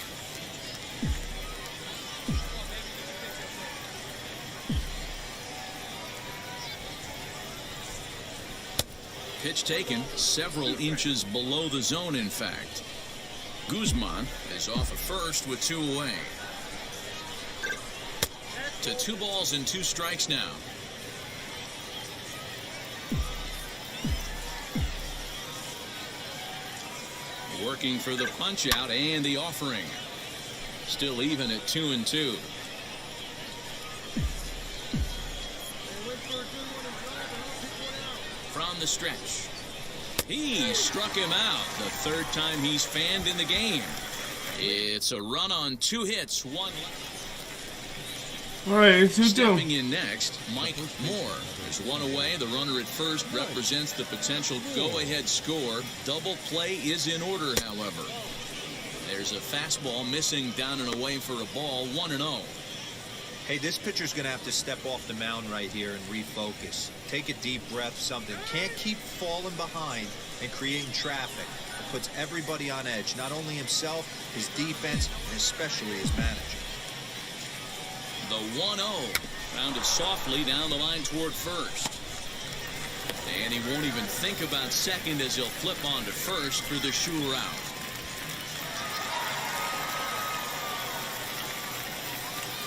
Pitch taken several inches below the zone, in fact. Guzman is off at first with 2 away. To 2 balls and 2 strikes now. Working for the punch out and the offering. Still even at 2-2. From the stretch. He struck him out the 3rd time he's fanned in the game. It's a run on 2 hits, 1 left. All right, it's 2-2. Stepping in next, Mike Moore. There's 1 away. The runner at first represents the potential go-ahead score. Double play is in order, however. There's a fastball missing down and away for a ball, 1-0. Hey, this pitcher's going to have to step off the mound right here and refocus. Take a deep breath, something. Can't keep falling behind and creating traffic. It puts everybody on edge, not only himself, his defense, and especially his manager. The 1-0. Rounded softly down the line toward first. And he won't even think about second as he'll flip on to first for the sure out.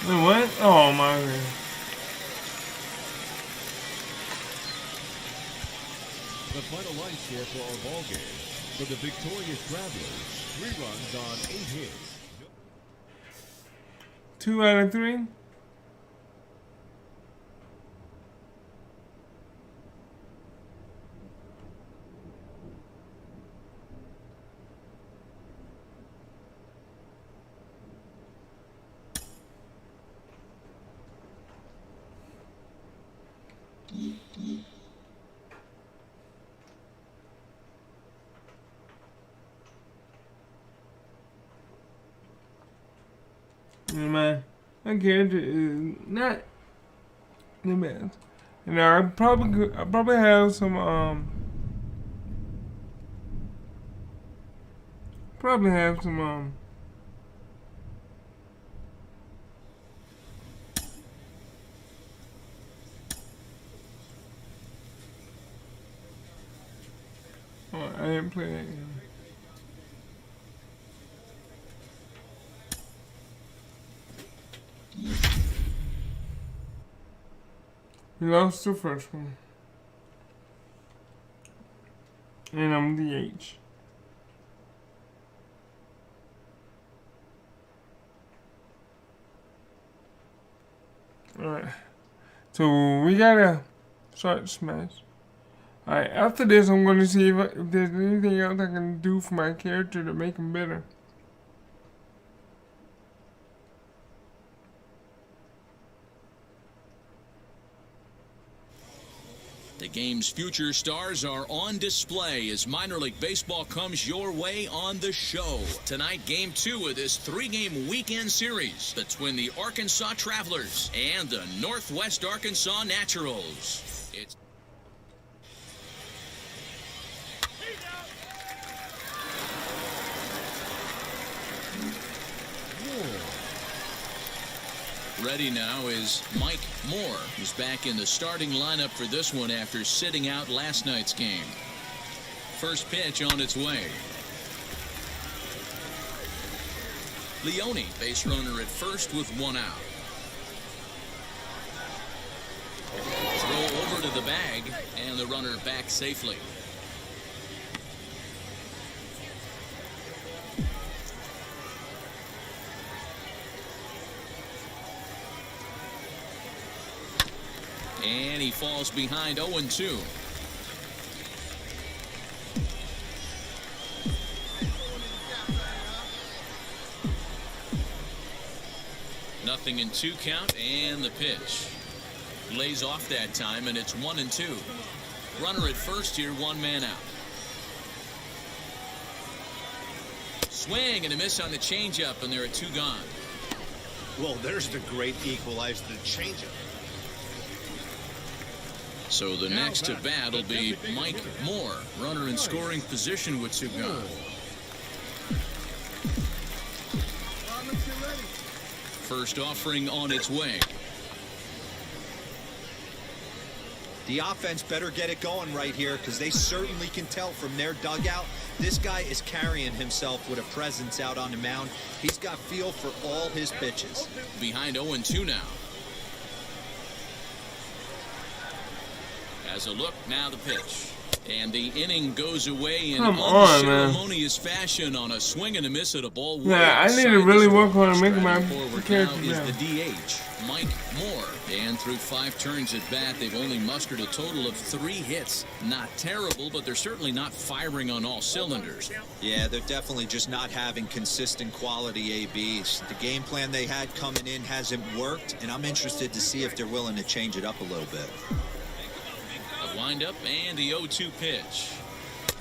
Wait, what? Oh, my God. The final line score for our ball game. For the victorious Travelers, 3 runs on 8 hits. 2 out of 3. Man, my character is not the best. And I probably have some oh, I didn't play that game. We lost the first one. And I'm DH. Alright. So we gotta start smash. Alright, after this I'm gonna see if there's anything else I can do for my character to make him better. The game's future stars are on display as minor league baseball comes your way on the show. Tonight, game 2 of this 3-game weekend series between the Arkansas Travelers and the Northwest Arkansas Naturals. It's ready now is Mike Moore, who's back in the starting lineup for this one after sitting out last night's game. First pitch on its way. Leone, base runner at first with 1 out. Throw over to the bag, and the runner back safely. And he falls behind 0-2. 0-2 count, and the pitch. Lays off that time, and it's 1-2. Runner at first here, one man out. Swing and a miss on the changeup, and there are two gone. Well, there's the great equalizer, the changeup. So the next to bat will be Mike Moore, runner in scoring position with two gone. First offering on its way. The offense better get it going right here, because they certainly can tell from their dugout this guy is carrying himself with a presence out on the mound. He's got feel for all his pitches. Behind 0-2 now. As a look, now the pitch. And the inning goes away in unceremonious fashion on a swing and a miss at a ball. Yeah, I need to really work on making my forward character now is down. the DH, Mike Moore. And through 5 turns at bat, they've only mustered a total of 3 hits. Not terrible, but they're certainly not firing on all cylinders. Yeah, they're definitely just not having consistent quality ABs. The game plan they had coming in hasn't worked, and I'm interested to see if they're willing to change it up a little bit. A windup and the 0-2 pitch.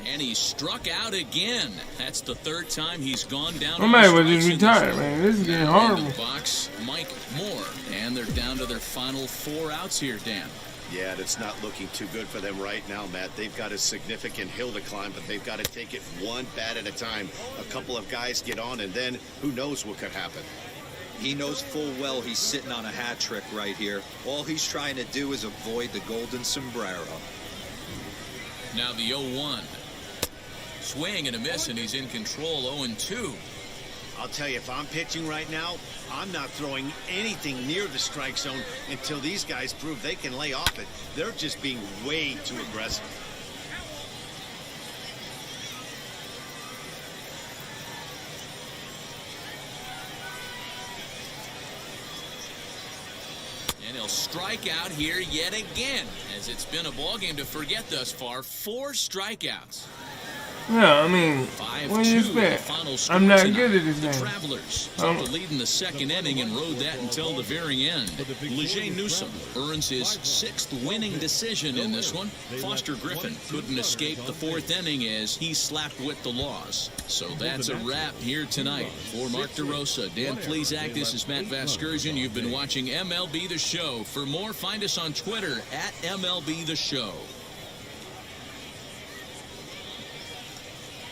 And he struck out again. That's the 3rd time he's gone down. I might as well just retire, man. This is getting horrible. Into the box, Mike Moore. And they're down to their final 4 outs here, Dan. Yeah, it's not looking too good for them right now, Matt. They've got a significant hill to climb, but they've got to take it one bat at a time. A couple of guys get on, and then who knows what could happen. He knows full well he's sitting on a hat trick right here. All he's trying to do is avoid the golden sombrero. Now the 0-1. Swing and a miss, and he's in control. 0-2. I'll tell you, if I'm pitching right now, I'm not throwing anything near the strike zone until these guys prove they can lay off it. They're just being way too aggressive. And he'll strike out here yet again, as it's been a ball game to forget thus far. 4 strikeouts. Yeah, I mean, what do you expect? I'm not good at this The game. Travelers took the lead in the 2nd inning and rode that until the very end. Leger Newsom earns his 6th winning decision in this one. Foster Griffin couldn't escape the 4th inning as he slapped with the loss. So that's a wrap here tonight. For Mark DeRosa, Dan Plesac, this is Matt Vasgersian. You've been watching MLB The Show. For more, find us on Twitter at MLB The Show.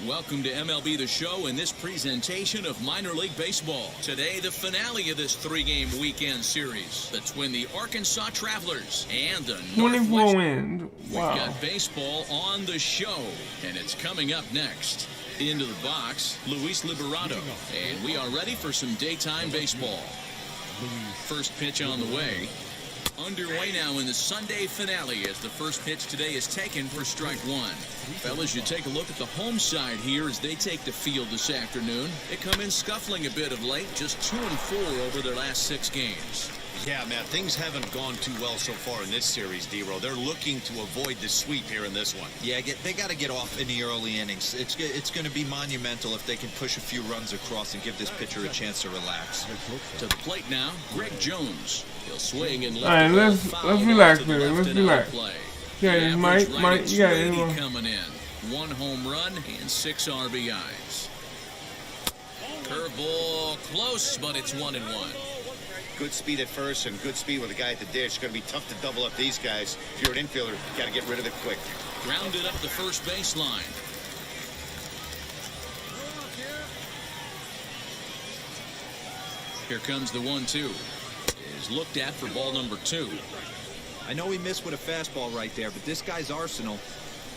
Welcome to MLB The Show and this presentation of minor league baseball. Today, the finale of this 3-game weekend series between the Arkansas Travelers and the 24 wins. Wow. We've got baseball on the show, and it's coming up next. Into the box, Luis Liberato, and we are ready for some daytime baseball. First pitch on the way. Underway now in the Sunday finale as the first pitch today is taken for strike 1. Fellas, you take a look at the home side here as they take the field this afternoon. They come in scuffling a bit of late, just 2-4 over their last 6 games. Yeah, Matt, things haven't gone too well so far in this series, D-Row. They're looking to avoid the sweep here in this one. Yeah, they got to get off in the early innings. It's going to be monumental if they can push a few runs across and give this pitcher a chance to relax. To the plate now, Greg Jones. He'll swing and All right, let's relax, man. Let's relax. Yeah, Mike, you got it. Coming in. 1 home run and 6 RBIs. Curveball close, but it's 1-1. Good speed at first and good speed with the guy at the dish. It's going to be tough to double up these guys. If you're an infielder, you got to get rid of it quick. Grounded up the first baseline. Here comes the 1-2. Is looked at for ball number 2. I know he missed with a fastball right there, but this guy's arsenal,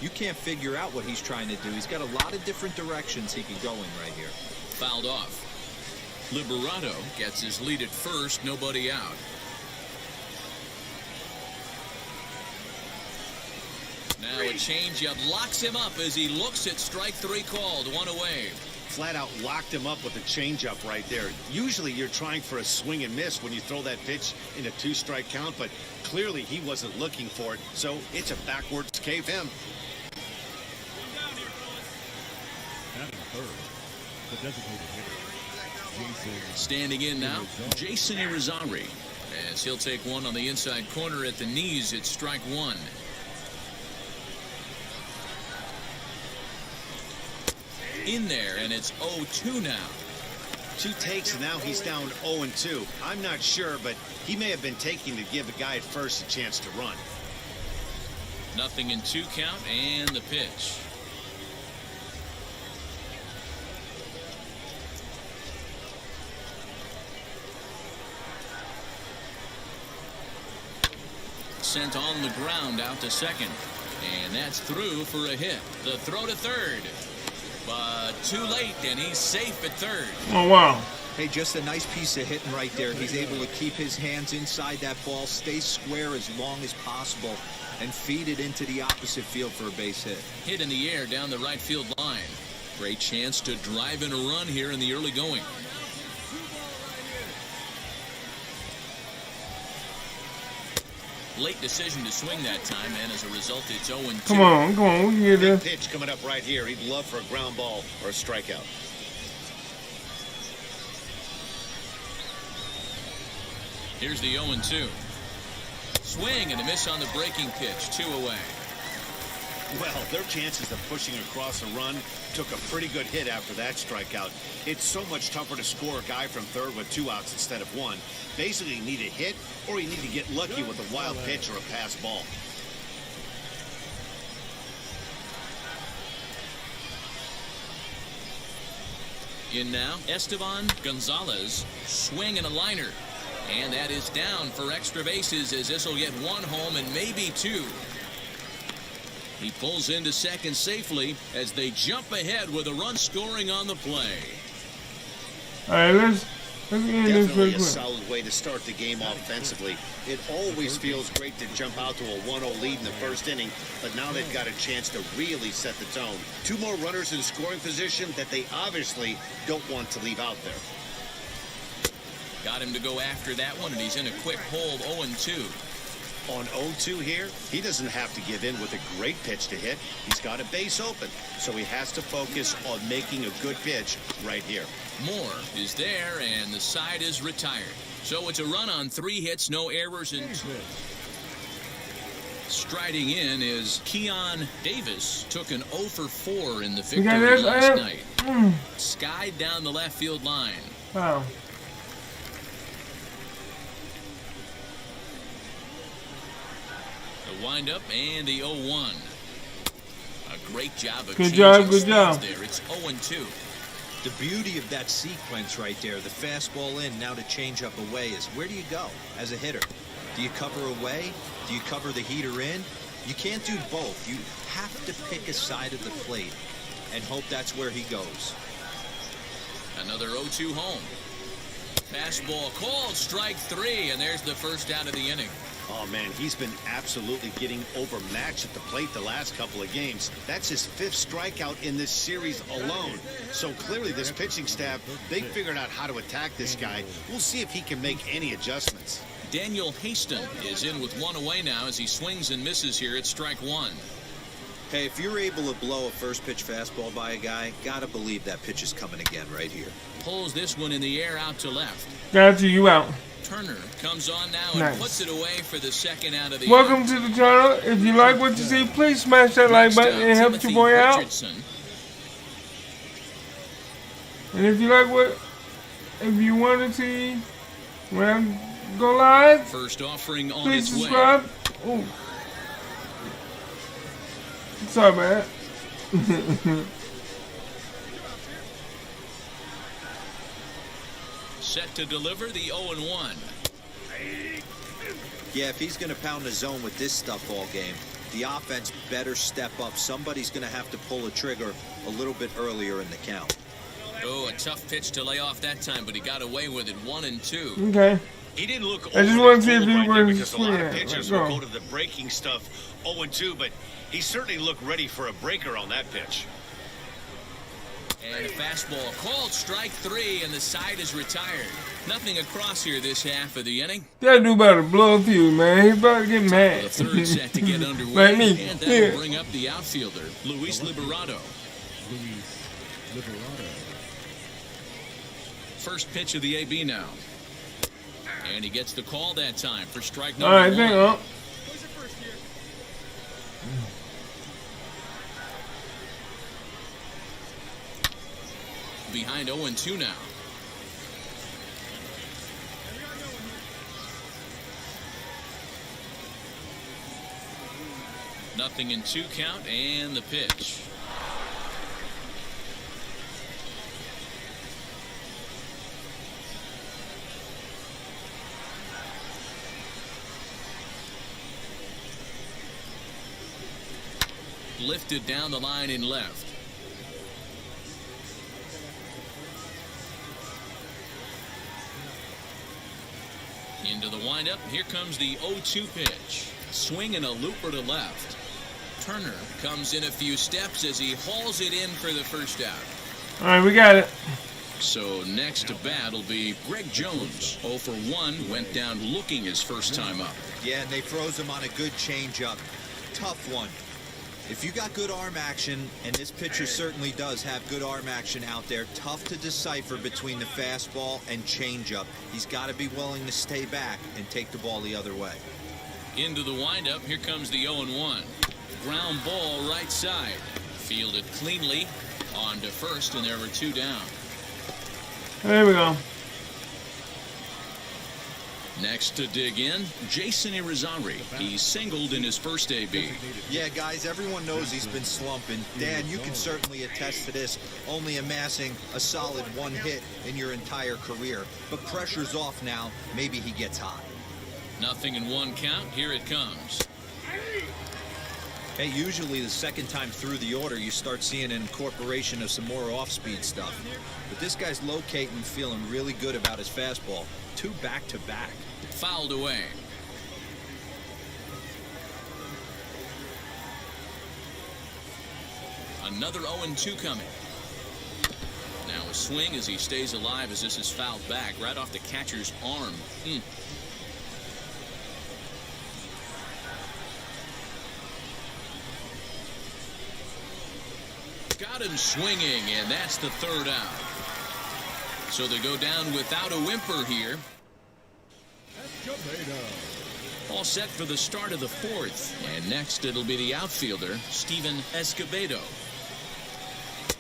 you can't figure out what he's trying to do. He's got a lot of different directions he could go in right here. Fouled off. Liberato gets his lead at first, nobody out. Now a changeup locks him up as he looks at strike 3 called. 1 away. Flat out locked him up with a changeup right there. Usually you're trying for a swing and miss when you throw that pitch in a 2-strike count, but clearly he wasn't looking for it, so it's a backwards cave him. Batting third, the designated hitter, Standing in now, Jason Irizarry, as he'll take one on the inside corner at the knees. It's strike one. In there, and it's 0-2 now. 2 takes, and now he's down 0-2. I'm not sure, but he may have been taking to give the guy at first a chance to run. Nothing in 2 count, and the pitch. Sent on the ground out to second, and that's through for a hit. The throw to third, but too late, and he's safe at third. Oh, wow. Hey, just a nice piece of hitting right there. He's able to keep his hands inside that ball, stay square as long as possible, and feed it into the opposite field for a base hit. Hit in the air down the right field line. Great chance to drive in a run here in the early going. Late decision to swing that time, and as a result, it's 0-2. Come on, we can get Big this. pitch coming up right here. He'd love for a ground ball or a strikeout. Here's the 0-2. Swing and a miss on the breaking pitch. 2 away. Well, their chances of pushing across a run took a pretty good hit after that strikeout. It's so much tougher to score a guy from third with 2 outs instead of 1. Basically, you need a hit or you need to get lucky with a wild pitch or a pass ball. In now, Esteban Gonzalez. Swing and a liner. And that is down for extra bases, as this will get 1 home and maybe 2. He pulls into second safely as they jump ahead with a run scoring on the play. All right, let's end this Definitely real a quick. solid way to start the game offensively. It always feels great to jump out to a 1-0 lead in the first inning, but now they've got a chance to really set the tone. 2 more runners in scoring position that they obviously don't want to leave out there. Got him to go after that one, and he's in a quick hold. 0-2. On 0-2 here, he doesn't have to give in with a great pitch to hit. He's got a base open, so he has to focus on making a good pitch right here. Moore is there, and the side is retired. So it's a run on 3 hits, no errors, and 2. Striding in is Keon Davis. Took an 0 for 4 in the victory last night. Skied down the left field line. Wow. The windup and the 0-1. A great job of Good job, changing good job. speeds there. It's 0-2. The beauty of that sequence right there, the fastball in, now to change up away, is where do you go as a hitter? Do you cover away? Do you cover the heater in? You can't do both. You have to pick a side of the plate and hope that's where he goes. Another 0-2 home. Fastball called, strike 3, and there's the first out of the inning. Oh, man, he's been absolutely getting overmatched at the plate the last couple of games. That's his 5th strikeout in this series alone. So clearly this pitching staff, they figured out how to attack this guy. We'll see if he can make any adjustments. Daniel Haston is in with 1 away now as he swings and misses here at strike 1. Hey, if you're able to blow a first pitch fastball by a guy, gotta believe that pitch is coming again right here. Pulls this one in the air out to left. Got you out. Turner comes on now and Nice. puts it away for the second out of the Welcome to the channel. If you like what you see, please smash that like button and help your boy out. And if you like if you want to see when I go live, First offering on please its way. subscribe. Oh, sorry about that. Set to deliver the 0-1. Yeah, if he's going to pound the zone with this stuff all game, the offense better step up. Somebody's going to have to pull a trigger a little bit earlier in the count. Oh, a tough pitch to lay off that time, but he got away with it. 1-2. Okay. He didn't look I just overly want to see if cold he right there was because a lot of swinging. pitchers Let's will go. go to the breaking stuff 0-2, but he certainly looked ready for a breaker on that pitch. And a fastball called, strike 3, and the side is retired. Nothing across here this half of the inning. That dude about to blow a fuse, man. He's about to get mad. The third set to get underway, Like me. and that'll bring up the outfielder, Luis Liberato. Luis Liberato. First pitch of the AB now. And he gets the call that time for strike All number right, one. thank you. Behind 0-2 now. Nothing in 2 count, and the pitch. Lifted down the line in left. Into the windup. Here comes the 0-2 pitch. Swing and a looper to left. Turner comes in a few steps as he hauls it in for the first out. All right, we got it. So next to bat will be Greg Jones. 0 for 1, went down looking his first time up. Yeah, and they froze him on a good changeup. Tough one. If you got good arm action, and this pitcher certainly does have good arm action out there, tough to decipher between the fastball and changeup. He's got to be willing to stay back and take the ball the other way. Into the windup. Here comes the 0-1. Ground ball right side. Fielded cleanly on to first, and there were 2 down. There we go. Next to dig in, Jason Irizarry. He singled in his first AB. Yeah, guys, everyone knows he's been slumping. Dan, you can certainly attest to this, only amassing a solid 1 hit in your entire career. But pressure's off now. Maybe he gets hot. Nothing in 1 count. Here it comes. Hey, usually the second time through the order, you start seeing an incorporation of some more off-speed stuff. But this guy's locating and feeling really good about his fastball. 2 back-to-back. Fouled away. Another 0-2 coming. Now a swing as he stays alive as this is fouled back right off the catcher's arm. Got him swinging, and that's the 3rd out. So they go down without a whimper here. All set for the start of the 4th. And next it'll be the outfielder, Steven Escobedo.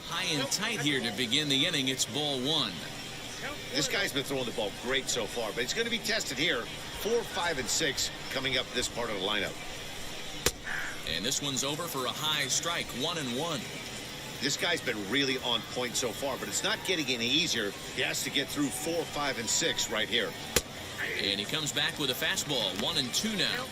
High and tight here to begin the inning. It's ball 1. This guy's been throwing the ball great so far, but it's going to be tested here. 4, 5, and 6 coming up this part of the lineup. And this one's over for a high strike, 1-1. This guy's been really on point so far, but it's not getting any easier. He has to get through 4, 5, and 6 right here. And he comes back with a fastball, 1-2 now.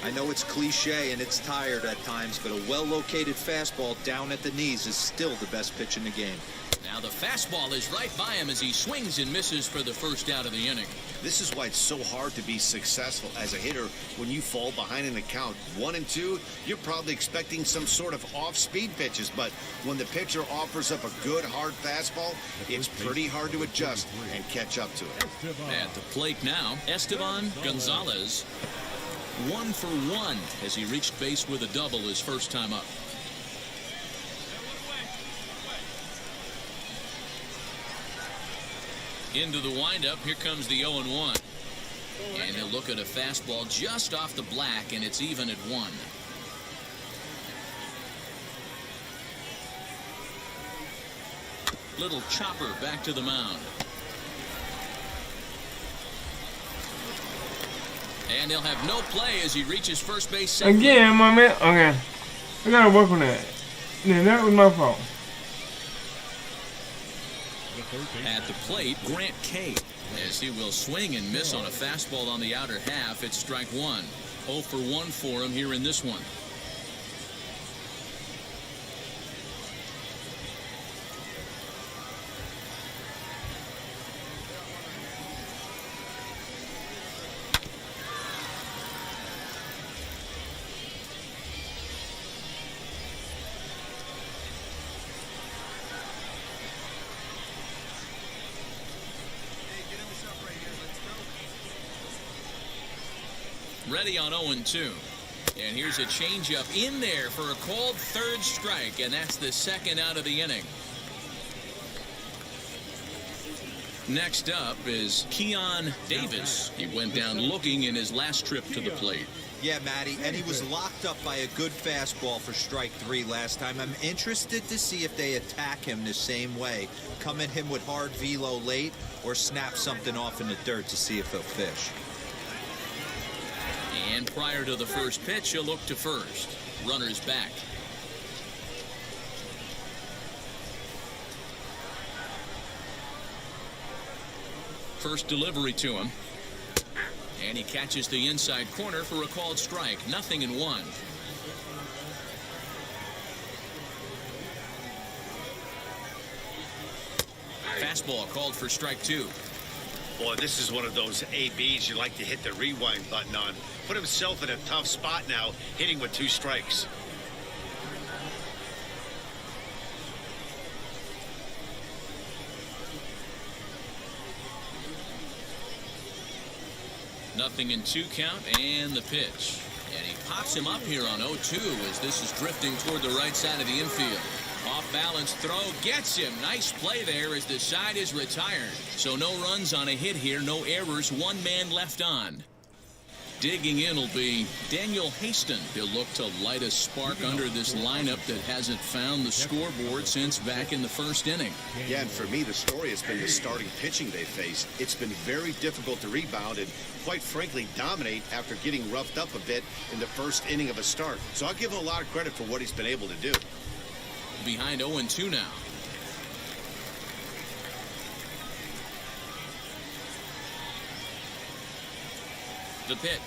I know it's cliche and it's tired at times, but a well-located fastball down at the knees is still the best pitch in the game. Now the fastball is right by him as he swings and misses for the first out of the inning. This is why it's so hard to be successful as a hitter when you fall behind in the count 1-2. You're probably expecting some sort of off-speed pitches, but when the pitcher offers up a good hard fastball, it's pretty hard to adjust and catch up to it. At the plate now, Esteban Gonzalez, 1 for 1 as he reached base with a double his first time up. Into the windup. Here comes the 0-1. And he'll look at a fastball just off the black, and it's even at 1. Little chopper back to the mound. And he'll have no play as he reaches first base safely. Again, my man. Okay. I gotta work on that. Yeah, that was my fault. At the plate, Grant Kay, as he will swing and miss on a fastball on the outer half. It's strike 1. 0 for 1 for him here in this one. Ready on 0-2. And here's a changeup in there for a called 3rd strike, and that's the 2nd out of the inning. Next up is Keon Davis. He went down looking in his last trip to the plate. Yeah, Matty, and he was locked up by a good fastball for strike 3 last time. I'm interested to see if they attack him the same way. Come at him with hard velo late or snap something off in the dirt to see if he'll fish. And prior to the first pitch, he'll look to first. Runners back. First delivery to him. And he catches the inside corner for a called strike. 0-1. Fastball called for strike 2. Boy, this is one of those ABs you like to hit the rewind button on. Put himself in a tough spot now, hitting with 2 strikes. Nothing in 2 count, and the pitch. And he pops him up here on 0-2 as this is drifting toward the right side of the infield. Off balance throw gets him. Nice play there as the side is retired. So no runs on a hit here, no errors, 1 man left on. Digging in will be Daniel Haston. He'll look to light a spark under this lineup that hasn't found the scoreboard since back in the first inning. Yeah, and for me, the story has been the starting pitching they faced. It's been very difficult to rebound and, quite frankly, dominate after getting roughed up a bit in the first inning of a start. So I'll give him a lot of credit for what he's been able to do. Behind 0-2 now. The pitch.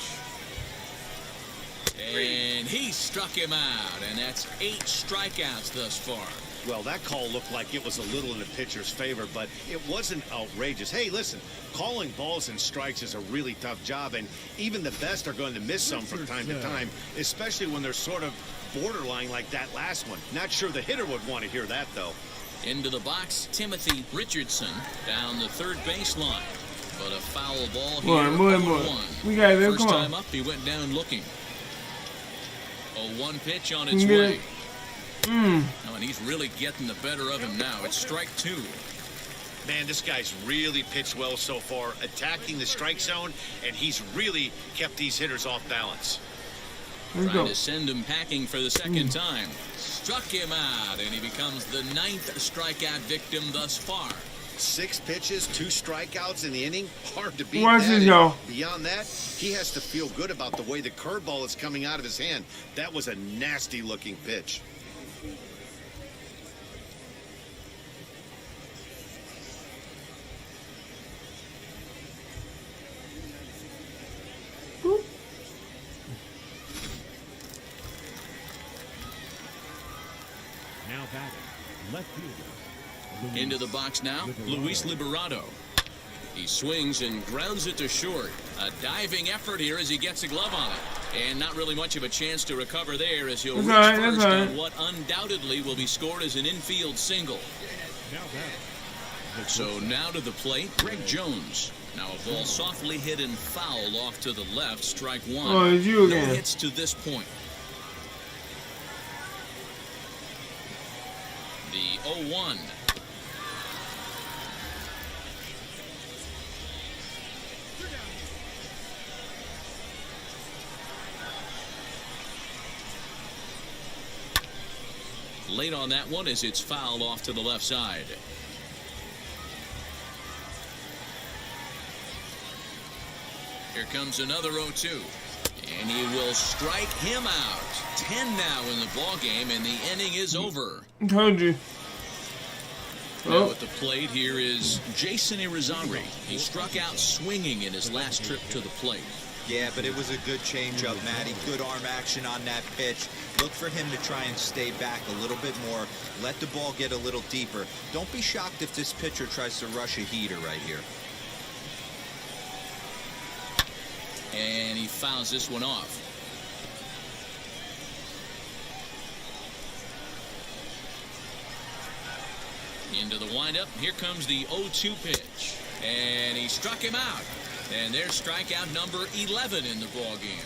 And he struck him out, and that's 8 strikeouts thus far. Well, that call looked like it was a little in the pitcher's favor, but it wasn't outrageous. Hey, listen, calling balls and strikes is a really tough job, and even the best are going to miss some from time to time, especially when they're sort of borderline like that last one. Not sure the hitter would want to hear that, though. Into the box, Timothy Richardson down the third baseline. But a foul ball here. Boy. We got it. First Come on. time up, he went down looking. A 1 pitch on its way. Oh, and he's really getting the better of him now. It's strike 2. Man, this guy's really pitched well so far, attacking the strike zone, and he's really kept these hitters off balance. Trying to send him packing for the second time. Struck him out, and he becomes the 9th strikeout victim thus far. 6 pitches, 2 strikeouts in the inning. Hard to beat Watch that. this, y'all. Beyond that, he has to feel good about the way the curveball is coming out of his hand. That was a nasty-looking pitch. Now batting, left fielder. Into the box now, Luis Liberato. He swings and grounds it to short. A diving effort here as he gets a glove on it. And not really much of a chance to recover there as he'll reach first on what undoubtedly will be scored as an infield single. Now batting. So now to the plate, Greg Jones. Now a ball softly hit and foul off to the left, strike 1. Oh, it's you again. No hits to this point. The 0-1. Late on that one as it's fouled off to the left side. Here comes another 0-2. And he will strike him out. 10 now in the ball game, and the inning is over. I told you. Now at the plate here is Jason Irizarry. He struck out swinging in his last trip to the plate. Yeah, but it was a good changeup, Matty. Good arm action on that pitch. Look for him to try and stay back a little bit more. Let the ball get a little deeper. Don't be shocked if this pitcher tries to rush a heater right here. And he fouls this one off. Into the windup. Here comes the 0-2 pitch. And he struck him out. And there's strikeout number 11 in the ball game.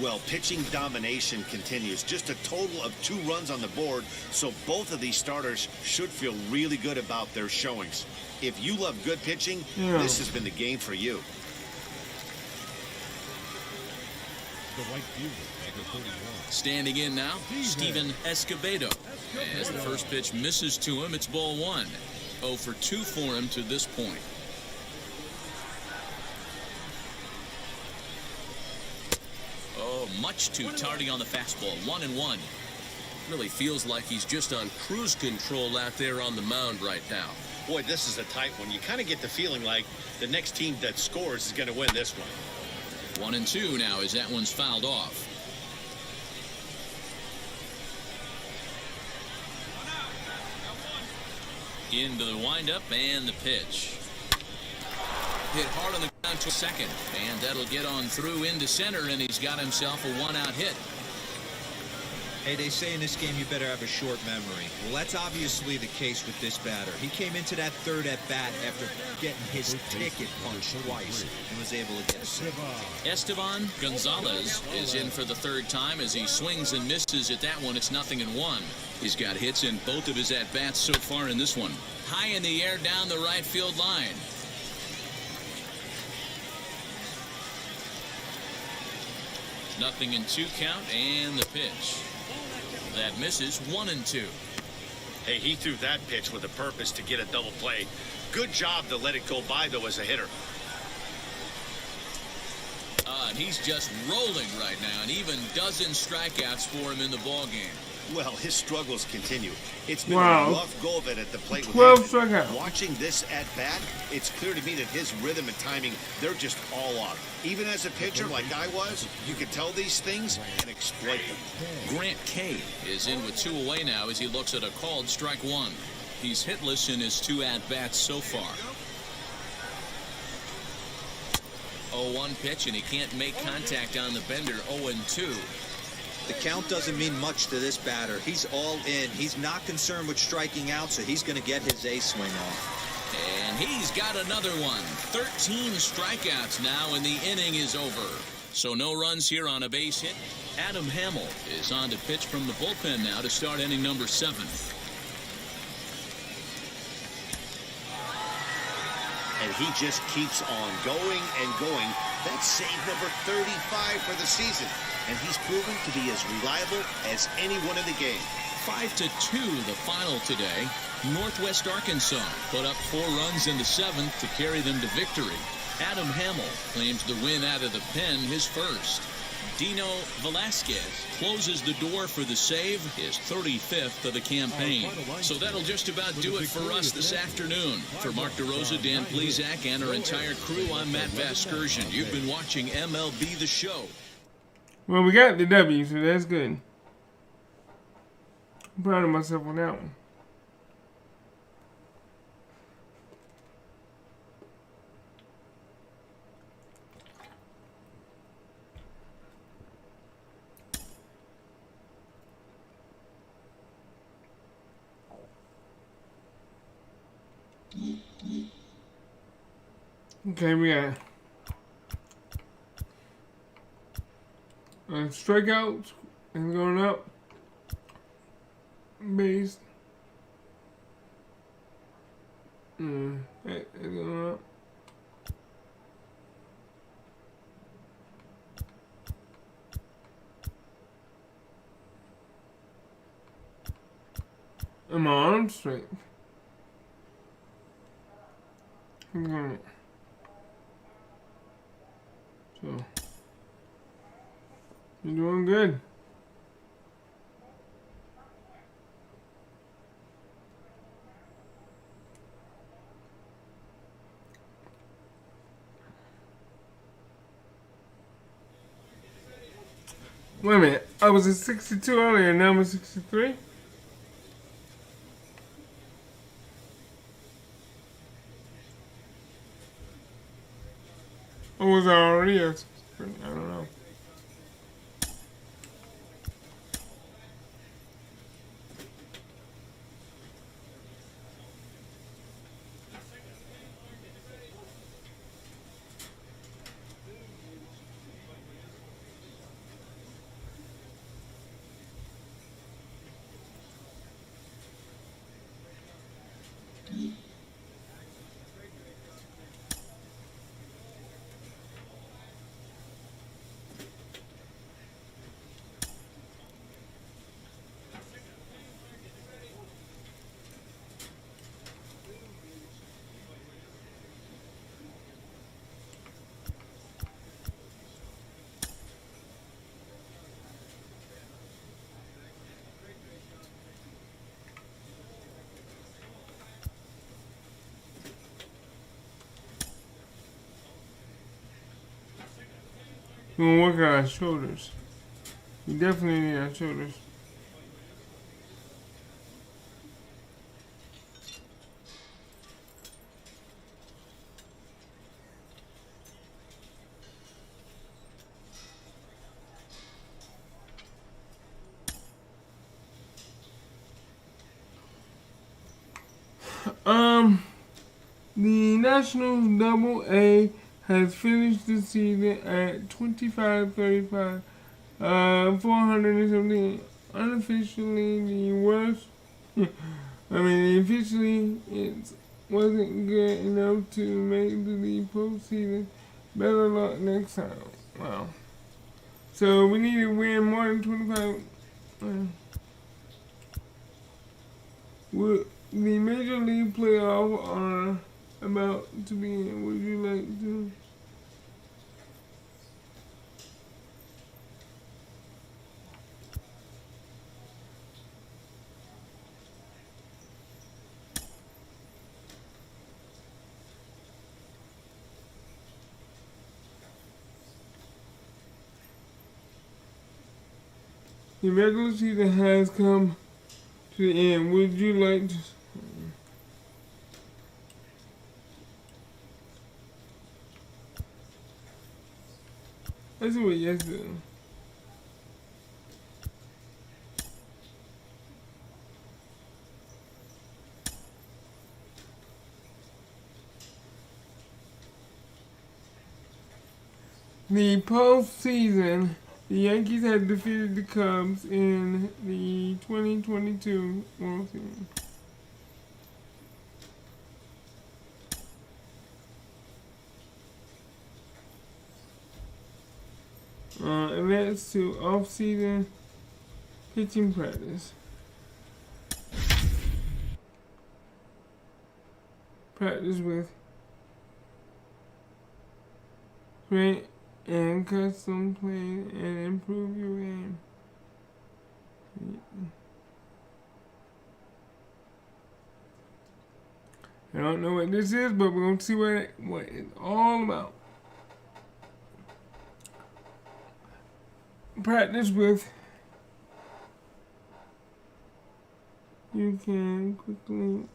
Well, pitching domination continues. Just a total of 2 runs on the board, so both of these starters should feel really good about their showings. If you love good pitching, this has been the game for you. The right fielder, number 31. Standing in now, Steven Escobedo. As the first pitch misses to him, it's ball 1. 0 for 2 for him to this point. Oh, much too tardy on the fastball. 1-1. Really feels like he's just on cruise control out there on the mound right now. Boy, this is a tight one. You kind of get the feeling like the next team that scores is going to win this one. 1-2 now as that one's fouled off. Into the windup and the pitch. Hit hard on the ground to second, and that'll get on through into center, and he's got himself a 1-out hit. Hey, they say in this game you better have a short memory. Well, that's obviously the case with this batter. He came into that third at bat after getting his ticket punched twice and was able to get it. Esteban Gonzalez is in for the third time as he swings and misses at that one. It's 0-1. He's got hits in both of his at-bats so far in this one. High in the air down the right field line. Nothing in 2 count and the pitch. That misses. 1-2. Hey, he threw that pitch with a purpose to get a double play. Good job to let it go by, though, as a hitter. And he's just rolling right now, and even dozen strikeouts for him in the ballgame. Well, his struggles continue. It's been a rough go of it at the plate with 12 him. strikeouts. Watching this at bat, it's clear to me that his rhythm and timing, they're just all off. Even as a pitcher like I was, you could tell these things and exploit them. Grant Kay is in with 2 away now as he looks at a called strike 1. He's hitless in his 2 at-bats so far. 0-1 pitch, and he can't make contact on the bender. 0-2. The count doesn't mean much to this batter. He's all in. He's not concerned with striking out, so he's going to get his ace swing off. And he's got another one. 13 strikeouts now, and the inning is over. So no runs here on a base hit. Adam Hamill is on to pitch from the bullpen now to start inning number 7. And he just keeps on going and going. That's save number 35 for the season. And he's proven to be as reliable as anyone in the game. 5-2 the final today. Northwest Arkansas put up 4 runs in the 7th to carry them to victory. Adam Hamill claims the win out of the pen, his first. Dino Velasquez closes the door for the save, his 35th of the campaign. So that'll just about do it for us this afternoon. For Mark DeRosa, Dan Plezak, and our entire crew, I'm Matt Vasgersian. You've been watching MLB The Show. Well, we got the W, so that's good. I'm proud of myself on that one. Okay, we got strikeouts and going up. Base. It's going up. And my arm strength. So, you're doing good. Wait a minute, I was at 62 earlier, now I'm at 63? Or was I already at 63? I don't know. We're gonna work on our shoulders. We definitely need our shoulders. The Nationals Double A has finished the season at 25-35, 417. Unofficially, the worst. Officially, it wasn't good enough to make the postseason. Better luck next time. Wow. So we need to win more than 25. The Major League playoffs are about to begin. Would you like to? The regular season has come to the end. Would you like to? Let's see what yes do. The postseason, the Yankees have defeated the Cubs in the 2022 World Series. Advance to off-season pitching practice. Practice with great and custom plays and improve your game. I don't know what this is, but we're going to see what it's all about. Practice with. You can quickly.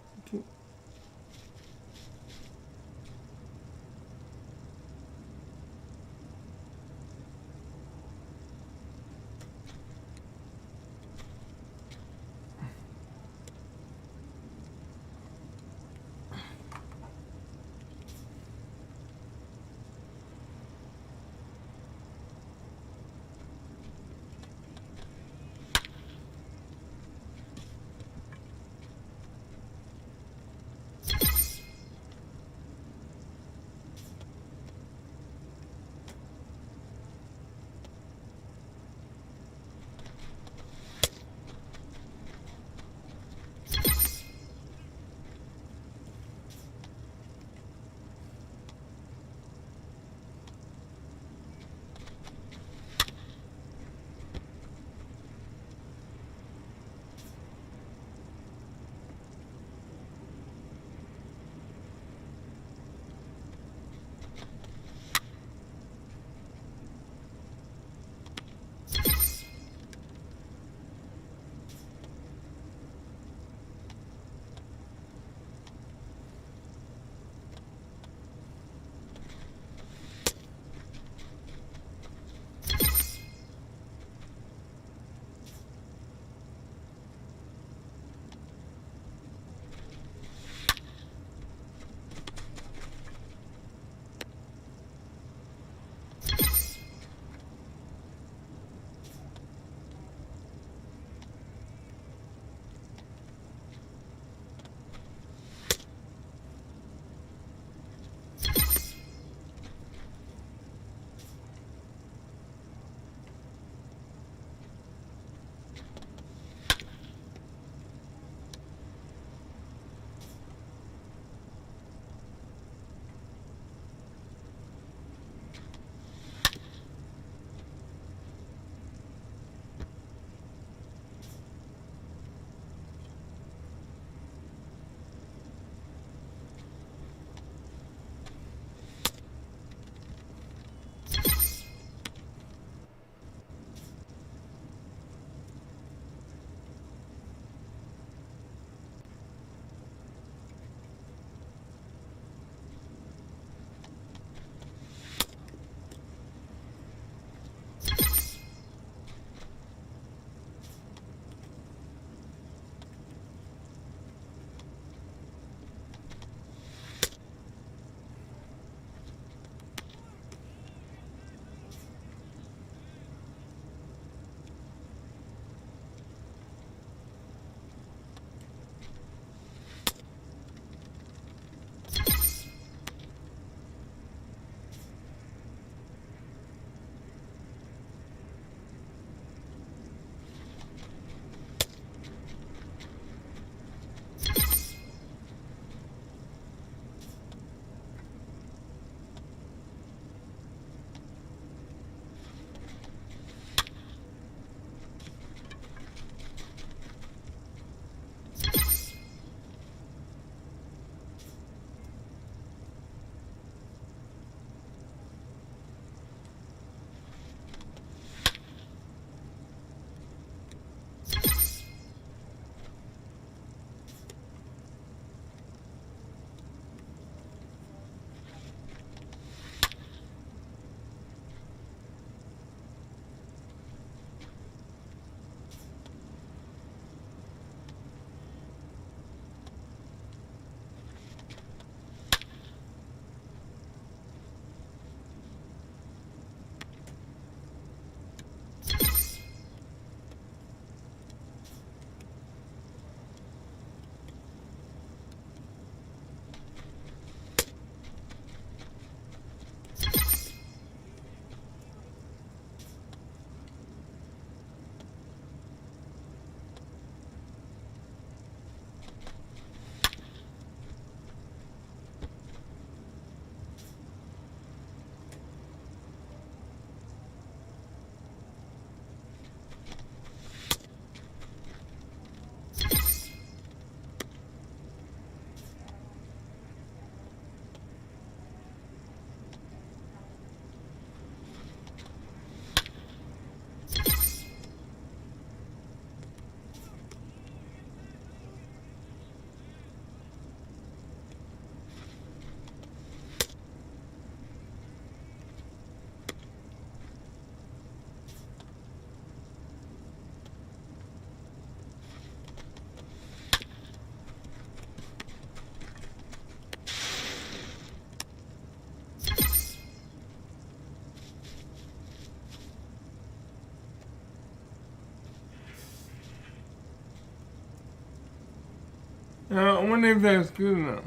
I wonder if that's good enough.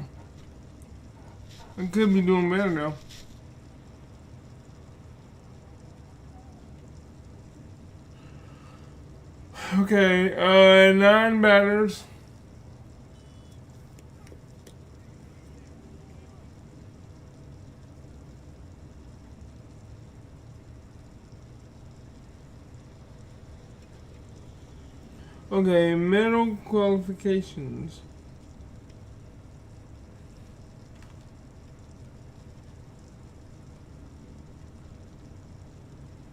I could be doing better though. Okay, 9 batters. Okay, medal qualifications.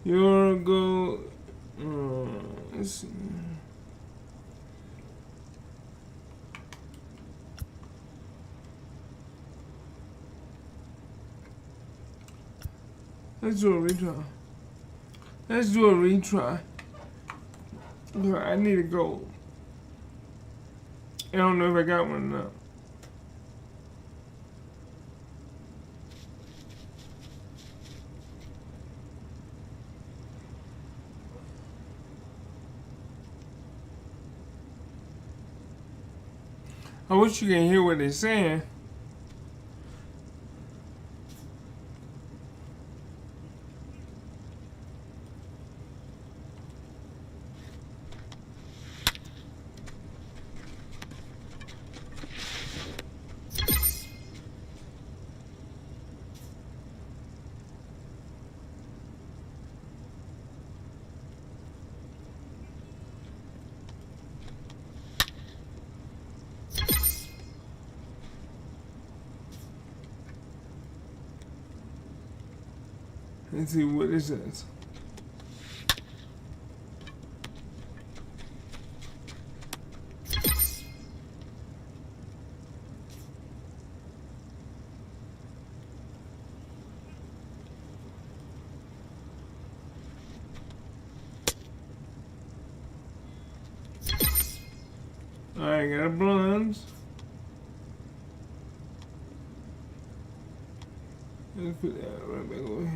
Your goal. Let's see. Let's do a retry. Let's do a retry. I need a goal. I don't know if I got one or not. I wish you can hear what they're saying. Let's see what it says. Alright, got a bronze. Let's put that right back over here.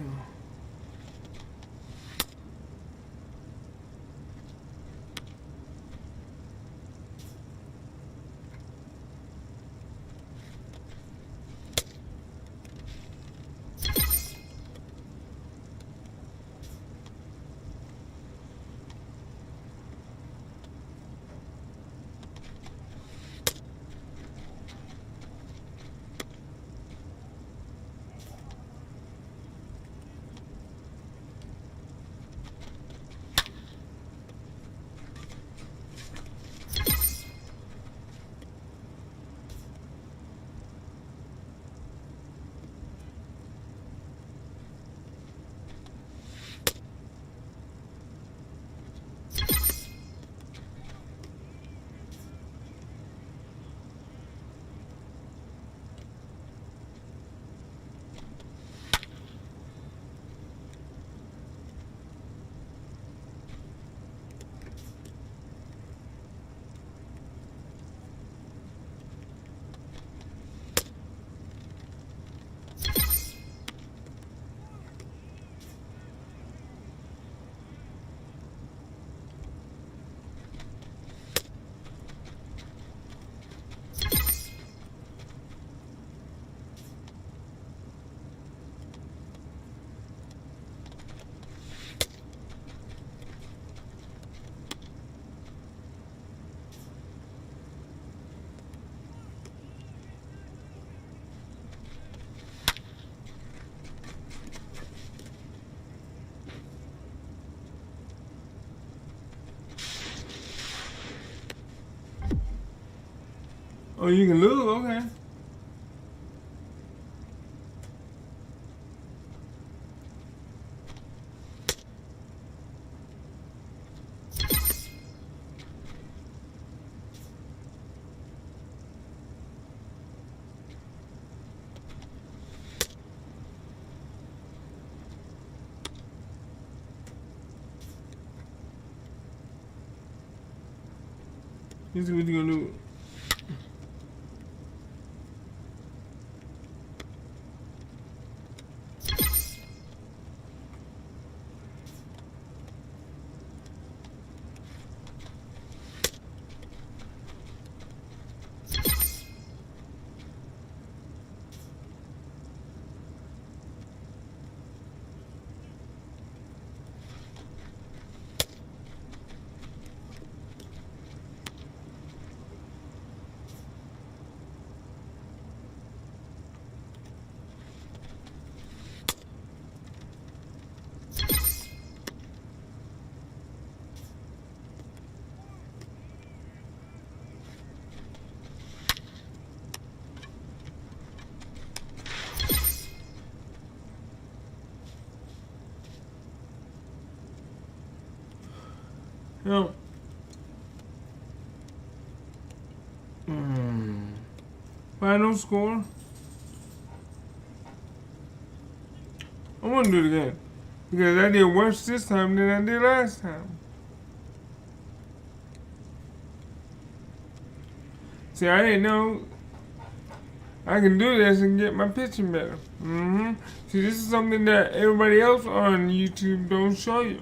Oh, you can lose? Okay. Let's see what you're gonna do. Final score. I want to do it again because I did worse this time than I did last time. See, I didn't know I can do this and get my pitching better. See, this is something that everybody else on YouTube don't show you.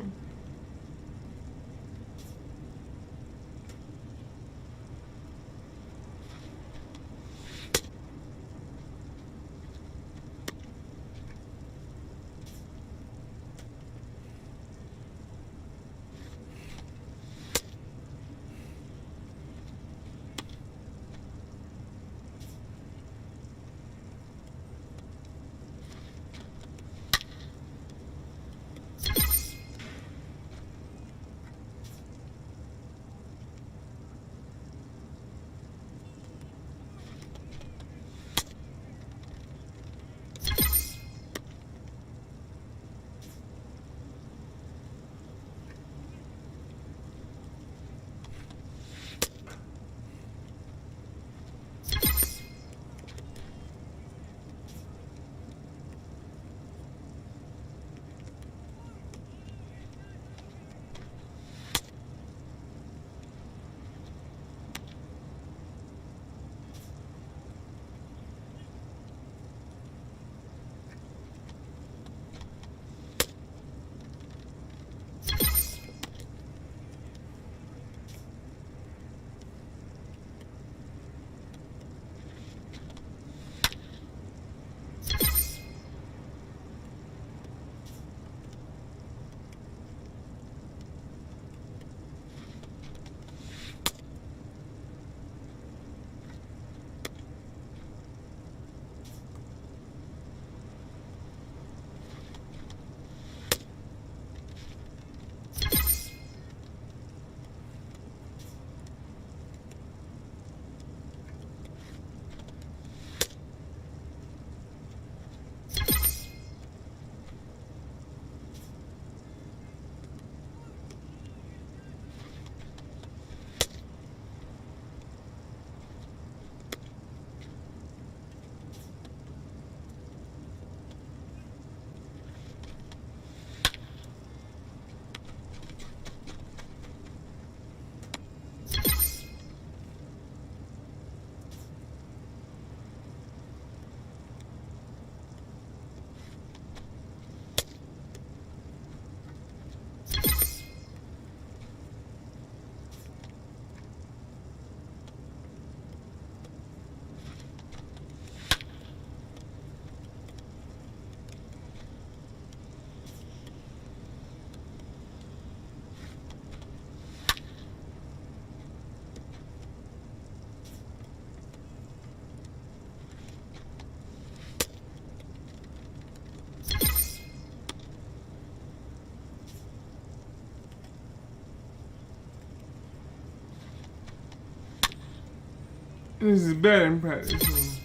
This is better than practice.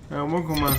Welcome on.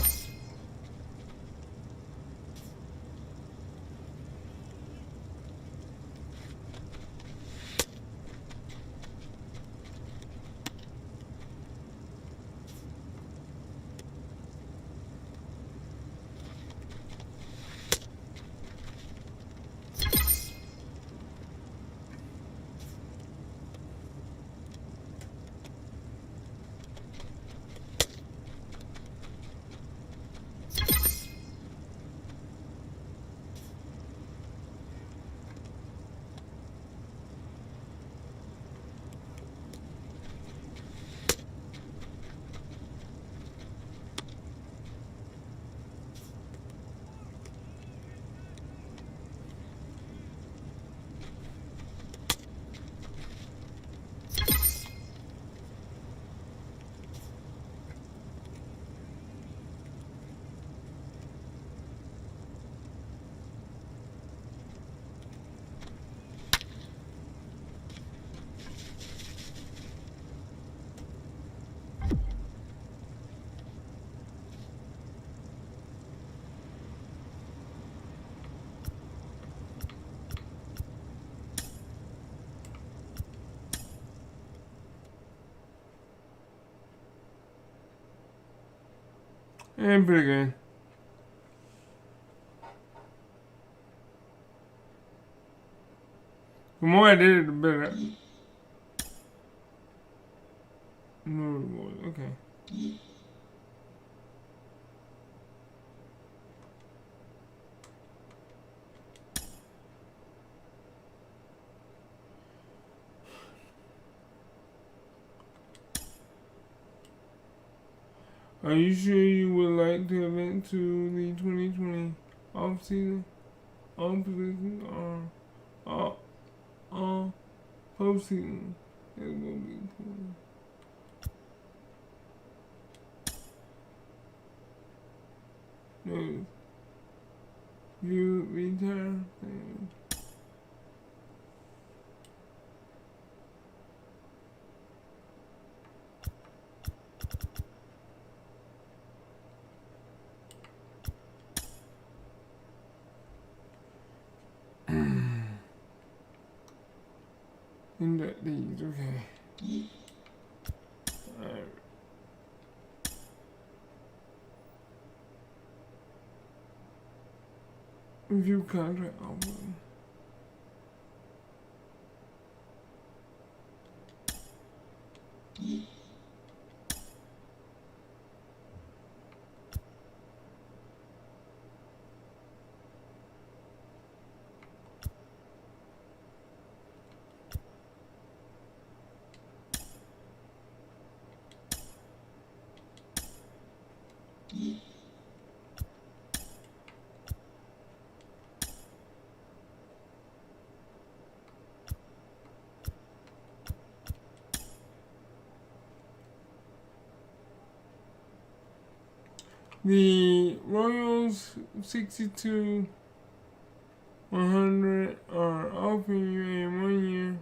And pretty good. The more I did it, the better. No reward. Okay. Are you sure you would like to event to the 2020 off-season, on-position, or postseason? It will be cool. No. You retire? Induct these, okay. Alright. Review contract album. The Royals 62-100 are offering you a 1 year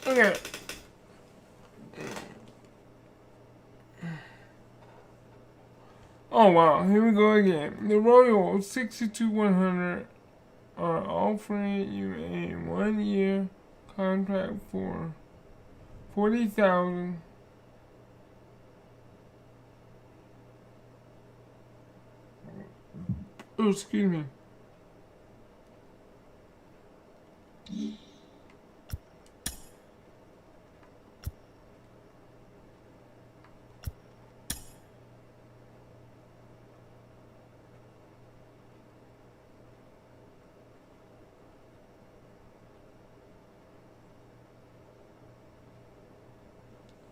okay. Oh wow, here we go again. The Royals 62-100 are offering you a 1 year contract for $40,000. Oh, excuse me.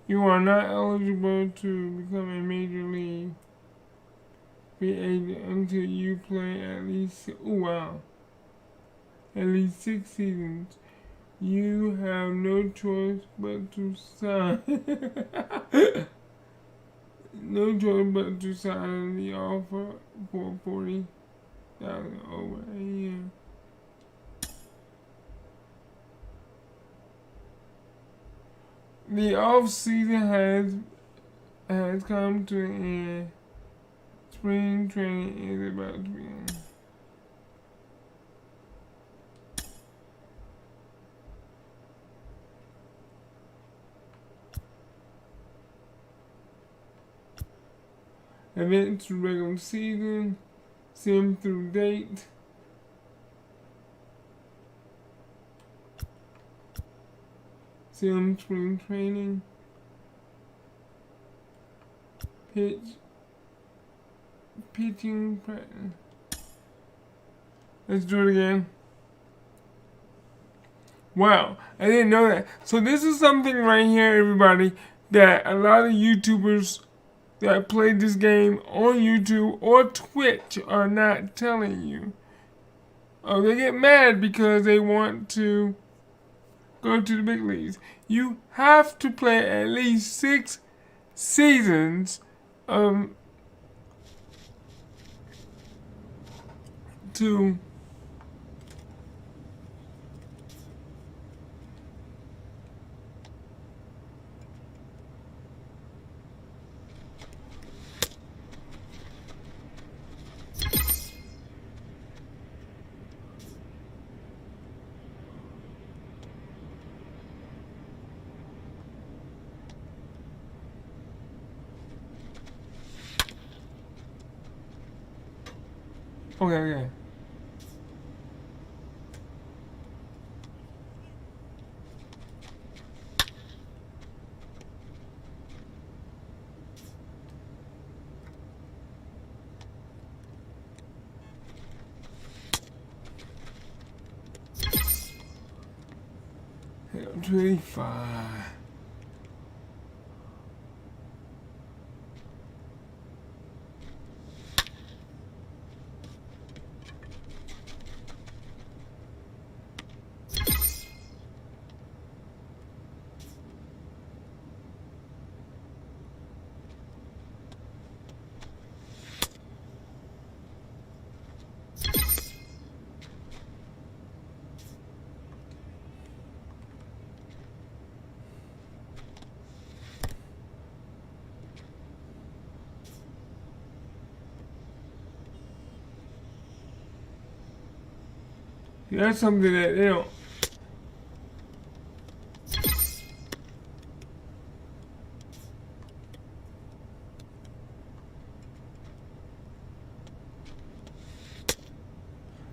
You are not eligible to become a major league free agent until you play at least, at least 6 seasons. You have no choice but to sign. No choice but to sign the offer for $40,000 over a year. The off season has come to an end. Spring training is about to begin. Events to regular season, sim through date. Sim spring training. Pitching practice. Let's do it again. Wow, I didn't know that. So this is something right here, everybody, that a lot of YouTubers that play this game on YouTube or Twitch are not telling you. Oh, they get mad because they want to go to the big leagues. You have to play at least 6 seasons to Okay. Hell, 25. That's something that they don't.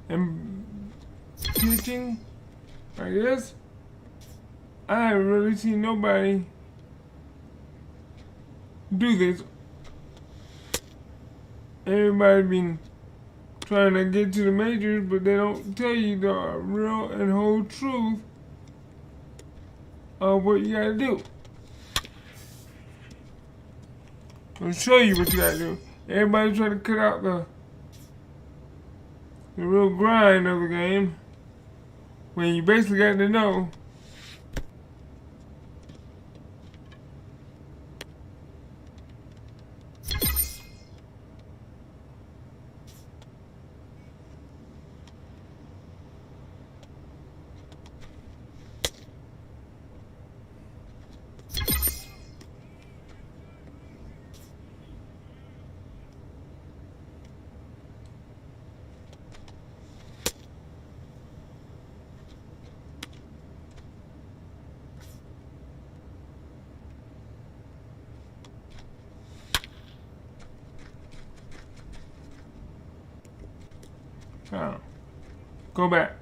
And pitching, I guess, I haven't really seen nobody do this. Everybody been trying to get to the majors, but they don't tell you the real and whole truth of what you gotta do. They'll show you what you gotta do. Everybody trying to cut out the real grind of the game, when you basically got to know go back.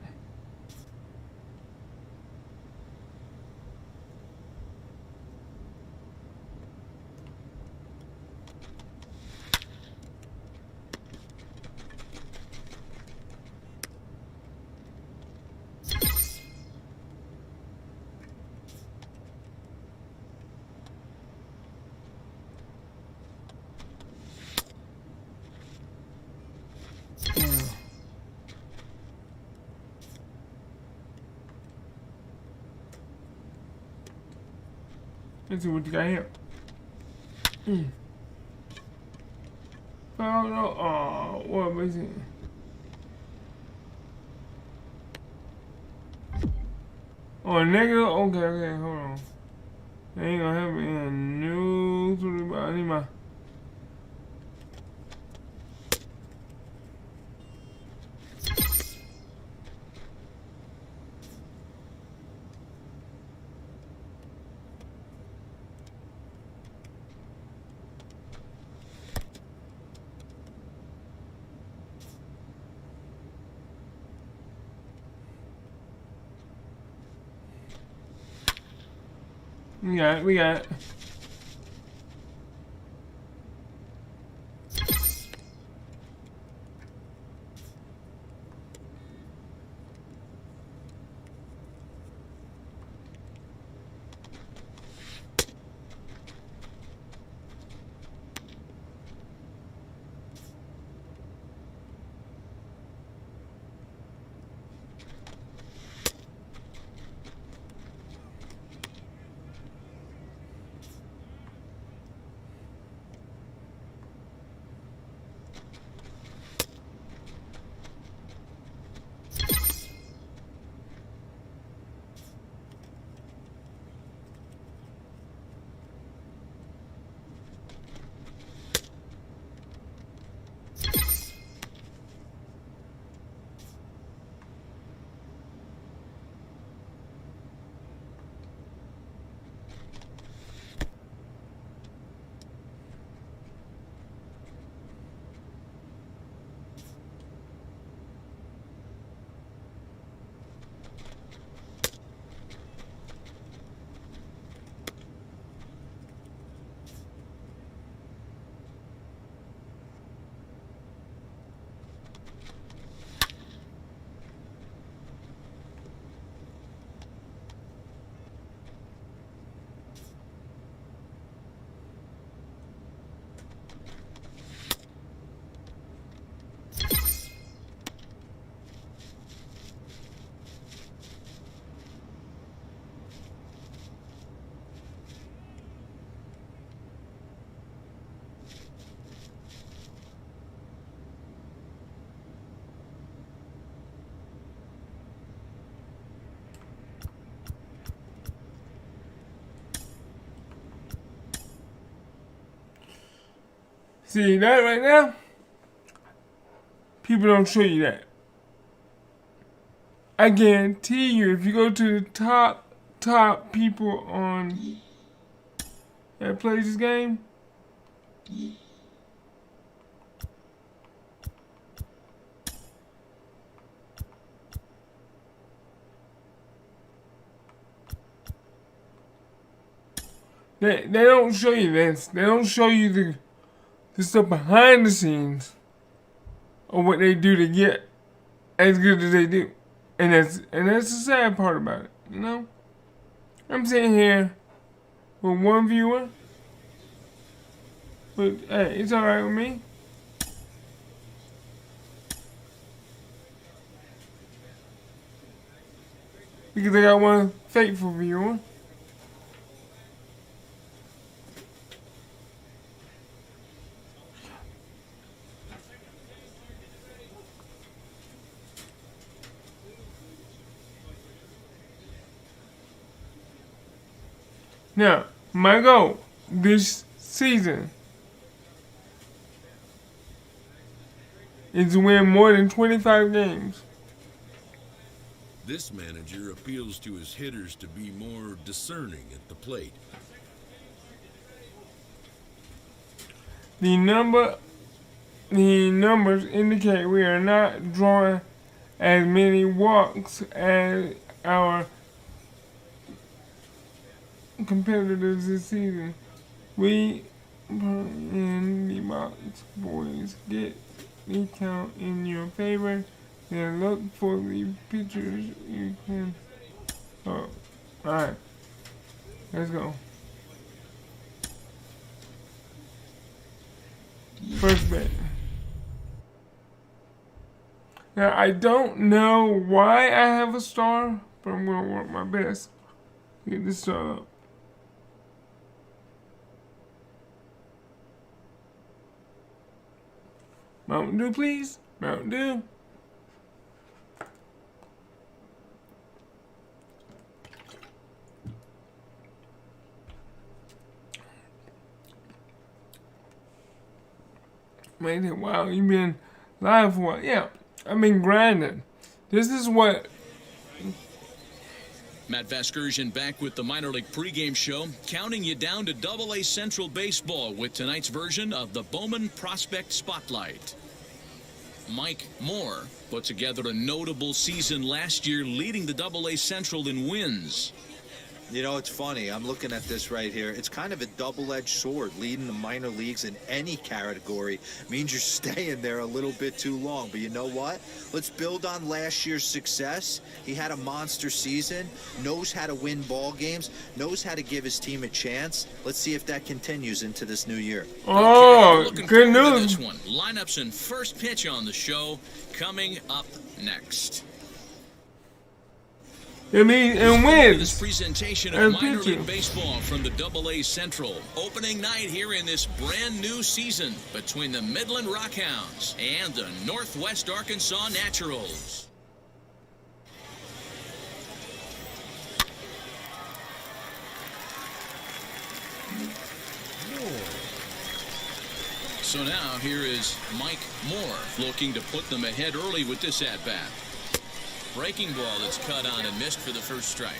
Let's see what you got here. Oh no! Oh, what was it? Oh, negative? Okay, hold on. They ain't gonna have me in news. I need my. We got it. See that right now? People don't show you that. I guarantee you, if you go to the top people on that plays this game, they don't show you this. They don't show you the stuff behind the scenes of what they do to get as good as they do. And that's the sad part about it, you know? I'm sitting here with one viewer, but hey, it's alright with me. Because I got one faithful viewer. Now, my goal this season is to win more than 25 games. This manager appeals to his hitters to be more discerning at the plate. The numbers indicate we are not drawing as many walks as our competitors this season. We in the box, boys. Get the count in your favor. Then look for the pictures you can. Oh, alright. Let's go. First bet. Now, I don't know why I have a star, but I'm going to work my best to get this star up. Mountain Dew, please. Mountain Dew. Man, wow, you've been live for a while. Yeah, I've been grinding. This is what... Matt Vasgersian back with the minor league pregame show, counting you down to Double-A Central Baseball with tonight's version of the Bowman Prospect Spotlight. Mike Moore put together a notable season last year, leading the Double-A Central in wins. You know, it's funny. I'm looking at this right here. It's kind of a double-edged sword. Leading the minor leagues in any category means you're staying there a little bit too long. But you know what? Let's build on last year's success. He had a monster season, knows how to win ball games, knows how to give his team a chance. Let's see if that continues into this new year. Oh, okay, good news. This one. Lineups and first pitch on the show coming up next. And wins. This presentation of minor league baseball from the Double-A Central. Opening night here in this brand new season between the Midland Rockhounds and the Northwest Arkansas Naturals. So now here is Mike Moore looking to put them ahead early with this at-bat. Breaking ball that's cut on and missed for the first strike.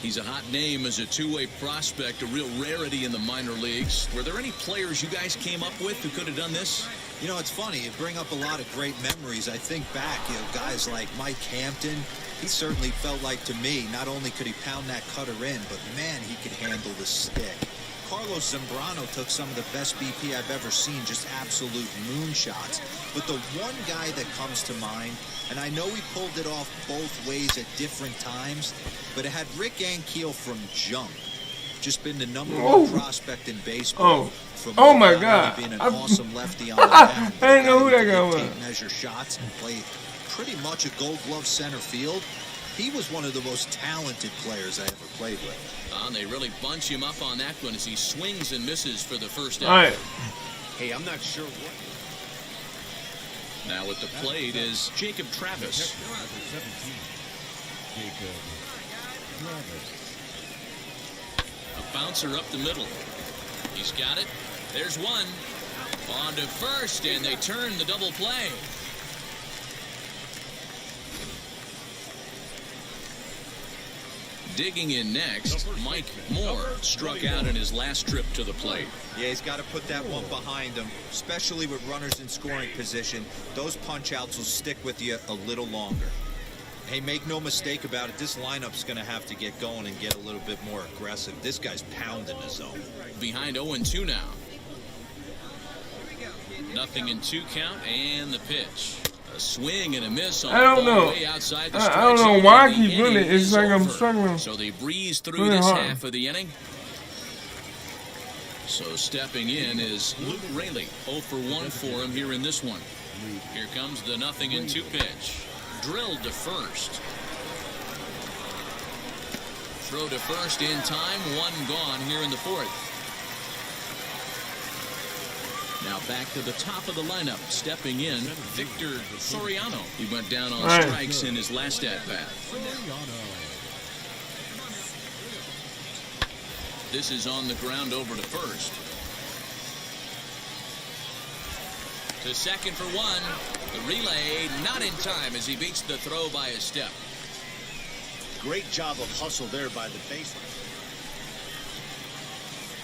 He's a hot name as a two-way prospect, a real rarity in the minor leagues. Were there any players you guys came up with who could have done this? You know, it's funny. You bring up a lot of great memories. I think back, guys like Mike Hampton. He certainly felt like, to me, not only could he pound that cutter in, but, man, he could handle the stick. Carlos Zambrano took some of the best BP I've ever seen, just absolute moonshots. But the one guy that comes to mind, and I know he pulled it off both ways at different times, but it had Rick Ankiel from jump. Just been the #1 prospect in baseball. From my God. Being an awesome lefty on the mound. I didn't know who that guy was. Measure shots and play pretty much a Gold Glove center field. He was one of the most talented players I ever played with. And they really bunch him up on that one as he swings and misses for the first out. All right. Hey, I'm not sure what. Now at the plate is Jacob Travis. A bouncer up the middle. He's got it. There's one. On to first, and they turn the double play. Digging in next, Mike Moore struck out in his last trip to the plate. Yeah, he's got to put that one behind him, especially with runners in scoring position. Those punch-outs will stick with you a little longer. Hey, make no mistake about it, this lineup's going to have to get going and get a little bit more aggressive. This guy's pounding the zone. Behind 0-2 now. Nothing in 2 count, and the pitch. A swing and a miss on I don't the ball know. way outside the I strike don't know zone, why I and keep the doing it. inning It's is like I'm over. struggling So they breeze through really this hard. half of the inning. So stepping in is Luke Raley. 0 for 1 for him here in this one. Here comes the 0-2 pitch. Drilled to first. Throw to first in time. 1 gone here in the 4th. Now back to the top of the lineup. Stepping in, Victor Soriano. He went down on strikes in his last at-bat. This is on the ground over to first. To second for 1. The relay not in time as he beats the throw by a step. Great job of hustle there by the baseline.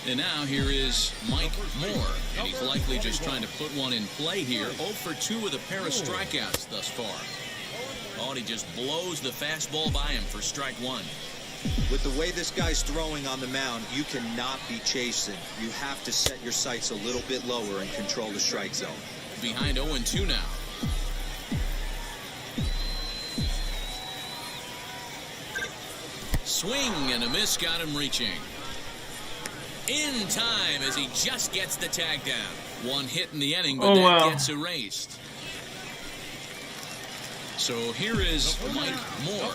And now here is Mike Moore, and he's likely just trying to put one in play here. 0 for 2 with a pair of strikeouts thus far. Oh, and he just blows the fastball by him for strike 1. With the way this guy's throwing on the mound, you cannot be chasing. You have to set your sights a little bit lower and control the strike zone. Behind 0-2 now. Swing and a miss got him reaching. In time as he just gets the tag down. 1 hit in the inning, but that gets erased. So here is Mike Moore.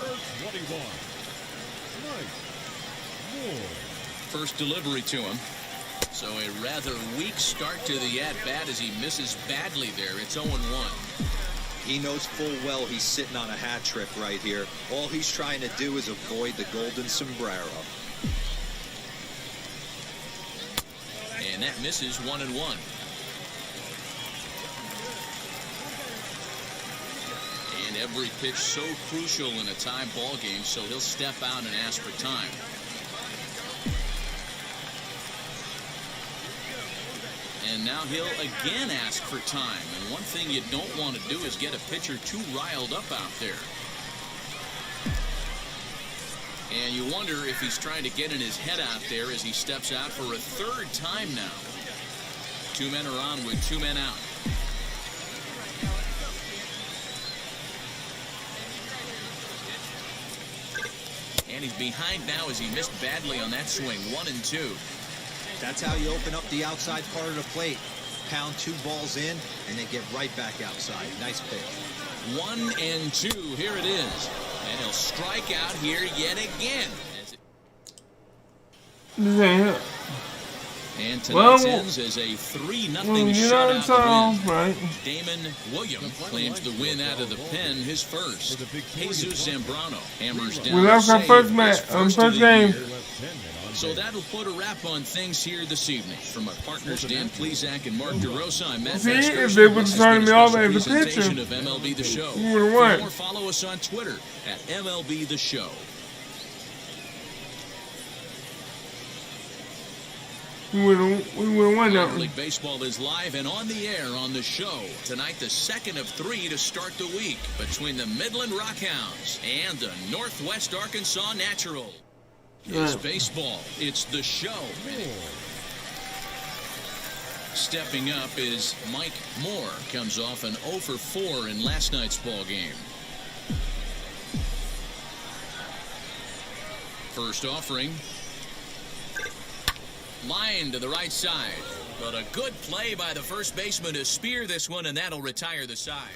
First delivery to him. So a rather weak start to the at-bat as he misses badly there. It's 0-1. He knows full well he's sitting on a hat trick right here. All he's trying to do is avoid the golden sombrero. And that misses 1-1. And every pitch so crucial in a tie ball game, so he'll step out and ask for time. And now he'll again ask for time. And one thing you don't want to do is get a pitcher too riled up out there. And you wonder if he's trying to get in his head out there as he steps out for a 3rd time now. 2 men are on with 2 men out. And he's behind now as he missed badly on that swing. 1-2. That's how you open up the outside part of the plate. Pound 2 balls in, and they get right back outside. Nice pitch. 1-2. Here it is. And he'll strike out here yet again. This ain't it. And tonight's ends as a 3-0 shutout win. Right. Damon Williams claims the win out of the pen, his first. Jesus Zambrano hammers down. We left our first match, first first game. So that'll put a wrap on things here this evening. From my partners Dan Plezak and Mark DeRosa, I'm Matt See, Metzger. if they would have started me off as a Presentation pitcher, of MLB The Show. we would have For won. more, follow us on Twitter at MLB The Show. We would have won that Minor one. League Baseball is live and on the air on the show. Tonight, the second of 3 to start the week between the Midland Rockhounds and the Northwest Arkansas Natural. It's baseball. It's the show. Stepping up is Mike Moore. Comes off an 0 for 4 in last night's ball game. First offering. Line to the right side. But a good play by the first baseman to spear this one, and that'll retire the side.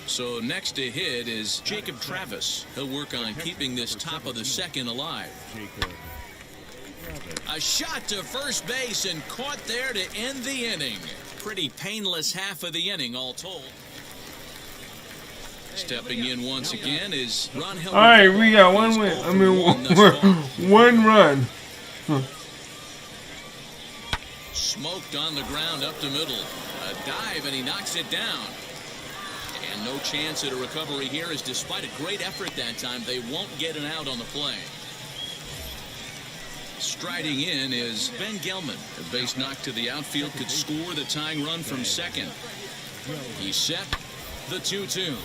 So next to hit is Jacob Travis. He'll work on keeping this top of the second alive. A shot to first base and caught there to end the inning. Pretty painless half of the inning all told. Stepping in once again is Ron Hill. All right, we got 1 win. I mean, 1 run. Smoked on the ground up the middle. A dive, and he knocks it down. And no chance at a recovery here, as despite a great effort that time, they won't get an out on the play. Striding in is Ben Gelman. A base knock to the outfield could score the tying run from second. He's set. The 2-2.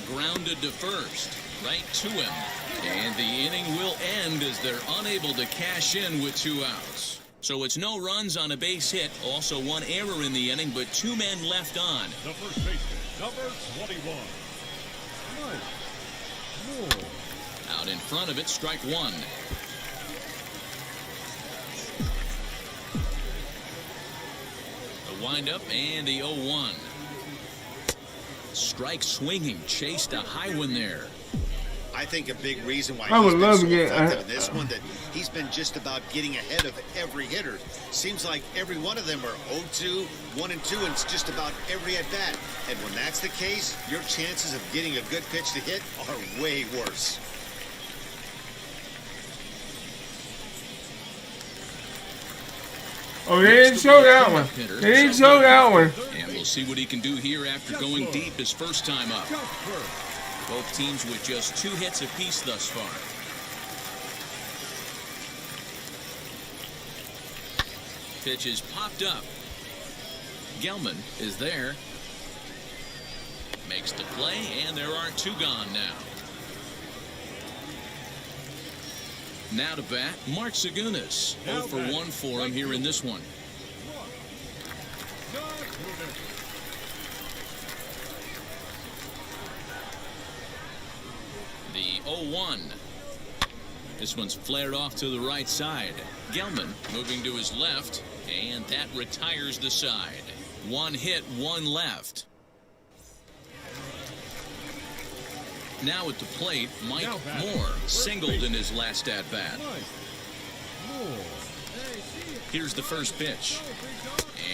Grounded to first. Right to him. And the inning will end as they're unable to cash in with 2 outs. So it's no runs on a base hit. Also 1 error in the inning, but 2 men left on. The first baseman, number 21. Mike Moore. Out in front of it, strike 1. The windup and the 0-1. Strike swinging, chased a high one there. I think a big reason why I would he's love been to so get effective in this one, that he's been just about getting ahead of every hitter. Seems like every one of them are 0-2, 1-2, and it's just about every at bat. And when that's the case, your chances of getting a good pitch to hit are way worse. Oh, they didn't show that one. They didn't show that one. And we'll see what he can do here after going deep his first time up. Both teams with just 2 hits apiece thus far. Pitch is popped up. Gelman is there. Makes the play, and there are 2 gone now. Now to bat, Mark Segunas. 0 for 1 for him here in this one. The 0-1. This one's flared off to the right side. Gelman moving to his left, and that retires the side. 1 hit, 1 left. Now at the plate, Mike Moore singled in his last at-bat. Here's the first pitch.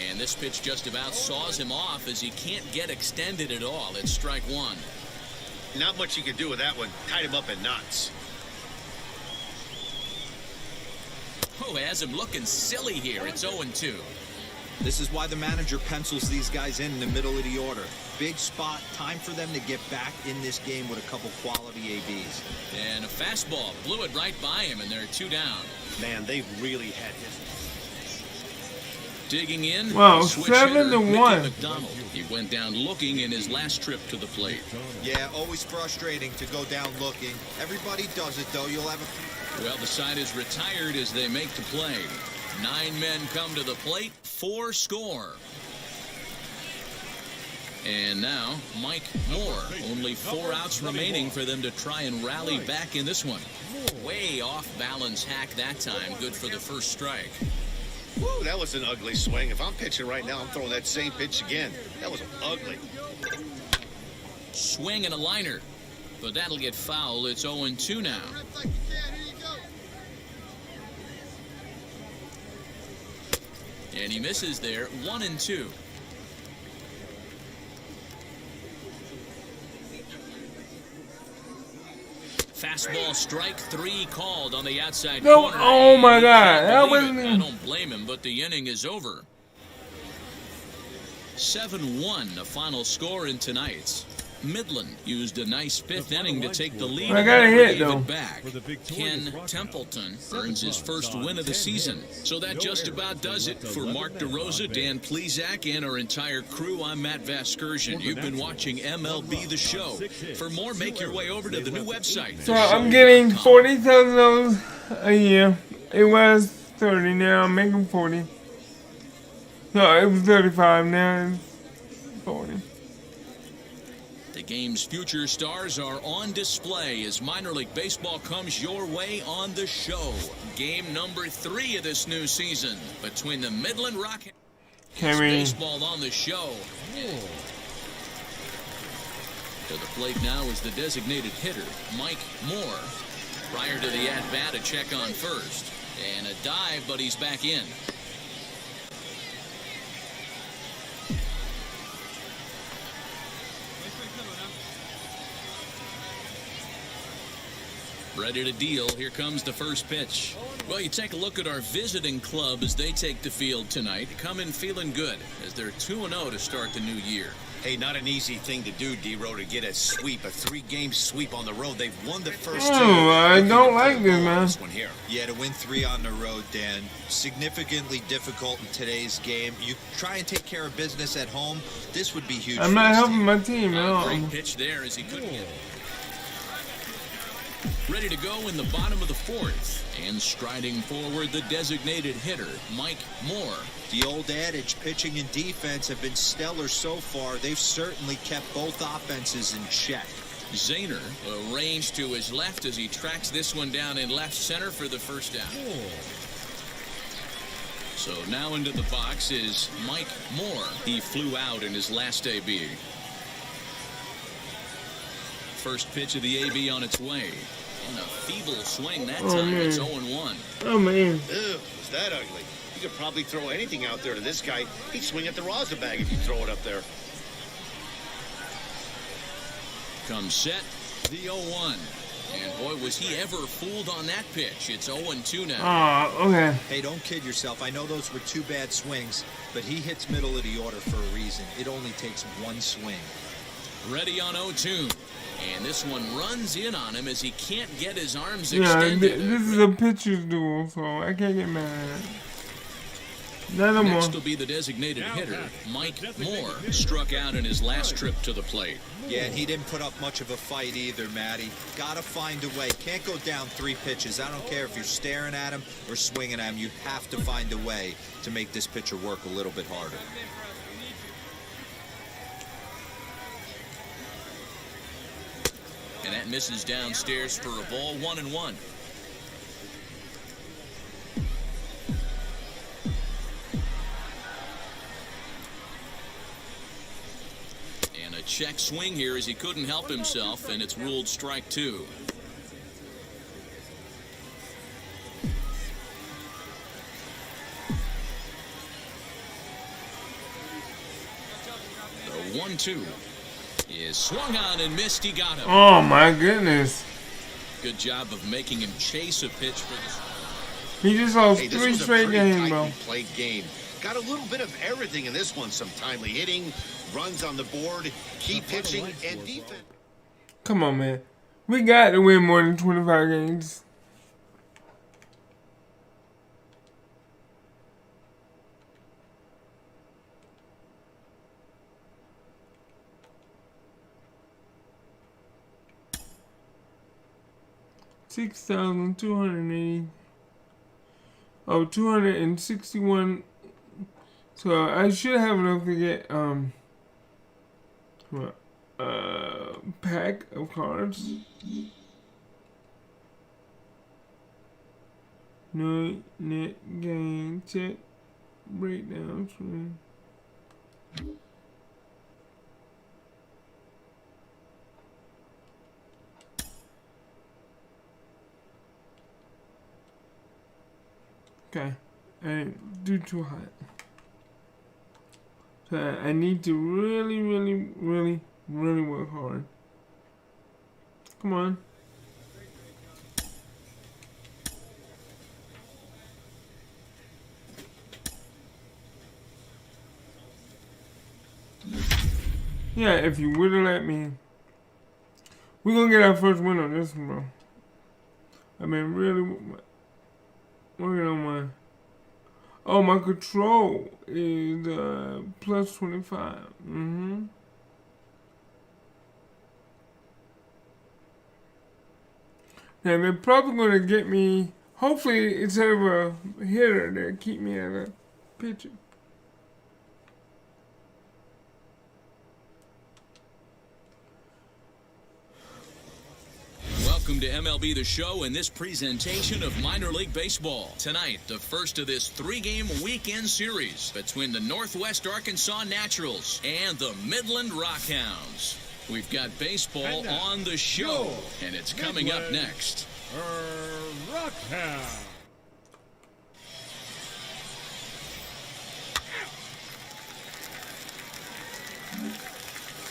And this pitch just about saws him off as he can't get extended at all. It's strike 1. Not much you can do with that one. Tied him up in knots. Oh, has him looking silly here. It's 0-2. This is why the manager pencils these guys in the middle of the order. Big spot, time for them to get back in this game with a couple quality ABs. And a fastball blew it right by him, and they're 2 down. Man, they've really had his. Digging in. Wow, switch 7-1. hitter, McDonald. He went down looking in his last trip to the plate. Yeah, always frustrating to go down looking. Everybody does it, though. You'll have a... Well, the side is retired as they make the play. 9 men come to the plate, 4 score. And now, Mike Moore. Only 4 outs remaining for them to try and rally back in this one. Way off balance hack that time. Good for the first strike. Woo, that was an ugly swing. If I'm pitching right now, I'm throwing that same pitch again. That was ugly. Swing and a liner. But that'll get foul. It's 0-2 now. And he misses there. 1-2. Fastball strike 3 called on the outside No, corner. oh my And God, you that can't believe wasn't it. I even- don't blame him, but the inning is over. 7-1, the final score in tonight's. Midland used a nice 5th inning to take the lead. I got a and hit, gave though. it back. Ken Templeton earns his first win of the season. So that just about does it. For Mark DeRosa, Dan Plezak, and our entire crew, I'm Matt Vasgersian. You've been watching MLB The Show. For more, make your way over to the new website. So I'm getting $40,000 a year. It was 30, now I'm making 40. No, it was 35, now it's 40. The game's future stars are on display as minor league baseball comes your way on The Show. Game number 3 of this new season between the Midland Rockets. Baseball on The Show. To the plate now is the designated hitter, Mike Moore. Prior to the at-bat, a check on first. And a dive, but he's back in. Ready to deal. Here comes the first pitch. Well, you take a look at our visiting club as they take the field tonight. Come in feeling good as they're 2-0 to start the new year. Hey, not an easy thing to do, D-Row, to get a sweep, a 3-game sweep on the road. They've won the first two. I don't like this, man. This one here. Yeah, to win 3 on the road, Dan, significantly difficult in today's game. You try and take care of business at home. This would be huge. I'm not helping my team, man. Great pitch there as he couldn't get it. Ready to go in the bottom of the 4th. And striding forward, the designated hitter, Mike Moore. The old adage, pitching and defense have been stellar so far. They've certainly kept both offenses in check. Zahner arranged to his left as he tracks this one down in left center for the first down. So now into the box is Mike Moore. He flew out in his last AB. First pitch of the AB on its way. And a feeble swing that time. It's 0-1. Oh, man. Ew, was that ugly? You could probably throw anything out there to this guy. He'd swing at the rosin bag if you throw it up there. Comes set, the 0-1. And boy, was he ever fooled on that pitch. It's 0-2 now. Oh, okay. Hey, don't kid yourself. I know those were 2 bad swings, but he hits middle of the order for a reason. It only takes 1 swing. Ready on 0-2. And this one runs in on him as he can't get his arms Yeah, extended. this is a pitcher's duel, so I can't get mad at it. Not no more. Next will be the designated hitter, Mike Moore. Struck out in his last trip to the plate. Yeah, and he didn't put up much of a fight either, Matty. Gotta find a way. Can't go down 3 pitches. I don't care if you're staring at him or swinging at him. You have to find a way to make this pitcher work a little bit harder. And that misses downstairs for a ball, 1-1. And a check swing here as he couldn't help himself, and it's ruled strike 2. The 1-2. Is swung on and missed. He got him. Oh, my goodness. Good job of making him chase a pitch for the... He just lost Hey, this 3 was a straight pretty games, bro. tightly played game. Got a little bit of everything in this one. Some timely hitting, runs on the board, key pitching, and defense. Come on, man. We got to win more than 25 games. $6,280. Oh, 261. So I should have enough to get pack of cards. No net gain check breakdown screen. Okay, I didn't do too hot. So I need to really work hard. Come on. Yeah, if you would have let me. We're gonna get our first win on this one, bro. I mean, really working on my... Oh, my control is plus 25. Mm-hmm. Now, they're probably going to get me... Hopefully, instead of a hitter, they'll keep me as a pitcher. Welcome to MLB The Show and this presentation of minor league baseball. Tonight, the first of this 3-game weekend series between the Northwest Arkansas Naturals and the Midland Rockhounds. We've got baseball on the show, and it's coming up next. Rockhound.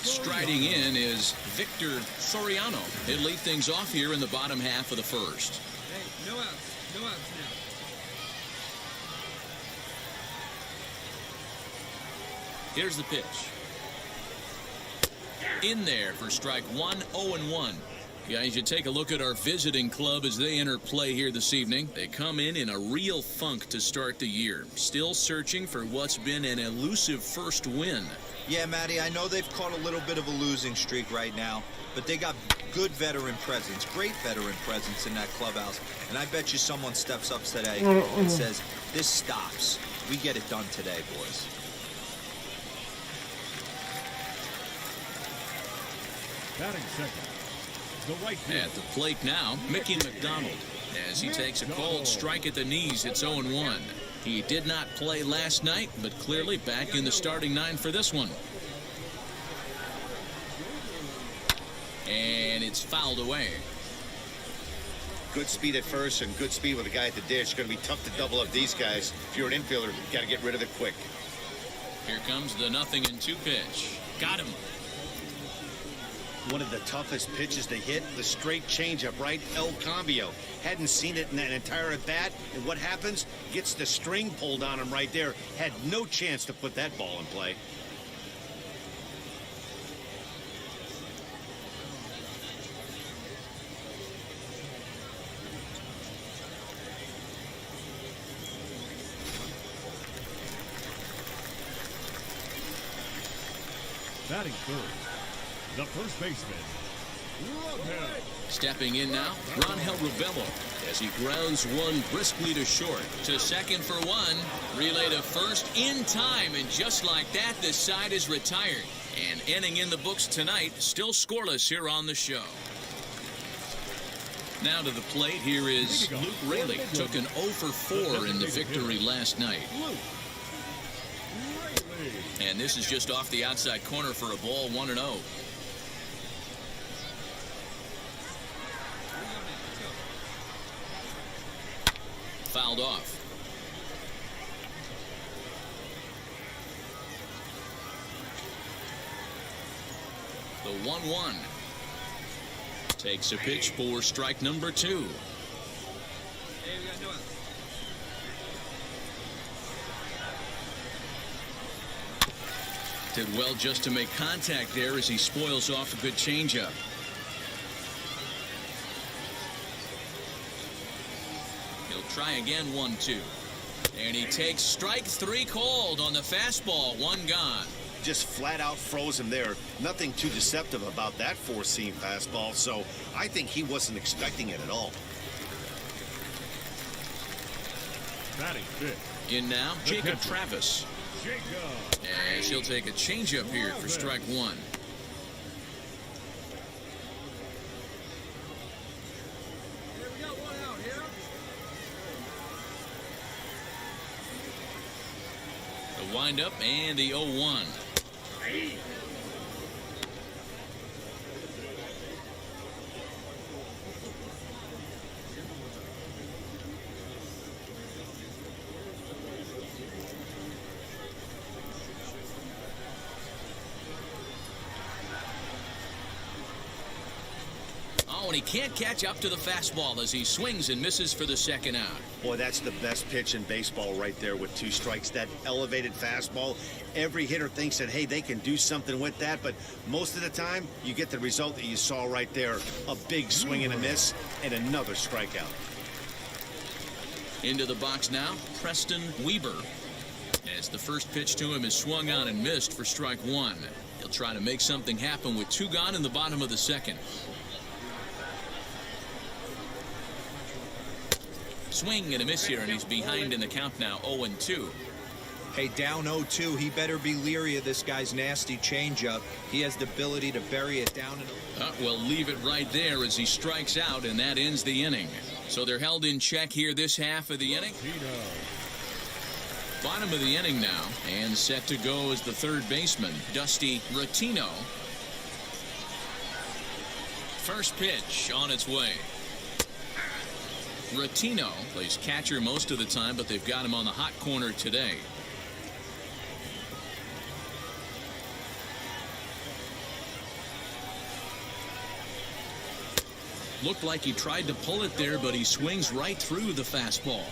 Striding in is Victor Soriano. He'll lead things off here in the bottom half of the first. Hey, no outs. No outs now. Here's the pitch. In there for strike one, 0-1. Guys, you take a look at our visiting club as they enter play here this evening. They come in a real funk to start the year. Still searching for what's been an elusive first win. Yeah, Matty, I know they've caught a little bit of a losing streak right now, but they got good veteran presence, great veteran presence in that clubhouse. And I bet you someone steps up today and says, this stops. We get it done today, boys. Batting second, the right field. At the plate now, Mickey McDonald. As he takes a cold strike at the knees, it's 0-1. He did not play last night, but clearly back in the starting nine for this one. And it's fouled away. Good speed at first and good speed with a guy at the dish. Going to be tough to double up these guys. If you're an infielder, you got to get rid of it quick. Here comes the 0-2 pitch. Got him. One of the toughest pitches to hit, the straight changeup, right? El Cambio. Hadn't seen it in that entire at bat. And what happens? Gets the string pulled on him right there. Had no chance to put that ball in play. Batting third, the first baseman, Rangel. Stepping in now, Rangel Rubello as he grounds one briskly to short. To second for one. Relay to first in time, and just like that, this side is retired. And inning in the books tonight, still scoreless here on the show. Now to the plate, here is Luke Raley. Took an 0 for 4 in the victory last night. And this is just off the outside corner for a ball, 1-0. Fouled off. The 1-1. Takes a pitch for strike number 2. Hey, we got no outs. Did well just to make contact there as he spoils off a good changeup. He'll try again, 1-2. And he takes strike 3 called on the fastball, 1 gone. Just flat out froze him there. Nothing too deceptive about that four-seam fastball, so I think he wasn't expecting it at all. Batting fifth, In now, Jacob Travis. Jacob. As he'll take a changeup here for strike 1. Hey, we got one out here. The windup and the 0-1. Oh, and he can't catch up to the fastball as he swings and misses for the second out. Boy, that's the best pitch in baseball right there with 2 strikes. That elevated fastball. Every hitter thinks that, hey, they can do something with that, but most of the time, you get the result that you saw right there. A big swing and a miss, and another strikeout. Into the box now, Preston Weber. As the first pitch to him is swung on and missed for strike 1. He'll try to make something happen with 2 gone in the bottom of the second. Swing and a miss here, and he's behind in the count now, 0-2. Hey, down 0-2, he better be leery of this guy's nasty changeup. He has the ability to bury it down. Well, leave it right there as he strikes out, and that ends the inning. So they're held in check here this half of the inning. Bottom of the inning now, and set to go as the third baseman, Dusty Rotino. First pitch on its way. Rotino plays catcher most of the time, but they've got him on the hot corner today. Looked like he tried to pull it there, but he swings right through the fastball.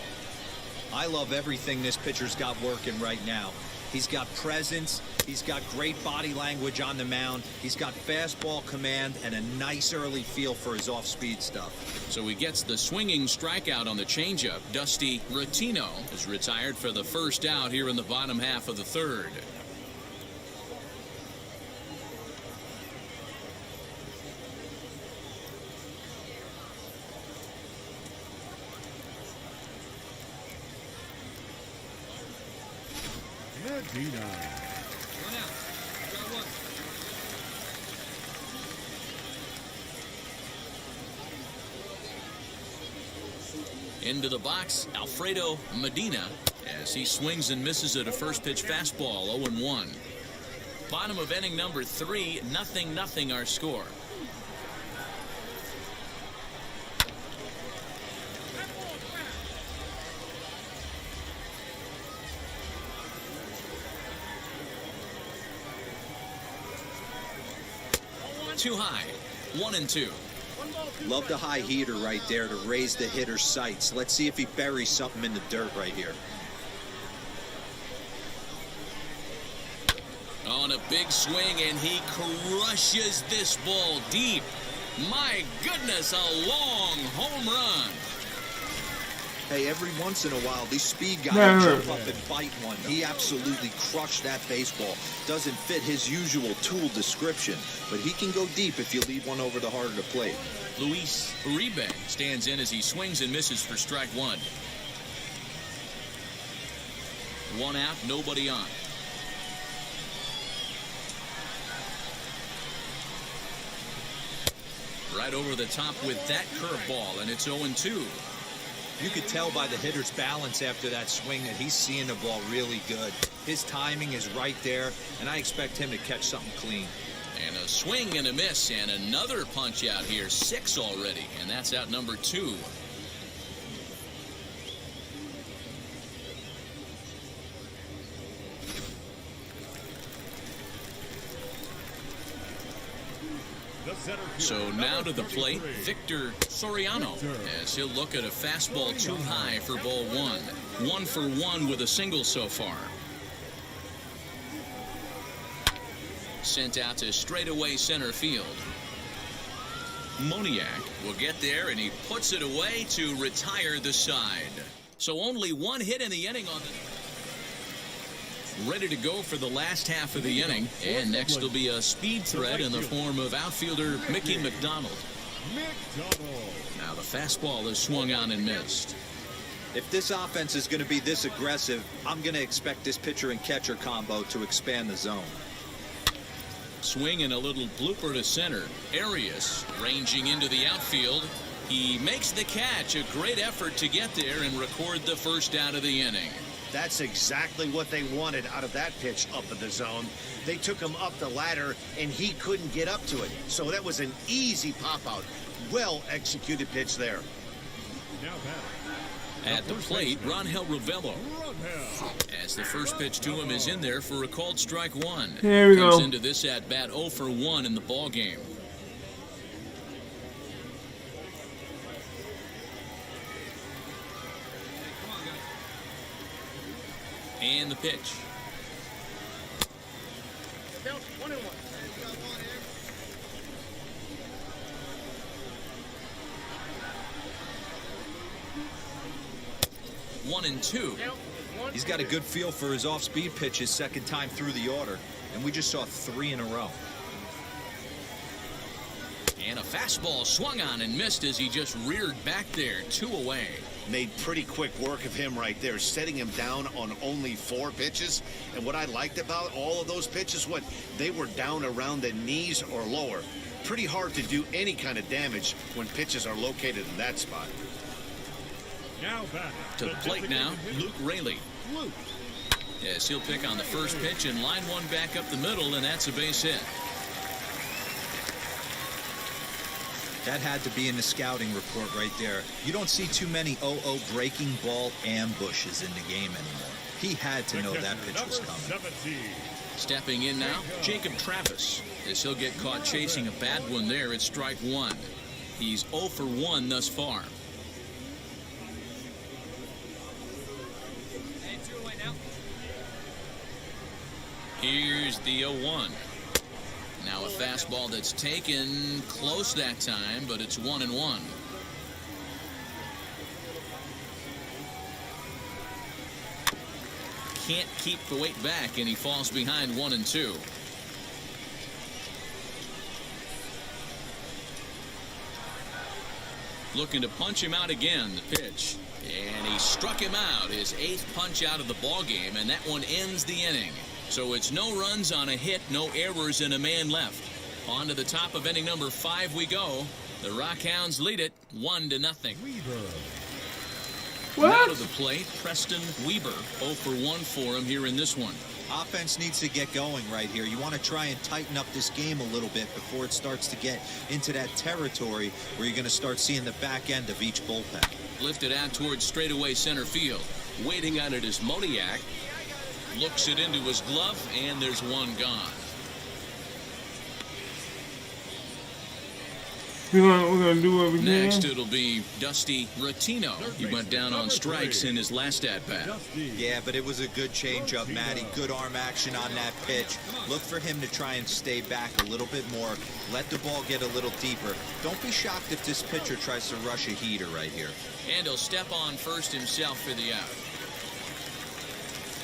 I love everything this pitcher's got working right now. He's got presence, he's got great body language on the mound, he's got fastball command, and a nice early feel for his off-speed stuff. So he gets the swinging strikeout on the changeup. Dusty Rotino is retired for the first out here in the bottom half of the third. Medina. One out. Got one. Into the box, Alfredo Medina, as he swings and misses at a first pitch fastball, 0-1. Bottom of inning number 3, 0-0 our score. Too high, 1-2. Love the high heater right there to raise the hitter's sights. Let's see if he buries something in the dirt right here. On a big swing, and he crushes this ball deep. My goodness, a long home run. Hey, every once in a while, these speed guys Yeah. jump up and bite one. He absolutely crushed that baseball. Doesn't fit his usual tool description, but he can go deep if you leave one over the heart of the plate. Luis Uribe stands in as he swings and misses for strike 1. 1 out, nobody on. Right over the top with that curveball, and it's 0-2. You could tell by the hitter's balance after that swing that he's seeing the ball really good. His timing is right there, and I expect him to catch something clean. And a swing and a miss, and another punch out here, 6 already, and that's out number 2. The center fielder, So now number to the plate, 33. Victor Soriano, as he'll look at a fastball too high for ball 1. 1 for 1 with a single so far. Sent out to straightaway center field. Moniak will get there, and he puts it away to retire the side. So only 1 hit in the inning on the... Ready to go for the last half of the inning. And next will be a speed threat in the form of outfielder Mickey McDonald. McDonald. Now the fastball is swung on and missed. If this offense is going to be this aggressive, I'm going to expect this pitcher and catcher combo to expand the zone. Swing and a little blooper to center. Arias ranging into the outfield. He makes the catch. A great effort to get there and record the first out of the inning. That's exactly what they wanted out of that pitch up in the zone. They took him up the ladder, and he couldn't get up to it. So that was an easy pop-out. Well-executed pitch there. Now batting. At the plate, Rangel Ravelo. As the first pitch to him is in there for a called strike 1. Here we Comes go. into this at-bat 0 for 1 in the ball game. And the pitch. Count 1-1. 1-2. He's got a good feel for his off-speed pitch his second time through the order, and we just saw 3 in a row. And a fastball swung on and missed as he just reared back there. 2 away. Made pretty quick work of him right there, setting him down on only 4 pitches. And what I liked about all of those pitches, they were down around the knees or lower. Pretty hard to do any kind of damage when pitches are located in that spot. Now batting. To the plate now, Luke Raley. Luke. Yes, he'll pick on the first pitch and line one back up the middle, and that's a base hit. That had to be in the scouting report right there. You don't see too many 0-0 breaking ball ambushes in the game anymore. He had to know that pitch was Number coming. 17. Stepping in now, Jacob Travis. As he'll get caught chasing a bad one there at strike 1. He's 0 for 1 thus far. Here's the 0-1. Now a fastball that's taken close that time, but it's 1-1. Can't keep the weight back, and he falls behind 1-2. Looking to punch him out again, the pitch. And he struck him out, his 8th punch out of the ball game, and that one ends the inning. So it's no runs on a hit, no errors, and a man left. On to the top of inning number 5 we go. The Rockhounds lead it 1-0. Now to the plate, Preston Weber. 0 for 1 for him here in this one. Offense needs to get going right here. You want to try and tighten up this game a little bit before it starts to get into that territory where you're going to start seeing the back end of each bullpen. Lifted out towards straightaway center field. Waiting on it is Moniak. Looks it into his glove, and there's one gone. We're gonna do what we can. Next, it'll be Dusty Rotino. He went down on strikes in his last at-bat. Yeah, but it was a good changeup, Matty. Good arm action on that pitch. Look for him to try and stay back a little bit more. Let the ball get a little deeper. Don't be shocked if this pitcher tries to rush a heater right here. And he'll step on first himself for the out.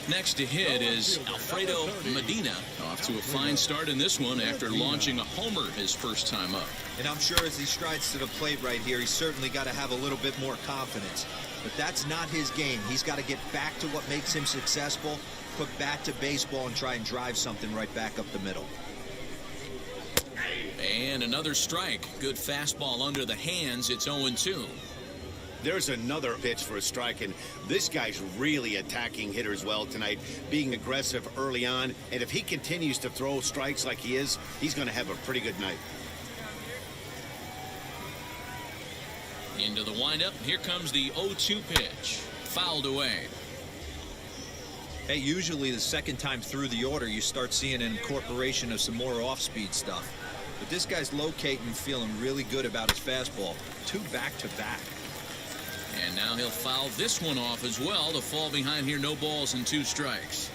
Next to hit is Alfredo Medina, off to a fine start in this one after launching a homer his first time up. And I'm sure as he strides to the plate right here, he's certainly got to have a little bit more confidence. But that's not his game. He's got to get back to what makes him successful, put bat to baseball, and try and drive something right back up the middle. And another strike. Good fastball under the hands. It's 0-2. There's another pitch for a strike, and this guy's really attacking hitters well tonight, being aggressive early on. And if he continues to throw strikes like he is, he's going to have a pretty good night. Into the windup. Here comes the 0-2 pitch. Fouled away. Hey, usually the second time through the order, you start seeing an incorporation of some more off-speed stuff. But this guy's locating and feeling really good about his fastball. 2 back-to-back. And now he'll foul this one off as well to fall behind here. No balls and 2 strikes.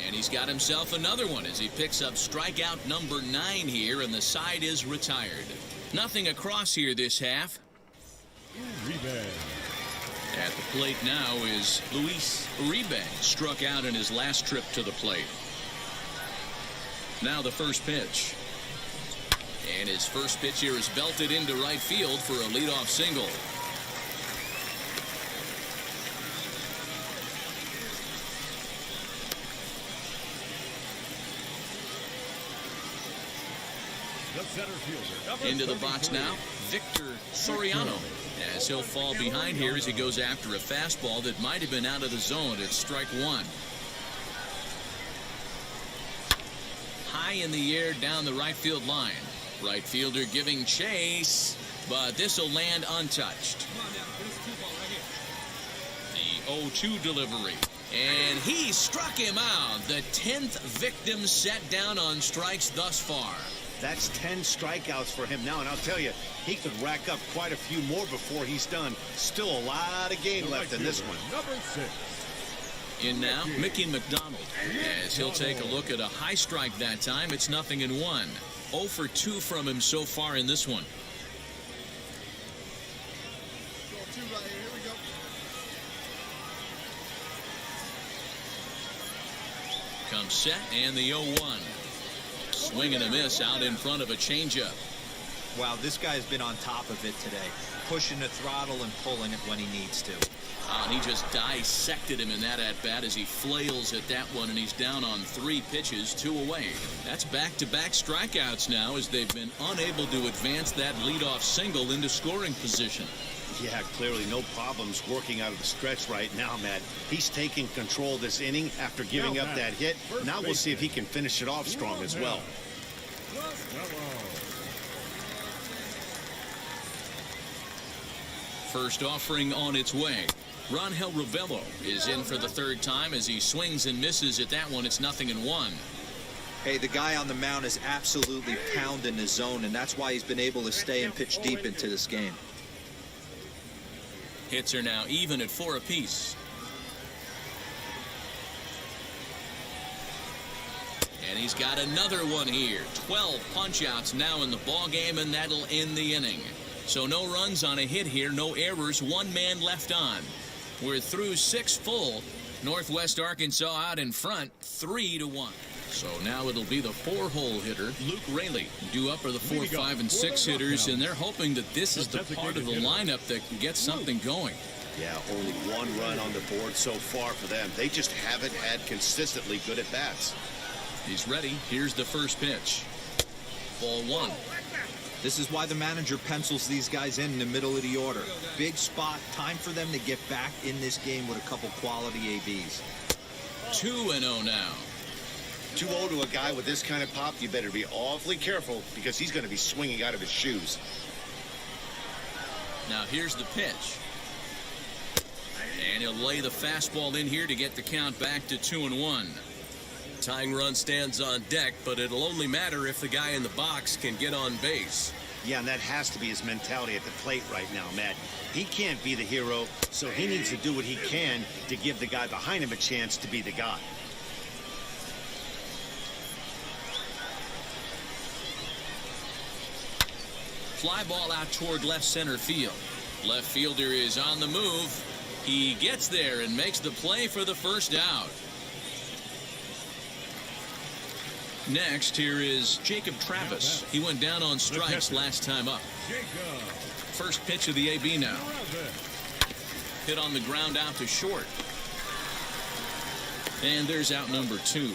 And he's got himself another one as he picks up strikeout number 9 here, and the side is retired. Nothing across here this half. At the plate now is Luis Uribe, struck out in his last trip to the plate. Now the first pitch. And his first pitch here is belted into right field for a leadoff single. Into the box now, Victor Soriano, as he'll fall behind here as he goes after a fastball that might have been out of the zone. It's strike 1. High in the air down the right field line. Right fielder giving chase, but this will land untouched. The 0-2 delivery. And he struck him out. The 10th victim set down on strikes thus far. That's 10 strikeouts for him now, and I'll tell you, he could rack up quite a few more before he's done. Still a lot of game left in this one. Number 6. In now, Mickey McDonald, as he'll take a look at a high strike that time. It's 0-1. 0 for 2 from him so far in this one. Comes set, and the 0-1. Swing and a miss out in front of a changeup. Wow, this guy's been on top of it today, pushing the throttle and pulling it when he needs to. And he just dissected him in that at-bat as he flails at that one, and he's down on 3 pitches, 2 away. That's back-to-back strikeouts now as they've been unable to advance that leadoff single into scoring position. Yeah, clearly no problems working out of the stretch right now, Matt. He's taking control this inning after giving up that hit. Now we'll see if he can finish it off strong as well. First offering on its way. Rangel Ravelo is in for the 3rd time as he swings and misses at that one. It's 0-1. Hey, the guy on the mound is absolutely pounding the zone, and that's why he's been able to stay and pitch deep into this game. Hits are now even at 4 apiece. And he's got another one here. 12 punch-outs now in the ball game, and that'll end the inning. So no runs on a hit here, no errors, 1 man left on. We're through 6 full. Northwest Arkansas out in front, 3-1. So now it'll be the 4-hole hitter, Luke Raley. Due up are the 4, 5, and 6 hitters, and they're hoping that this is the part of the lineup that can get something going. Yeah, only 1 run on the board so far for them. They just haven't had consistently good at-bats. He's ready. Here's the first pitch. Ball 1. This is why the manager pencils these guys in the middle of the order. Big spot, time for them to get back in this game with a couple quality ABs. 2-0 now. 2-0 to a guy with this kind of pop, you better be awfully careful because he's going to be swinging out of his shoes. Now here's the pitch. And he'll lay the fastball in here to get the count back to 2-1. Tying run stands on deck, but it'll only matter if the guy in the box can get on base. Yeah, and that has to be his mentality at the plate right now, Matt. He can't be the hero, so he needs to do what he can to give the guy behind him a chance to be the guy. Fly ball out toward left center field. Left fielder is on the move. He gets there and makes the play for the first out. Next, here is Jacob Travis. He went down on strikes last time up. First pitch of the AB now. Hit on the ground out to short. And there's out number 2.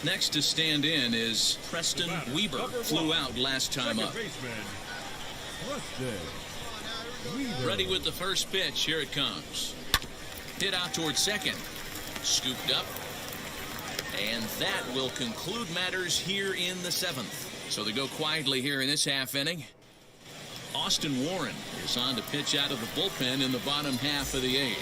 Next to stand in is Preston Weber. Flew out last time up. Ready with the first pitch. Here it comes. Hit out towards second. Scooped up. And that will conclude matters here in the 7th. So they go quietly here in this half inning. Austin Warren is on to pitch out of the bullpen in the bottom half of the 8th.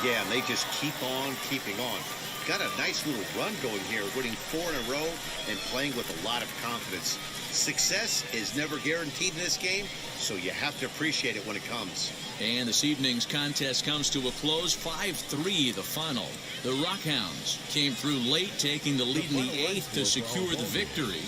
Yeah, and they just keep on keeping on. Got a nice little run going here, winning 4 in a row and playing with a lot of confidence. Success is never guaranteed in this game, so you have to appreciate it when it comes. And this evening's contest comes to a close, 5-3 the final. The Rockhounds came through late, taking the lead in the 8th to secure the victory.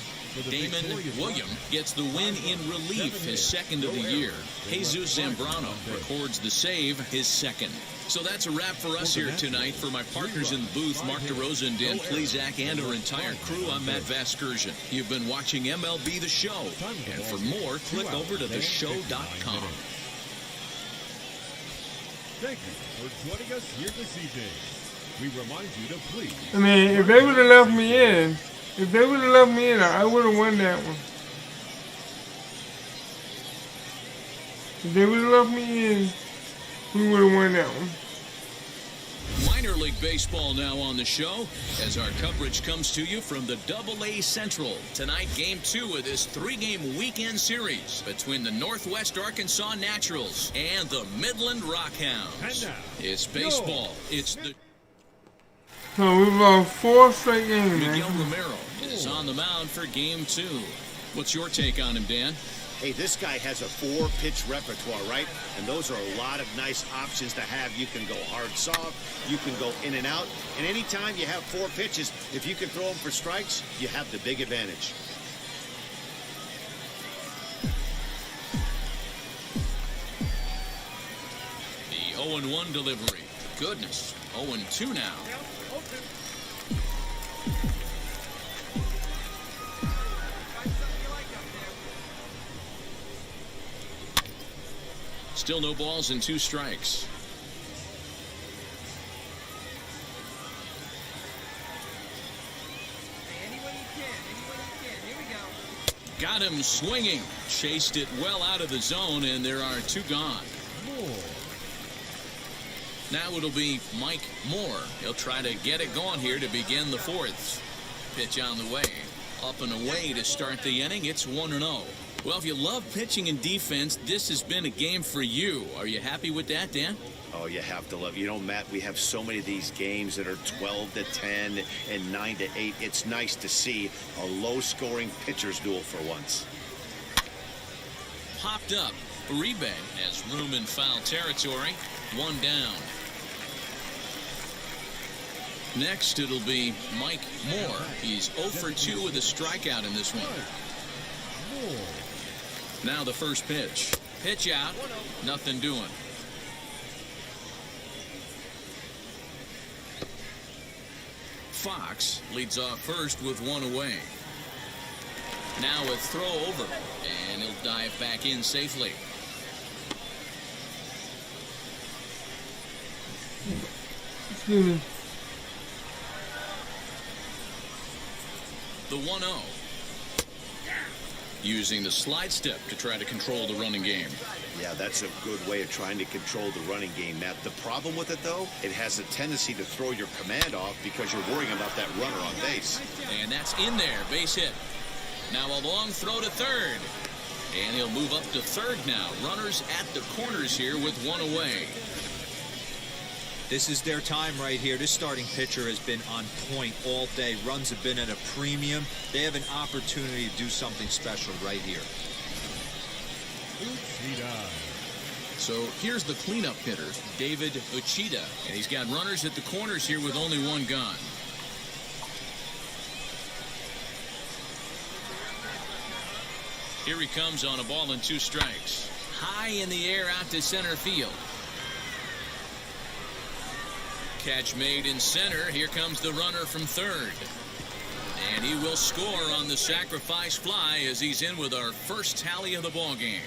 Damon William gets the win in relief, his 2nd of the year. Jesus Zambrano records the save, his 2nd. So that's a wrap for us here tonight. For my partners in the booth, Mark DeRosa and Dan Plezak, and our entire crew, I'm Matt Vasgersian. You've been watching MLB The Show. And for more, click over to theshow.com. Thank you for joining us here this evening. We remind you to please. I mean, if they would have left me in, I would have won that one. If they would have left me in, we would have won that one. Minor League Baseball now on the show as our coverage comes to you from the AA Central. Tonight, Game 2 of this 3-game weekend series between the Northwest Arkansas Naturals and the Midland Rockhounds. It's baseball. It's the... So we've lost 4 straight games. Miguel Romero is on the mound for Game 2. What's your take on him, Dan? Hey, this guy has a 4-pitch repertoire, right? And those are a lot of nice options to have. You can go hard soft, you can go in and out. And anytime you have 4 pitches, if you can throw them for strikes, you have the big advantage. The 0-1 delivery. Goodness, 0-2 now. Still no balls and 2 strikes. Got him swinging. Chased it well out of the zone, and there are 2 gone. Now it'll be Mike Moore. He'll try to get it going here to begin the 4th. Pitch on the way. Up and away to start the inning. It's 1-0. Well, if you love pitching and defense, this has been a game for you. Are you happy with that, Dan? Oh, you have to love. You know, Matt, we have so many of these games that are 12-10 and 9-8. It's nice to see a low-scoring pitcher's duel for once. Popped up. Uribe has room in foul territory. 1 down. Next, it'll be Mike Moore. He's 0 for 2 with a strikeout in this one. Now the first pitch. Pitch out. Nothing doing. Fox leads off first with 1 away. Now a throw over, and he'll dive back in safely. Excuse me. The 1-0. Using the slide step to try to control the running game. Yeah, that's a good way of trying to control the running game, Matt. The problem with it, though, it has a tendency to throw your command off because you're worrying about that runner on base. And that's in there, base hit. Now a long throw to third. And he'll move up to third now. Runners at the corners here with 1 away. This is their time right here. This starting pitcher has been on point all day. Runs have been at a premium. They have an opportunity to do something special right here. So here's the cleanup hitter, David Uchida. And he's got runners at the corners here with only 1 gone. Here he comes on a ball and 2 strikes. High in the air out to center field. Catch made in center. Here comes the runner from third. And he will score on the sacrifice fly as he's in with our first tally of the ball game.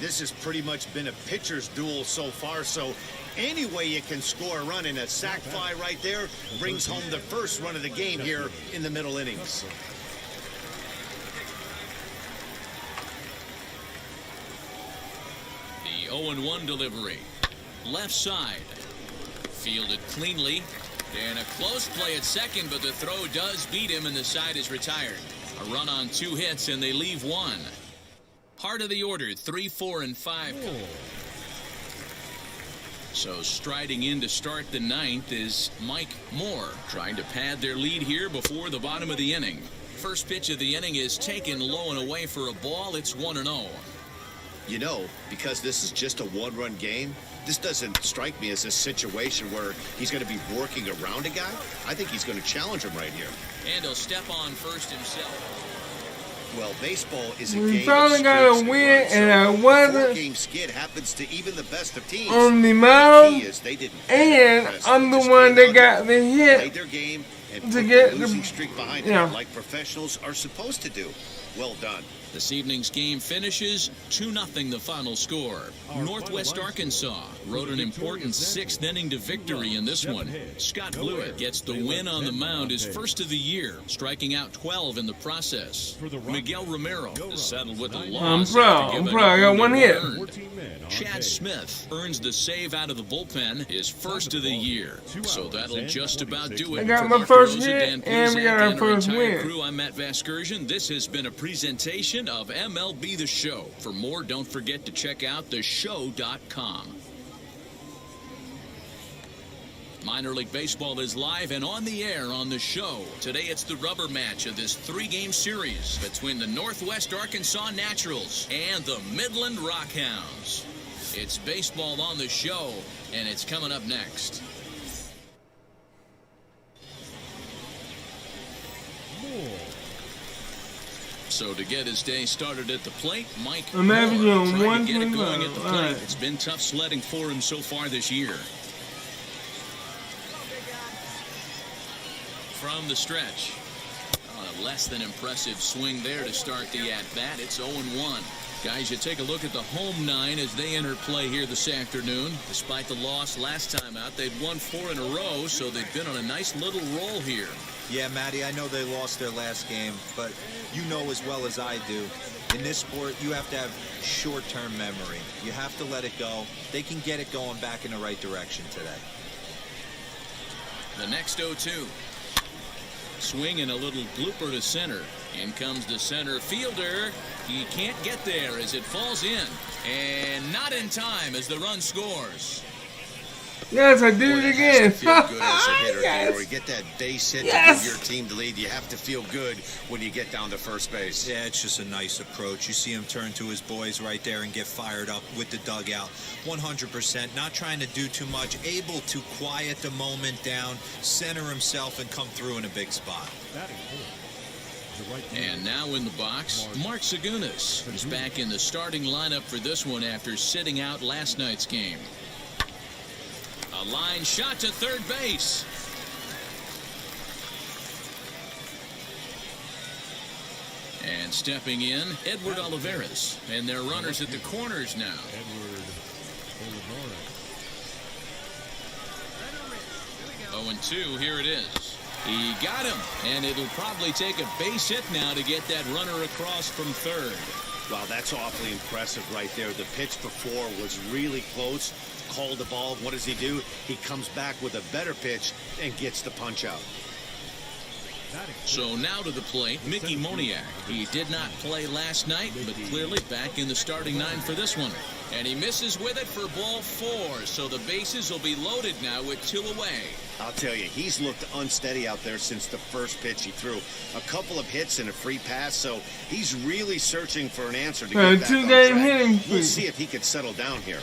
This has pretty much been a pitcher's duel so far, so any way you can score a run in a sac fly right there brings home the first run of the game here in the middle innings. The 0-1 delivery. Left side. Fielded cleanly. And a close play at second, but the throw does beat him and the side is retired. A run on 2 hits and they leave 1. Heart of the order, 3, 4, and 5. So striding in to start the 9th is Mike Moore, trying to pad their lead here before the bottom of the inning. First pitch of the inning is taken low and away for a ball. It's 1-0. You know, because this is just a 1-run game, this doesn't strike me as a situation where he's going to be working around a guy. I think he's going to challenge him right here. And he'll step on first himself. Well, baseball is a We game finally of got a streaks win, runs, and I so wasn't 4-game skid happens to even the best of teams. on the The mound, key is they didn't and press. I'm They the just one came that out got the there, played hit their game, and to put get the the- losing streak behind yeah. them, like professionals are supposed to do. Well done. This evening's game finishes 2-0 the final score. Northwest Arkansas rode an important 6th inning to victory in this one. Scott Blewett gets the win on the mound, his first of the year, striking out 12 in the process. Miguel Romero is saddled with a loss. proud. after giving I got up 1 1 hit. earned. Chad Smith earns the save out of the bullpen, his first of the year. So that'll just about do it. I got For my Mark first DeRosa, hit, Dan and we got Puzak, our and first entire win. crew, I'm Matt Vasgersian. This has been a presentation of MLB The Show. For more, don't forget to check out theshow.com. Minor League Baseball is live and on the air on The Show. Today it's the rubber match of this 3-game series between the Northwest Arkansas Naturals and the Midland Rockhounds. It's baseball on The Show, and it's coming up next. So to get his day started at the plate, Mike I'm Moore averaging trying to get it going at the 125. plate. Alright. It's been tough sledding for him so far this year. From the stretch. A less than impressive swing there to start the at-bat. It's 0-1. Guys, you take a look at the home 9 as they enter play here this afternoon. Despite the loss last time out, they'd won 4 in a row, so they've been on a nice little roll here. Yeah, Matty, I know they lost their last game, but you know as well as I do, in this sport, you have to have short-term memory. You have to let it go. They can get it going back in the right direction today. The next 0-2. Swing and a little blooper to center. In comes the center fielder. He can't get there as it falls in. And not in time as the run scores. Yes, I did it again. Feel good as a hitter, Yes. Dior. Get that base hit Yes. to give your team the lead. You have to feel good when you get down to first base. Yeah, it's just a nice approach. You see him turn to his boys right there and get fired up with the dugout. 100%, not trying to do too much, able to quiet the moment down, center himself, and come through in a big spot. Batting fourth, the right fielder. And now in the box, Mark Segunas is back in the starting lineup for this one after sitting out last night's game. A line shot to third base. And stepping in, Edward Olivares. And their runners at the corners now. Edward Olivares. 0-2, here it is. He got him, and it'll probably take a base hit now to get that runner across from third. Wow, that's awfully impressive right there. The pitch before was really close. Called the ball. What does he do? He comes back with a better pitch and gets the punch out. So now to the plate, Mickey Moniak. He did not play last night, but clearly back in the starting nine for this one. And he misses with it for ball 4, so the bases will be loaded now with 2 away. I'll tell you, he's looked unsteady out there since the first pitch he threw. A couple of hits and a free pass, so he's really searching for an answer to get back on two-game track. hitting We'll streak. see if he can settle down here.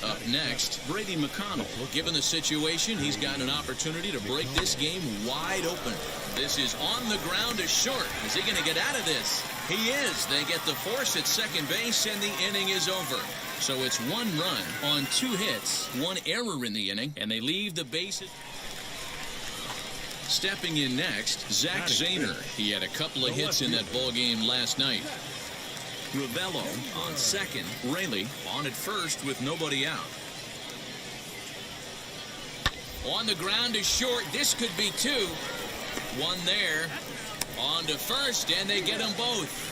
Up next, Brady McConnell. Given the situation, he's got an opportunity to break this game wide open. This is on the ground to short. Is he going to get out of this? He is. They get the force at second base, and the inning is over. So it's 1 run on 2 hits, 1 error in the inning, and they leave the bases. Stepping in next, Zach Zahner. He had a couple of hits in that ball game last night. Ravello on second. Rayleigh on at first with nobody out. On the ground is short. This could be 2. 1 there. On to first, and they get them both.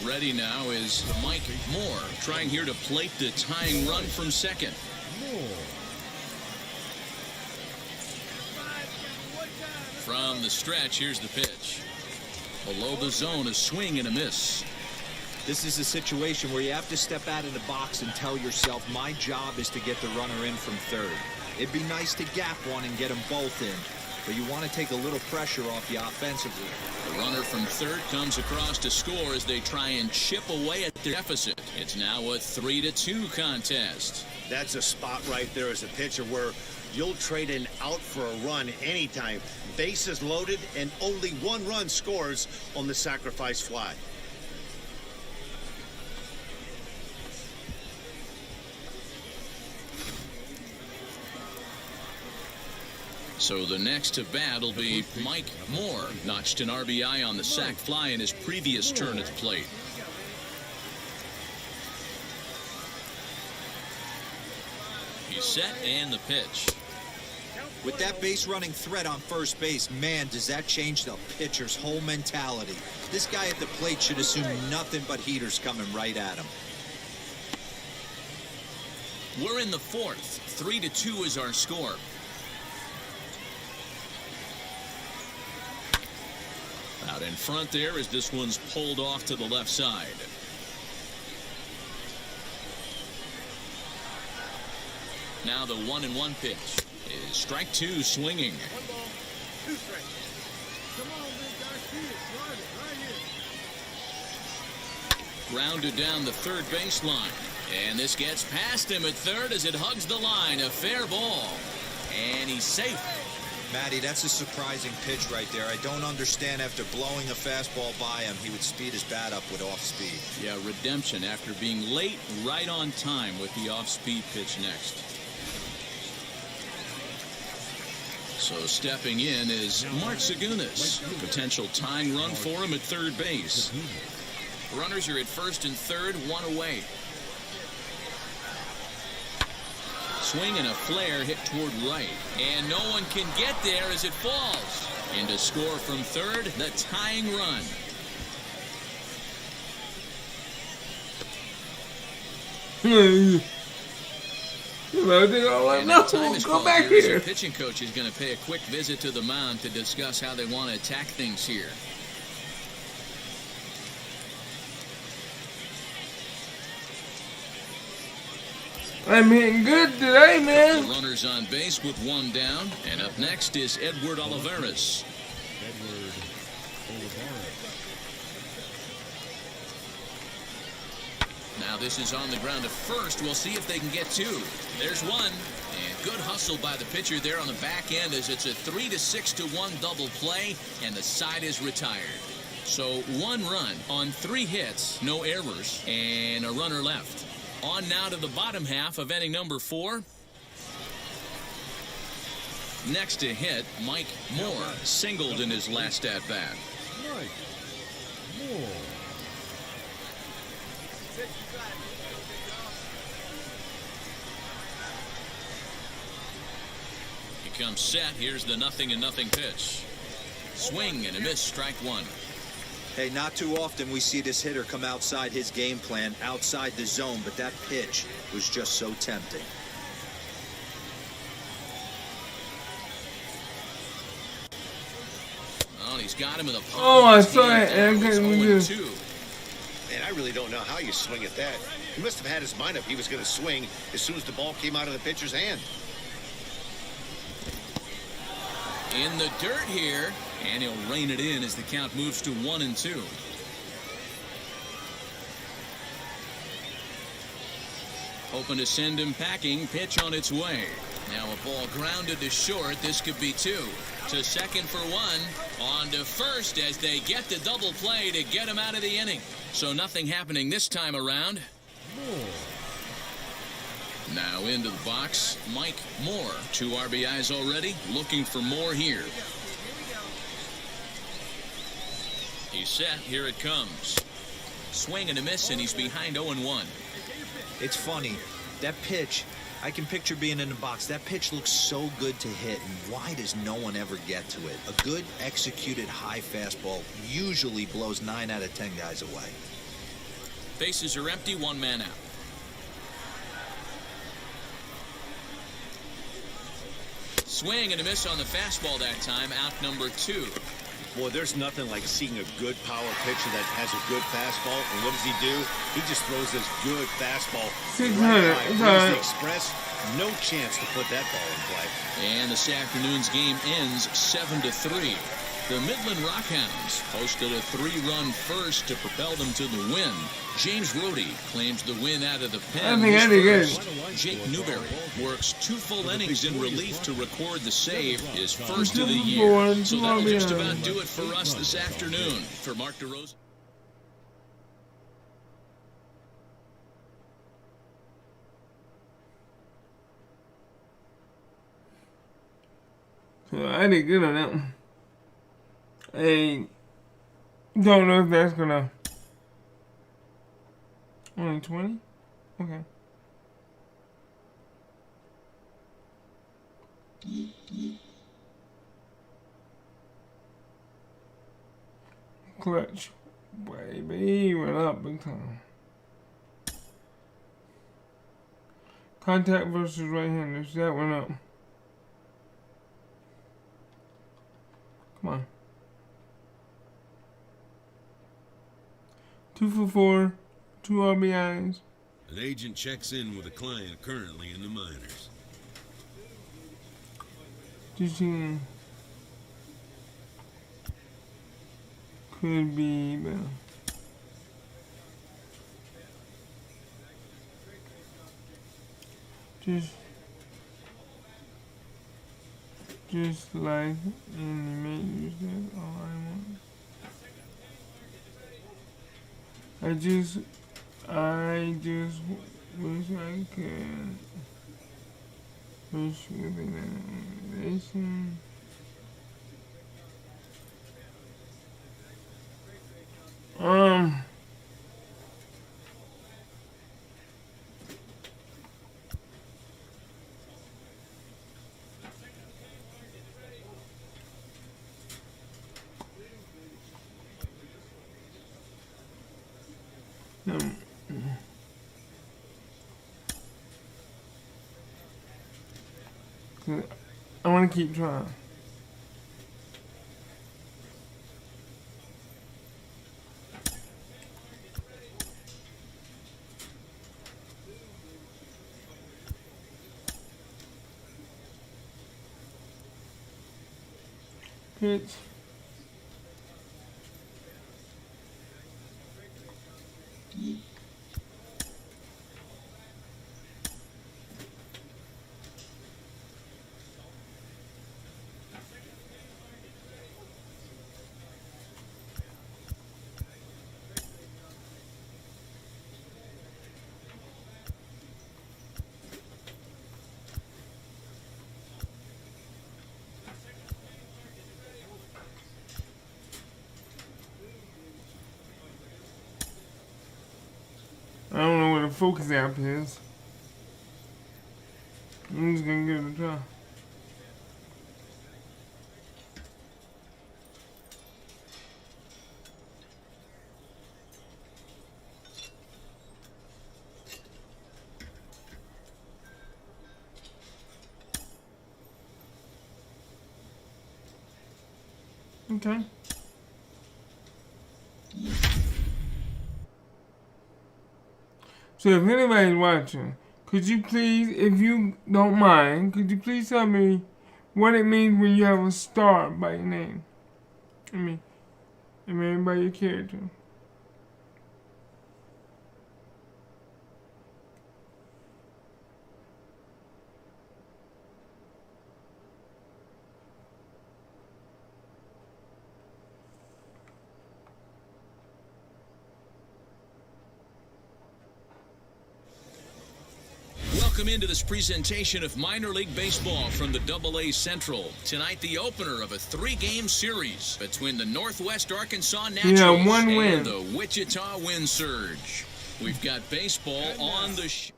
Ready now is Mike Moore, trying here to plate the tying run from second. From the stretch, here's the pitch. Below the zone, a swing and a miss. This is a situation where you have to step out of the box and tell yourself, my job is to get the runner in from third. It'd be nice to gap one and get them both in, but you want to take a little pressure off you offensively. The runner from third comes across to score as they try and chip away at their deficit. It's now a 3-2 contest. That's a spot right there as a pitcher where you'll trade an out for a run anytime. Bases loaded and only 1 run scores on the sacrifice fly. So the next to bat will be Mike Moore. Notched an RBI on the sac fly in his previous turn at the plate. He's set and the pitch. With that base running threat on first base, man, does that change the pitcher's whole mentality. This guy at the plate should assume nothing but heaters coming right at him. We're in the 4th. 3-2 is our score. Out in front there as this one's pulled off to the left side. Now the 1-1 pitch is strike 2 swinging. 1 ball, 2 strikes. Come on, big guy, see it, drive it, right here. Grounded down the third baseline. And this gets past him at third as it hugs the line. A fair ball. And he's safe. Matty, that's a surprising pitch right there. I don't understand after blowing a fastball by him, he would speed his bat up with off speed. Yeah, redemption after being late, right on time with the off-speed pitch next. So stepping in is Mark Segunas. Potential tying run for him at third base. Runners are at first and third, 1 away. Swing and a flare hit toward right. And no one can get there as it falls. And to score from third, the tying run. You know, they go like, And no, that time is go called back here. So here. pitching coach is going to pay a quick visit to the mound to discuss how they want to attack things here. I'm hitting good today, The man. runners on base with one down. And up next is Edward Olivares. Edward Olivares. Now this is on the ground at first. We'll see if they can get two. There's one. And good hustle by the pitcher there on the back end as it's a 3-6-1 double play, and the side is retired. So 1 run on 3 hits, no errors, and a runner left. On now to the bottom half of inning number 4. Next to hit, Mike Moore singled in his last at-bat. Mike Moore. He comes set. Here's the 0-0 pitch. Swing and a miss, strike 1. Hey, not too often we see this hitter come outside his game plan, outside the zone, but that pitch was just so tempting. Oh, and he's got him in the palm. Oh, I of his saw hand it. now. Okay, It's we 0-2. Man, I really don't know how you swing at that. He must have had his mind up he was going to swing as soon as the ball came out of the pitcher's hand. In the dirt here, and he'll rein it in as the count moves to 1-2. Hoping to send him packing. Pitch on its way. Now a ball grounded to short. This could be 2. To second for 1. On to first as they get the double play to get him out of the inning. So nothing happening this time around. Moore. Now into the box, Mike Moore. 2 RBIs already, looking for more here. He's set, here it comes. Swing and a miss, and he's behind 0-1. It's funny, that pitch, I can picture being in the box. That pitch looks so good to hit, and why does no one ever get to it? A good executed high fastball usually blows 9 out of 10 guys away. Bases are empty, 1 man out. Swing and a miss on the fastball that time, out number 2. Boy, there's nothing like seeing a good power pitcher that has a good fastball. And what does he do? He just throws this good fastball 600. right by. It's Where's all right. the Express? No chance to put that ball in play. And this afternoon's game ends 7-3. The Midland Rockhounds posted a 3-run first to propel them to the win. James Rohde claims the win out of the pen. I think I did good. Jake Newberry works 2 full innings in relief to record the save, his first of the 2 for year. 1, So 2 that'll just RBIs. about do it for us this afternoon. For Mark DeRosa. So I did good on that one. I don't know if that's gonna. Only 20? Okay. Clutch. Baby, went up big time. Contact versus right-handers. That went up. Come on. 2 for 4, 2 RBIs. An agent checks in with a client currently in the minors. Just could be better. Just like in the majors, that's all I want. I just wish I could wish with an organization. I want to keep trying. Pitch. I don't know where the focus app is. I'm just gonna give it a try. Okay. So if anybody's watching, could you please, if you don't mind, could you please tell me what it means when you have a star by your name? I mean by your character. Welcome into this presentation of minor league baseball from the AA Central. Tonight, the opener of a 3-game series between the Northwest Arkansas Naturals and the Wichita Wind Surge. We've got baseball on the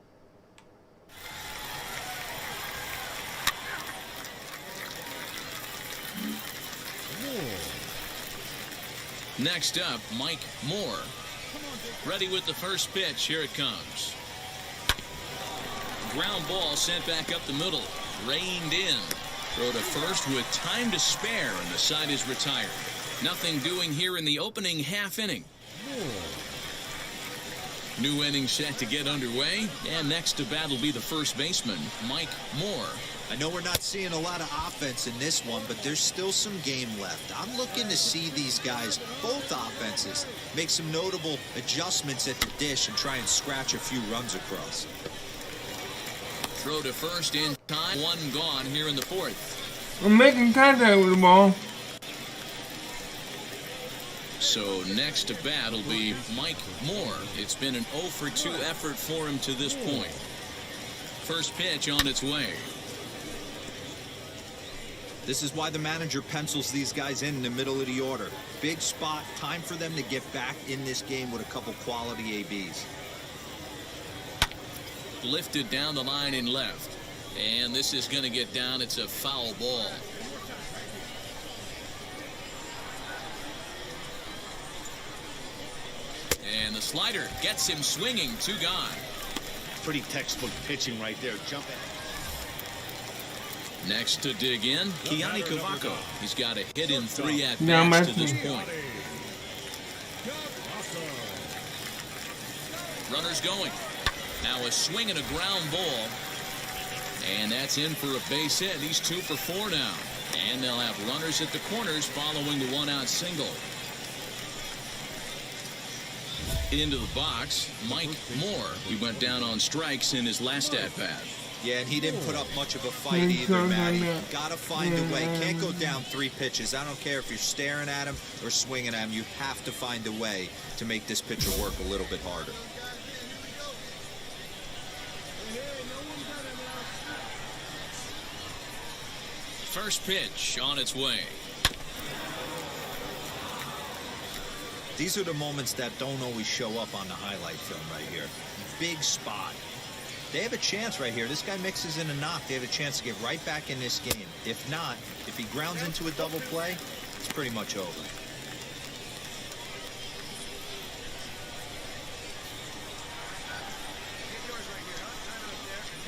Next up, Mike Moore. Ready with the first pitch. Here it comes. Ground ball sent back up the middle. Reined in. Throw to first with time to spare, and the side is retired. Nothing doing here in the opening half inning. New inning set to get underway, and next to bat will be the first baseman, Mike Moore. I know we're not seeing a lot of offense in this one, but there's still some game left. I'm looking to see these guys, both offenses, make some notable adjustments at the dish and try and scratch a few runs across. Throw to first in time. One gone here in the fourth. I'm making contact with the ball. So next to bat will be Mike Moore. It's been an 0 for 2 effort for him to this point. First pitch on its way. This is why the manager pencils these guys in the middle of the order. Big spot, time for them to get back in this game with a couple quality ABs. Lifted down the line in left. And this is going to get down. It's a foul ball. And the slider gets him swinging. 2 gone. Pretty textbook pitching right there. Jumping. Next to dig in, Kiani Kavako. He's got a hit in 3 at-bats to this point. Runners going. Now a swing and a ground ball. And that's in for a base hit. He's 2 for 4 now. And they'll have runners at the corners following the 1-out single. Into the box, Mike Moore. He went down on strikes in his last at-bat. Yeah, and he didn't put up much of a fight either, Matty. Gotta find a way. Can't go down 3 pitches. I don't care if you're staring at him or swinging at him. You have to find a way to make this pitcher work a little bit harder. First pitch on its way. These are the moments that don't always show up on the highlight film right here. Big spot. They have a chance right here. This guy mixes in a knock. They have a chance to get right back in this game. If not, if he grounds into a double play, it's pretty much over.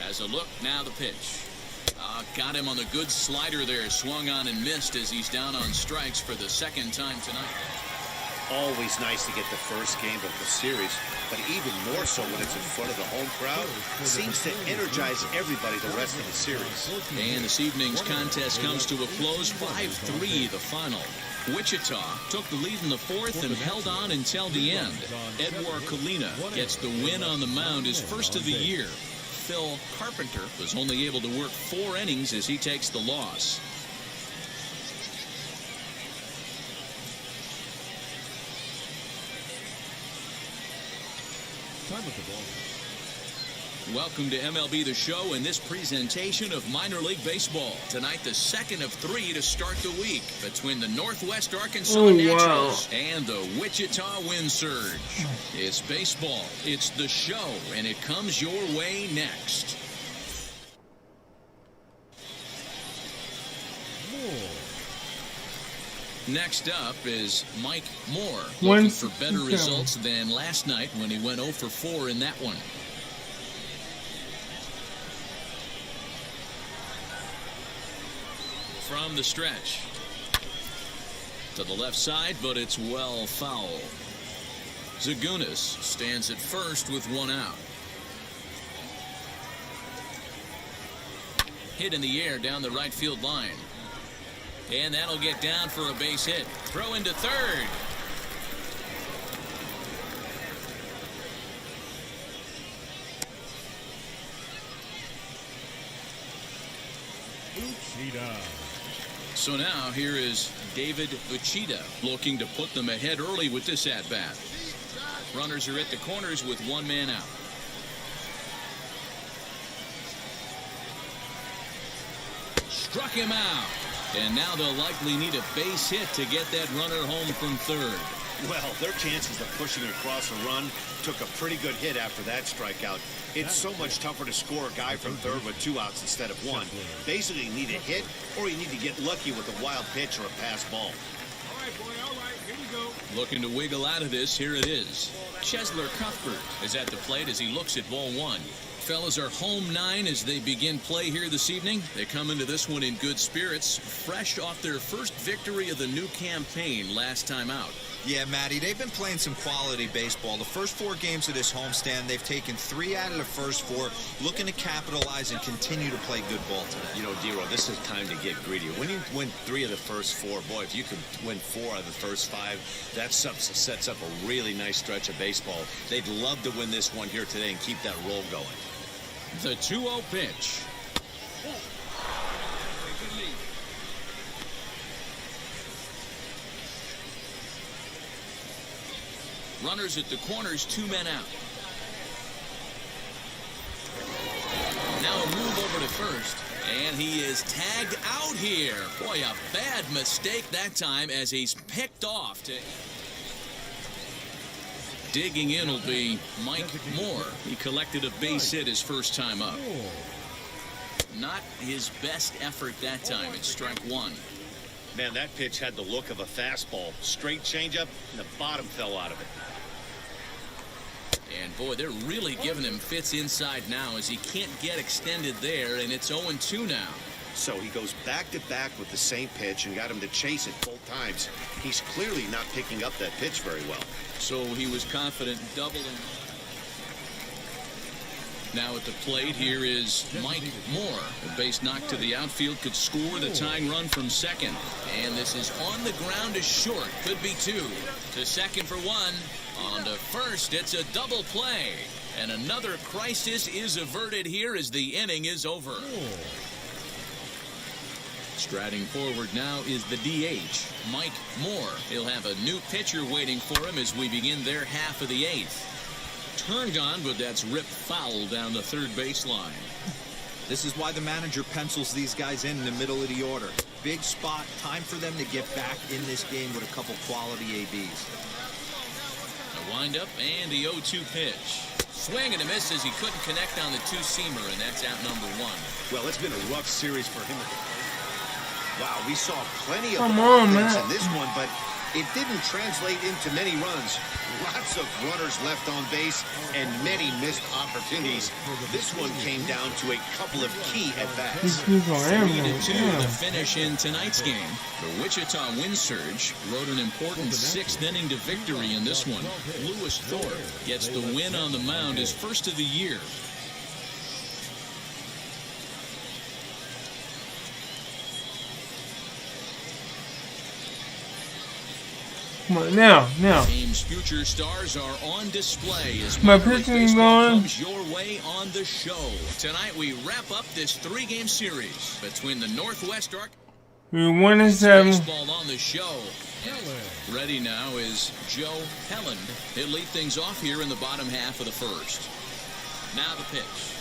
As a look, now the pitch. got him on the good slider there. Swung on and missed as he's down on strikes for the second time tonight. Always nice to get the first game of the series, but even more so when it's in front of the home crowd. Seems to energize everybody the rest of the series. And this evening's contest comes to a close, 5-3 the final. Wichita took the lead in the fourth and held on until the end. Edouard Kalina gets the win on the mound, his first of the year. Phil Carpenter was only able to work 4 innings as he takes the loss. Time at the ball. Welcome to MLB The Show and this presentation of minor league baseball. Tonight, the second of 3 to start the week between the Northwest Arkansas Naturals and the Wichita Wind Surge. It's baseball, it's the show, and it comes your way next. Next up is Mike Moore, looking for better results than last night when he went 0 for 4 in that one. From the stretch to the left side, but it's well foul. Zagunis stands at first with 1 out. Hit in the air down the right field line. And that'll get down for a base hit. Throw into third. So now here is David Uchida looking to put them ahead early with this at-bat. Runners are at the corners with 1 man out. Struck him out. And now they'll likely need a base hit to get that runner home from third. Well, their chances of pushing across a run took a pretty good hit after that strikeout. It's so much tougher to score a guy from third with 2 outs instead of 1. Basically, you need a hit or you need to get lucky with a wild pitch or a pass ball. All right, boy, all right, here we go. Looking to wiggle out of this, here it is. Chesler Cuthbert is at the plate as he looks at ball 1. Fellas are home 9 as they begin play here this evening. They come into this one in good spirits, fresh off their first victory of the new campaign last time out. Yeah, Matty, they've been playing some quality baseball. The first 4 games of this homestand, they've taken 3 out of the first 4, looking to capitalize and continue to play good ball today. You know, Dero, this is time to get greedy. When you win 3 of the first 4, boy, if you could win 4 out of the first 5, that sets up a really nice stretch of baseball. They'd love to win this one here today and keep that roll going. The 2-0 pitch. Runners at the corners, 2 men out. Now a move over to first, and he is tagged out here. Boy, a bad mistake that time as he's picked off. Digging in will be Mike Moore. He collected a base hit his first time up. Not his best effort that time. It's strike 1. Man, that pitch had the look of a fastball. Straight changeup, and the bottom fell out of it. And boy, they're really giving him fits inside now as he can't get extended there, and it's 0-2 now. So he goes back-to-back with the same pitch and got him to chase it both times. He's clearly not picking up that pitch very well. So he was confident doubling. Now at the plate, here is Mike Moore. A base knock to the outfield could score the tying run from second. And this is on the ground is short. Could be 2. To second for 1. On to first, it's a double play. And another crisis is averted here as the inning is over. Striding forward now is the DH, Mike Moore. He'll have a new pitcher waiting for him as we begin their half of the 8th. Turned on, but that's ripped foul down the third baseline. This is why the manager pencils these guys in the middle of the order. Big spot, time for them to get back in this game with a couple quality ABs. A windup and the 0-2 pitch. Swing and a miss as he couldn't connect on the 2-seamer, and that's out number 1. Well, it's been a rough series for him. Wow, we saw plenty of Come on, offense man. in this one, but it didn't translate into many runs. Lots of runners left on base and many missed opportunities. This one came down to a couple of key at-bats. 3-2 the finish in tonight's game. The Wichita Wind Surge rode an important 6th inning to victory in this one. Lewis Thorpe gets the win on the mound, his first of the year. Come on, now. Team's future stars are on display as My minor league pitching baseball going. comes your way on the show. Tonight we wrap up this 3-game series between the Northwest Arc. We're 1-7. Baseball on the show. Ready now is Joe Helland. He'll lead things off here in the bottom half of the first. Now the pitch.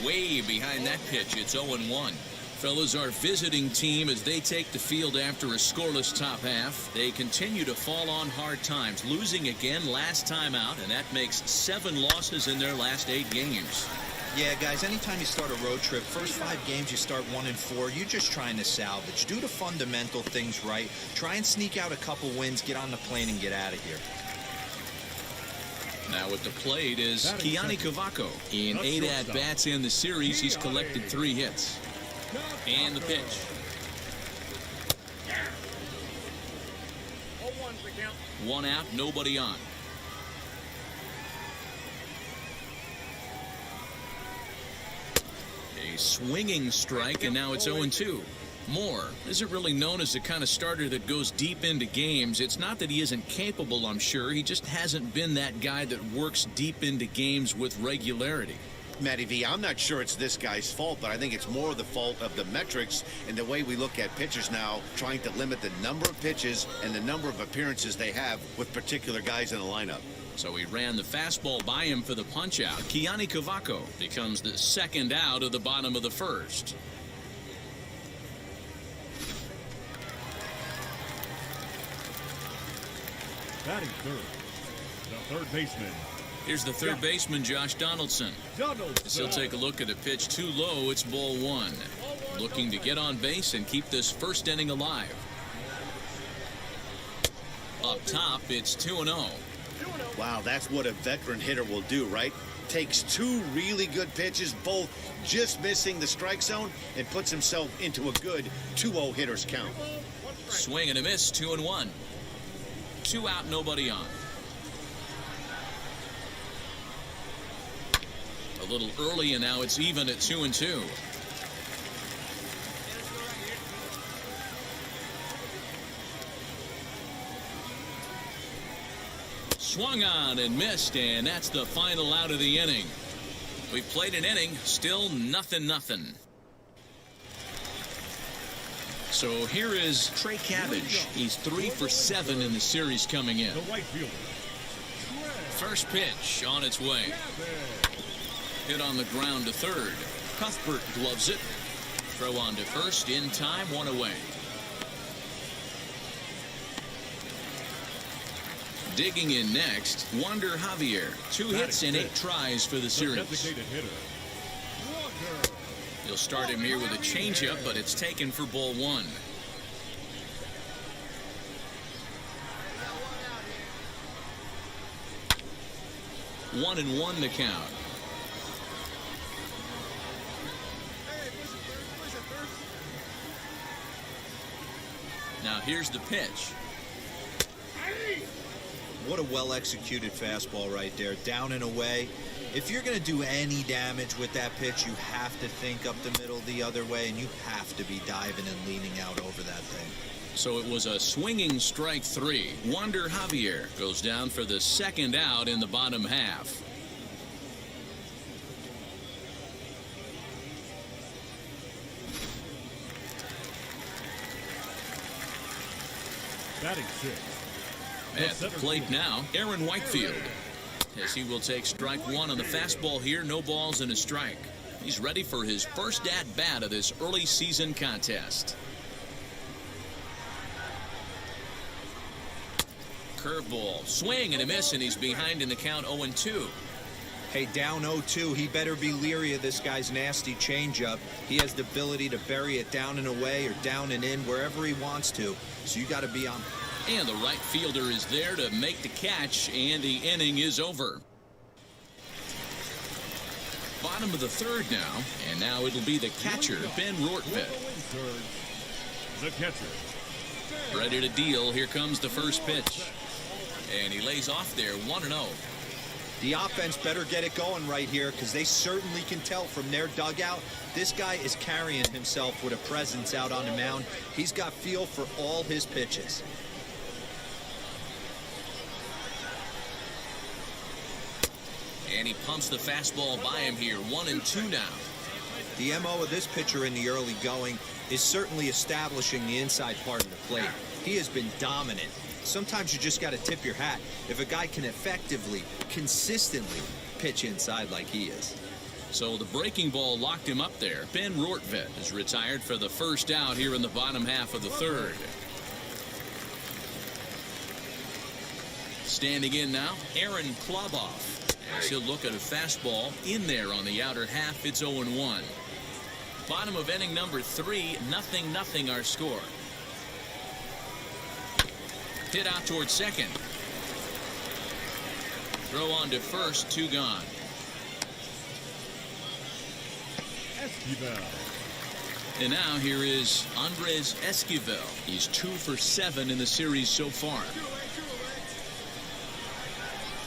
Way behind that pitch, it's 0-1. Fellas, our visiting team, as they take the field after a scoreless top half, they continue to fall on hard times, losing again last time out, and that makes 7 losses in their last 8 games. Yeah, guys, anytime you start a road trip, first 5 games you start 1-4, you're just trying to salvage. Do the fundamental things right. Try and sneak out a couple wins, get on the plane, and get out of here. Now at the plate is Keani Cavaco. In 8 at-bats in the series, he's collected 3 hits. And the pitch. 1 out, nobody on. A swinging strike, and now it's 0-2. Moore isn't really known as the kind of starter that goes deep into games. It's not that he isn't capable, I'm sure. He just hasn't been that guy that works deep into games with regularity. Matty V, I'm not sure it's this guy's fault, but I think it's more the fault of the metrics and the way we look at pitchers now, trying to limit the number of pitches and the number of appearances they have with particular guys in the lineup. So he ran the fastball by him for the punch-out. Keani Cavaco becomes the 2nd out of the bottom of the first. Batting third, the third baseman. Here's the third baseman, Josh Donaldson. As he'll take a look at a pitch too low, it's ball 1. Looking to get on base and keep this first inning alive. Up top, it's 2-0. Wow, that's what a veteran hitter will do, right? Takes 2 really good pitches, both just missing the strike zone, and puts himself into a good 2-0 hitter's count. Swing and a miss, 2-1. 2 out, nobody on. A little early, and now it's even at 2-2. Swung on and missed, and that's the final out of the inning. We played an inning, still 0-0. So here is Trey Cabbage. He's 3 for 7 in the series coming in. The right fielder. First pitch on its way. Hit on the ground to third. Cuthbert gloves it. Throw on to first in time, 1 away. Digging in next, Wander Javier. 2 hits and 8 tries for the series. He'll start him here with a changeup, but it's taken for ball 1. One and 1 to count. Now here's the pitch. What a well-executed fastball right there, down and away. If you're going to do any damage with that pitch, you have to think up the middle the other way, and you have to be diving and leaning out over that thing. So it was a swinging strike 3. Wander Javier goes down for the 2nd out in the bottom half. Batting 6. At the plate now, Aaron Whitefield, as he will take strike 1 on the fastball here. No balls and a strike. He's ready for his first at-bat of this early season contest. Curveball, swing and a miss, and he's behind in the count 0-2. Hey, down 0-2, he better be leery of this guy's nasty changeup. He has the ability to bury it down and away or down and in wherever he wants to. So you got to be on. And the right fielder is there to make the catch, and the inning is over. Bottom of the third now, and now it'll be the catcher, Ben Rortvedt. The catcher. Ready to deal. Here comes the first pitch. And he lays off there, 1-0. The offense better get it going right here, because they certainly can tell from their dugout this guy is carrying himself with a presence out on the mound. He's got feel for all his pitches. And he pumps the fastball by him here, 1-2 now. The MO of this pitcher in the early going is certainly establishing the inside part of the plate. He has been dominant. Sometimes you just got to tip your hat if a guy can effectively, consistently pitch inside like he is. So the breaking ball locked him up there. Ben Rortvedt is retired for the first out here in the bottom half of the third. Standing in now, Aaron Kloboff. As he'll look at a fastball in there on the outer half, it's 0-1. Bottom of inning number 3, 0-0 our score. Hit out towards second. Throw on to first, 2 gone. Esquivel. And now here is Andres Esquivel. He's 2 for 7 in the series so far.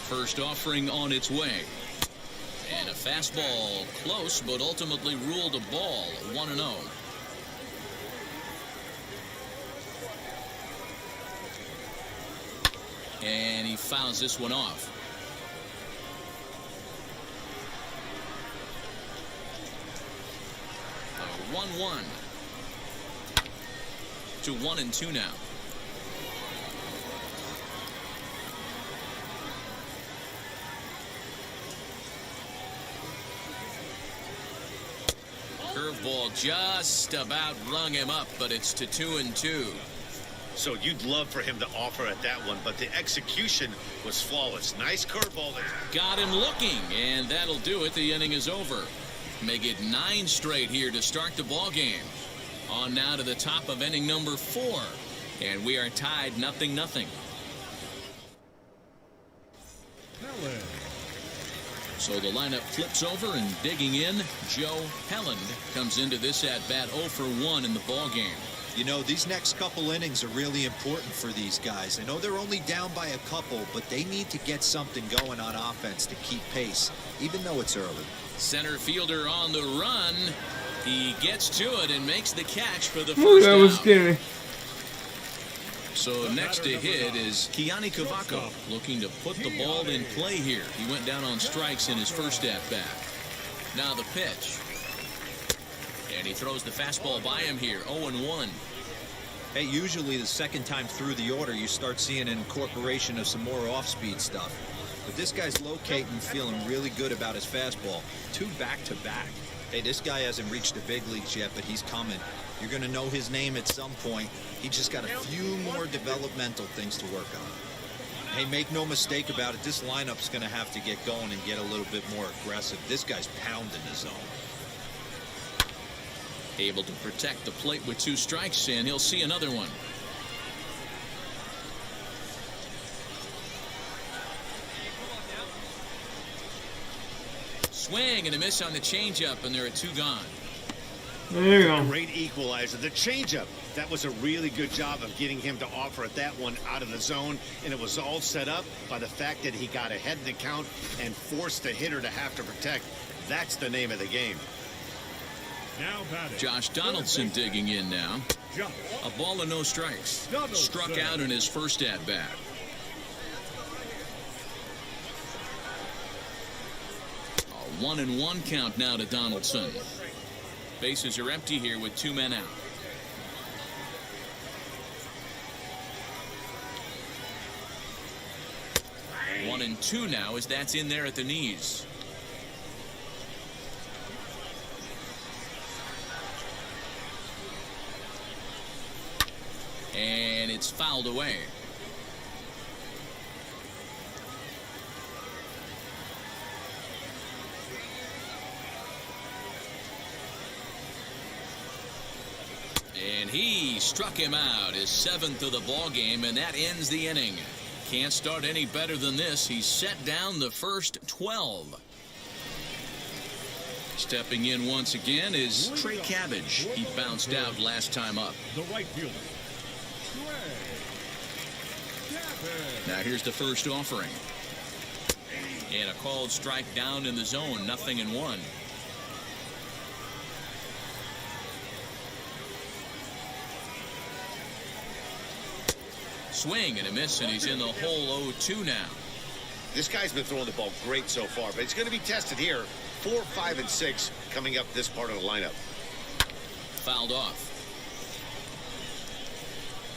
First offering on its way. And a fastball close, but ultimately ruled a ball, 1-0. And he fouls this one off. 1-1 to 1-2 now. Curveball just about rung him up, but it's to 2-2. So you'd love for him to offer at that one, but the execution was flawless. Nice curveball. Got him looking, and that'll do it. The inning is over. Make it 9 straight here to start the ball game. On now to the top of inning number 4, and we are tied 0-0. So the lineup flips over, and digging in, Joe Helland comes into this at-bat 0 for 1 in the ball game. You know, these next couple innings are really important for these guys. I know they're only down by a couple, but they need to get something going on offense to keep pace, even though it's early. Center fielder on the run. He gets to it and makes the catch for the first that was out. scary. So next to hit is Kiani Kavako, looking to put the ball in play here. He went down on strikes in his first at-bat. Now the pitch. And he throws the fastball by him here, 0-1. Hey, usually the second time through the order, you start seeing an incorporation of some more off-speed stuff. But this guy's locating, feeling really good about his fastball. 2 back-to-back. Hey, this guy hasn't reached the big leagues yet, but he's coming. You're going to know his name at some point. He just got a few more developmental things to work on. Hey, make no mistake about it, this lineup's going to have to get going and get a little bit more aggressive. This guy's pounding the zone. Able to protect the plate with 2 strikes, and he'll see another one. Swing and a miss on the changeup, and there are 2 gone. There you go. Great equalizer. The changeup. That was a really good job of getting him to offer at that one out of the zone, and it was all set up by the fact that he got ahead in the count and forced the hitter to have to protect. That's the name of the game. Now batting. Josh Donaldson digging in now. A ball and no strikes. Struck out in his first at-bat. A 1-1 count now to Donaldson. Bases are empty here with 2 men out. One and 2 now as that's in there at the knees. And it's fouled away. And he struck him out, his 7th of the ball game, and that ends the inning. Can't start any better than this. He set down the first 12. Stepping in once again is Trey Cabbage. He bounced out last time up. The right fielder, Trey Cabbage. Now here's the first offering. And a called strike down in the zone, 0-1. Swing and a miss, and he's in the hole 0-2 now. This guy's been throwing the ball great so far, but it's going to be tested here. 4, 5, and 6 coming up this part of the lineup. Fouled off.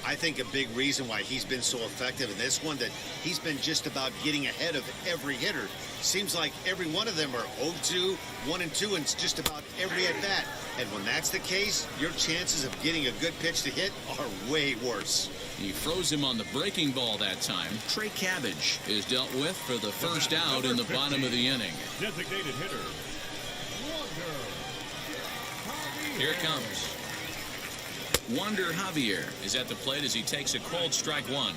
I think a big reason why he's been so effective in this one, that he's been just about getting ahead of every hitter. Seems like every one of them are 0-2, 1-2, and it's just about every at bat. And when that's the case, your chances of getting a good pitch to hit are way worse. He froze him on the breaking ball that time. Trey Cabbage is dealt with for the first out in the bottom of the inning. Designated hitter, Here it comes. Wander Javier is at the plate as he takes a called strike 1.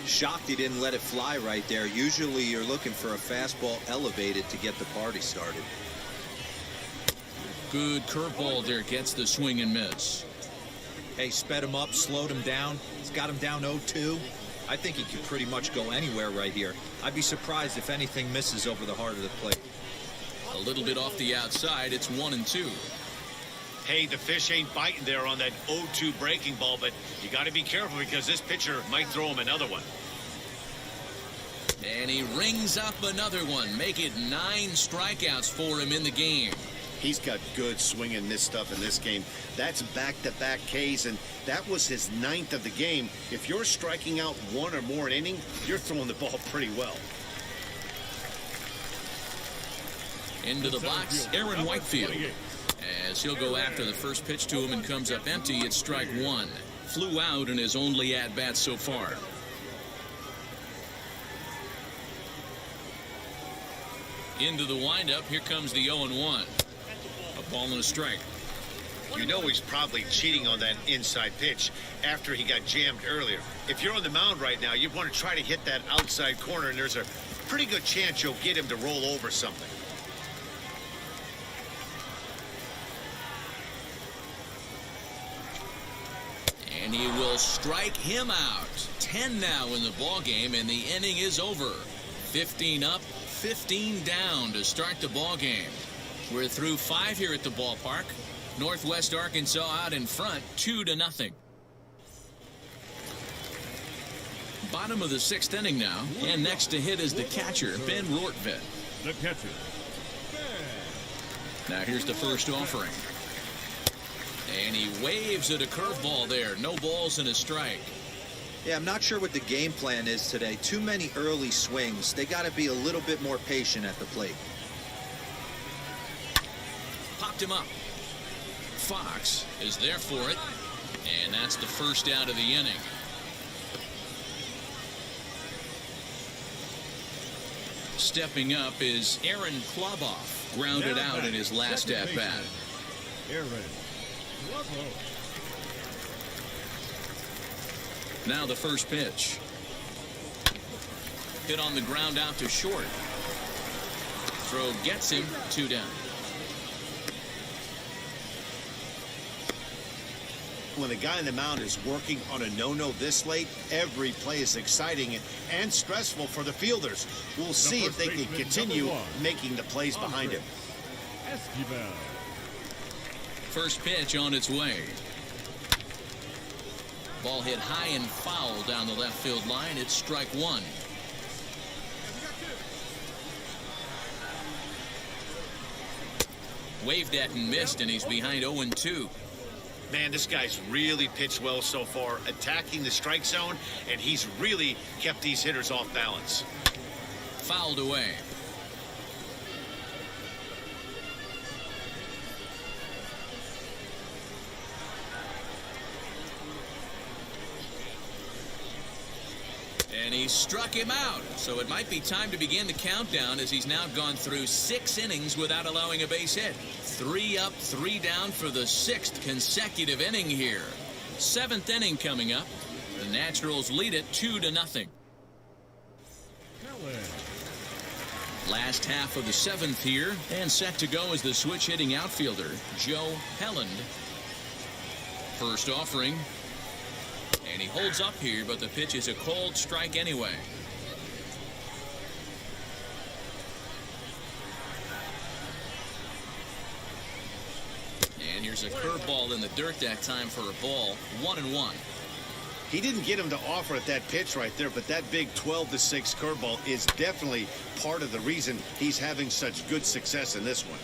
Shocked he didn't let it fly right there. Usually you're looking for a fastball elevated to get the party started. Good curveball there, gets the swing and miss. Hey, sped him up, slowed him down. He's got him down 0-2. I think he could pretty much go anywhere right here. I'd be surprised if anything misses over the heart of the plate. A little bit off the outside, it's 1-2. Hey, the fish ain't biting there on that 0-2 breaking ball, but you got to be careful because this pitcher might throw him another one. And he rings up another one, make it 9 strikeouts for him in the game. He's got good swing and miss stuff in this game. That's back-to-back Ks, and that was his 9th of the game. If you're striking out 1 or more an inning, you're throwing the ball pretty well. Into the box, Aaron Whitefield. As he'll go after the first pitch to him and comes up empty, it's strike 1. Flew out in his only at-bat so far. Into the windup, here comes the 0-1. A ball and a strike. You know he's probably cheating on that inside pitch after he got jammed earlier. If you're on the mound right now, you want to try to hit that outside corner, and there's a pretty good chance you'll get him to roll over something. And he will strike him out. 10 now in the ball game, and the inning is over. 15 up, 15 down to start the ball game. We're through 5 here at the ballpark. Northwest Arkansas out in front, 2-0. Bottom of the 6th inning now, and next to hit is the catcher, Ben Rortvedt. the catcher. Now here's the first offering. And he waves at a curveball there. No balls and a strike. Yeah, I'm not sure what the game plan is today. Too many early swings. They got to be a little bit more patient at the plate. Popped him up. Fox is there for it. And that's the first out of the inning. Stepping up is Aaron Kloboff. Grounded out in his last at-bat. Aaron Kloboff. Now the first pitch. Hit on the ground out to short. Throw gets him, 2 down. When the guy on the mound is working on a no-no this late, every play is exciting and stressful for the fielders. We'll see if they can continue making the plays behind him. First pitch on its way. Ball hit high and foul down the left field line. It's strike one. Waved at and missed, and he's behind 0-2. Man, this guy's really pitched well so far, attacking the strike zone, and he's really kept these hitters off balance. Fouled away. And he struck him out. So it might be time to begin the countdown as he's now gone through 6 innings without allowing a base hit. 3 up, 3 down for the 6th consecutive inning here. 7th inning coming up. The Naturals lead it 2-0. Last half of the 7th here, and set to go is the switch-hitting outfielder, Joe Helland. First offering, and he holds up here, but the pitch is a cold strike anyway. And here's a curveball in the dirt that time for a ball. 1-1. He didn't get him to offer at that pitch right there, but that big 12-6 curveball is definitely part of the reason he's having such good success in this one.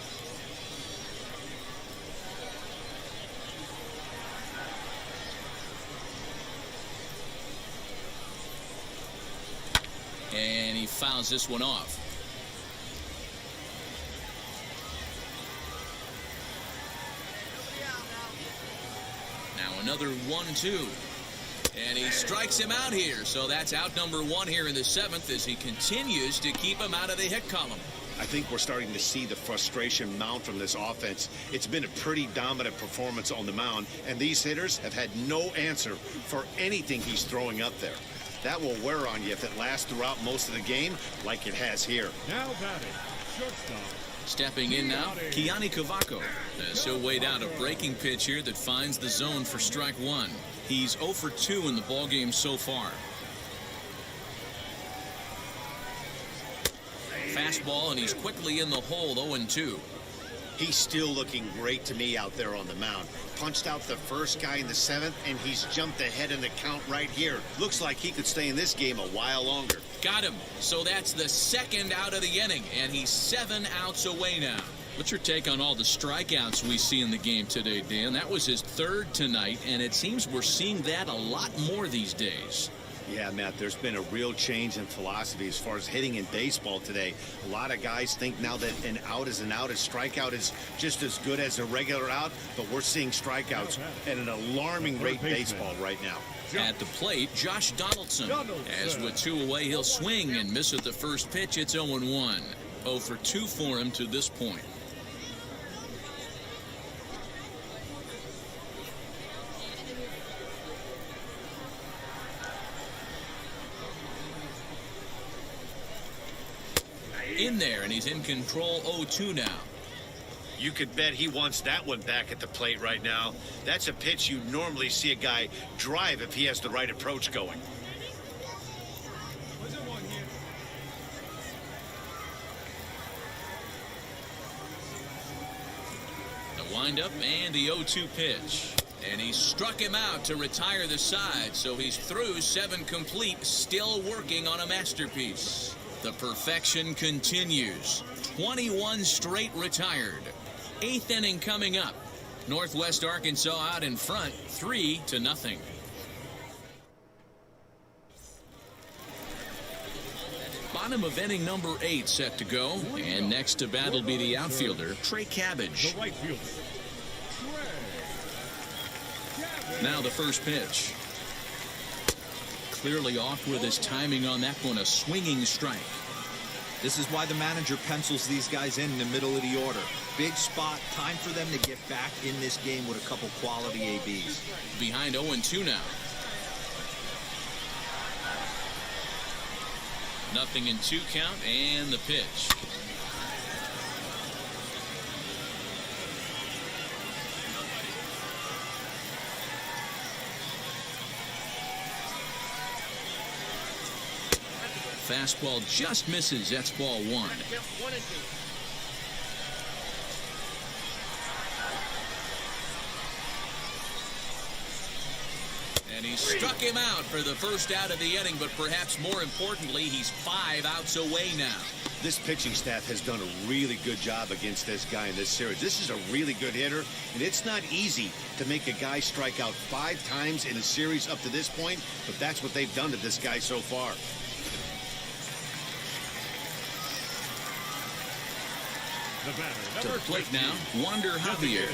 And he fouls this one off. Now another 1-2. And he strikes him out here. So that's out number 1 here in the 7th as he continues to keep him out of the hit column. I think we're starting to see the frustration mount from this offense. It's been a pretty dominant performance on the mound, and these hitters have had no answer for anything he's throwing up there. That will wear on you if it lasts throughout most of the game like it has here. Now batting, shortstop. Stepping in now, Kiani Cavaco. So weighed out a breaking pitch here that finds the zone for strike 1. He's 0 for 2 in the ballgame so far. Fastball, and he's quickly in the hole, 0-2. He's still looking great to me out there on the mound. Punched out the first guy in the 7th, and he's jumped ahead in the count right here. Looks like he could stay in this game a while longer. Got him. So that's the 2nd out of the inning, and he's 7 outs away now. What's your take on all the strikeouts we see in the game today, Dan? That was his 3rd tonight, and it seems we're seeing that a lot more these days. Yeah, Matt, there's been a real change in philosophy as far as hitting in baseball today. A lot of guys think now that an out is an out, a strikeout is just as good as a regular out, but we're seeing strikeouts at an alarming rate in baseball right now. At the plate, Josh Donaldson. As with 2 away, he'll swing and miss at the first pitch. It's 0-1. 0 for 2 for him to this point. In there, and he's in control. 0-2 now. You could bet he wants that one back at the plate right now. That's a pitch you normally see a guy drive if he has the right approach going. The windup and the 0-2 pitch. And he struck him out to retire the side, so he's through 7 complete, still working on a masterpiece. The perfection continues. 21 straight retired. 8th inning coming up. Northwest Arkansas out in front, 3-0. Bottom of inning number 8 set to go. And next to bat will be the outfielder, Trey Cabbage. The right fielder, Trey. Now the first pitch. Clearly off with his timing on that one, a swinging strike. This is why the manager pencils these guys in the middle of the order. Big spot, time for them to get back in this game with a couple quality ABs. Behind 0-2 now. 0-2 count, and the pitch. Fastball just misses. That's ball 1. And he struck him out for the first out of the inning, but perhaps more importantly, he's 5 outs away now. This pitching staff has done a really good job against this guy in this series. This is a really good hitter, and it's not easy to make a guy strike out 5 times in a series up to this point, but that's what they've done to this guy so far. To the plate now, Wander Javier.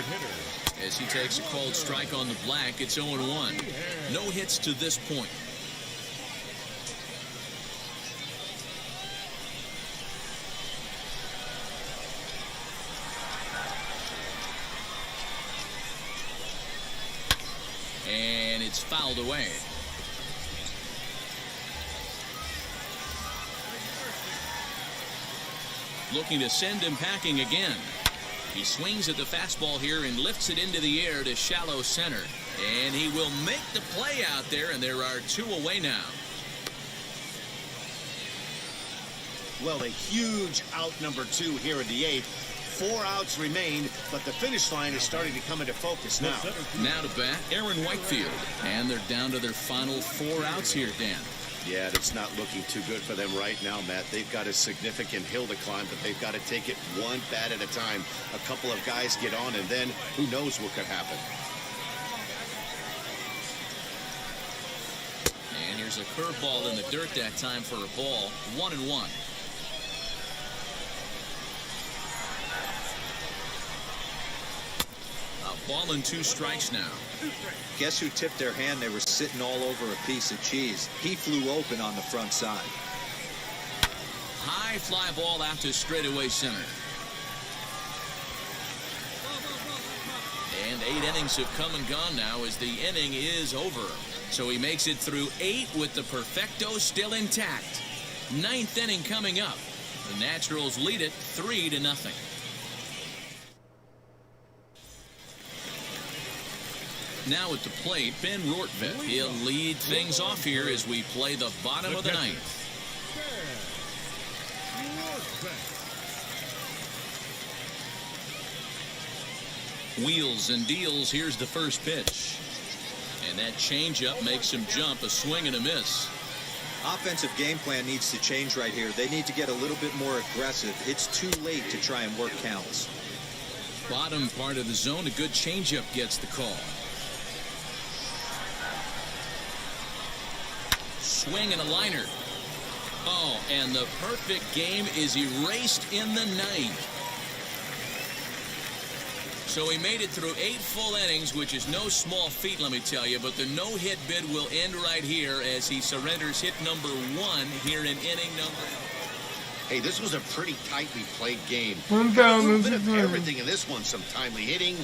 As he takes a cold strike on the black, it's 0-1. No hits to this point. fouled away. Looking to send him packing again. He swings at the fastball here and lifts it into the air to shallow center. And he will make the play out there, and there are 2 away now. Well, a huge out number 2 here in the 8th. 4 outs remain, but the finish line is starting to come into focus now. Now to bat, Aaron Whitefield. And they're down to their final 4 outs here, Dan. Yeah, it's not looking too good for them right now, Matt. They've got a significant hill to climb, but they've got to take it one bat at a time. A couple of guys get on, and then who knows what could happen. And here's a curveball in the dirt that time for a ball. 1-1. A ball and 2 strikes now. Guess who tipped their hand? They were sitting all over a piece of cheese. He flew open on the front side. High fly ball out to straightaway center. And 8 innings have come and gone now as the inning is over. So he makes it through 8 with the perfecto still intact. 9th inning coming up. The Naturals lead it 3-0. Now at the plate, Ben Rortvedt. He'll lead things off here as we play the bottom of the 9th. Wheels and deals. Here's the first pitch. And that changeup makes him jump. A swing and a miss. Offensive game plan needs to change right here. They need to get a little bit more aggressive. It's too late to try and work counts. Bottom part of the zone. A good changeup gets the call. Swing and a liner. Oh, and the perfect game is erased in the 9th. So he made it through 8 full innings, which is no small feat, let me tell you. But the no-hit bid will end right here as he surrenders hit number 1 here in inning number. Hey, this was a pretty tightly played game. One A down, little bit of Mr. everything in this one. Some timely hitting,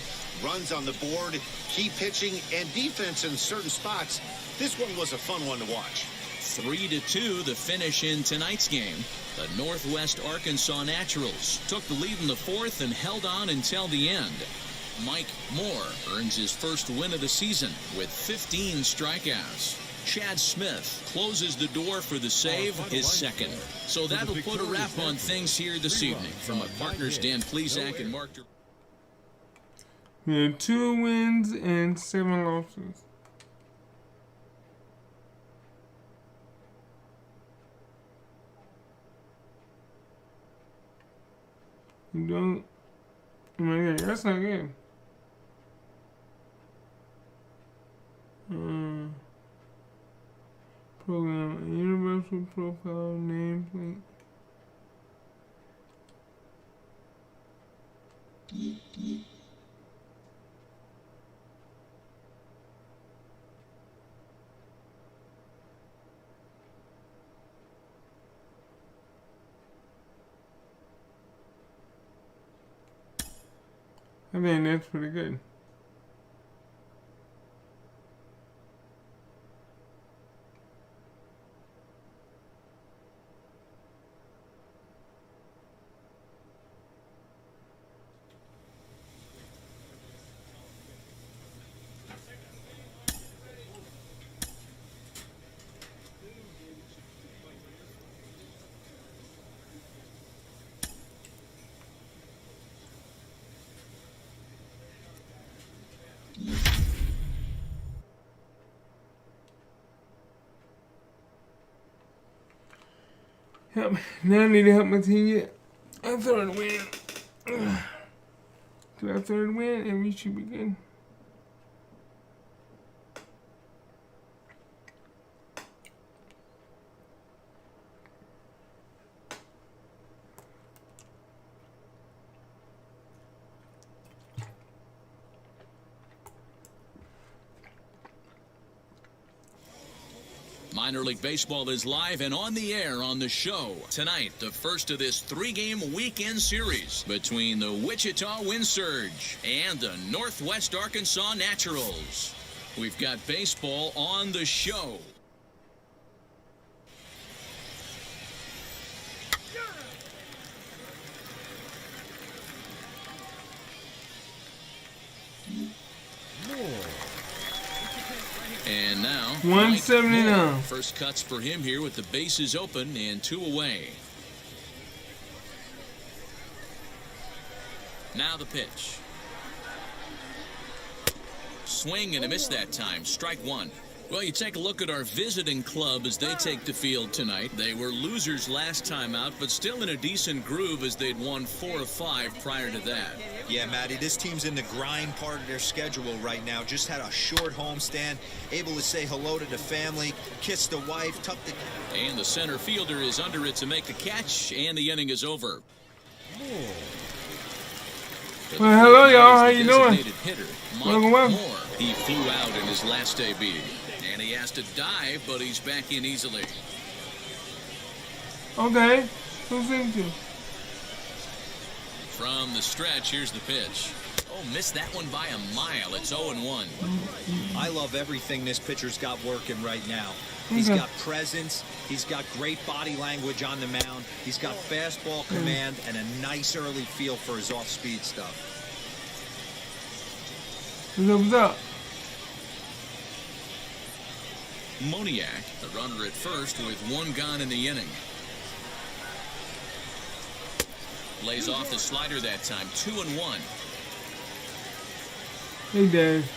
runs on the board, key pitching, and defense in certain spots. This one was a fun one to watch. 3-2 the finish in tonight's game. The Northwest Arkansas Naturals took the lead in the 4th and held on until the end. Mike Moore earns his first win of the season with 15 strikeouts. Chad Smith closes the door for the save, his second. So that'll put a wrap on things here this evening. From my partners Dan Plesac and Mark. We had 2 wins and 7 losses. You don't. Oh my God, that's not good. Program universal profile nameplate. I think that's pretty good. Help me. Now I need to help my team get a 3rd win. Get our 3rd win and we should be good. Minor League Baseball is live and on the air on the show. Tonight, the first of this 3-game weekend series between the Wichita Wind Surge and the Northwest Arkansas Naturals. We've got baseball on the show. And now, 179. First cuts for him here with the bases open and 2 away. Now the pitch. Swing and a miss that time. Strike 1. Well, you take a look at our visiting club as they take the field tonight. They were losers last time out, but still in a decent groove as they'd won 4 of 5 prior to that. Yeah, Matty, this team's in the grind part of their schedule right now. Just had a short homestand, able to say hello to the family, kiss the wife, tuck the... And the center fielder is under it to make the catch, and the inning is over. Well, hello, y'all. How you doing? Hitter, Welcome, welcome. Moore. He flew out in his last AB, and he has to dive, but he's back in easily. Okay. Who's into? From the stretch, here's the pitch. Oh, missed that one by a mile. It's 0-1. I love everything this pitcher's got working right now. He's got presence. He's got great body language on the mound. He's got fastball command and a nice early feel for his off-speed stuff. What's up? Moniak, the runner at first with 1 gone in the inning. Lays off the slider that time. 2-1. Hey, Dave.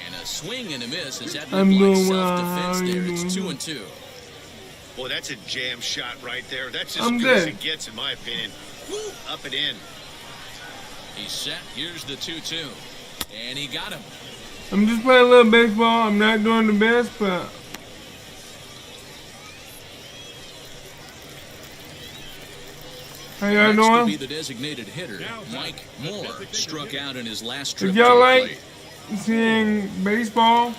And a swing and a miss as that I'm looked like doing well. self-defense How you there. It's doing? 2-2. Boy, that's a jam shot right there. That's as I'm good as good. it gets, in my opinion. Woo, up and in. He's set. Here's the 2-2. And he got him. I'm just playing a little baseball. I'm not doing the best, but... How y'all Next will doing? be the designated hitter, Mike Moore, struck out in his last If trip to y'all the like plate. seeing baseball,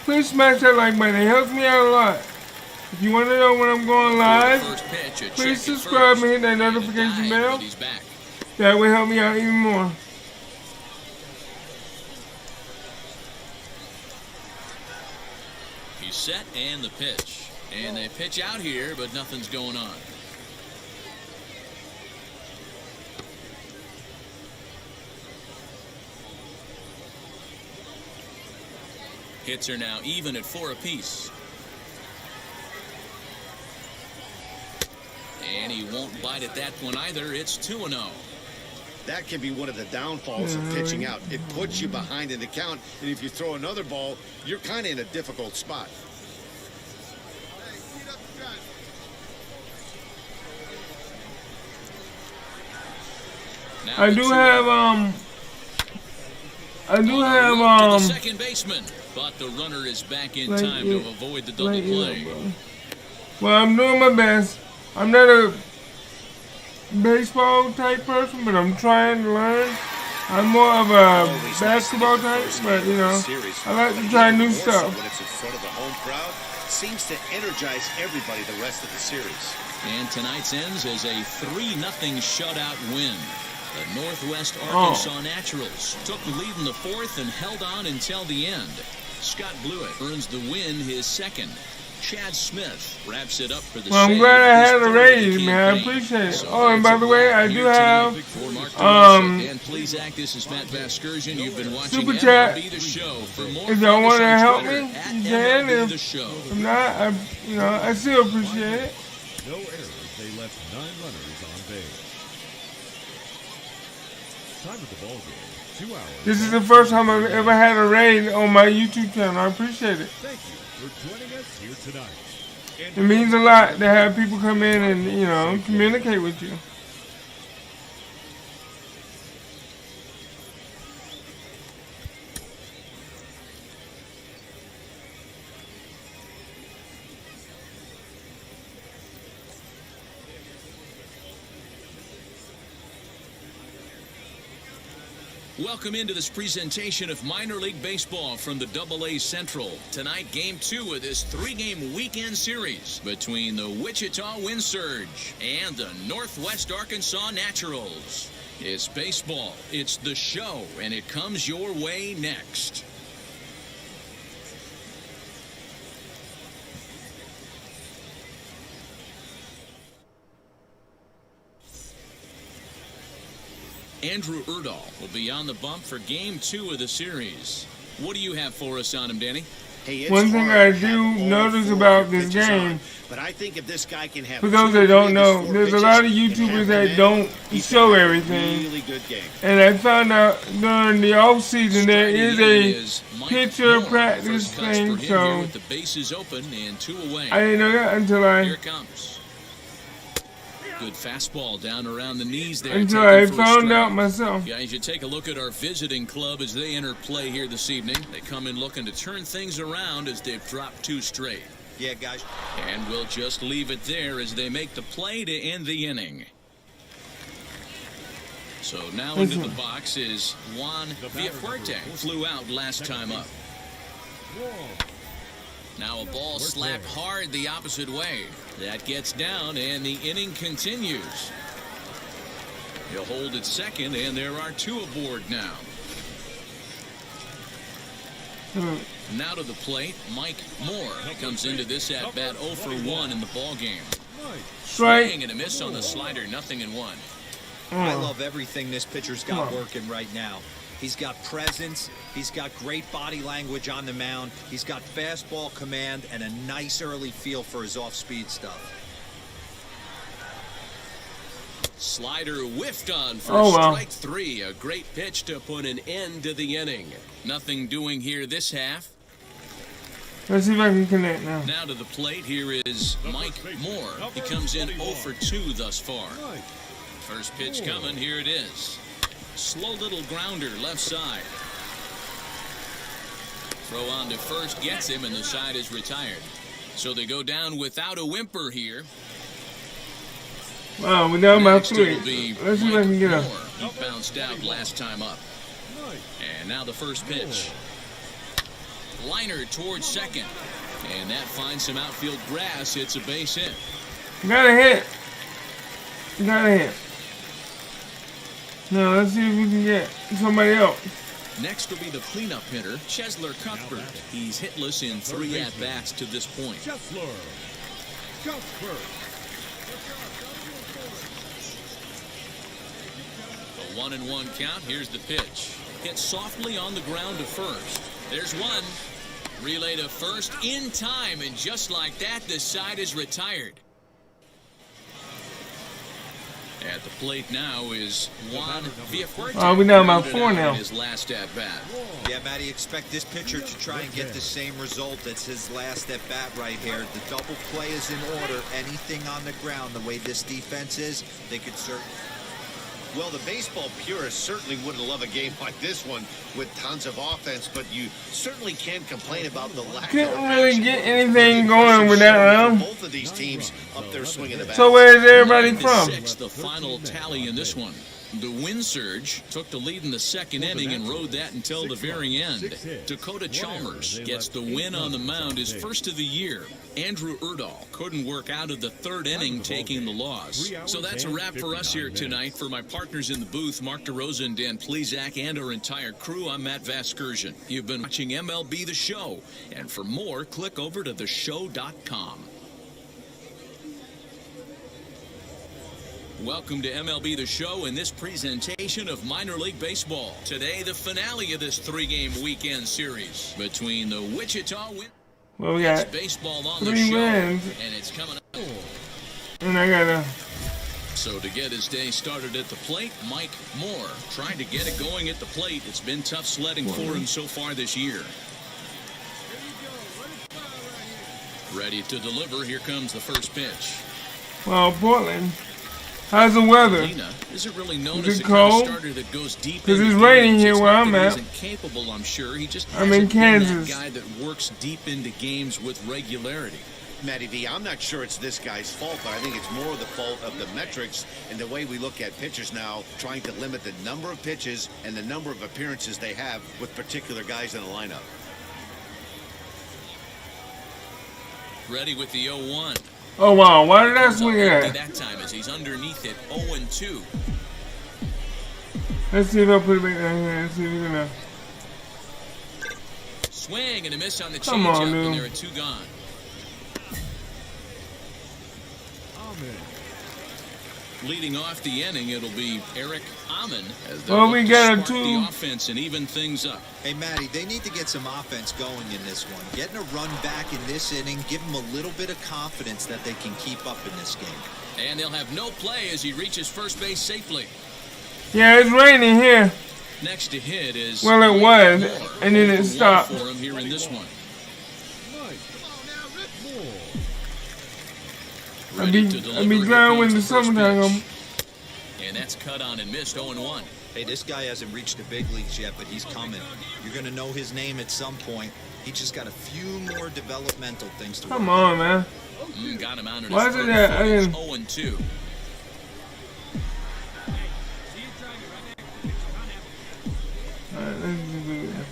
please smash that like button. It helps me out a lot. If you want to know when I'm going live, First pitch, a please check at subscribe first. and hit that And a notification dive, bell. but he's back. That will help me out even more. He's set and the pitch. And they pitch out here, but nothing's going on. Hits are now even at 4 apiece. And he won't bite at that one either. It's 2-0. That can be one of the downfalls of pitching out. It puts you behind in the count, and if you throw another ball, you're kind of in a difficult spot. Now I the do 2-0. have To the second baseman, but the runner is back in Like time it- to avoid the double like it, play. bro. Well, I'm doing my best. I'm not a baseball type person, but I'm trying to learn. I'm more of a basketball type, but you know, I like to try new stuff. When it's in front of the home crowd, seems to energize everybody the rest of the series. And tonight's ends as a 3-0 shutout win. The Northwest Arkansas Naturals took the lead in the 4th and held on until the end. Scott Blewett earns the win, his 2nd. Chad Smith wraps it up for the Well, I'm save, glad I his had a 3rd of raise, the man. I campaign. appreciate it. So Oh, and that's by a the way, wrap I do here tonight. have For Mark Teresa and Please Act, this is Matt Vasgersian. You've been watching Super chat. MLB The Show. For more If y'all want to on help Twitter, me, at you can. MLB The If Show. not, I still appreciate it. No errors. They left 9 runners on base. Time of the ball game, 2 hours. This is the first time I've ever had a raid on my YouTube channel. I appreciate it. Thank you for joining us here tonight. It means a lot to have people come in and, you know, communicate with you. Welcome into this presentation of minor league baseball from the AA Central. Tonight, game 2 of this 3-game weekend series between the Wichita Wind Surge and the Northwest Arkansas Naturals. It's baseball, it's the show, and it comes your way next. Andrew Erdahl will be on the bump for Game 2 of the series. What do you have for us on him, Danny? Hey, it's One thing hard I to have do all notice four about of your this pitches game, on, but I think if this guy can have for those two that don't of his know, four there's a pitches lot of and have YouTubers that momentum, don't he's show had a everything. Really good game. And I found out during the off season there Striking is in a is Mike pitcher Moore. practice First cuts thing, for him here so with the bases open and 2 away. I didn't know that until Here I it comes. Good fastball down around the knees there. until taken I for a found strike. out myself. Guys, you take a look at our visiting club as they enter play here this evening. They come in looking to turn things around as they've dropped 2 straight. Yeah, guys. And we'll just leave it there as they make the play to end the inning. So now into the box is Juan Villafuerte. Flew out last time up. Now a ball slapped hard the opposite way. That gets down and the inning continues. He'll hold at second and there are 2 aboard now. Now to the plate, Mike Moore comes into this at bat 0 for 1 in the ball game. Strike. Swing and a miss on the slider, 0-1. I love everything this pitcher's got working right now. He's got presence, he's got great body language on the mound, he's got fastball command and a nice early feel for his off-speed stuff. Slider whiffed on for strike 3. A great pitch to put an end to the inning. Nothing doing here this half. Let's see if I can connect now. Now to the plate, here is Mike Moore. He comes in 0 for 2 thus far. First pitch coming, here it is. Slow little grounder left side. Throw on to first, gets him, and the side is retired. So they go down without a whimper here. Wow, we're down by Next 3. it'll be Let's see if I can get Moore. up. He bounced out last time up. And now the first pitch. Liner towards second. And that finds some outfield grass. It's a base hit. Got a hit. Got a hit. Now let's see if we can get somebody else. Next will be the cleanup hitter, Chesler Cuthbert. He's hitless in 3 at-bats to this point. Chesler Cuthbert. A 1-1 count. Here's the pitch. Hit softly on the ground to first. There's one. Relay to first in time, and just like that, the side is retired. At the plate now is Juan Villafuerte. We're down by 4 now. His last at bat. Yeah, Matty, expect this pitcher to try and get the same result as his last at bat right here. The double play is in order. Anything on the ground, the way this defense is, they could certainly. Well, the baseball purists certainly wouldn't love a game like this one with tons of offense, but you certainly can't complain about the lack Couldn't of really action. get anything going with that round. Both of these teams up there swinging the bat. So where's everybody from? 9-6, the final tally in this one. The wind surge took the lead in the second inning and rode that until the very end. Dakota Chalmers gets the win on the mound, his first of the year. Andrew Erdahl couldn't work out of the third inning, taking the loss. So that's a wrap for us here tonight. For my partners in the booth, Mark DeRosa and Dan Plezak, and our entire crew, I'm Matt Vasgersian. You've been watching MLB The Show. And for more, click over to theshow.com. Welcome to MLB The Show and this presentation of minor league baseball. Today, the finale of this 3-game weekend series between the Wichita Wind. Well, we got Baseball on the 3 show, wins. and it's coming up. And I gotta. So to get his day started at the plate, Mike Moore trying to get it going at the plate. It's been tough sledding for him so far this year. Ready to deliver. Here comes the first pitch. Well, Portland. How's the weather? Lena isn't really known Is as it a kind of cold? starter that goes deep. 'Cause into it's raining games. here It's where not I'm that he at. isn't capable, I'm sure. He just I'm in hasn't been Kansas. that guy that works deep into games with regularity. Matty V, I'm not sure it's this guy's fault, but I think it's more the fault of the metrics and the way we look at pitchers now, trying to limit the number of pitches and the number of appearances they have with particular guys in the lineup. Ready with the 0-1. Oh, wow. Why did I swing Empty at? that time as he's underneath it, 0-2. Let's see if I put it back down here. Let's see if we're gonna. Swing and a miss on the Come on, changeup, dude. and there are two gone. Amen. Leading off the inning, it'll be Eric Amon as they Well, look we to got a spark two. the offense and even things up. Hey, Matty, they need to get some offense going in this one. Getting a run back in this inning, give them a little bit of confidence that they can keep up in this game. And they'll have no play as he reaches first base safely. Yeah, it's raining here. Next to hit is Well, it Mike was, Moore. and then it 0 for 1 stopped. for him here in this one. Mike Moore. I'd Ready be, to I'd deliver. be Here glad when comes the first summertime pitch. comes. And that's cut on and missed 0-1. Hey, this guy hasn't reached the big leagues yet, but he's coming. You're going to know his name at some point. He just got a few more developmental things to work Come on. on, man. Got him out at Why his is it first that I foot. It's didn't- 0-2. Alright, let's just do that.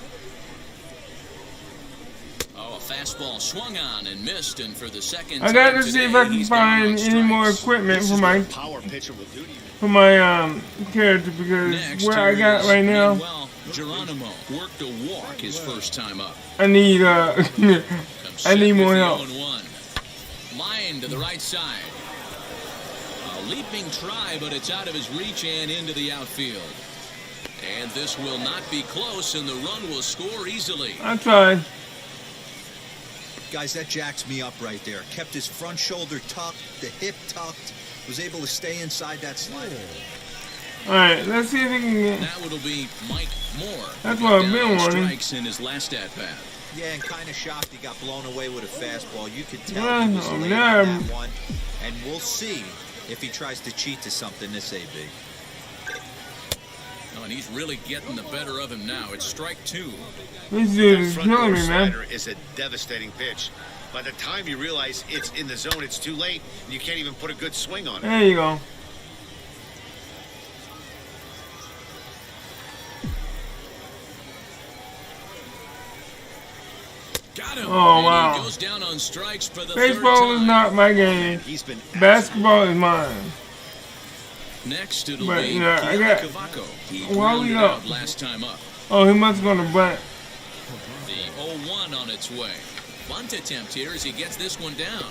Oh, a fastball swung on and missed, and for the second I got time to see today, if I can he's gone find on any more strikes. equipment This for is what my a power pitcher will do to you. character because Next, where I here got is right now, Manuel Geronimo worked a walk his first time up. I need Comes I need set more with the help. 0-1. Line to the right side. A leaping try, but it's out of his reach and into the outfield. And this will not be close, and the run will score easily. I tried. Guys, that jacks me up right there. Kept his front shoulder tucked, the hip tucked, was able to stay inside that slider. Alright, let's see if we can get. Now it'll be Mike Moore. That's who what got I've been down on wanting. strikes in his last at-bat. Yeah, and kind of shocked he got blown away with a fastball. You could tell Yeah, he was late yeah. on that one. And we'll see if he tries to cheat to something this AB. Oh, and he's really getting the better of him now. It's strike two. This dude That is front door killing me, man. slider is a devastating pitch. By the time you realize it's in the zone, it's too late. You can't even put a good swing on it. There you go. Got him. Oh, And wow. he goes down on strikes for the Baseball third is time. not my game. He's been Basketball is mine. Next, it'll But, be you know, I Keanu got- Cavaco. He Why we grounded up? out last time up. Oh, he must have gone to bunt. The 0-1 on its way. Bunt attempt here as he gets this one down.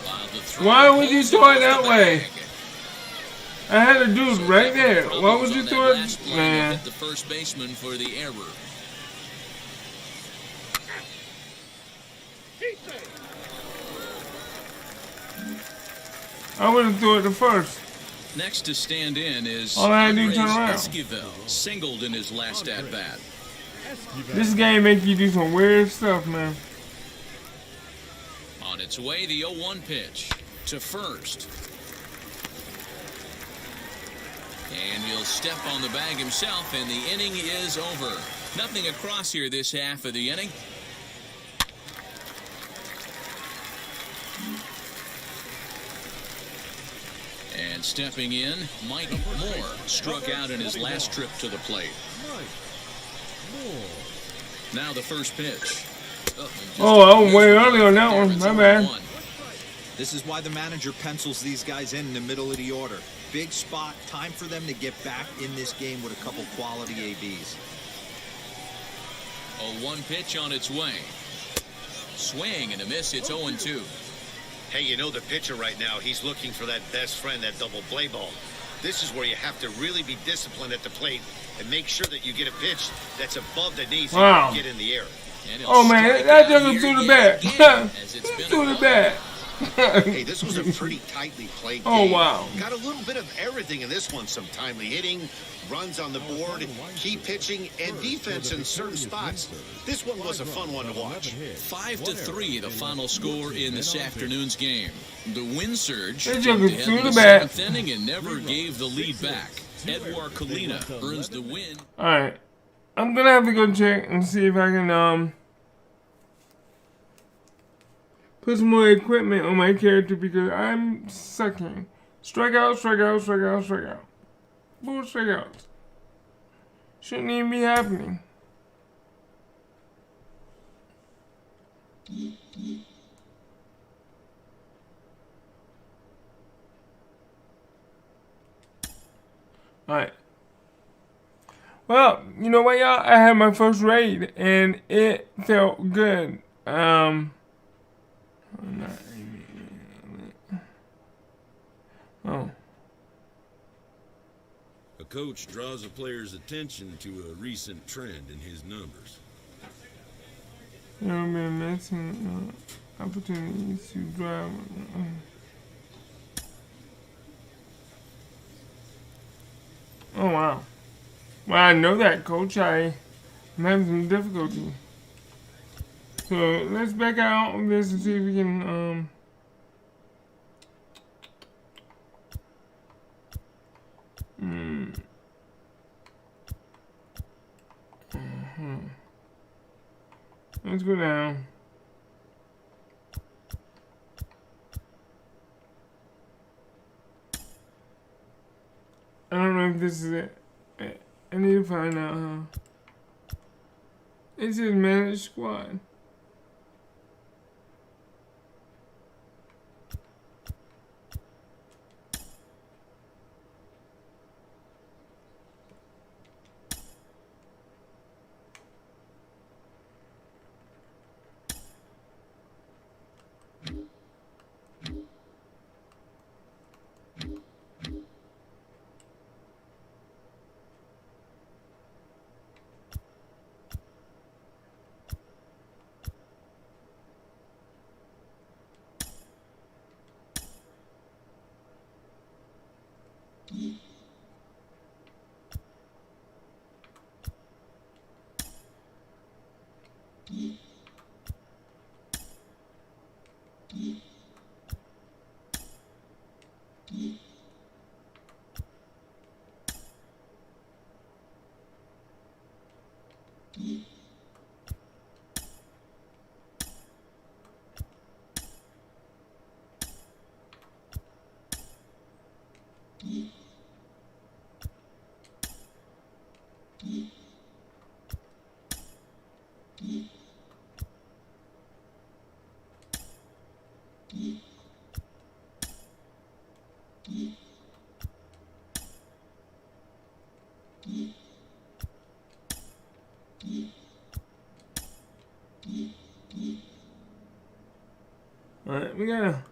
While the throw Why would you pulls throw it off that the way? bag. I had a dude right there. Probably Why was would you on throw that it? last play Man. at the first baseman for the error. I would have threw it the first. Next to stand in is All I had to do is Andres turn around. Esquivel, singled in his last at-bat. This game make you do some weird stuff, man. On its way, the 0-1 pitch to first. And he'll step on the bag himself, and the inning is over. Nothing across here this half of the inning. And stepping in, Mike Moore struck out in his last trip to the plate. Mike Moore. Now the first pitch. Oh, and just Oh, I was way missed early on that there. one. It's My bad. 0-1. This is why the manager pencils these guys in the middle of the order. Big spot, time for them to get back in this game with a couple quality ABs. 0-1 pitch on its way. Swing and a miss. It's 0-2. Hey, you know the pitcher right now, he's looking for that best friend, that double play ball. This is where you have to really be disciplined at the plate and make sure that you get a pitch that's above the knees Wow. and get in the air. And he'll Oh, man, strike that out doesn't here threw the yet bat. again, as it's been a Threw the while. bat. Hey, this was a pretty tightly played Oh, game. wow. Got a little bit of everything in this one. Some timely hitting, runs on the board, key pitching, and defense in certain spots. This one was a fun one to watch. 5-3, the final score in this afternoon's game. The Wind Surge That jumped joker ahead threw in the the bat. 7th inning and never gave the lead back. Edouard Colina earns the win. Alright. I'm gonna have to go check and see if I can put some more equipment on my character because I'm sucking. Strikeout, strikeout, strikeout, strikeout. 4 strikeouts. Shouldn't even be happening. Alright. Well, you know what, y'all? I had my first raid, and it felt good. Oh. A coach draws a player's attention to a recent trend in his numbers. There have been missing opportunities to drive. Oh, wow. Well, I know that, Coach. I'm having some difficulty. So let's back out of this and see if we can, let's go down. I don't know if this is it. I need to find out, huh? It says manage squad. Alright, we gotta.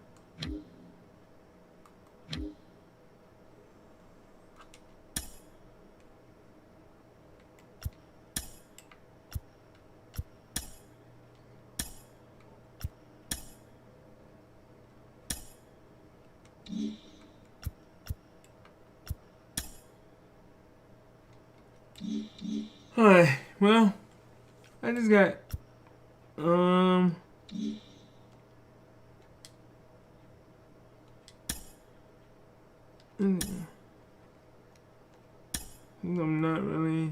Alright, well, I just got, I'm not really.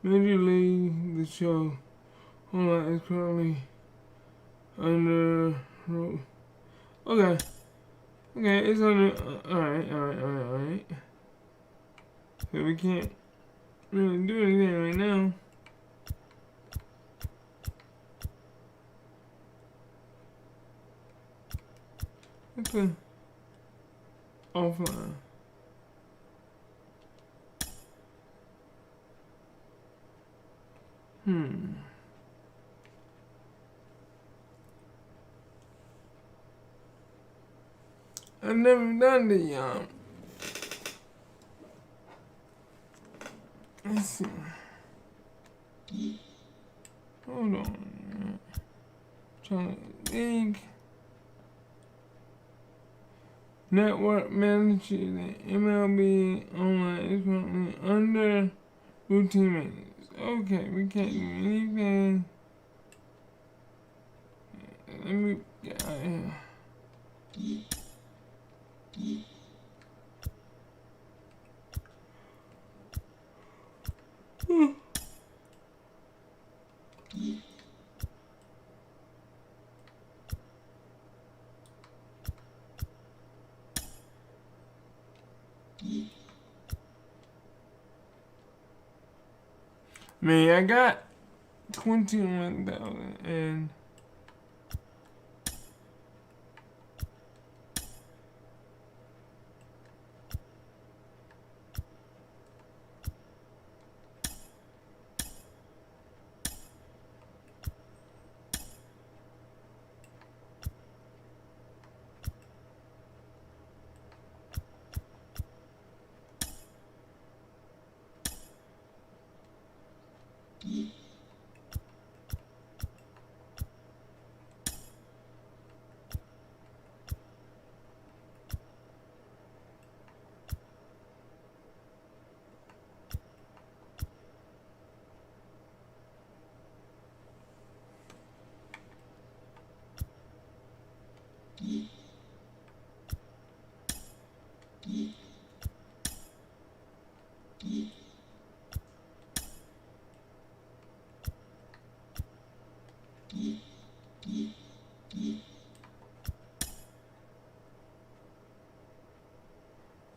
Mlb The Show online is currently under. Okay. Okay, it's under. Alright. So we can't really do anything right now. Okay. Offline. I've never done the let's see. Hold on. Trying to link. Network manager, the MLB online is currently under routine maintenance. Okay, we can't do anything. Let me get out of here. Man, I got 21,000 and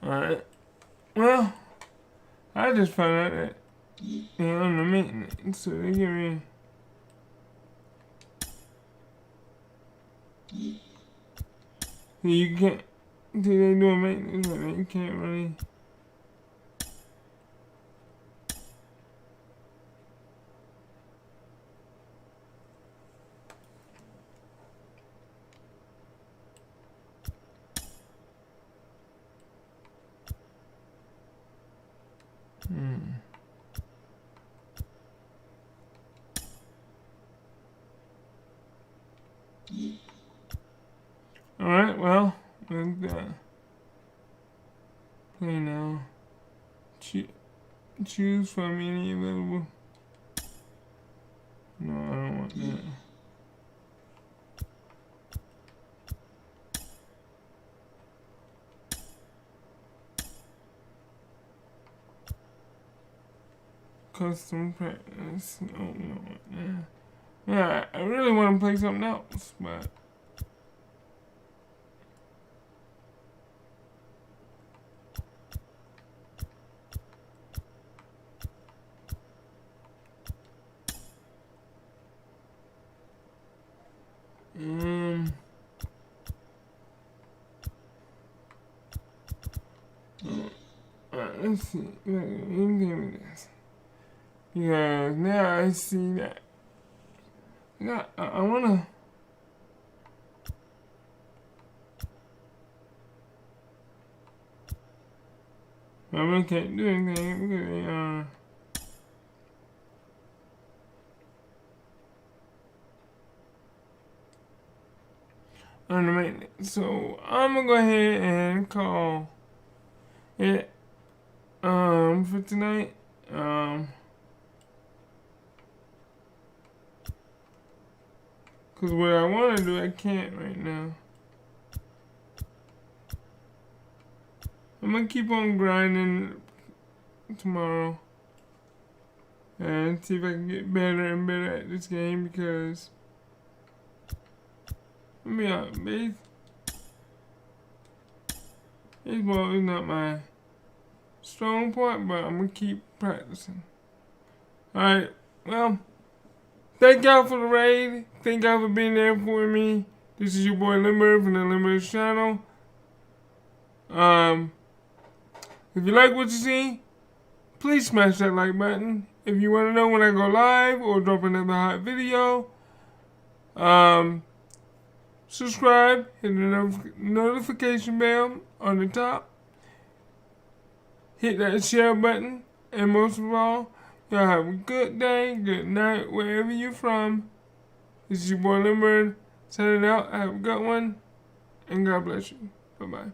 alright. Well, I just found out that they're on the maintenance, so they give me you can't see they doing maintenance, but you can't really. Alright, well, let's play now. Choose from any available. No, I don't want that. Custom practice. No, we don't want that. Yeah, I really want to play something else, but. Alright, let's see. Anything with this. Because now I see that. I wanna. I really can't do anything because they on the maintenance. So I'm gonna go ahead and call it for tonight. Cause what I wanna do I can't right now. I'm gonna keep on grinding tomorrow and see if I can get better and better at this game because let me out, baseball is not my strong point, but I'm gonna keep practicing. Alright, well, thank y'all for the raid. Thank y'all for being there for me. This is your boy Mlb from the Mlb channel. If you like what you see, please smash that like button. If you want to know when I go live or drop another hot video, subscribe, hit the notification bell on the top, hit that share button, and most of all, y'all have a good day, good night, wherever you're from. This is your boy Mlb, signing out. Have a good one, and God bless you. Bye-bye.